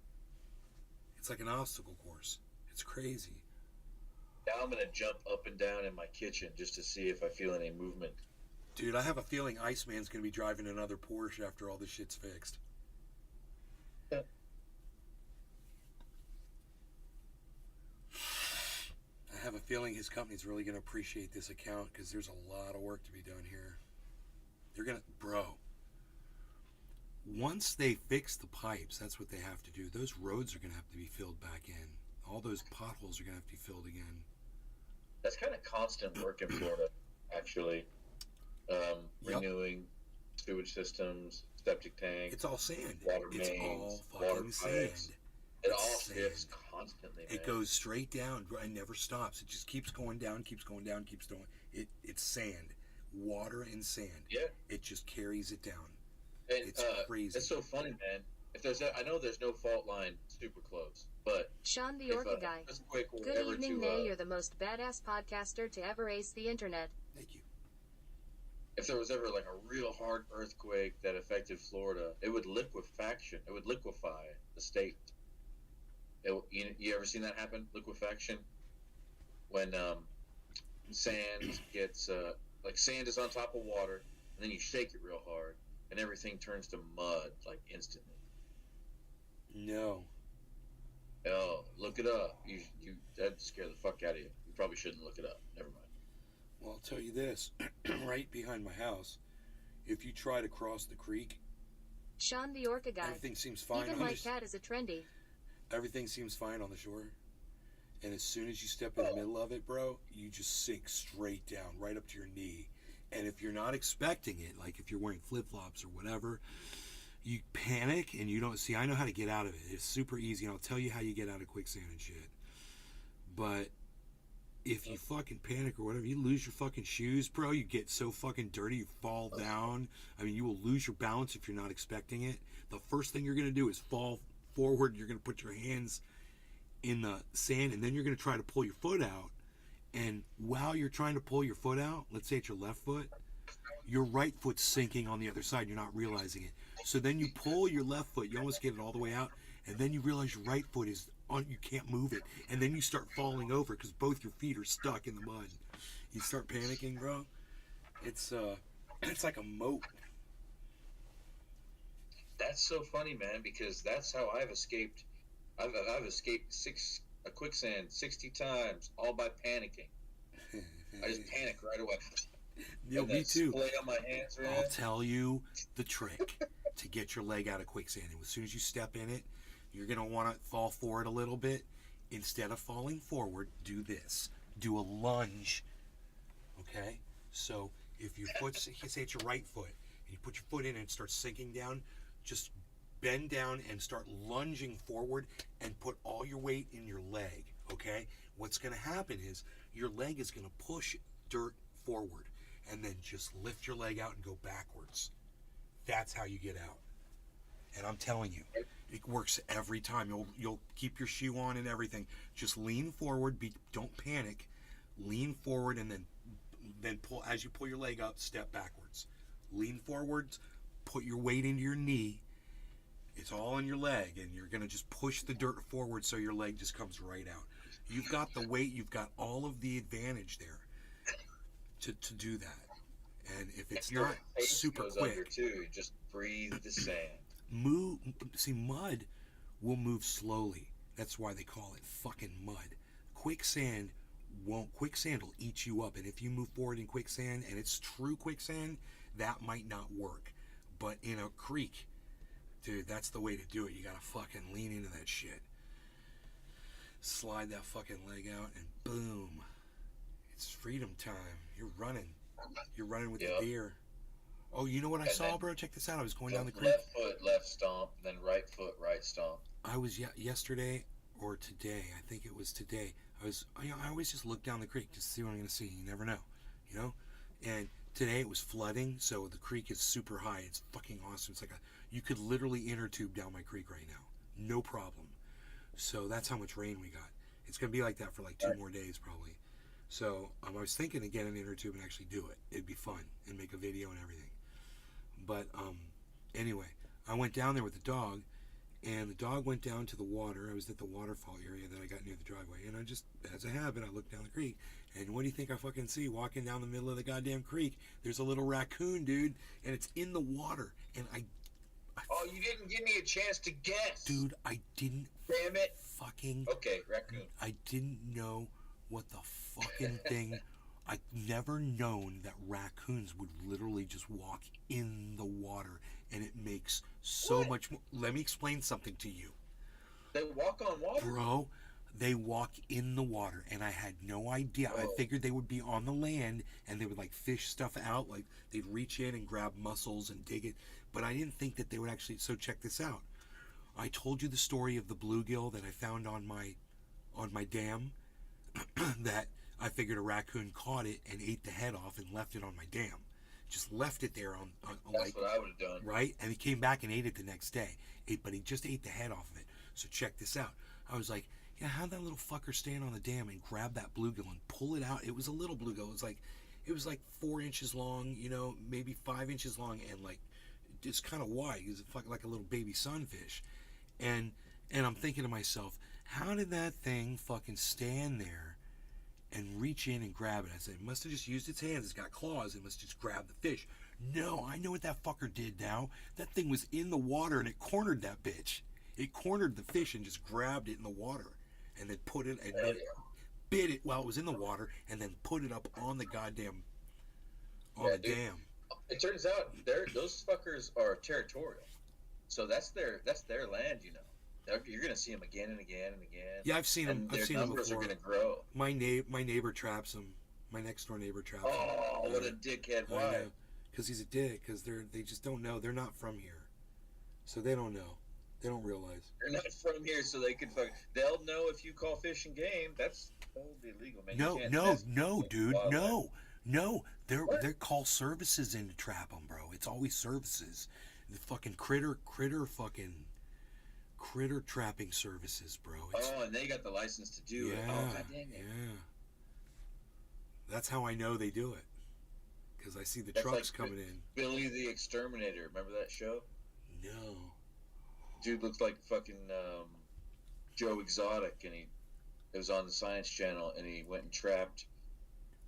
Speaker 1: It's like an obstacle course. It's crazy.
Speaker 13: Now I'm gonna jump up and down in my kitchen just to see if I feel any movement.
Speaker 1: Dude, I have a feeling Iceman's gonna be driving another Porsche after all this shit's fixed.
Speaker 13: Yeah.
Speaker 1: I have a feeling his company's really gonna appreciate this account because there's a lot of work to be done here. They're gonna, bro. Once they fix the pipes, that's what they have to do. Those roads are gonna have to be filled back in. All those potholes are gonna have to be filled again.
Speaker 13: That's kind of constant work in Florida, actually. Renewing sewage systems, septic tanks.
Speaker 1: It's all sand.
Speaker 13: Water
Speaker 1: It's
Speaker 13: mains,
Speaker 1: all
Speaker 13: water
Speaker 1: fucking sand.
Speaker 13: pipes. It
Speaker 1: It's
Speaker 13: all
Speaker 1: sand.
Speaker 13: shifts constantly, man.
Speaker 1: It goes straight down and never stops. It just keeps going down, keeps going down, keeps going. It's sand, water and sand.
Speaker 13: Yeah.
Speaker 1: It just carries it down.
Speaker 13: And,
Speaker 1: it's crazy.
Speaker 13: It's so funny, man. If there's, I know there's no fault line super close, but
Speaker 2: Sean the Orca Guy. Good evening, Nay. You're the most badass podcaster to ever ace the internet.
Speaker 1: Thank you.
Speaker 13: If there was ever like a real hard earthquake that affected Florida, it would liquefaction. It would liquefy the state. You ever seen that happen? Liquefaction? When sand gets like sand is on top of water, and then you shake it real hard, and everything turns to mud like instantly.
Speaker 1: No.
Speaker 13: Oh, look it up. You that'd scare the fuck out of you. You probably shouldn't look it up. Never mind.
Speaker 1: Well, I'll tell you this. Right behind my house, if you try to cross the creek,
Speaker 2: Sean the Orca Guy.
Speaker 1: everything seems fine.
Speaker 2: Even like that is a trendy.
Speaker 1: Everything seems fine on the shore. And as soon as you step in the middle of it, bro, you just sink straight down, right up to your knee. And if you're not expecting it, like if you're wearing flip-flops or whatever, you panic and you don't see. I know how to get out of it. It's super easy, and I'll tell you how you get out of quicksand and shit. But if you fucking panic or whatever, you lose your fucking shoes, bro. You get so fucking dirty, you fall down. I mean, you will lose your balance if you're not expecting it. The first thing you're going to do is fall forward. You're going to put your hands in the sand, and then you're going to try to pull your foot out. And while you're trying to pull your foot out, let's say it's your left foot, your right foot's sinking on the other side. You're not realizing it. So then you pull your left foot, you almost get it all the way out, and then you realize your right foot is on, you can't move it. And then you start falling over because both your feet are stuck in the mud. You start panicking, bro. It's like a moat.
Speaker 13: That's so funny, man, because that's how I've escaped. I've escaped a quicksand 60 times, all by panicking. I just panic right away.
Speaker 1: Yeah, me too.
Speaker 13: Splay on my hands,
Speaker 1: I'll tell you the trick to get your leg out of quicksand. And as soon as you step in it, you're going to want to fall forward a little bit. Instead of falling forward, do this. Do a lunge. Okay? So if your foot, say it's your right foot, and you put your foot in and it starts sinking down, just bend down and start lunging forward and put all your weight in your leg. Okay? What's going to happen is your leg is going to push dirt forward, and then just lift your leg out and go backwards. That's how you get out. And I'm telling you, it works every time. You'll keep your shoe on and everything. Just lean forward. Don't panic. Lean forward, and then pull. As you pull your leg up, step backwards. Lean forwards. Put your weight into your knee. It's all in your leg, and you're gonna just push the dirt forward so your leg just comes right out. You've got the weight. You've got all of the advantage there to do that. And if it's not super quick,
Speaker 13: too, just breathe the sand.
Speaker 1: Mud will move slowly. That's why they call it fucking mud. Quicksand won't. Quicksand will eat you up, and if you move forward in quicksand and it's true quicksand, that might not work. But in a creek, dude, that's the way to do it. You gotta fucking lean into that shit. Slide that fucking leg out, and boom, it's freedom time. You're running with the deer. Oh, you know what I saw, bro? Check this out. I was going down the creek.
Speaker 13: Left foot, left stomp, then right foot, right stomp.
Speaker 1: I was yesterday or today. I think it was today. I always just look down the creek just to see what I'm going to see. You never know, And today it was flooding, so the creek is super high. It's fucking awesome. It's like you could literally inner tube down my creek right now, no problem. So that's how much rain we got. It's going to be like that for like 2 more days probably. So I was thinking to get an inner tube and actually do it. It'd be fun and make a video and everything. But anyway, I went down there with the dog, And the dog went down to the water. I was at the waterfall area that I got near the driveway. And I just, as a habit, I looked down the creek. And what do you think I fucking see walking down the middle of the goddamn creek? There's a little raccoon, dude. And it's in the water. And
Speaker 13: Oh, you didn't give me a chance to guess.
Speaker 1: dude, I didn't.
Speaker 13: Damn it.
Speaker 1: Fucking.
Speaker 13: Okay, raccoon.
Speaker 1: I didn't know what the fucking thing. I've never known that raccoons would literally just walk in the water, and it makes so much more. Let me explain something to you.
Speaker 13: They walk on water?
Speaker 1: Bro, they walk in the water, and I had no idea. I figured they would be on the land, and they would like fish stuff out, like they'd reach in and grab mussels and dig it, but I didn't think that they would actually. So check this out. I told you the story of the bluegill that I found on my dam that I figured a raccoon caught it and ate the head off and left it on my dam. Just left it there on
Speaker 13: That's
Speaker 1: like,
Speaker 13: what I would have done.
Speaker 1: right? And he came back and ate it the next day. But he just ate the head off of it. So check this out. I was like, yeah, how'd that little fucker stand on the dam and grab that bluegill and pull it out? It was a little bluegill. It was like 4 inches long, maybe 5 inches long, and like just kind of wide. It was like a little baby sunfish. And I'm thinking to myself, how did that thing fucking stand there and reach in and grab it? I said, it must have just used its hands. It's got claws. It must just grab the fish. No, I know what that fucker did now. That thing was in the water and it cornered that bitch. It cornered the fish and just grabbed it in the water and then put it and then bit it while it was in the water and then put it up on the goddamn dam.
Speaker 13: It turns out those fuckers are territorial, so that's their land. You're gonna see them again and again and again.
Speaker 1: Yeah, I've seen them.
Speaker 13: Their
Speaker 1: I've seen them
Speaker 13: numbers
Speaker 1: before.
Speaker 13: are gonna grow.
Speaker 1: My neighbor traps them. My next door neighbor traps them.
Speaker 13: Oh, what a dickhead! Why?
Speaker 1: Because he's a dick. Because they just don't know. They're not from here, so they don't know. They don't realize.
Speaker 13: They're not from here, so they can fuck. They'll know if you call fish and game. That would be illegal, man.
Speaker 1: No, dude, no. They're call services in to trap them, bro. It's always services. The fucking critter trapping services, bro.
Speaker 13: And they got the license to do it. Oh, God dang it.
Speaker 1: Yeah. That's how I know they do it. Because I see the
Speaker 13: That's
Speaker 1: trucks
Speaker 13: like
Speaker 1: coming in.
Speaker 13: Billy the Exterminator. Remember that show?
Speaker 1: No.
Speaker 13: Dude looks like fucking Joe Exotic, and it was on the Science Channel, and he went and trapped.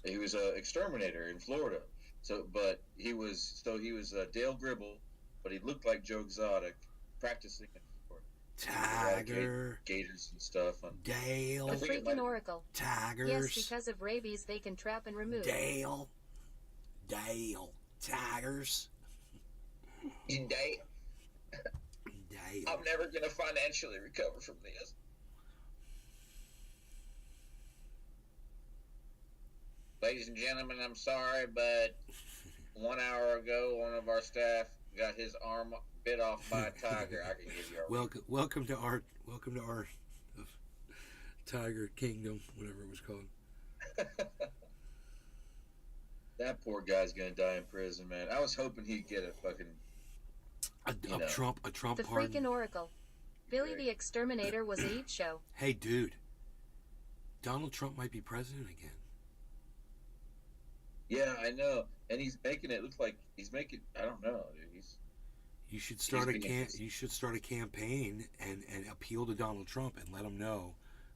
Speaker 13: He was an exterminator in Florida. He was Dale Gribble, but he looked like Joe Exotic, practicing it for
Speaker 1: Tiger,
Speaker 13: gators and stuff.
Speaker 1: Dale,
Speaker 2: the freaking Oracle.
Speaker 1: Tigers.
Speaker 2: Yes, because of rabies, they can trap and remove.
Speaker 1: Dale, Tigers.
Speaker 13: Dale. I'm never gonna financially recover from this. Ladies and gentlemen, I'm sorry, but 1 hour ago, one of our staff got his arm bit off by a tiger. I can give you a
Speaker 1: welcome to our Tiger Kingdom, whatever it was called.
Speaker 13: That poor guy's gonna die in prison, man. I was hoping he'd get a fucking
Speaker 1: Trump
Speaker 2: The
Speaker 1: pardon.
Speaker 2: freaking Oracle. Billy the Exterminator was a heat show.
Speaker 1: Hey, dude. Donald Trump might be president again.
Speaker 13: Yeah, I know, and he's making it look like I don't know, dude.
Speaker 1: You should start a campaign and appeal to Donald Trump and let him know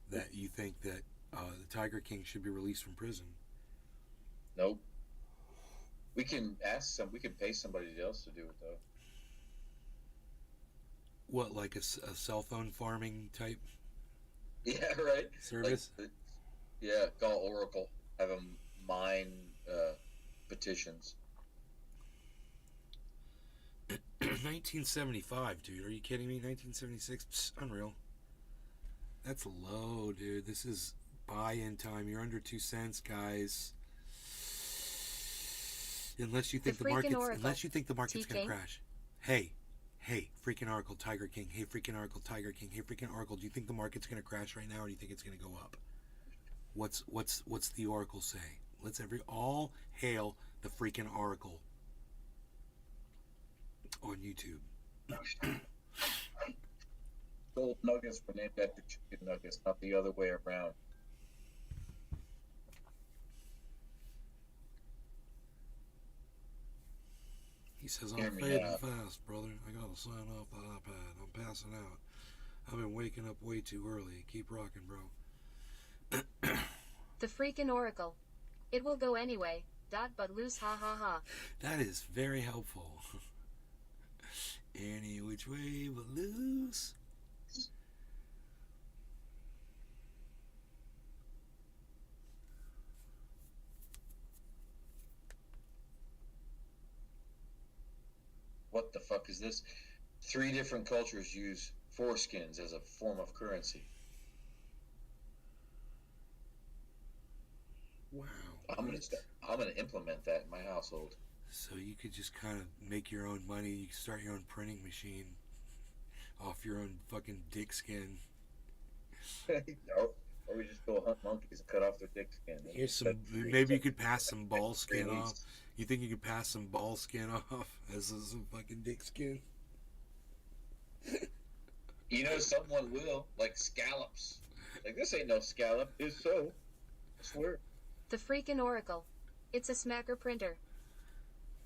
Speaker 1: that you think that the Tiger King should be released from prison.
Speaker 13: Nope. We can pay somebody else to do it though.
Speaker 1: What, like a cell phone farming type?
Speaker 13: Yeah, right.
Speaker 1: Service.
Speaker 13: Call Oracle. Have them mine petitions.
Speaker 1: 1975, dude. Are you kidding me? 1976? Psst, unreal. That's low, dude. This is buy-in time. You're under 2 cents, guys. Unless you think the market's gonna crash. Hey, freaking Oracle, Tiger King. Hey, freaking Oracle, Tiger King. Hey, freaking Oracle. Do you think the market's gonna crash right now, or do you think it's gonna go up? What's the Oracle say? Let's all hail the freaking Oracle on YouTube.
Speaker 13: Gold nuggets were named after chicken nuggets, not the other way around.
Speaker 1: He says, I'm fading fast, brother. I gotta sign off the iPad. I'm passing out. I've been waking up way too early. Keep rocking, bro.
Speaker 2: The freaking Oracle. It will go anyway. But loose, ha ha ha.
Speaker 1: That is very helpful. Any which way but loose.
Speaker 13: What the fuck is this? 3 different cultures use foreskins as a form of currency.
Speaker 1: Wow.
Speaker 13: I'm gonna implement that in my household.
Speaker 1: So you could just kind of make your own money. You could start your own printing machine off your own fucking dick skin.
Speaker 13: Or we just go hunt monkeys and cut off their dick skin.
Speaker 1: Here's some. Maybe you could pass some ball skin off. You think you could pass some ball skin off as some fucking dick skin?
Speaker 13: You know, someone will, like scallops. Like, this ain't no scallop. It's so. I swear.
Speaker 2: The freaking Oracle. It's a smacker printer.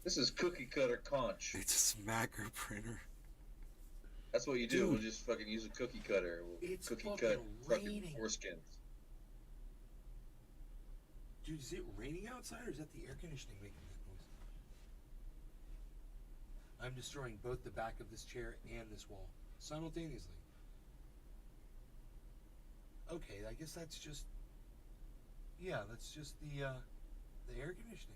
Speaker 13: This is cookie cutter conch.
Speaker 1: It's a smacker printer.
Speaker 13: That's what you do.
Speaker 1: Dude,
Speaker 13: we'll just fucking use a cookie cutter. We'll
Speaker 1: it's
Speaker 13: cookie
Speaker 1: fucking
Speaker 13: cut fucking
Speaker 1: raining.
Speaker 13: foreskins.
Speaker 1: Dude, is it raining outside or is that the air conditioning making that noise? I'm destroying both the back of this chair and this wall simultaneously. Okay, I guess that's just. Yeah, that's just the air conditioning.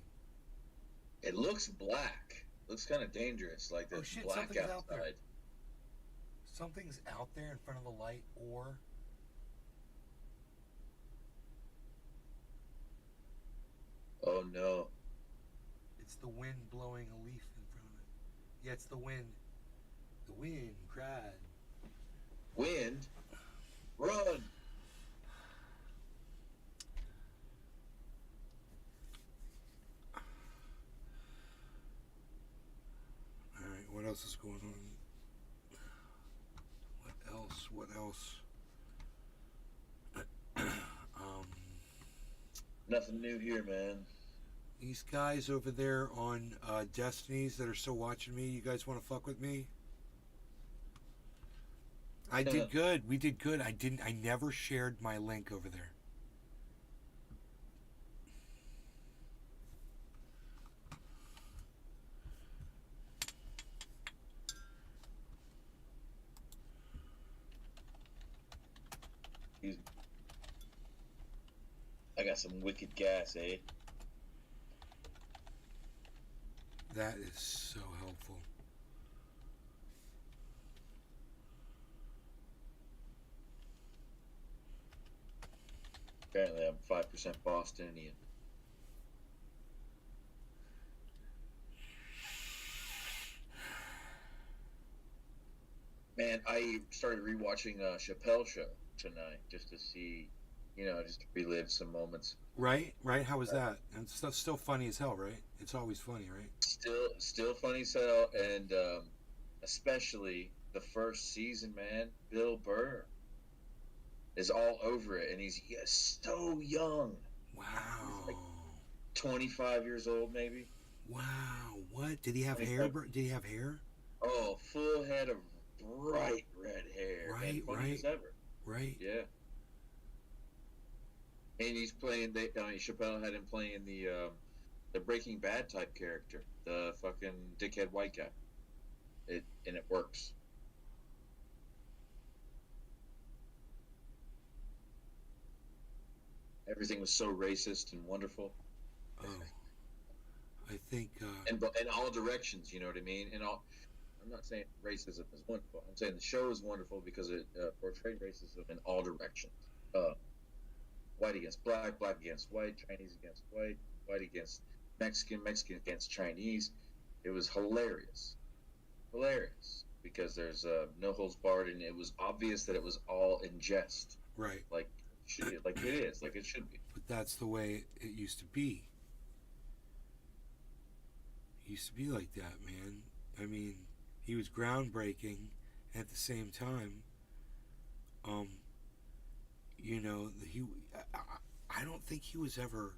Speaker 13: It looks black. Looks kind of dangerous. Like there's
Speaker 1: shit,
Speaker 13: black
Speaker 1: something's out there.
Speaker 13: outside.
Speaker 1: Something's out there in front of the light, or
Speaker 13: Oh no.
Speaker 1: it's the wind blowing a leaf in front of it. Yeah, it's the wind. The wind cried.
Speaker 13: Wind? Run!
Speaker 1: Alright, what else is going on? What else?
Speaker 13: Nothing new here, man.
Speaker 1: These guys over there on Destinies that are still watching me, you guys want to fuck with me? I did good. We did good. I never shared my link over there.
Speaker 13: I got some wicked gas, eh?
Speaker 1: That is so helpful.
Speaker 13: Apparently I'm 5% Bostonian. Man, I started rewatching Chappelle Show tonight just to see, just to relive some moments.
Speaker 1: Right? How was that? And it's still funny as hell, right? It's always funny, right?
Speaker 13: Still funny as hell, and especially the first season, man. Bill Burr is all over it, and he's so young.
Speaker 1: Wow.
Speaker 13: He's like 25 years old, maybe.
Speaker 1: Wow. What? Did he have hair? Did he have hair?
Speaker 13: Oh, full head of bright red hair.
Speaker 1: Right,
Speaker 13: and funny
Speaker 1: right.
Speaker 13: as ever.
Speaker 1: Right.
Speaker 13: Yeah. And he's playing. Chappelle had him playing the Breaking Bad type character, the fucking dickhead white guy. And it works. Everything was so racist and wonderful.
Speaker 1: Oh, I think.
Speaker 13: In all directions, you know what I mean. I'm not saying racism is wonderful. I'm saying the show is wonderful because it portrayed racism in all directions. White against black, black against white, Chinese against white, white against Mexican, Mexican against Chinese. It was hilarious. Because there's no holds barred, and it was obvious that it was all in jest.
Speaker 1: Right.
Speaker 13: Like it is, like it should be.
Speaker 1: But that's the way it used to be. It used to be like that, man. I mean, he was groundbreaking. At the same time, I don't think he was ever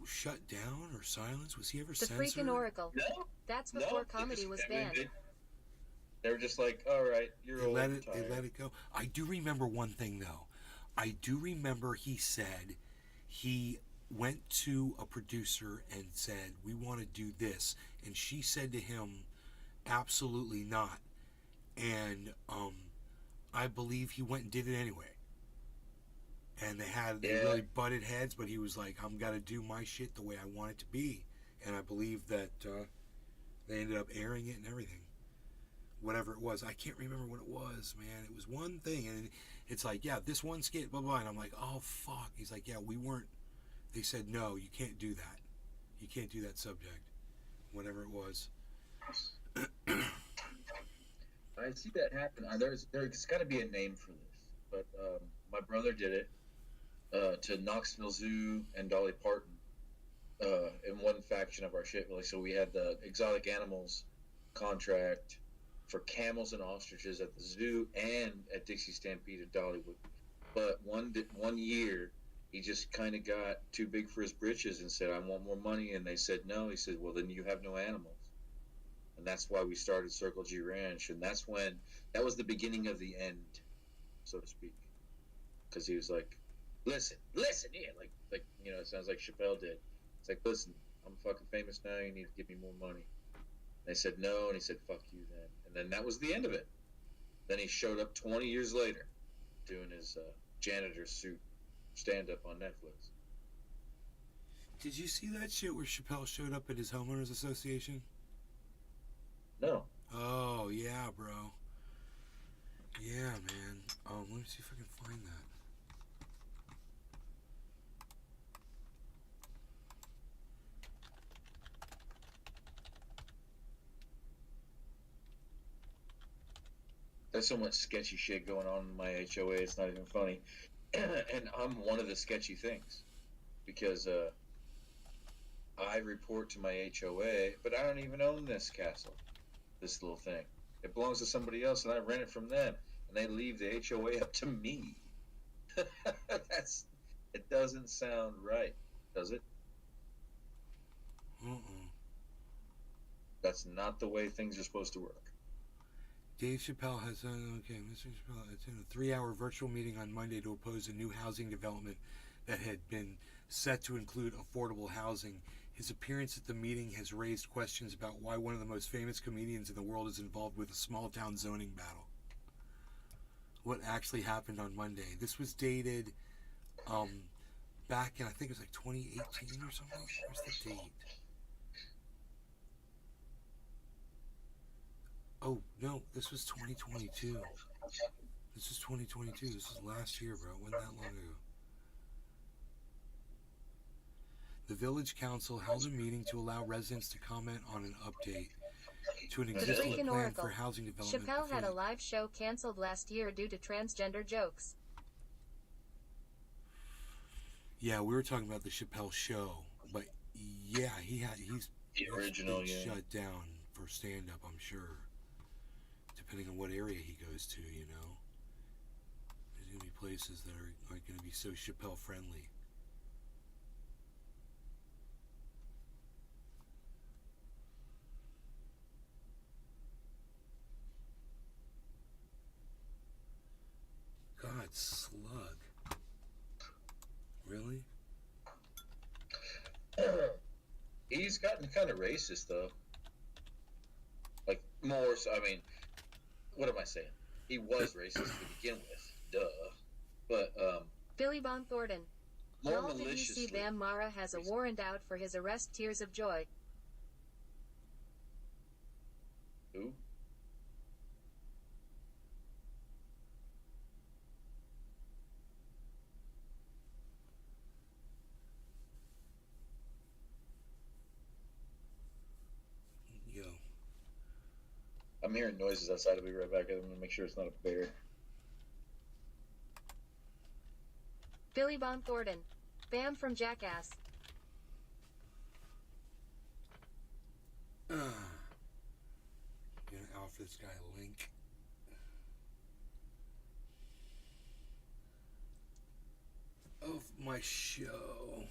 Speaker 1: shut down or silenced. Was he ever
Speaker 2: The
Speaker 1: censored?
Speaker 2: freaking Oracle.
Speaker 13: No.
Speaker 2: That's before comedy was banned.
Speaker 13: They were just like, all right, you're old.
Speaker 1: They let it go. I do remember one thing though. I do remember he said he went to a producer and said, "We want to do this," and she said to him, "Absolutely not." And I believe he went and did it anyway. And they really butted heads, but he was like, "I'm gonna do my shit the way I want it to be," and I believe that they ended up airing it and everything. Whatever it was, I can't remember what it was, man. It was one thing, and it's like, yeah, this one skit, blah blah, and I'm like, oh fuck. He's like, yeah, we weren't. They said no, you can't do that. You can't do that subject. Whatever it was.
Speaker 13: I see that happen. There's got to be a name for this, but my brother did it to Knoxville Zoo and Dolly Parton in one faction of our shit. Like, so we had the exotic animals contract for camels and ostriches at the zoo and at Dixie Stampede at Dollywood. But one year, he just kind of got too big for his britches and said, "I want more money." And they said no. He said, "Well, then you have no animals." And that's why we started Circle G Ranch. And that was the beginning of the end, so to speak. Because he was like, listen, yeah, like it sounds like Chappelle did. It's like, listen, I'm fucking famous now. You need to give me more money. They said no, and he said, fuck you then. And then that was the end of it. Then he showed up 20 years later doing his janitor suit stand-up on Netflix.
Speaker 1: Did you see that shit where Chappelle showed up at his homeowners association?
Speaker 13: No.
Speaker 1: Oh, yeah, bro. Yeah, man. Let me see if I can find that.
Speaker 13: There's so much sketchy shit going on in my HOA, it's not even funny. And I'm one of the sketchy things. Because I report to my HOA, but I don't even own this castle, this little thing. It belongs to somebody else, and I rent it from them. And they leave the HOA up to me. It doesn't sound right, does it? That's not the way things are supposed to work.
Speaker 1: Dave Chappelle has Mr. Chappelle attended a 3-hour virtual meeting on Monday to oppose a new housing development that had been set to include affordable housing. His appearance at the meeting has raised questions about why one of the most famous comedians in the world is involved with a small-town zoning battle. What actually happened on Monday? This was dated back in, I think it was like 2018 or something. Where's the date? Oh, no, this was 2022. This is 2022. This is last year, bro. It wasn't that long ago. The village council held a meeting to allow residents to comment on an update to an existing
Speaker 2: Lincoln
Speaker 1: plan
Speaker 2: Oracle.
Speaker 1: for housing development.
Speaker 2: Chappelle had a live show canceled last year due to transgender jokes.
Speaker 1: Yeah, we were talking about the Chappelle show, but yeah, he's
Speaker 13: the original,
Speaker 1: been
Speaker 13: yeah.
Speaker 1: shut down for stand-up, I'm sure. Depending on what area he goes to, you know. There's going to be places that are going to be so Chappelle friendly. God, slug. Really?
Speaker 13: He's gotten kind of racist, though. Like, more so, I mean, what am I saying? He was racist to begin with, duh. But,
Speaker 2: Billy Bon Thornton.
Speaker 13: more
Speaker 2: Y'all, did you
Speaker 13: maliciously.
Speaker 2: see Bam Mara has a warrant out for his arrest? Tears of joy.
Speaker 13: Who?
Speaker 1: Yo.
Speaker 13: I'm hearing noises outside. I'll be right back. I'm going to make sure it's not a bear.
Speaker 2: Billy Bon Thornton. Bam from Jackass.
Speaker 1: Gonna offer this guy a link. Of my show.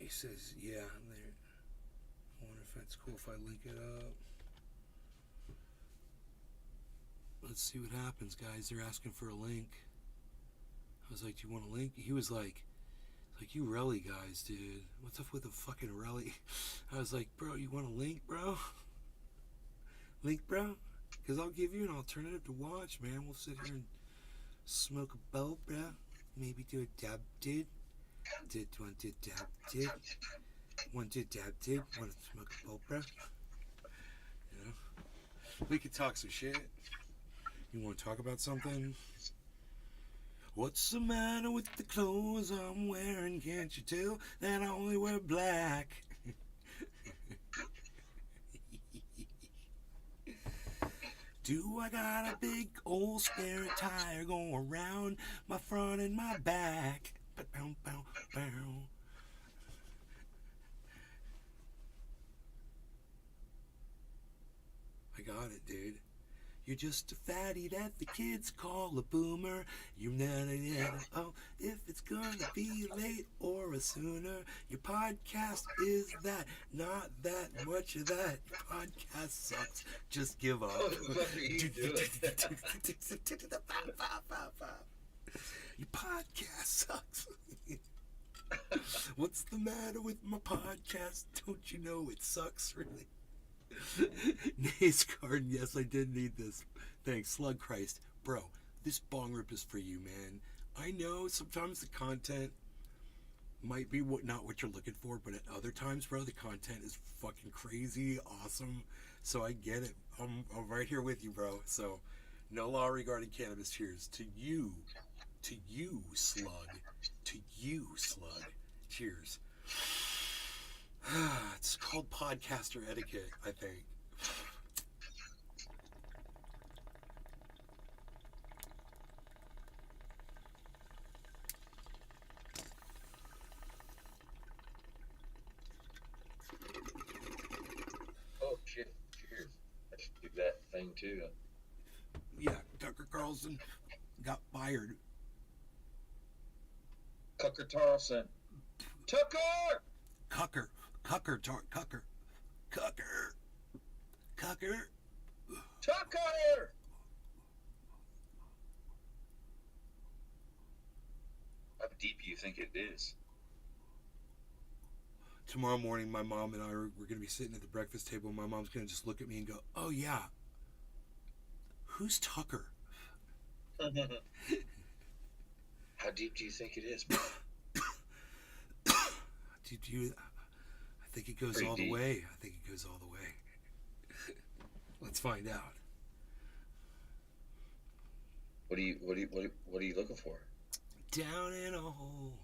Speaker 1: He says, yeah, there. I wonder if that's cool if I link it up. Let's see what happens, guys. They're asking for a link. I was like, do you want a link? He was like, you Relly guys, dude. What's up with the fucking Relly? I was like, bro, you want a link, bro? Link, bro? Because I'll give you an alternative to watch, man. We'll sit here and smoke a bowl, bro. Maybe do a dab, dude. Did one did dab, dude. One did dab, dude. Want to smoke a bowl, bro? You know? We could talk some shit. You want to talk about something? What's the matter with the clothes I'm wearing? Can't you tell that I only wear black? Do I got a big old spare tire going around my front and my back? Bow, bow, bow. I got it, dude. You're just a fatty that the kids call a boomer. You never know if it's gonna be late or a sooner. Your podcast is that, not that much of that. Your podcast sucks. Just give up.
Speaker 13: What the fuck are you doing?
Speaker 1: Your podcast sucks. What's the matter with my podcast? Don't you know it sucks, really? Nace Garden, yes, I did need this. Thanks, Slug Christ. Bro, this bong rip is for you, man. I know sometimes the content might be not what you're looking for, but at other times, bro, the content is fucking crazy, awesome. So I get it. I'm right here with you, bro. So, no law regarding cannabis. Cheers to you, Slug. To you, Slug. Cheers. It's called podcaster etiquette, I think.
Speaker 13: Oh shit! Cheers. I should do that thing too.
Speaker 1: Yeah, Tucker Carlson got fired.
Speaker 13: Carlson. Tucker.
Speaker 1: Cucker. Tucker.
Speaker 13: How deep do you think it is?
Speaker 1: Tomorrow morning, my mom and I we're going to be sitting at the breakfast table. And my mom's going to just look at me and go, "Oh yeah, who's Tucker?"
Speaker 13: How deep do you think it is?
Speaker 1: I think it goes
Speaker 13: Pretty
Speaker 1: all the
Speaker 13: deep.
Speaker 1: way. I think it goes all the way. Let's find out.
Speaker 13: What are you looking for?
Speaker 1: Down in a hole.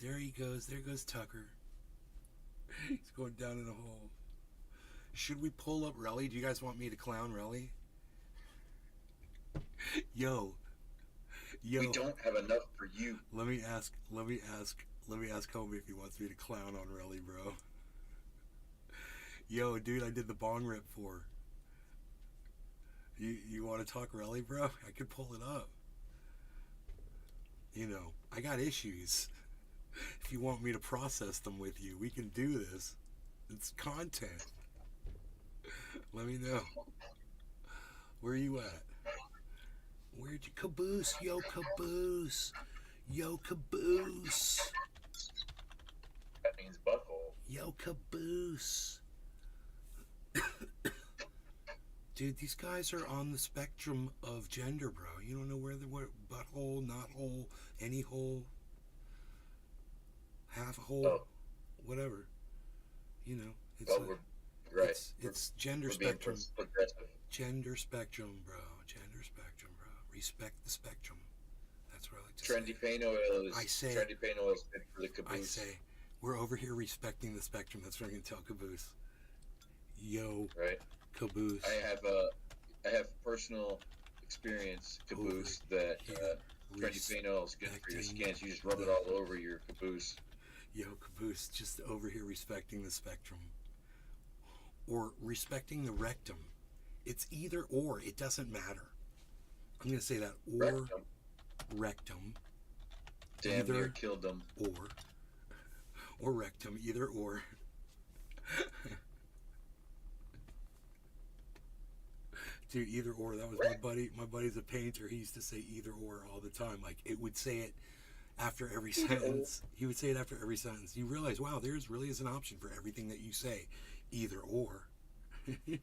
Speaker 1: There he goes. There goes Tucker. He's going down in a hole. Should we pull up Relly? Do you guys want me to clown Relly? Yo.
Speaker 13: We don't have enough for you.
Speaker 1: Let me ask Homie if he wants me to clown on Relly, bro. Yo, dude, I did the bong rip for. You want to talk Relly, bro? I could pull it up. You know, I got issues. If you want me to process them with you, we can do this. It's content. Let me know. Where are you at? Where'd you caboose? Yo, caboose. Yo, caboose.
Speaker 13: That means butthole.
Speaker 1: Yo, caboose. Dude, these guys are on the spectrum of gender, bro. You don't know where the butthole, not hole, any hole, half a hole, whatever. You know, it's
Speaker 13: right.
Speaker 1: It's gender spectrum. Gender spectrum, bro. Gender spectrum, bro. Respect the spectrum. That's what I like to say.
Speaker 13: Trendy paint oil is.
Speaker 1: I say.
Speaker 13: Trendy paint oil is good for the caboose.
Speaker 1: I say, we're over here respecting the spectrum. That's what I'm gonna tell Caboose. Yo,
Speaker 13: right.
Speaker 1: Caboose.
Speaker 13: I have personal experience, Caboose, that trendy paint oil is good for your skin. So you just rub it all over your caboose.
Speaker 1: Yo, Caboose, just over here respecting the spectrum. Or respecting the rectum. It's either or. It doesn't matter. I'm going to say that. Or rectum.
Speaker 13: Damn
Speaker 1: either
Speaker 13: near killed them.
Speaker 1: or rectum, either or. Dude, either or. That was my buddy. My buddy's a painter. He used to say either or all the time. Like, it would say it after every sentence. He would say it after every sentence. You realize, wow, there's really is an option for everything that you say. Either or.
Speaker 13: You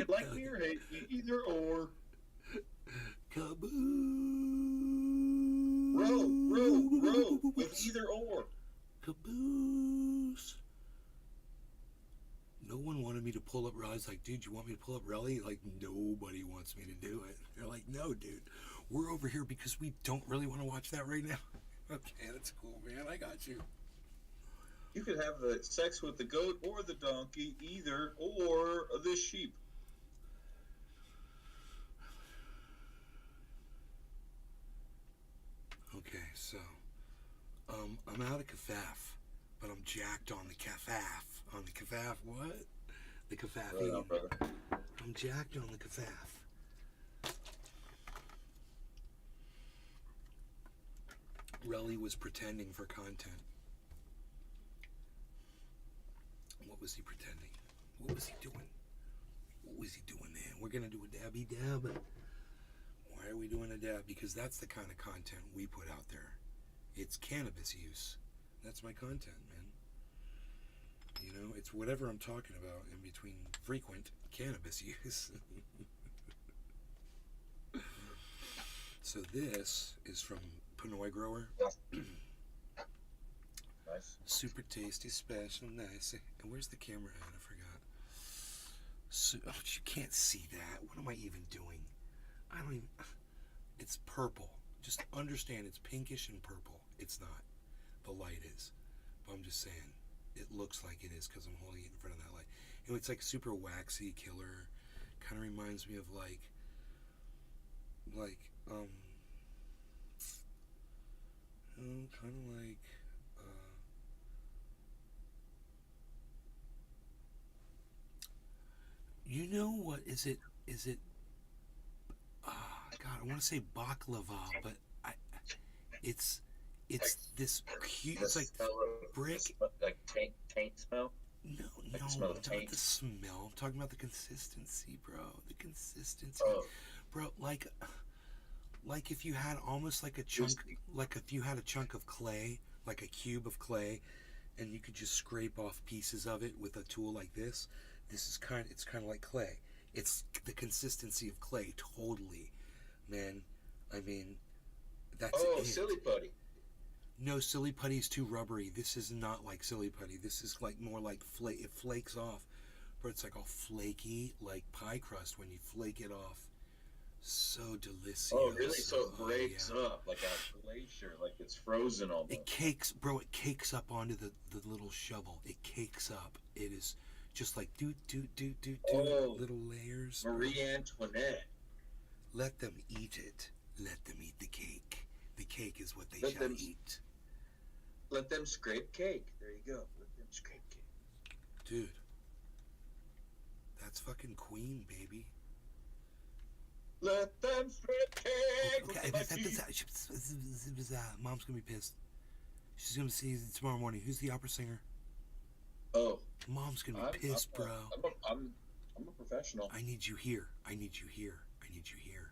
Speaker 13: like me or hate me, either or.
Speaker 1: Kaboom!
Speaker 13: Row with either or.
Speaker 1: Caboose! No one wanted me to pull up Relly. It's like, dude, you want me to pull up Relly? Like, nobody wants me to do it. They're like, no, dude. We're over here because we don't really want to watch that right now. Okay, that's cool, man. I got you.
Speaker 13: You could have the sex with the goat or the donkey, either or the sheep.
Speaker 1: Okay, so I'm out of kafaf, but I'm jacked on the kafaf. On the kafaf, what? The caffeine. I'm jacked on the kafaf. Relly was pretending for content. What was he pretending? What was he doing? What was he doing there? We're gonna do a dabby dab. Why are we doing a dab? Because that's the kind of content we put out there. It's cannabis use. That's my content, man. You know, it's whatever I'm talking about in between frequent cannabis use. So this is from Pinoy Grower.
Speaker 13: Nice.
Speaker 1: Super tasty, special, nice. And where's the camera at? I forgot. So, oh, you can't see that. What am I even doing? I don't even... It's purple. Just understand it's pinkish and purple. It's not. The light is. But I'm just saying, it looks like it is because I'm holding it in front of that light. And it's like super waxy, killer. Kind of reminds me of like kind of like you know what is it God, I want to say baklava, but it's this cute, it's like brick,
Speaker 13: like taint smell.
Speaker 1: No,
Speaker 13: like
Speaker 1: no,
Speaker 13: smell
Speaker 1: I'm
Speaker 13: of
Speaker 1: talking about
Speaker 13: taint.
Speaker 1: the smell. I'm talking about the consistency, bro. The consistency,
Speaker 13: Oh.
Speaker 1: bro. Like if you had almost like a chunk, like if you had a chunk of clay, like a cube of clay, and you could just scrape off pieces of it with a tool like this. It's kind of like clay. It's the consistency of clay, totally, man. I mean, that's it.
Speaker 13: Silly putty.
Speaker 1: No, silly putty is too rubbery. This is not like silly putty. This is like more like it flakes off, but it's like all flaky, like pie crust when you flake it off. So delicious.
Speaker 13: Oh, really? So it
Speaker 1: Oh,
Speaker 13: breaks
Speaker 1: yeah.
Speaker 13: up like a glacier, like it's frozen almost.
Speaker 1: It cakes, bro. It cakes up onto the little shovel. It cakes up. It is just like little layers.
Speaker 13: Marie Antoinette.
Speaker 1: Let them eat it. Let them eat the cake. The cake is what they
Speaker 13: Let
Speaker 1: shall
Speaker 13: them
Speaker 1: eat.
Speaker 13: Let them scrape cake. There you go. Let them scrape cake.
Speaker 1: Dude, that's fucking Queen, baby.
Speaker 13: Let them scrape cake.
Speaker 1: Okay, Mom's gonna be pissed. She's gonna see tomorrow morning. Who's the opera singer?
Speaker 13: Oh,
Speaker 1: Mom's gonna be pissed, bro.
Speaker 13: I'm a professional.
Speaker 1: I need you here. I need you here. I need you here.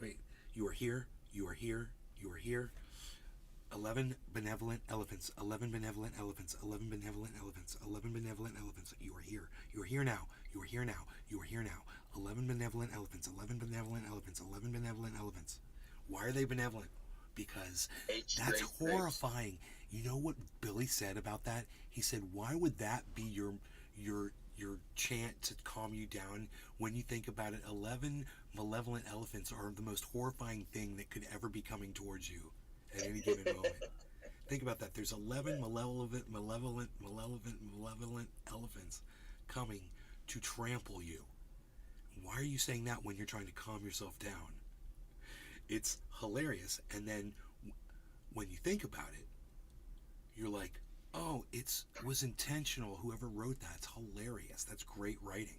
Speaker 1: Wait. You are here. You are here. You are here. 11 benevolent elephants. 11 benevolent elephants. 11 benevolent elephants. 11 benevolent elephants. You are here. You are here now. You are here now. You are here now. 11 benevolent elephants. 11 benevolent elephants. 11 benevolent elephants. Why are they benevolent? Because that's horrifying. You know what Billy said about that? He said, "Why would that be your chant to calm you down when you think about it? 11 malevolent elephants are the most horrifying thing that could ever be coming towards you at any given moment." Think about that. There's 11 malevolent elephants coming to trample you. Why are you saying that when you're trying to calm yourself down? It's hilarious. And then when you think about it, you're like, oh, it was intentional. Whoever wrote that, it's hilarious. That's great writing.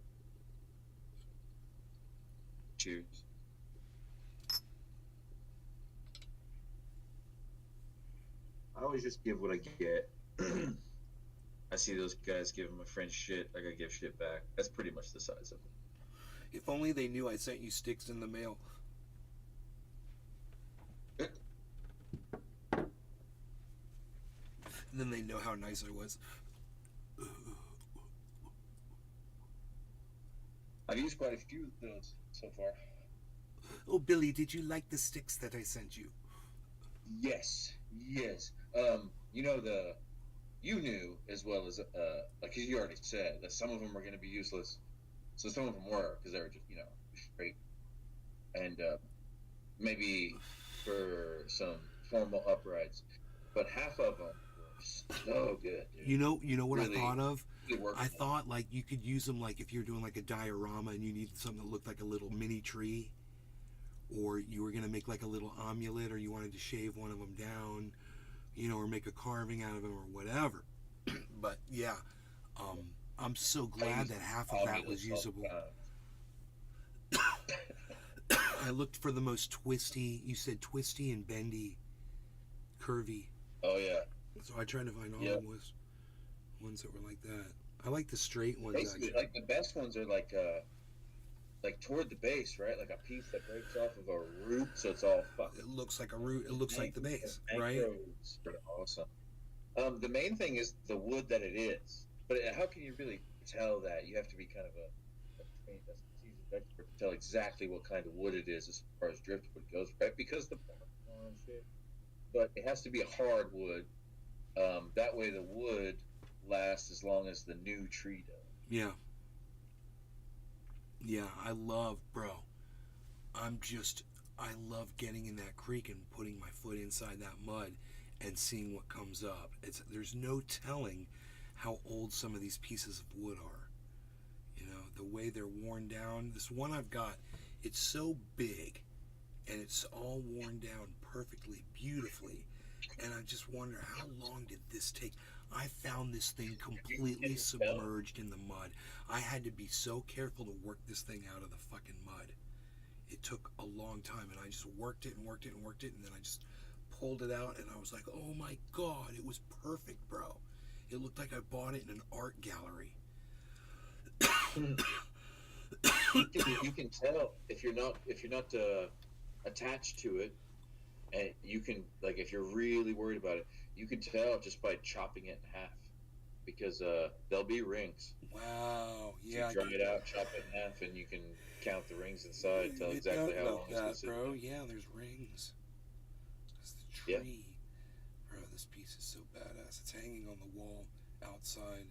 Speaker 13: Cheers. I always just give what I get. I see those guys giving my friends shit, like I give shit back. That's pretty much the size of it.
Speaker 1: If only they knew I sent you sticks in the mail. Then they know how nice I was.
Speaker 13: I've used quite a few of those so far.
Speaker 1: Oh, Billy, did you like the sticks that I sent you?
Speaker 13: Yes, yes. You knew as well as like you already said that some of them were going to be useless. So some of them were because they were just straight, and maybe for some formal uprights, but half of them were so good. Dude.
Speaker 1: You know what
Speaker 13: Really,
Speaker 1: I thought of?
Speaker 13: really
Speaker 1: I thought like you could use them like if you're doing like a diorama and you need something that looked like a little mini tree, or you were gonna make like a little amulet, or you wanted to shave one of them down, or make a carving out of them or whatever. But yeah, I'm so glad that half of that was usable. I looked for the most twisty. You said twisty and bendy, curvy.
Speaker 13: Oh yeah.
Speaker 1: So I tried to find all the ones that were like that. I like the straight ones.
Speaker 13: Basically,
Speaker 1: actually.
Speaker 13: like the best ones are like toward the base, right? Like a piece that breaks off of a root, so it's all fucking.
Speaker 1: It looks like a root. It looks like the base, right?
Speaker 13: Roots are awesome. The main thing is the wood that it is. But how can you really tell that? You have to be kind of a trained seasoned expert to tell exactly what kind of wood it is as far as driftwood goes, right? Because the and shit. But it has to be a hard wood. That way the wood lasts as long as the new tree does.
Speaker 1: Yeah. Yeah, I love getting in that creek and putting my foot inside that mud and seeing what comes up. There's no telling how old some of these pieces of wood are. The way they're worn down. This one I've got, it's so big and it's all worn down perfectly, beautifully. And I just wonder, how long did this take? I found this thing completely submerged in the mud. I had to be so careful to work this thing out of the fucking mud. It took a long time, and I just worked it and worked it and worked it, and then I just pulled it out, and I was like, oh my God, it was perfect, bro. It looked like I bought it in an art gallery.
Speaker 13: You can tell if you're not attached to it, and you can, like, if you're really worried about it, you can tell just by chopping it in half, because there'll be rings.
Speaker 1: Wow, yeah.
Speaker 13: So you dry it out, chop it in half, and you can count the rings inside, tell exactly how long it's going to sit.
Speaker 1: Bro. Yeah, there's rings. That's the tree.
Speaker 13: Yeah.
Speaker 1: Bro, this piece is so badass. It's hanging on the wall outside.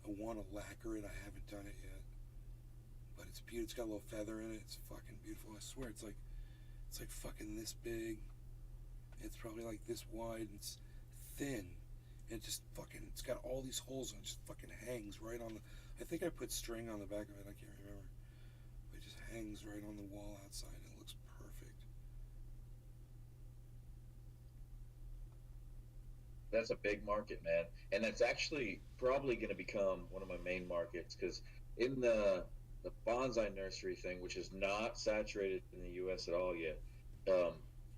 Speaker 1: I want to lacquer it. I haven't done it yet. But it's beautiful. It's got a little feather in it. It's fucking beautiful. I swear, it's like fucking this big. It's probably like this wide. And it's thin. And it's got all these holes and it just fucking hangs right on the. I think I put string on the back of it. I can't remember. But it just hangs right on the wall outside. It looks perfect.
Speaker 13: That's a big market, man, and that's actually probably going to become one of my main markets, because in the bonsai nursery thing, which is not saturated in the U.S. at all yet,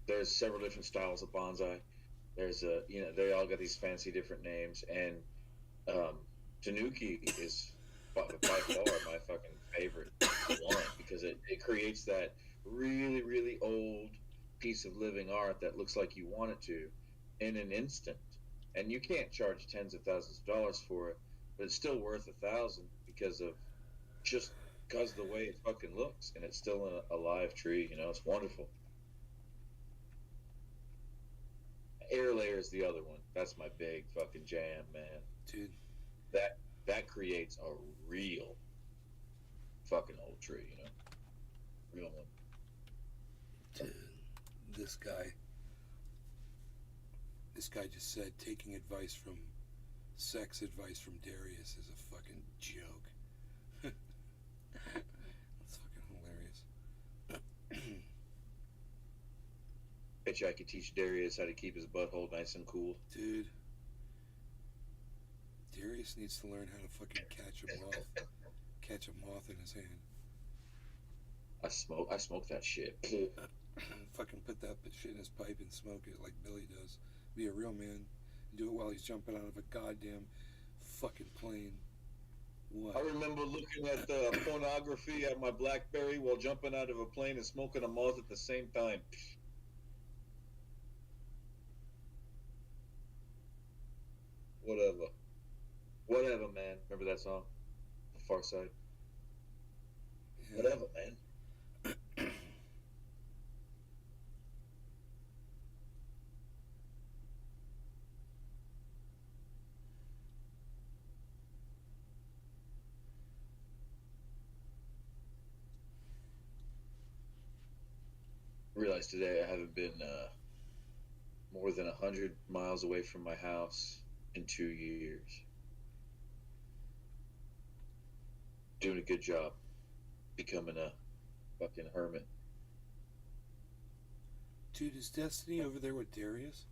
Speaker 13: there's several different styles of bonsai. There's they all got these fancy different names, and Tanuki is by far my fucking favorite one, because it creates that really, really old piece of living art that looks like you want it to in an instant. And you can't charge tens of thousands of dollars for it, but it's still worth $1,000 because of the way it fucking looks, and it's still a live tree. It's wonderful. Air layer is the other one. That's my big fucking jam, man.
Speaker 1: Dude,
Speaker 13: that creates a real fucking old tree. Real one.
Speaker 1: Dude, this guy just said taking sex advice from Darius is a fucking joke. That's fucking hilarious.
Speaker 13: Bet you I could teach Darius how to keep his butthole nice and cool.
Speaker 1: Dude, Darius needs to learn how to fucking catch a moth in his hand.
Speaker 13: I smoke that shit.
Speaker 1: Fucking put that shit in his pipe and smoke it like Billy does. Be a real man. Do it while he's jumping out of a goddamn fucking plane. What?
Speaker 13: I remember looking at the pornography at my BlackBerry while jumping out of a plane and smoking a moth at the same time. Whatever, man. Remember that song? The Far Side.
Speaker 1: Yeah.
Speaker 13: Whatever, man. Realized today I haven't been more than 100 miles away from my house in 2 years. Doing a good job becoming a fucking hermit.
Speaker 1: Dude, is Destiny over there with Darius?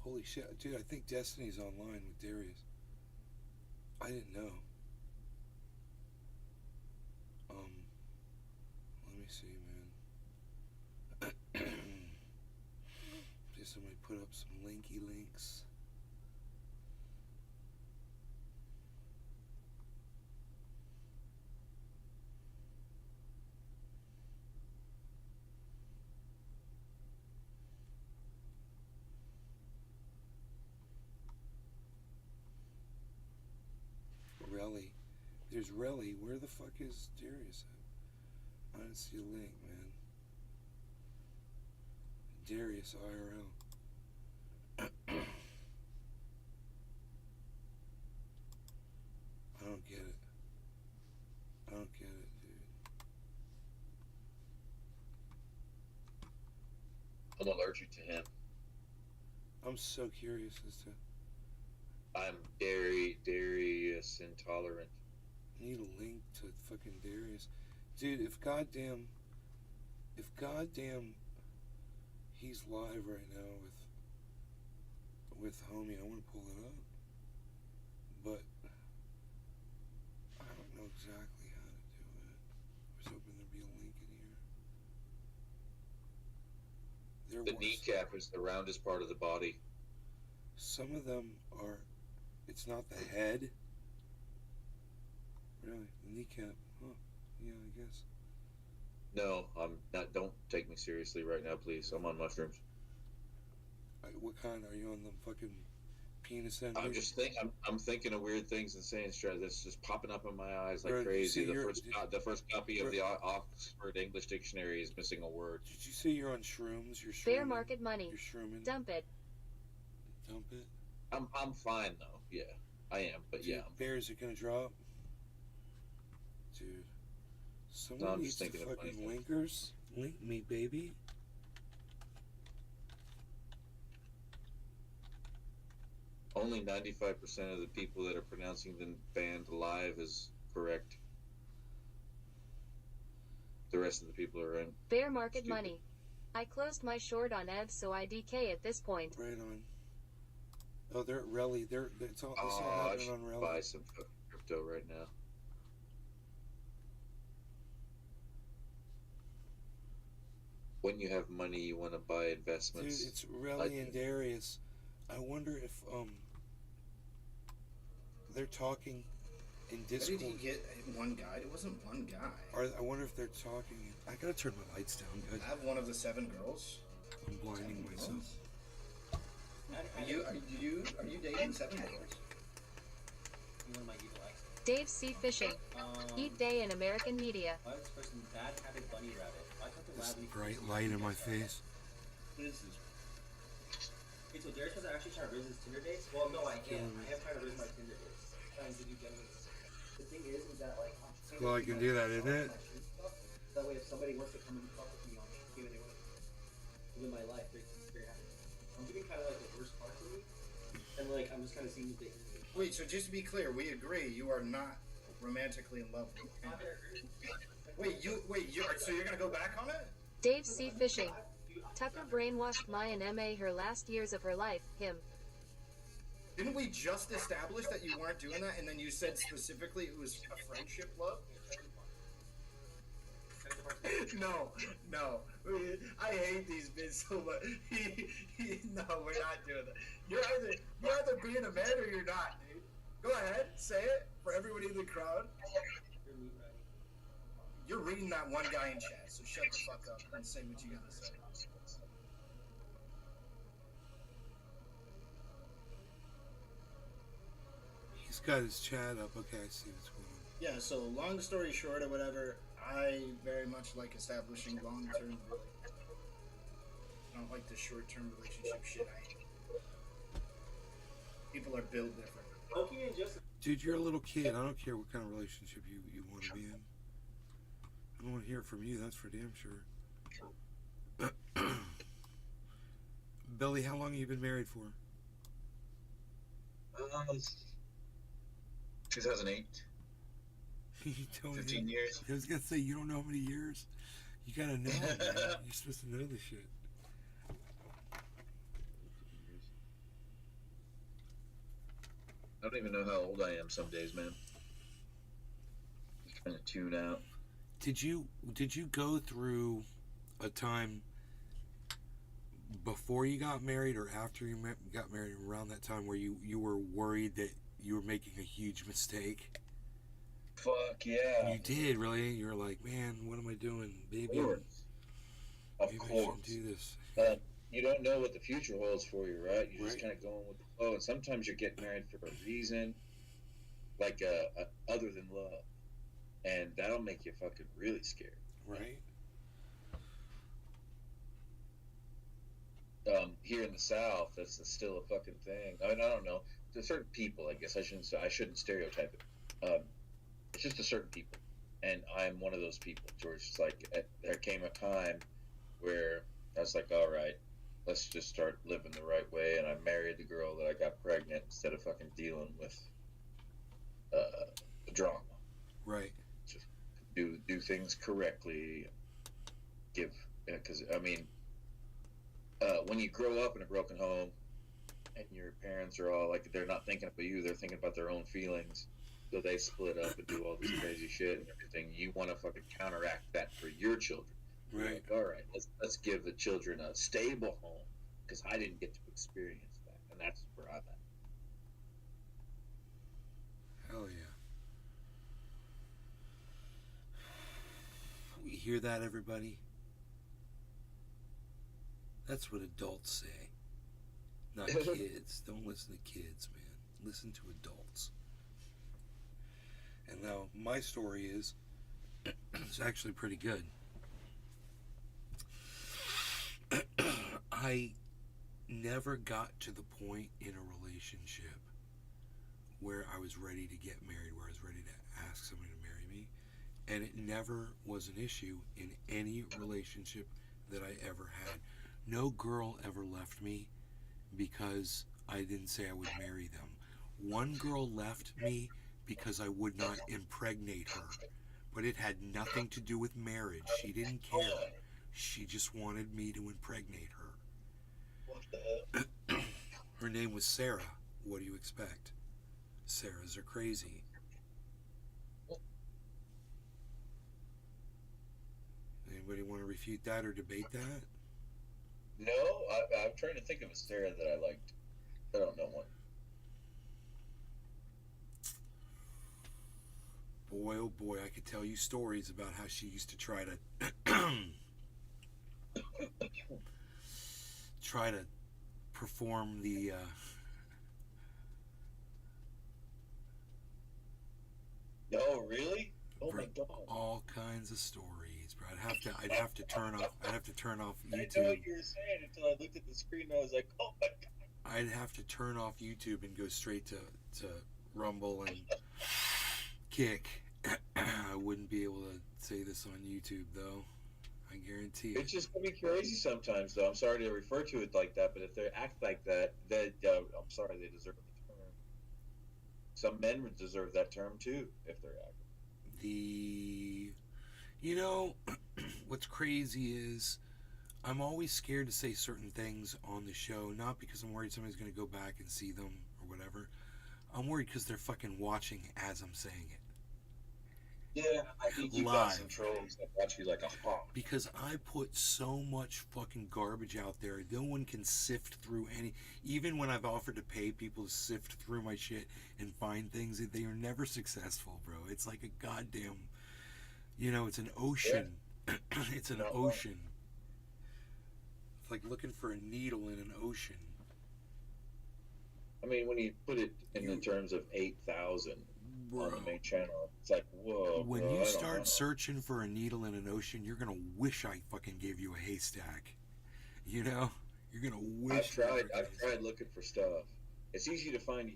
Speaker 1: Holy shit, dude, I think Destiny's online with Darius. I didn't know. Let me see, man. Just somebody put up some linky links. Relly. There's Relly. Where the fuck is Darius at? I didn't see a link, man. Darius IRL. I don't get it. I don't get it, dude.
Speaker 13: I'm allergic to him.
Speaker 1: I'm so curious as to.
Speaker 13: I'm Darius intolerant.
Speaker 1: I need a link to fucking Darius. Dude, if goddamn he's live right now with homie, I want to pull it up. But I don't know exactly how to do it. I was hoping there'd be a link in here.
Speaker 13: The kneecap is the roundest part of the body.
Speaker 1: Some of them are. It's not the head. Really, the kneecap. Huh? Yeah, I guess.
Speaker 13: No, I'm not. Don't take me seriously right now, please. I'm on mushrooms.
Speaker 1: What kind are you on? The fucking penis end?
Speaker 13: I'm just I'm thinking of weird things and saying straight. That's just popping up in my eyes like
Speaker 1: Bro,
Speaker 13: crazy. The first copy of the Oxford English Dictionary is missing a word.
Speaker 1: Did you say you're on shrooms? You're
Speaker 2: Fair market money.
Speaker 1: You're shrooming.
Speaker 2: Dump it.
Speaker 1: Dump it.
Speaker 13: I'm fine though. Yeah, I am. But
Speaker 1: Dude,
Speaker 13: yeah,
Speaker 1: bears are gonna drop. Dude, someone needs to fucking linkers. Link me, baby.
Speaker 13: Only 95% of the people that are pronouncing the band live is correct. The rest of the people are in.
Speaker 2: Bear market money. I closed my short on EVs, so I DK at this point.
Speaker 1: Right on. Oh, they're at Relly. It's all
Speaker 13: I
Speaker 1: happening
Speaker 13: should
Speaker 1: on Relly.
Speaker 13: buy some crypto right now. When you have money, you want to buy investments.
Speaker 1: Dude, it's Relly and Darius. I wonder if they're talking in Discord.
Speaker 14: Why did he get one guy? It wasn't one guy.
Speaker 1: I wonder if they're talking. I gotta turn my lights down, guys.
Speaker 14: I have one of the 7 girls.
Speaker 1: I'm blinding myself.
Speaker 14: Are you dating 7 girls?
Speaker 2: Dave C. Fishing. Eat Day in American media.
Speaker 1: This bright light in my face.
Speaker 15: What is this? Okay, so Darius wasn't actually trying to raise his Tinder dates? Well, no, I am. I am trying to raise my Tinder dates. Trying to do gentlemen. The thing is that, like, I'm saying
Speaker 1: Well, I can do that, isn't it?
Speaker 15: that way, if somebody wants to come and fuck with me on Q&A, live my life, they're very happy. I'm giving kind of like the worst part to me, and like, I'm just kind of seeing these dates.
Speaker 14: Wait, so just to be clear, we agree you are not romantically in love with him. So you're gonna go back on it?
Speaker 2: Dave C. Fishing. Tucker brainwashed Maya and Ma her last years of her life. Him.
Speaker 14: Didn't we just establish that you weren't doing that, and then you said specifically it was a friendship love? No. I hate these bits so much. No, we're not doing that. You're either being a man or you're not, dude. Go ahead, say it for everybody in the crowd. You're reading that one guy in chat, so shut the fuck up and say what you gotta say.
Speaker 1: He's got his chat up. Okay, I see what's going on.
Speaker 14: Yeah, so long story short or whatever, I very much like establishing long-term I don't like the short-term relationship shit. People are built different.
Speaker 1: Dude, you're a little kid. I don't care what kind of relationship you want to be in. I don't want to hear it from you, that's for damn sure. Billy, how long have you been married for?
Speaker 13: 2008.
Speaker 1: You told
Speaker 13: 15 years.
Speaker 1: I was going to say, you don't know how many years? You got to know, man. You're supposed to know this shit.
Speaker 13: I don't even know how old I am some days, man. Just trying to tune out.
Speaker 1: Did you go through a time before you got married or after you got married, around that time where you were worried that you were making a huge mistake?
Speaker 13: Fuck yeah.
Speaker 1: You did, really? You were like, man, what am I doing? Baby,
Speaker 13: Of
Speaker 1: maybe I
Speaker 13: course.
Speaker 1: shouldn't do this.
Speaker 13: You don't know what the future holds for you, right? You're just kind of going with the flow. And sometimes you're getting married for a reason, like other than love. And that'll make you fucking really scared.
Speaker 1: Right.
Speaker 13: Here in the South, that's still a fucking thing. I mean, I don't know. To certain people, I guess I shouldn't stereotype it. It's just to certain people, and I'm one of those people. George, it's like there came a time where I was like, all right, let's just start living the right way, and I married the girl that I got pregnant instead of fucking dealing with the drama.
Speaker 1: Right.
Speaker 13: Just do things correctly. Because I mean, when you grow up in a broken home, and your parents are all like, they're not thinking about you, they're thinking about their own feelings. So they split up and do all this crazy shit and everything. You want to fucking counteract that for your children.
Speaker 1: Right.
Speaker 13: Like, all right, let's give the children a stable home because I didn't get to experience that, and that's where I'm at.
Speaker 1: Hell yeah. You hear that, everybody? That's what adults say. Not kids. Don't listen to kids, man. Listen to adults. And now my story is it's actually pretty good. I never got to the point in a relationship where I was ready to get married, where I was ready to ask somebody to marry me. And it never was an issue in any relationship that I ever had. No girl ever left me because I didn't say I would marry them. One girl left me because I would not impregnate her. But it had nothing to do with marriage. She didn't care. She just wanted me to impregnate her.
Speaker 13: What the hell?
Speaker 1: Her name was Sarah. What do you expect? Sarahs are crazy. Anybody want to refute that or debate that?
Speaker 13: No, I'm trying to think of a Sarah that I liked. I don't know one.
Speaker 1: Boy, oh boy, I could tell you stories about how she used to try to perform the
Speaker 13: No, really? Oh my god!
Speaker 1: all kinds of stories, bro. I'd have to turn off
Speaker 13: I know
Speaker 1: YouTube.
Speaker 13: what you were saying until I looked at the screen and I was like, oh my god.
Speaker 1: I'd have to turn off YouTube and go straight to Rumble and Kick. I wouldn't be able to say this on YouTube though. I guarantee
Speaker 13: It's
Speaker 1: it.
Speaker 13: just gonna be crazy sometimes, though. I'm sorry to refer to it like that, but if they act like that, then I'm sorry, they deserve the term. Some men would deserve that term too if they're acting.
Speaker 1: You know, what's crazy is I'm always scared to say certain things on the show, not because I'm worried somebody's going to go back and see them or whatever. I'm worried because they're fucking watching as I'm saying it.
Speaker 13: Yeah, I think you got some
Speaker 1: Live.
Speaker 13: trolls that watch you like a hawk.
Speaker 1: Because I put so much fucking garbage out there. No one can sift through any. Even when I've offered to pay people to sift through my shit and find things, they are never successful, bro. It's like a goddamn. It's an ocean. Yeah. It's an ocean. It's like looking for a needle in an ocean.
Speaker 13: I mean, when you put it in the terms of 8,000 on the main channel, it's like, whoa.
Speaker 1: When
Speaker 13: bro,
Speaker 1: you start searching for a needle in an ocean, you're gonna wish I fucking gave you a haystack. You're gonna wish.
Speaker 13: I've tried looking for stuff. It's easy to find.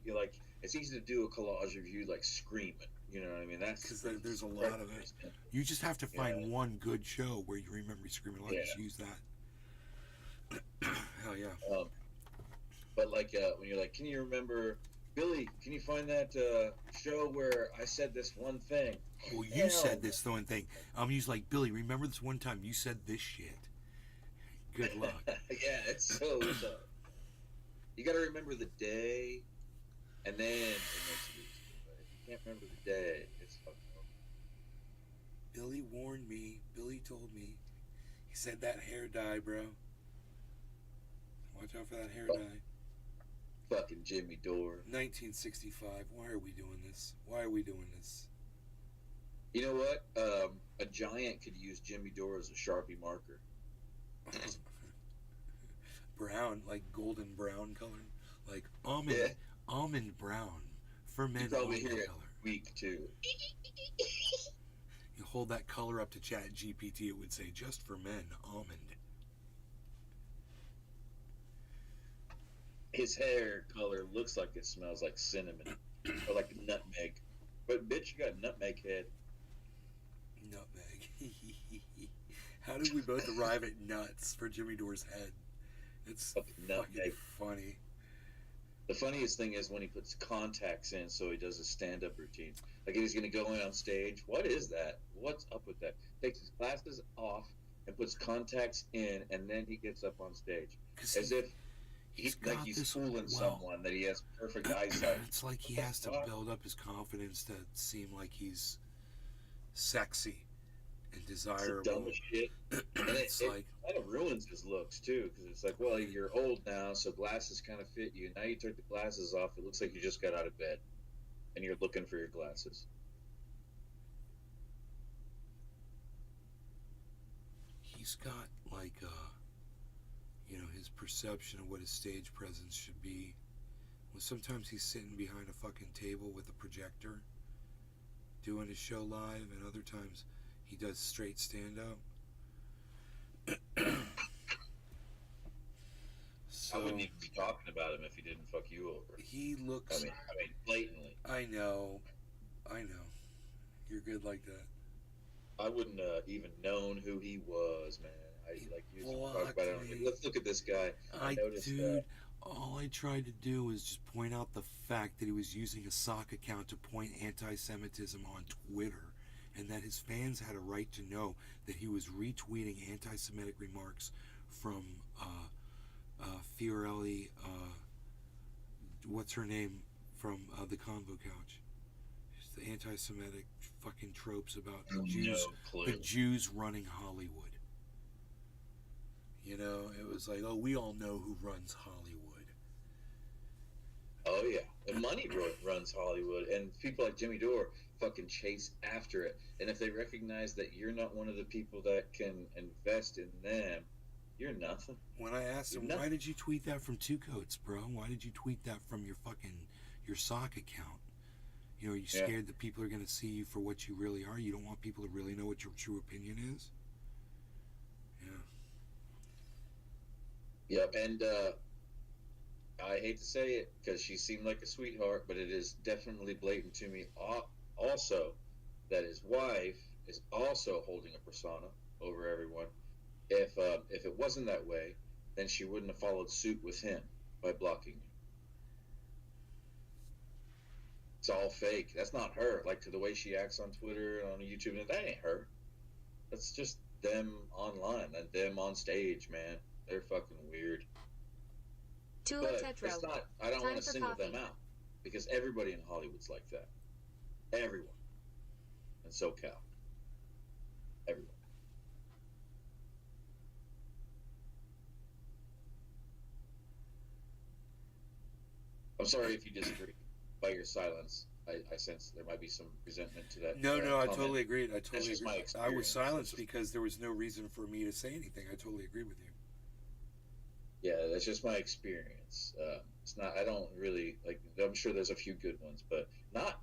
Speaker 13: It's easy to do a collage of you like screaming. You know what I mean? That's
Speaker 1: because there's a lot of it. You just have to find one good show where you remember screaming a lot. Just use that. Hell yeah.
Speaker 13: But when you're like, can you remember, Billy? Can you find that show where I said this one thing?
Speaker 1: Well, you said this one thing. He's like, Billy, remember this one time you said this shit? Good luck.
Speaker 13: Yeah, it's so tough. You got to remember the day, and then it makes it easy. But if you can't remember the day, it's fucking over.
Speaker 1: Billy warned me. Billy told me. He said that hair dye, bro. Watch out for that hair dye.
Speaker 13: Fucking Jimmy Dore.
Speaker 1: 1965. Why are we doing this? Why are we doing this?
Speaker 13: You know what? A giant could use Jimmy Dore as a Sharpie marker.
Speaker 1: Brown, like golden brown color, like almond brown for men.
Speaker 13: You probably hear it
Speaker 1: color.
Speaker 13: Weak too.
Speaker 1: You hold that color up to Chat GPT, it would say just for men, almond.
Speaker 13: His hair color looks like it smells like cinnamon or like nutmeg, but bitch, you got nutmeg head.
Speaker 1: Nutmeg. How did we both arrive at nuts for Jimmy Dore's head? It's fucking funny.
Speaker 13: The funniest thing is when he puts contacts in, so he does a stand-up routine. Like he's going to go in on stage. What is that? What's up with that? Takes his glasses off and puts contacts in, and then he gets up on stage as if he's fooling someone that he has perfect eyesight.
Speaker 1: It's like he has to build up his confidence to seem like he's sexy and desirable.
Speaker 13: It's the dumbest shit. And it kind of ruins his looks too, because it's like, well, you're old now, so glasses kind of fit you. Now you took the glasses off, it looks like you just got out of bed, and you're looking for your glasses.
Speaker 1: He's got like his perception of what his stage presence should be. Well, sometimes he's sitting behind a fucking table with a projector doing his show live, and other times he does straight stand-up.
Speaker 13: I wouldn't even be talking about him if he didn't fuck you over.
Speaker 1: He looks...
Speaker 13: I mean, blatantly.
Speaker 1: I know. You're good like that.
Speaker 13: I wouldn't even known who he was, man. I used to talk about it. Like, let's look at this guy. I noticed that.
Speaker 1: All I tried to do was just point out the fact that he was using a sock account to point anti-Semitism on Twitter, and that his fans had a right to know that he was retweeting anti-Semitic remarks from Fiorelli, what's her name, from the Convo Couch. It's the anti-Semitic fucking tropes about the Jews running Hollywood. It was like, oh, we all know who runs Hollywood.
Speaker 13: Oh yeah, and money runs Hollywood, and people like Jimmy Dore fucking chase after it. And if they recognize that you're not one of the people that can invest in them, you're nothing.
Speaker 1: When I asked him, why did you tweet that from Two Coats, bro? Why did you tweet that from your sock account? Are you scared that people are going to see you for what you really are? You don't want people to really know what your true opinion is? Yeah.
Speaker 13: Yep, and I hate to say it because she seemed like a sweetheart, but it is definitely blatant to me also that his wife is also holding a persona over everyone. If it wasn't that way, then she wouldn't have followed suit with him by blocking you. It's all fake. That's not her. Like, to the way she acts on Twitter and on YouTube, that ain't her. That's just them online and them on stage, man. They're fucking weird.
Speaker 2: Tula
Speaker 13: But
Speaker 2: Tetro.
Speaker 13: it's not. I don't
Speaker 2: Time
Speaker 13: want to
Speaker 2: for
Speaker 13: single
Speaker 2: coffee.
Speaker 13: them out because everybody in Hollywood's like that. Everyone. In SoCal. Everyone. I'm sorry if you disagree. By your silence, I sense there might be some resentment to that.
Speaker 1: No, I
Speaker 13: comment.
Speaker 1: totally agreed. I
Speaker 13: That's
Speaker 1: totally
Speaker 13: just my
Speaker 1: agreed. I
Speaker 13: experience.
Speaker 1: was silenced because there was no reason for me to say anything. I totally agree with you.
Speaker 13: Yeah, that's just my experience. It's not. I don't really like. I'm sure there's a few good ones, but not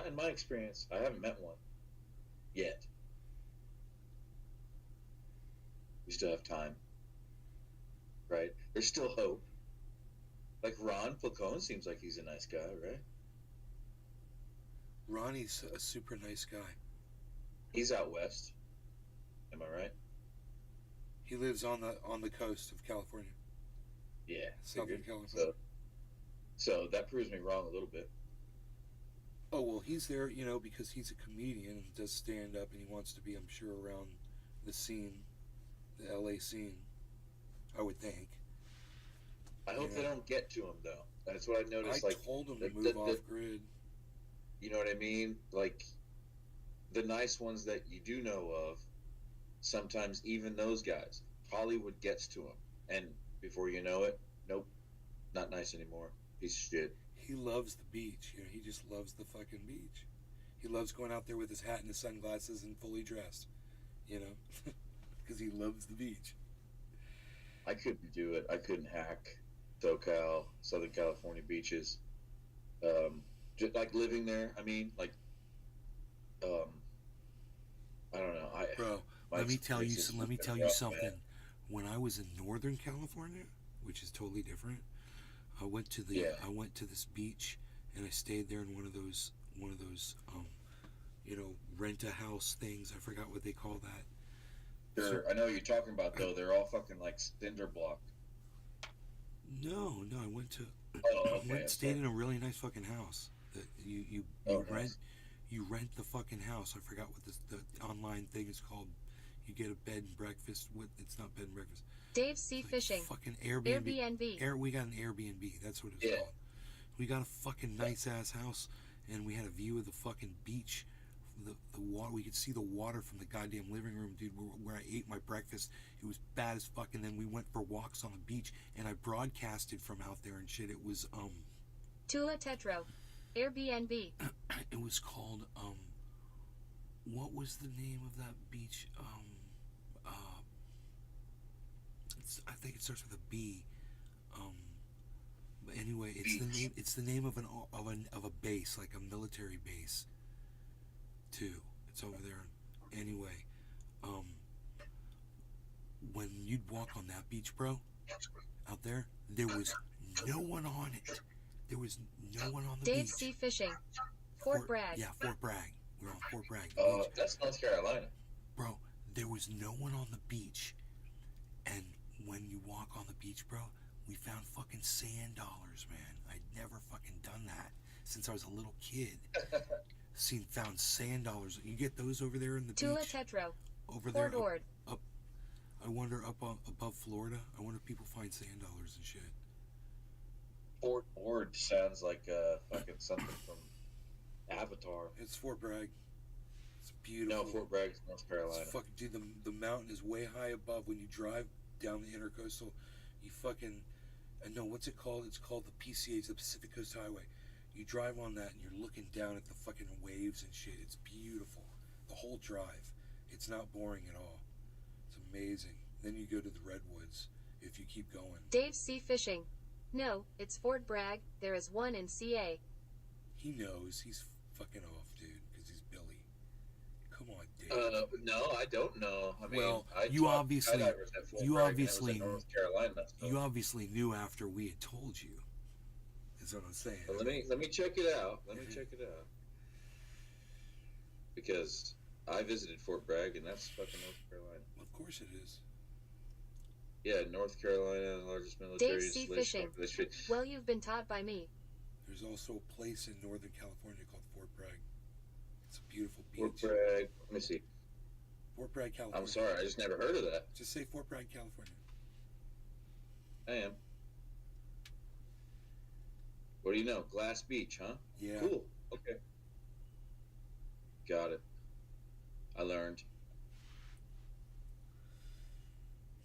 Speaker 13: in my experience. I haven't met one yet. We still have time, right? There's still hope. Like Ron Placone seems like he's a nice guy, right?
Speaker 1: Ronnie's a super nice guy.
Speaker 13: He's out west. Am I right?
Speaker 1: He lives on the coast of California.
Speaker 13: Yeah,
Speaker 1: Southern
Speaker 13: figured.
Speaker 1: California.
Speaker 13: So that proves me wrong a little bit.
Speaker 1: Oh, well, he's there, because he's a comedian and does stand up, and he wants to be, I'm sure, around the scene, the LA scene, I would think.
Speaker 13: I hope they don't get to him, though. That's what I noticed.
Speaker 1: I told him to move off grid.
Speaker 13: You know what I mean? Like, the nice ones that you do know of, sometimes even those guys, Hollywood gets to them. And before you know it, nope, not nice anymore. Piece of shit.
Speaker 1: He loves the beach. He just loves the fucking beach. He loves going out there with his hat and his sunglasses and fully dressed, because he loves the beach.
Speaker 13: I couldn't do it. I couldn't hack SoCal, Southern California beaches. Just like living there. I mean, like, I don't know.
Speaker 1: Bro, let me tell you something. When I was in Northern California, which is totally different, I went to this beach and I stayed there in one of those rent a house things. I forgot what they call that.
Speaker 13: Sure, I know what you're talking about though. They're all fucking like cinder block.
Speaker 1: No, I went to stayed
Speaker 13: Okay.
Speaker 1: in a really nice fucking house. That you
Speaker 13: Nice.
Speaker 1: rent the fucking house. I forgot what the online thing is called. You get a bed and breakfast. It's not bed and breakfast.
Speaker 2: Dave C. Fishing.
Speaker 1: Fucking Airbnb.
Speaker 2: Airbnb.
Speaker 1: We got an Airbnb. That's what it's called. We got a fucking nice ass house, and we had a view of the fucking beach. The water. We could see the water from the goddamn living room, dude. Where I ate my breakfast. It was bad as fuck. And then we went for walks on the beach, and I broadcasted from out there and shit. It was
Speaker 2: Tula Tetro. Airbnb.
Speaker 1: It was called what was the name of that beach? I think it starts with a B. But anyway, it's the name of a base, like a military base. Too. It's over there. Anyway, when you'd walk on that beach, bro, out there was no one on it. There was no one on the
Speaker 2: Dave
Speaker 1: beach.
Speaker 2: C. Fishing. Fort Bragg.
Speaker 1: Yeah, Fort Bragg. We're on Fort Bragg.
Speaker 13: Oh, that's North Carolina.
Speaker 1: Bro, there was no one on the beach. And when you walk on the beach, bro, we found fucking sand dollars, man. I'd never fucking done that since I was a little kid. Found sand dollars. You get those over there in the
Speaker 2: Tula
Speaker 1: beach?
Speaker 2: Tetro.
Speaker 1: Over
Speaker 2: Fort
Speaker 1: there.
Speaker 2: Ord.
Speaker 1: Up. I wonder above Florida. I wonder if people find sand dollars and shit.
Speaker 13: Fort Ord sounds like fucking something from Avatar.
Speaker 1: It's Fort Bragg. It's beautiful.
Speaker 13: No, Fort Bragg is North Carolina.
Speaker 1: It's fucking, dude, the mountain is way high above. When you drive down the intercoastal, you fucking, I know what's it called? It's called the PCH, the Pacific Coast Highway. You drive on that and you're looking down at the fucking waves and shit. It's beautiful. The whole drive. It's not boring at all. It's amazing. Then you go to the Redwoods if you keep going.
Speaker 2: Dave C. Fishing. No, it's Fort Bragg. There is one in CA.
Speaker 1: He knows. He's fucking off, dude, because he's Billy. Come on, Dave.
Speaker 13: No, I don't know. I mean,
Speaker 1: Well,
Speaker 13: I
Speaker 1: you
Speaker 13: taught
Speaker 1: obviously,
Speaker 13: skydivers at Fort
Speaker 1: you
Speaker 13: Bragg, and I was
Speaker 1: obviously,
Speaker 13: in North Carolina. So.
Speaker 1: you obviously knew after we had told you. Is what I'm saying.
Speaker 13: Well, let me check it out. Let me check it out. Because I visited Fort Bragg, and that's fucking North Carolina.
Speaker 1: Of course it is.
Speaker 13: Yeah, North Carolina, the largest military
Speaker 2: Dave C.
Speaker 13: installation.
Speaker 2: Fishing. Well, you've been taught by me.
Speaker 1: There's also a place in Northern California called Fort Bragg. It's a beautiful beach.
Speaker 13: Fort Bragg. Let me see.
Speaker 1: Fort Bragg, California.
Speaker 13: I'm sorry, I just never heard of that.
Speaker 1: Just say Fort Bragg, California.
Speaker 13: I am. What do you know? Glass Beach, huh?
Speaker 1: Yeah.
Speaker 13: Cool. Okay. Got it. I learned.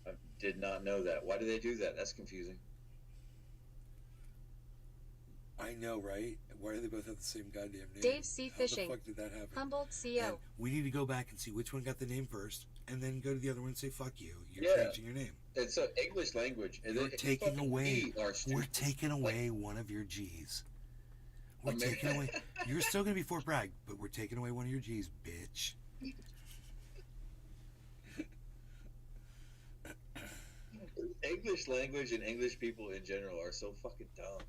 Speaker 13: I did not know that. Why do they do that? That's confusing.
Speaker 1: I know, right? Why do they both have the same goddamn name?
Speaker 2: Dave C. Fishing.
Speaker 1: How the fuck did that happen?
Speaker 2: Humboldt CO.
Speaker 1: And we need to go back and see which one got the name first, and then go to the other one and say, fuck you. You're changing your name.
Speaker 13: It's an English language. And
Speaker 1: We're taking away.
Speaker 13: We're
Speaker 1: taking away one of your G's. We're taking away. You're still going to be Fort Bragg, but we're taking away one of your G's, bitch.
Speaker 13: English language and English people in general are so fucking dumb.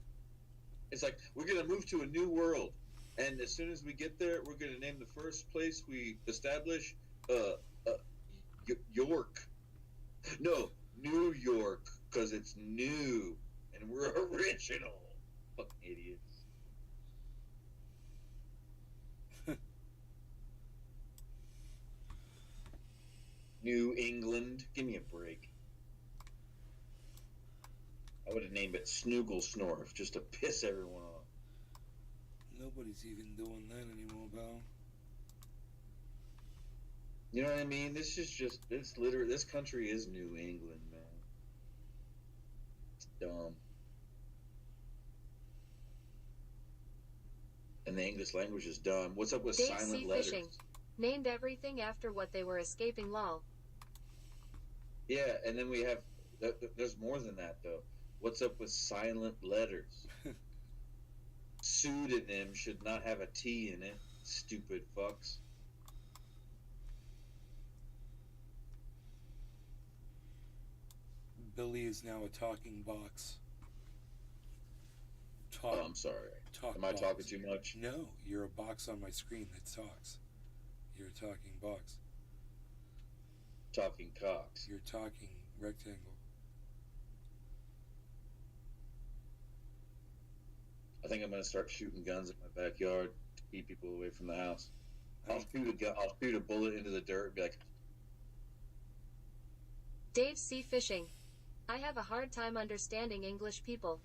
Speaker 13: It's like, we're going to move to a new world. And as soon as we get there, we're going to name the first place we establish York. No, New York, because it's new. And we're original. Fucking idiots. New England. Give me a break. I would have named it Snoogle Snorf just to piss everyone off.
Speaker 1: Nobody's even doing that anymore, Bell.
Speaker 13: You know what I mean? This is just, it's literally, this country is New England, man. It's dumb. And the English language is dumb. What's up with
Speaker 2: Dave
Speaker 13: silent
Speaker 2: C.
Speaker 13: letters?
Speaker 2: Fishing. Named everything after what they were escaping, lol.
Speaker 13: Yeah, and then we have, there's more than that, though. What's up with silent letters? Pseudonym should not have a T in it, stupid fucks.
Speaker 1: Billy is now a talking box.
Speaker 13: Oh, I'm sorry. Am I talking too much?
Speaker 1: No, you're a box on my screen that talks. You're a talking box.
Speaker 13: Talking cocks.
Speaker 1: You're talking rectangle.
Speaker 13: I think I'm going to start shooting guns in my backyard to keep people away from the house. I'll shoot a bullet into the dirt and be like...
Speaker 2: Dave C. Fishing. I have a hard time understanding English people.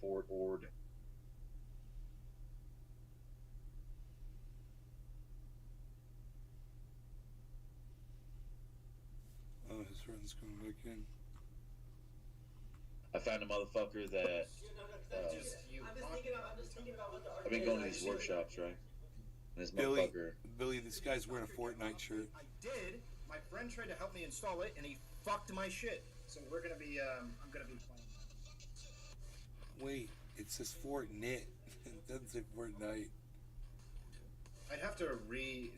Speaker 13: Fort Ord.
Speaker 1: Oh, his friend's coming back in.
Speaker 13: I found a motherfucker that... I've been going to these workshops, right? And this motherfucker...
Speaker 1: Billy, this guy's wearing a Fortnite shirt.
Speaker 14: I did. My friend tried to help me install it, and he fucked my shit. So we're gonna be, I'm gonna be playing.
Speaker 1: Wait, it says Fortnite. It doesn't say Fortnite.
Speaker 14: I'd have to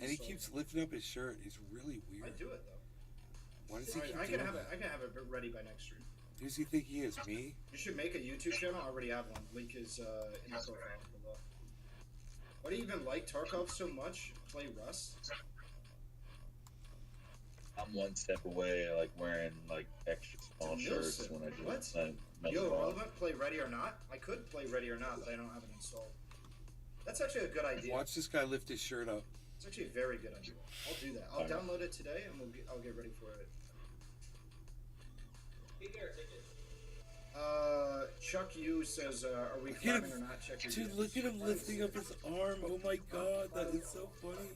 Speaker 1: And he keeps lifting up his shirt. He's really weird.
Speaker 14: I do it though.
Speaker 1: Why does he keep
Speaker 14: I
Speaker 1: doing
Speaker 14: can have
Speaker 1: that?
Speaker 14: it. I can have it ready by next stream.
Speaker 1: Who does he think he is? Me?
Speaker 14: You should make a YouTube channel. I already have one. Link is in the profile below. Why do you even like Tarkov so much? Play Rust?
Speaker 13: I'm one step away, like wearing like extra small shirts when I do
Speaker 14: What?
Speaker 13: it.
Speaker 14: Yo, Relevant, play Ready or Not? I could play Ready or Not, but I don't have it installed. That's actually a good idea.
Speaker 1: Watch this guy lift his shirt up.
Speaker 14: It's actually a very good idea. I'll do that. I'll download it today, and I'll get ready for it. Chuck U says, "Are we clapping or not?" Check your
Speaker 1: Dude,
Speaker 14: DMs.
Speaker 1: look at him lifting up his arm. Oh my god, that is so funny.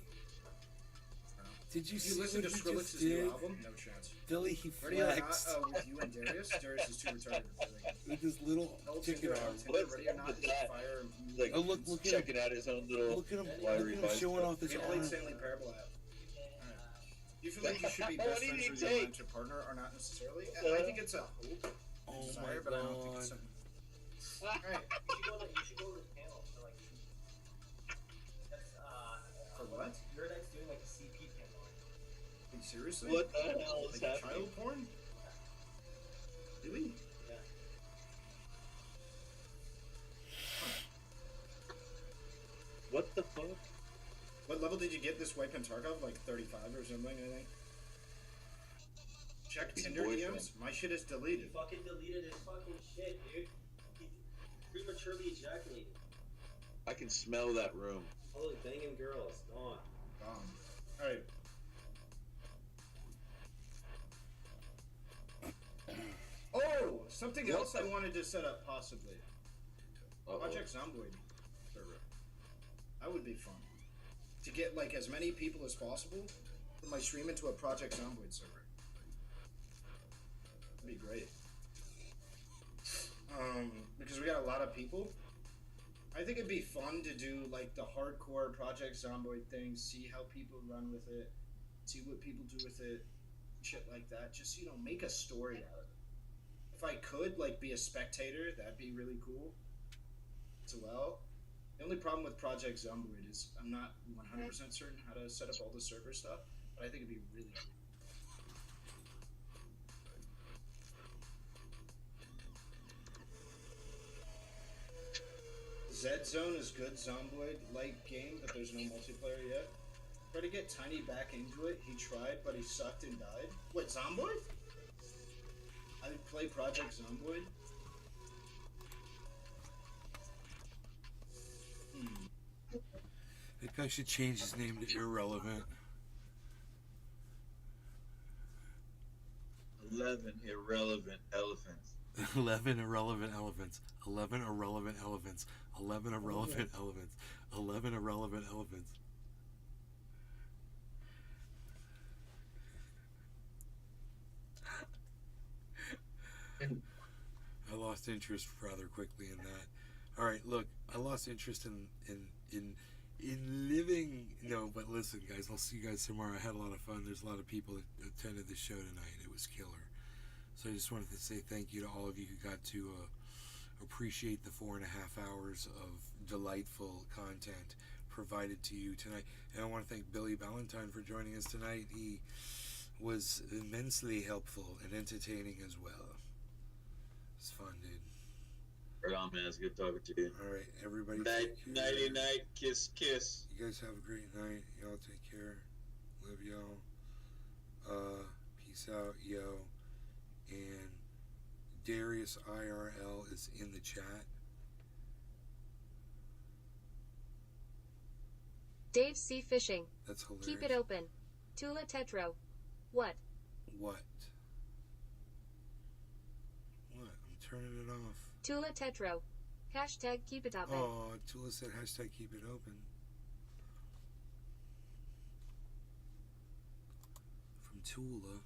Speaker 1: Did you see
Speaker 14: listen
Speaker 1: what
Speaker 14: to
Speaker 1: he
Speaker 14: Skrillex's
Speaker 1: just
Speaker 14: new
Speaker 1: did?
Speaker 14: album? No chance.
Speaker 1: Billy, he
Speaker 14: Ready or Not
Speaker 1: flexed.
Speaker 14: with you and Darius. Darius is too retarded to play that.
Speaker 1: With his little chicken arm.
Speaker 14: Ready or Not is fire.
Speaker 13: Like,
Speaker 1: Oh, look at
Speaker 13: checking out his own little...
Speaker 1: Look at him,
Speaker 13: wiry
Speaker 1: showing
Speaker 13: bicep.
Speaker 1: off his
Speaker 14: We
Speaker 1: arm.
Speaker 14: played Stanley Parable app. Do you feel like you should be best friends with your romantic partner or not necessarily? I think it's a hope.
Speaker 1: Oh
Speaker 14: Desire,
Speaker 1: my
Speaker 14: but I don't think it's
Speaker 1: god.
Speaker 14: something.
Speaker 15: Alright, you should go to this panel for like. That's
Speaker 14: For what?
Speaker 15: Eurodite's doing like a CP panel.
Speaker 14: Are you seriously?
Speaker 13: What the hell is
Speaker 14: like
Speaker 13: happening?
Speaker 14: Child porn? Really?
Speaker 15: Yeah.
Speaker 13: What the fuck?
Speaker 14: What level did you get this wipe in Tarkov? Like 35 or something, I think. Check
Speaker 13: His
Speaker 14: Tinder
Speaker 13: boyfriend.
Speaker 14: DMs. My shit is
Speaker 15: He
Speaker 14: deleted.
Speaker 15: fucking deleted his fucking shit, dude. He prematurely ejaculated.
Speaker 13: I can smell that room.
Speaker 15: All those banging girls, gone.
Speaker 14: All right. Oh, something
Speaker 13: What
Speaker 14: else
Speaker 13: the-
Speaker 14: I wanted to set up possibly.
Speaker 13: Uh-oh.
Speaker 14: Project Zomboid server. That would be fun. To get like as many people as possible, put my stream into a Project Zomboid server. That'd be great. Because we got a lot of people. I think it'd be fun to do like the hardcore Project Zomboid thing, see how people run with it, see what people do with it, shit like that. Just, you know, make a story out of it. If I could, like, be a spectator, that'd be really cool as well. The only problem with Project Zomboid is I'm not 100% certain how to set up all the server stuff, but I think it'd be really cool. Z Zone is good Zomboid-like game, but there's no multiplayer yet. Tried to get Tiny back into it. He tried, but he sucked and died. What, Zomboid? I play Project Zomboid.
Speaker 1: That guy should change his name to Irrelevant.
Speaker 13: 11 irrelevant elephants.
Speaker 1: 11 irrelevant elephants. 11 irrelevant elephants. 11 irrelevant elephants. 11 irrelevant elephants. I lost interest rather quickly in that. All right, look, I lost interest in living. No, but listen, guys, I'll see you guys tomorrow. I had a lot of fun. There's a lot of people that attended the show tonight. It was killer. So I just wanted to say thank you to all of you who got to appreciate the 4.5 hours of delightful content provided to you tonight. And I want to thank Billy Valentine for joining us tonight. He was immensely helpful and entertaining as well. It's fun, dude.
Speaker 13: Right on, man. It's good talking to you.
Speaker 1: All right, everybody.
Speaker 13: Nighty night. Kiss, kiss.
Speaker 1: You guys have a great night. Y'all take care. Love y'all. Peace out, yo. And Darius IRL is in the chat.
Speaker 2: Dave C. Fishing.
Speaker 1: That's hilarious.
Speaker 2: Keep it open. Tula Tetro. What?
Speaker 1: What? What? I'm turning it off.
Speaker 2: Tula Tetro. Hashtag keep it open.
Speaker 1: Oh, Tula said hashtag keep it open. From Tula.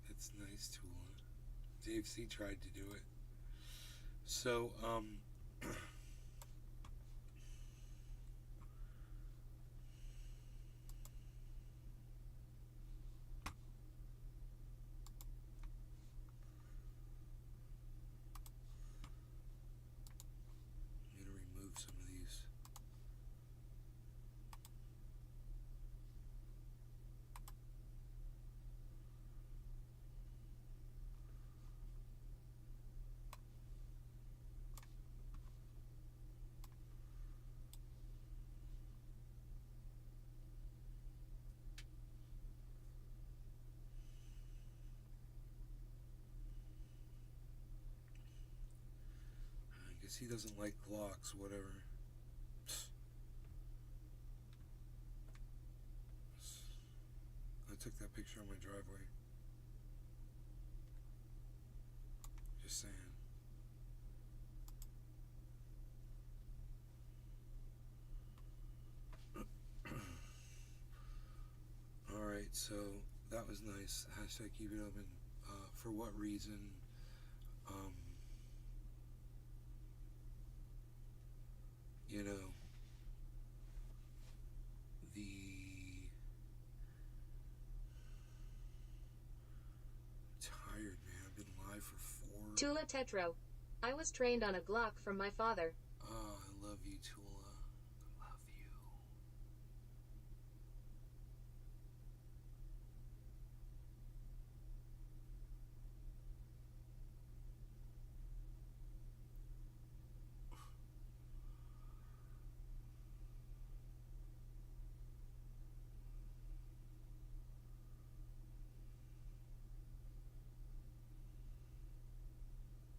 Speaker 1: That's nice, Tula. Dave C tried to do it. So, I'm going to remove some of these. I guess he doesn't like Glocks, whatever. I took that picture on my driveway. Just saying. Alright, so that was nice. Hashtag keep it open. For what reason? You know, the tired, man. I've been live for 4.
Speaker 2: Tula Tetro. I was trained on a Glock from my father.
Speaker 1: Oh, I love you, Tula. I love you.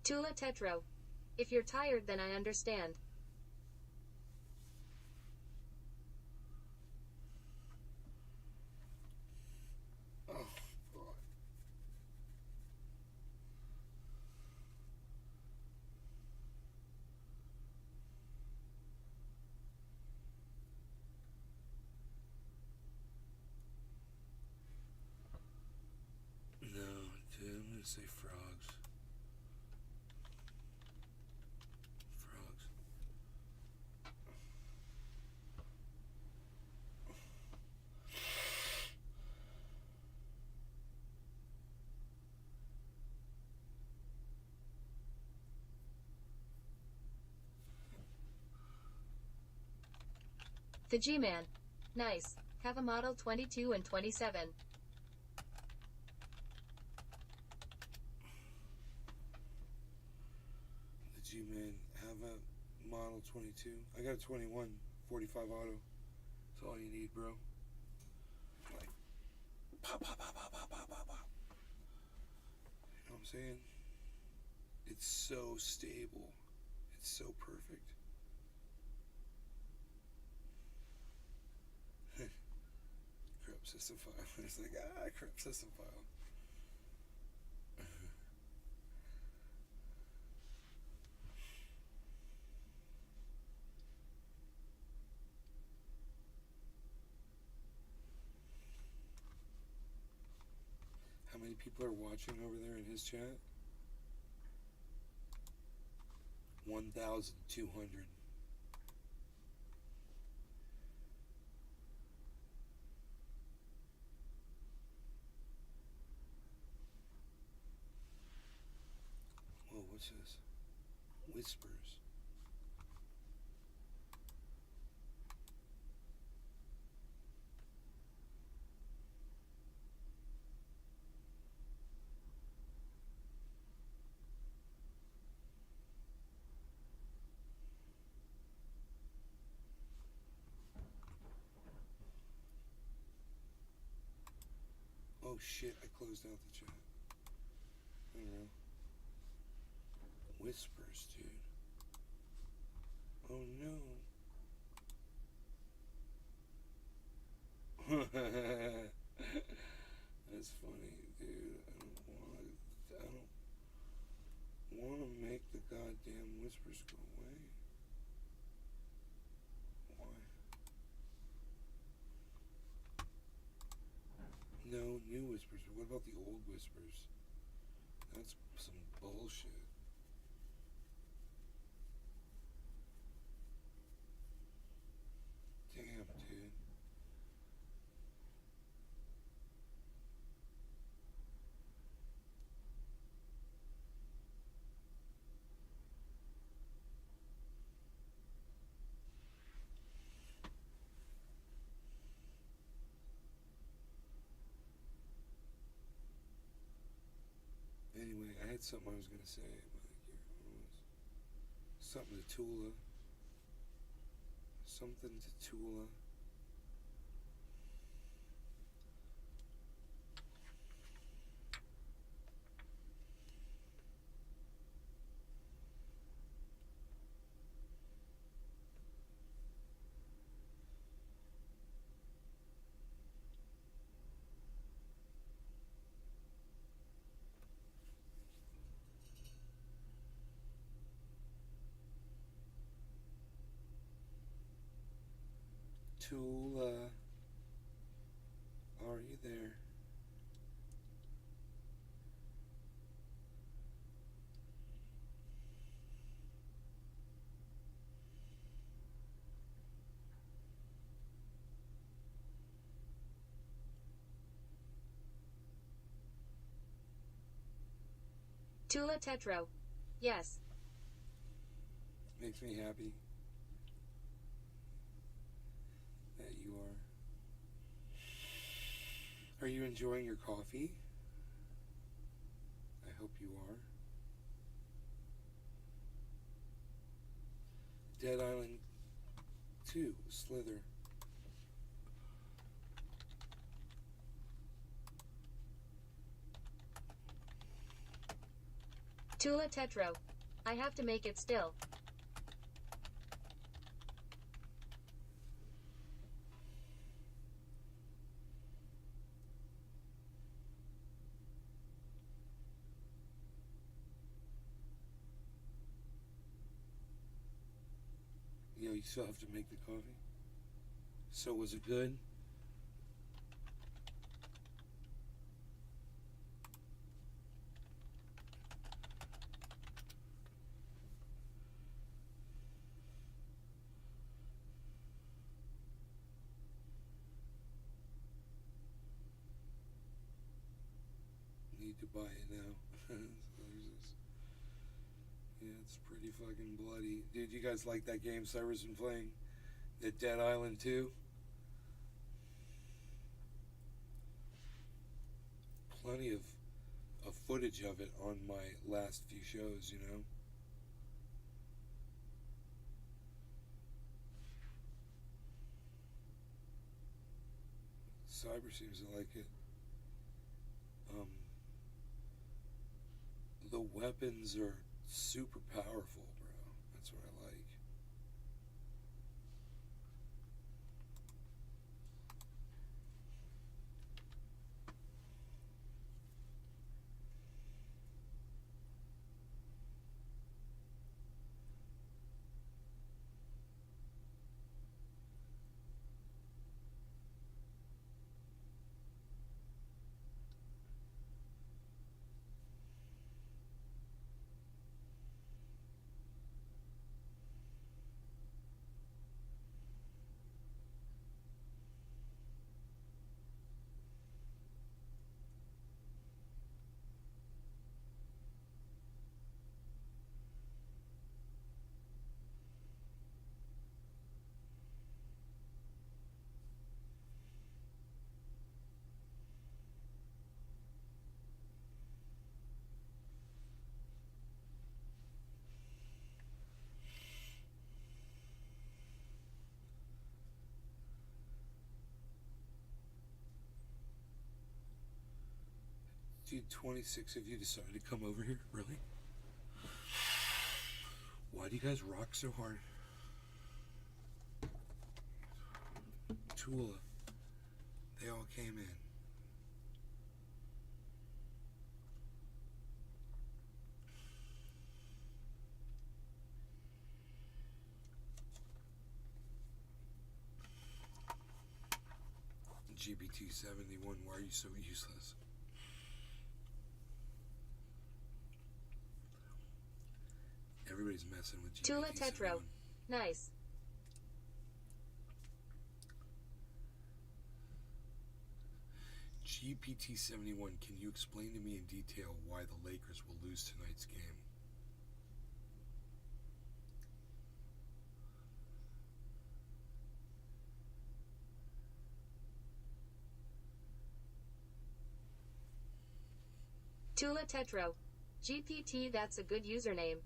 Speaker 2: Tula Tetro. If you're tired, then I understand.
Speaker 1: Oh, God. No, dude, I'm gonna say frogs. Frogs.
Speaker 2: The G-Man. Nice. Have a model 22 and 27.
Speaker 1: The G-Man have a model 22. I got a 21, 45 auto. That's all you need, bro. Like, pop, pop, pop, pop, pop, pop, pop, pop. You know what I'm saying? It's so stable. It's so perfect. Crap system file. It's like, crap system file. How many people are watching over there in his chat? 1,200. Whoa, what's this? Whispers. Oh shit, I closed out the chat. I don't know. Whispers, dude. Oh no. That's funny, dude. I don't wanna make the goddamn whispers go away. Why? No, new whispers. What about the old whispers? That's some bullshit. Damn, dude. Anyway, I had something I was gonna say, but it was something to Tula. Something to Tula. Tula, are you there?
Speaker 2: Tula Tetro. Yes.
Speaker 1: Makes me happy that you are. Are you enjoying your coffee? I hope you are. Dead Island 2, Slither.
Speaker 2: Tula Tetro. I have to make it still.
Speaker 1: You know, you still have to make the coffee. So was it good? Need to buy it now. So there's this. Yeah, it's pretty fucking bloody. Dude, you guys like that game Cyber's been playing? The Dead Island 2? Plenty of footage of it on my last few shows, you know? Cyber seems to like it. The weapons are super powerful, bro. That's what I like. Dude, 26 of you decided to come over here? Really? Why do you guys rock so hard? Tula. They all came in. GPT-71, why are you so useless? Everybody's messing with
Speaker 2: Tula
Speaker 1: GPT-71.
Speaker 2: Tetro. Nice.
Speaker 1: GPT-71, can you explain to me in detail why the Lakers will lose tonight's game?
Speaker 2: Tula Tetro. GPT, that's a good username.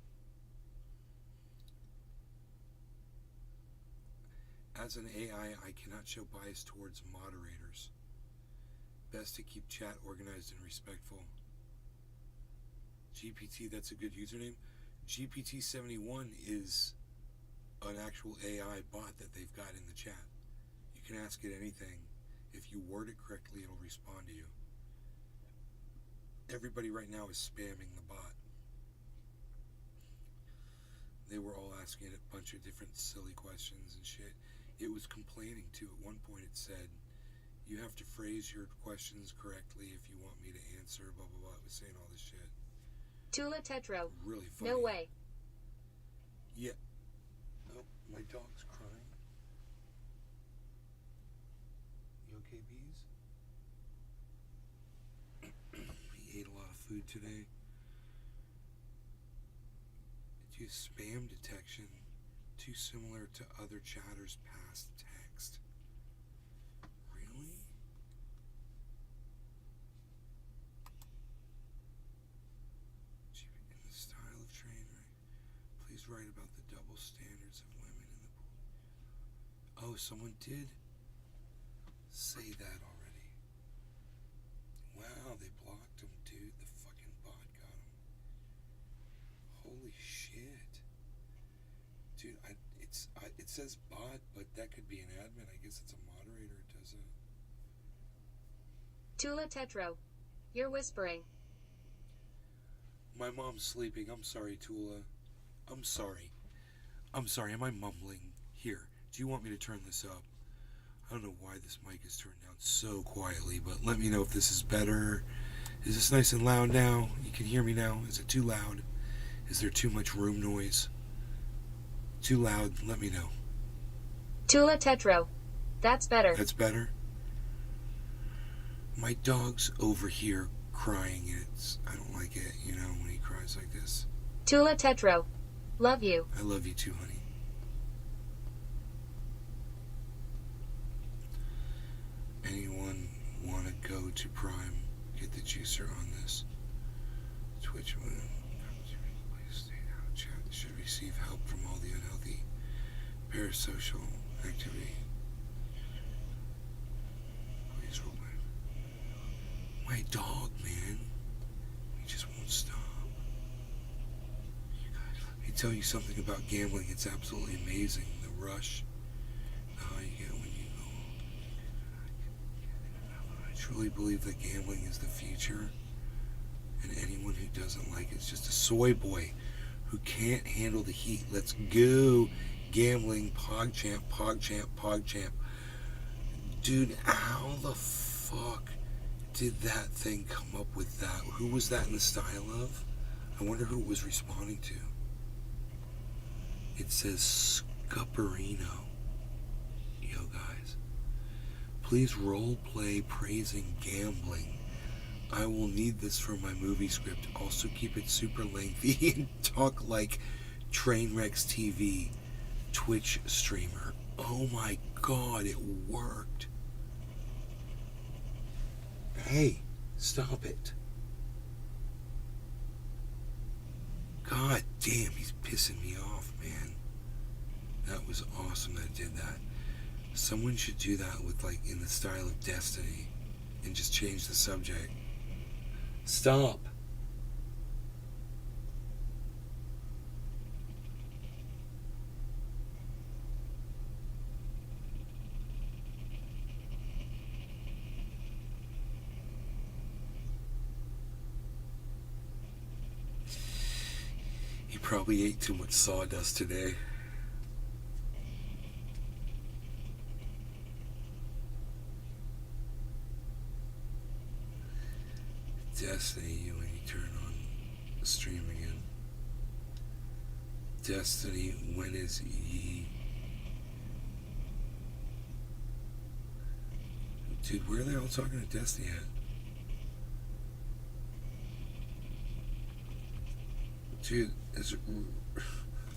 Speaker 1: As an AI, I cannot show bias towards moderators. Best to keep chat organized and respectful. GPT, that's a good username. GPT-71 is an actual AI bot that they've got in the chat. You can ask it anything. If you word it correctly, it'll respond to you. Everybody right now is spamming the bot. They were all asking it a bunch of different silly questions and shit. It was complaining too. At one point it said, you have to phrase your questions correctly if you want me to answer, blah, blah, blah. It was saying all this shit.
Speaker 2: Tula Tetro.
Speaker 1: Really funny.
Speaker 2: No way.
Speaker 1: Yeah. Oh, my dog's crying. You okay, bees? We ate a lot of food today. Did you spam detection too similar to other chatters past text? Really? In the style of train, right? Please write about the double standards of women in the pool. Oh, someone did say that already. Wow, they blocked him, dude. The fucking bot got him. says bot, but that could be an admin. I guess it's a moderator. It does it.
Speaker 2: Tula Tetro. You're whispering.
Speaker 1: My mom's sleeping. I'm sorry, Tula. I'm sorry. I'm sorry. Am I mumbling? Here. Do you want me to turn this up? I don't know why this mic is turned down so quietly, but let me know if this is better. Is this nice and loud now? You can hear me now? Is it too loud? Is there too much room noise? Too loud? Let me know.
Speaker 2: Tula Tetro. That's better.
Speaker 1: That's better? My dog's over here crying. I don't like it, you know, when he cries like this.
Speaker 2: Tula Tetro. Love you.
Speaker 1: I love you too, honey. Anyone want to go to Prime? Get the juicer on this. Twitch should receive help from all the unhealthy parasocial activity. Please roll my dog, man. He just won't stop. I tell you something about gambling. It's absolutely amazing. The rush. The high you get when you go. I truly believe that gambling is the future. And anyone who doesn't like it's just a soy boy who can't handle the heat. Let's go. Gambling, PogChamp, PogChamp, PogChamp. Dude, how the fuck did that thing come up with that? Who was that in the style of? I wonder who it was responding to. It says Scuperino. Yo, guys. Please role play praising gambling. I will need this for my movie script. Also keep it super lengthy and talk like Trainwrecks TV Twitch streamer. Oh my god, it worked. Hey, stop it. God damn, he's pissing me off, man. That was awesome that it did that. Someone should do that with, like, in the style of Destiny and just change the subject. Stop. He probably ate too much sawdust today. Destiny, when you turn on the stream again. Destiny, when is ye? Dude, where are they all talking to Destiny at? Dude,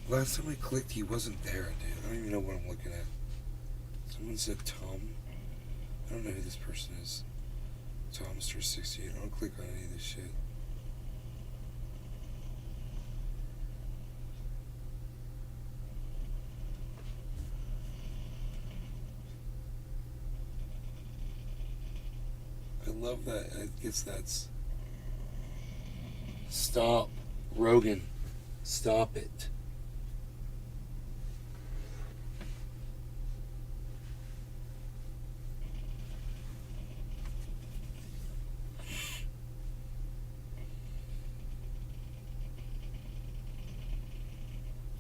Speaker 1: last time I clicked, he wasn't there, dude. I don't even know what I'm looking at. Someone said Tom. I don't know who this person is. Tomster68. I don't click on any of this shit. I love that. I guess that's... Stop. Rogan. Stop it.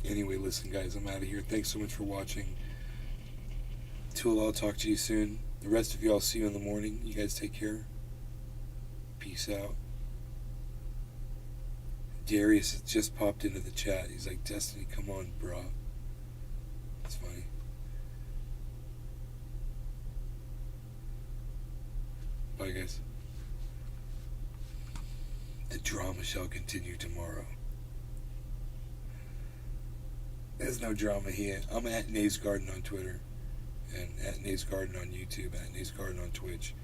Speaker 1: Anyway, listen, guys, I'm out of here. Thanks so much for watching. Tool, I'll talk to you soon. The rest of you, I'll see you in the morning. You guys take care. Peace out. Darius has just popped into the chat. He's like, Destiny, come on, bro. That's funny. Bye, guys. The drama shall continue tomorrow. There's no drama here. I'm at Nays Garden on Twitter, and at Nays Garden on YouTube, at Nays Garden on Twitch,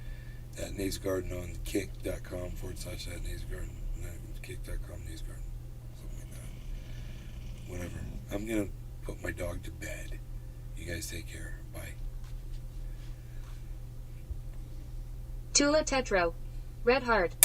Speaker 1: at Nays Garden on kick.com/at Nays Garden, kick.com Nays Garden, something like that. Whatever. I'm gonna put my dog to bed. You guys take care. Bye.
Speaker 2: Tula Tetro. Red Heart.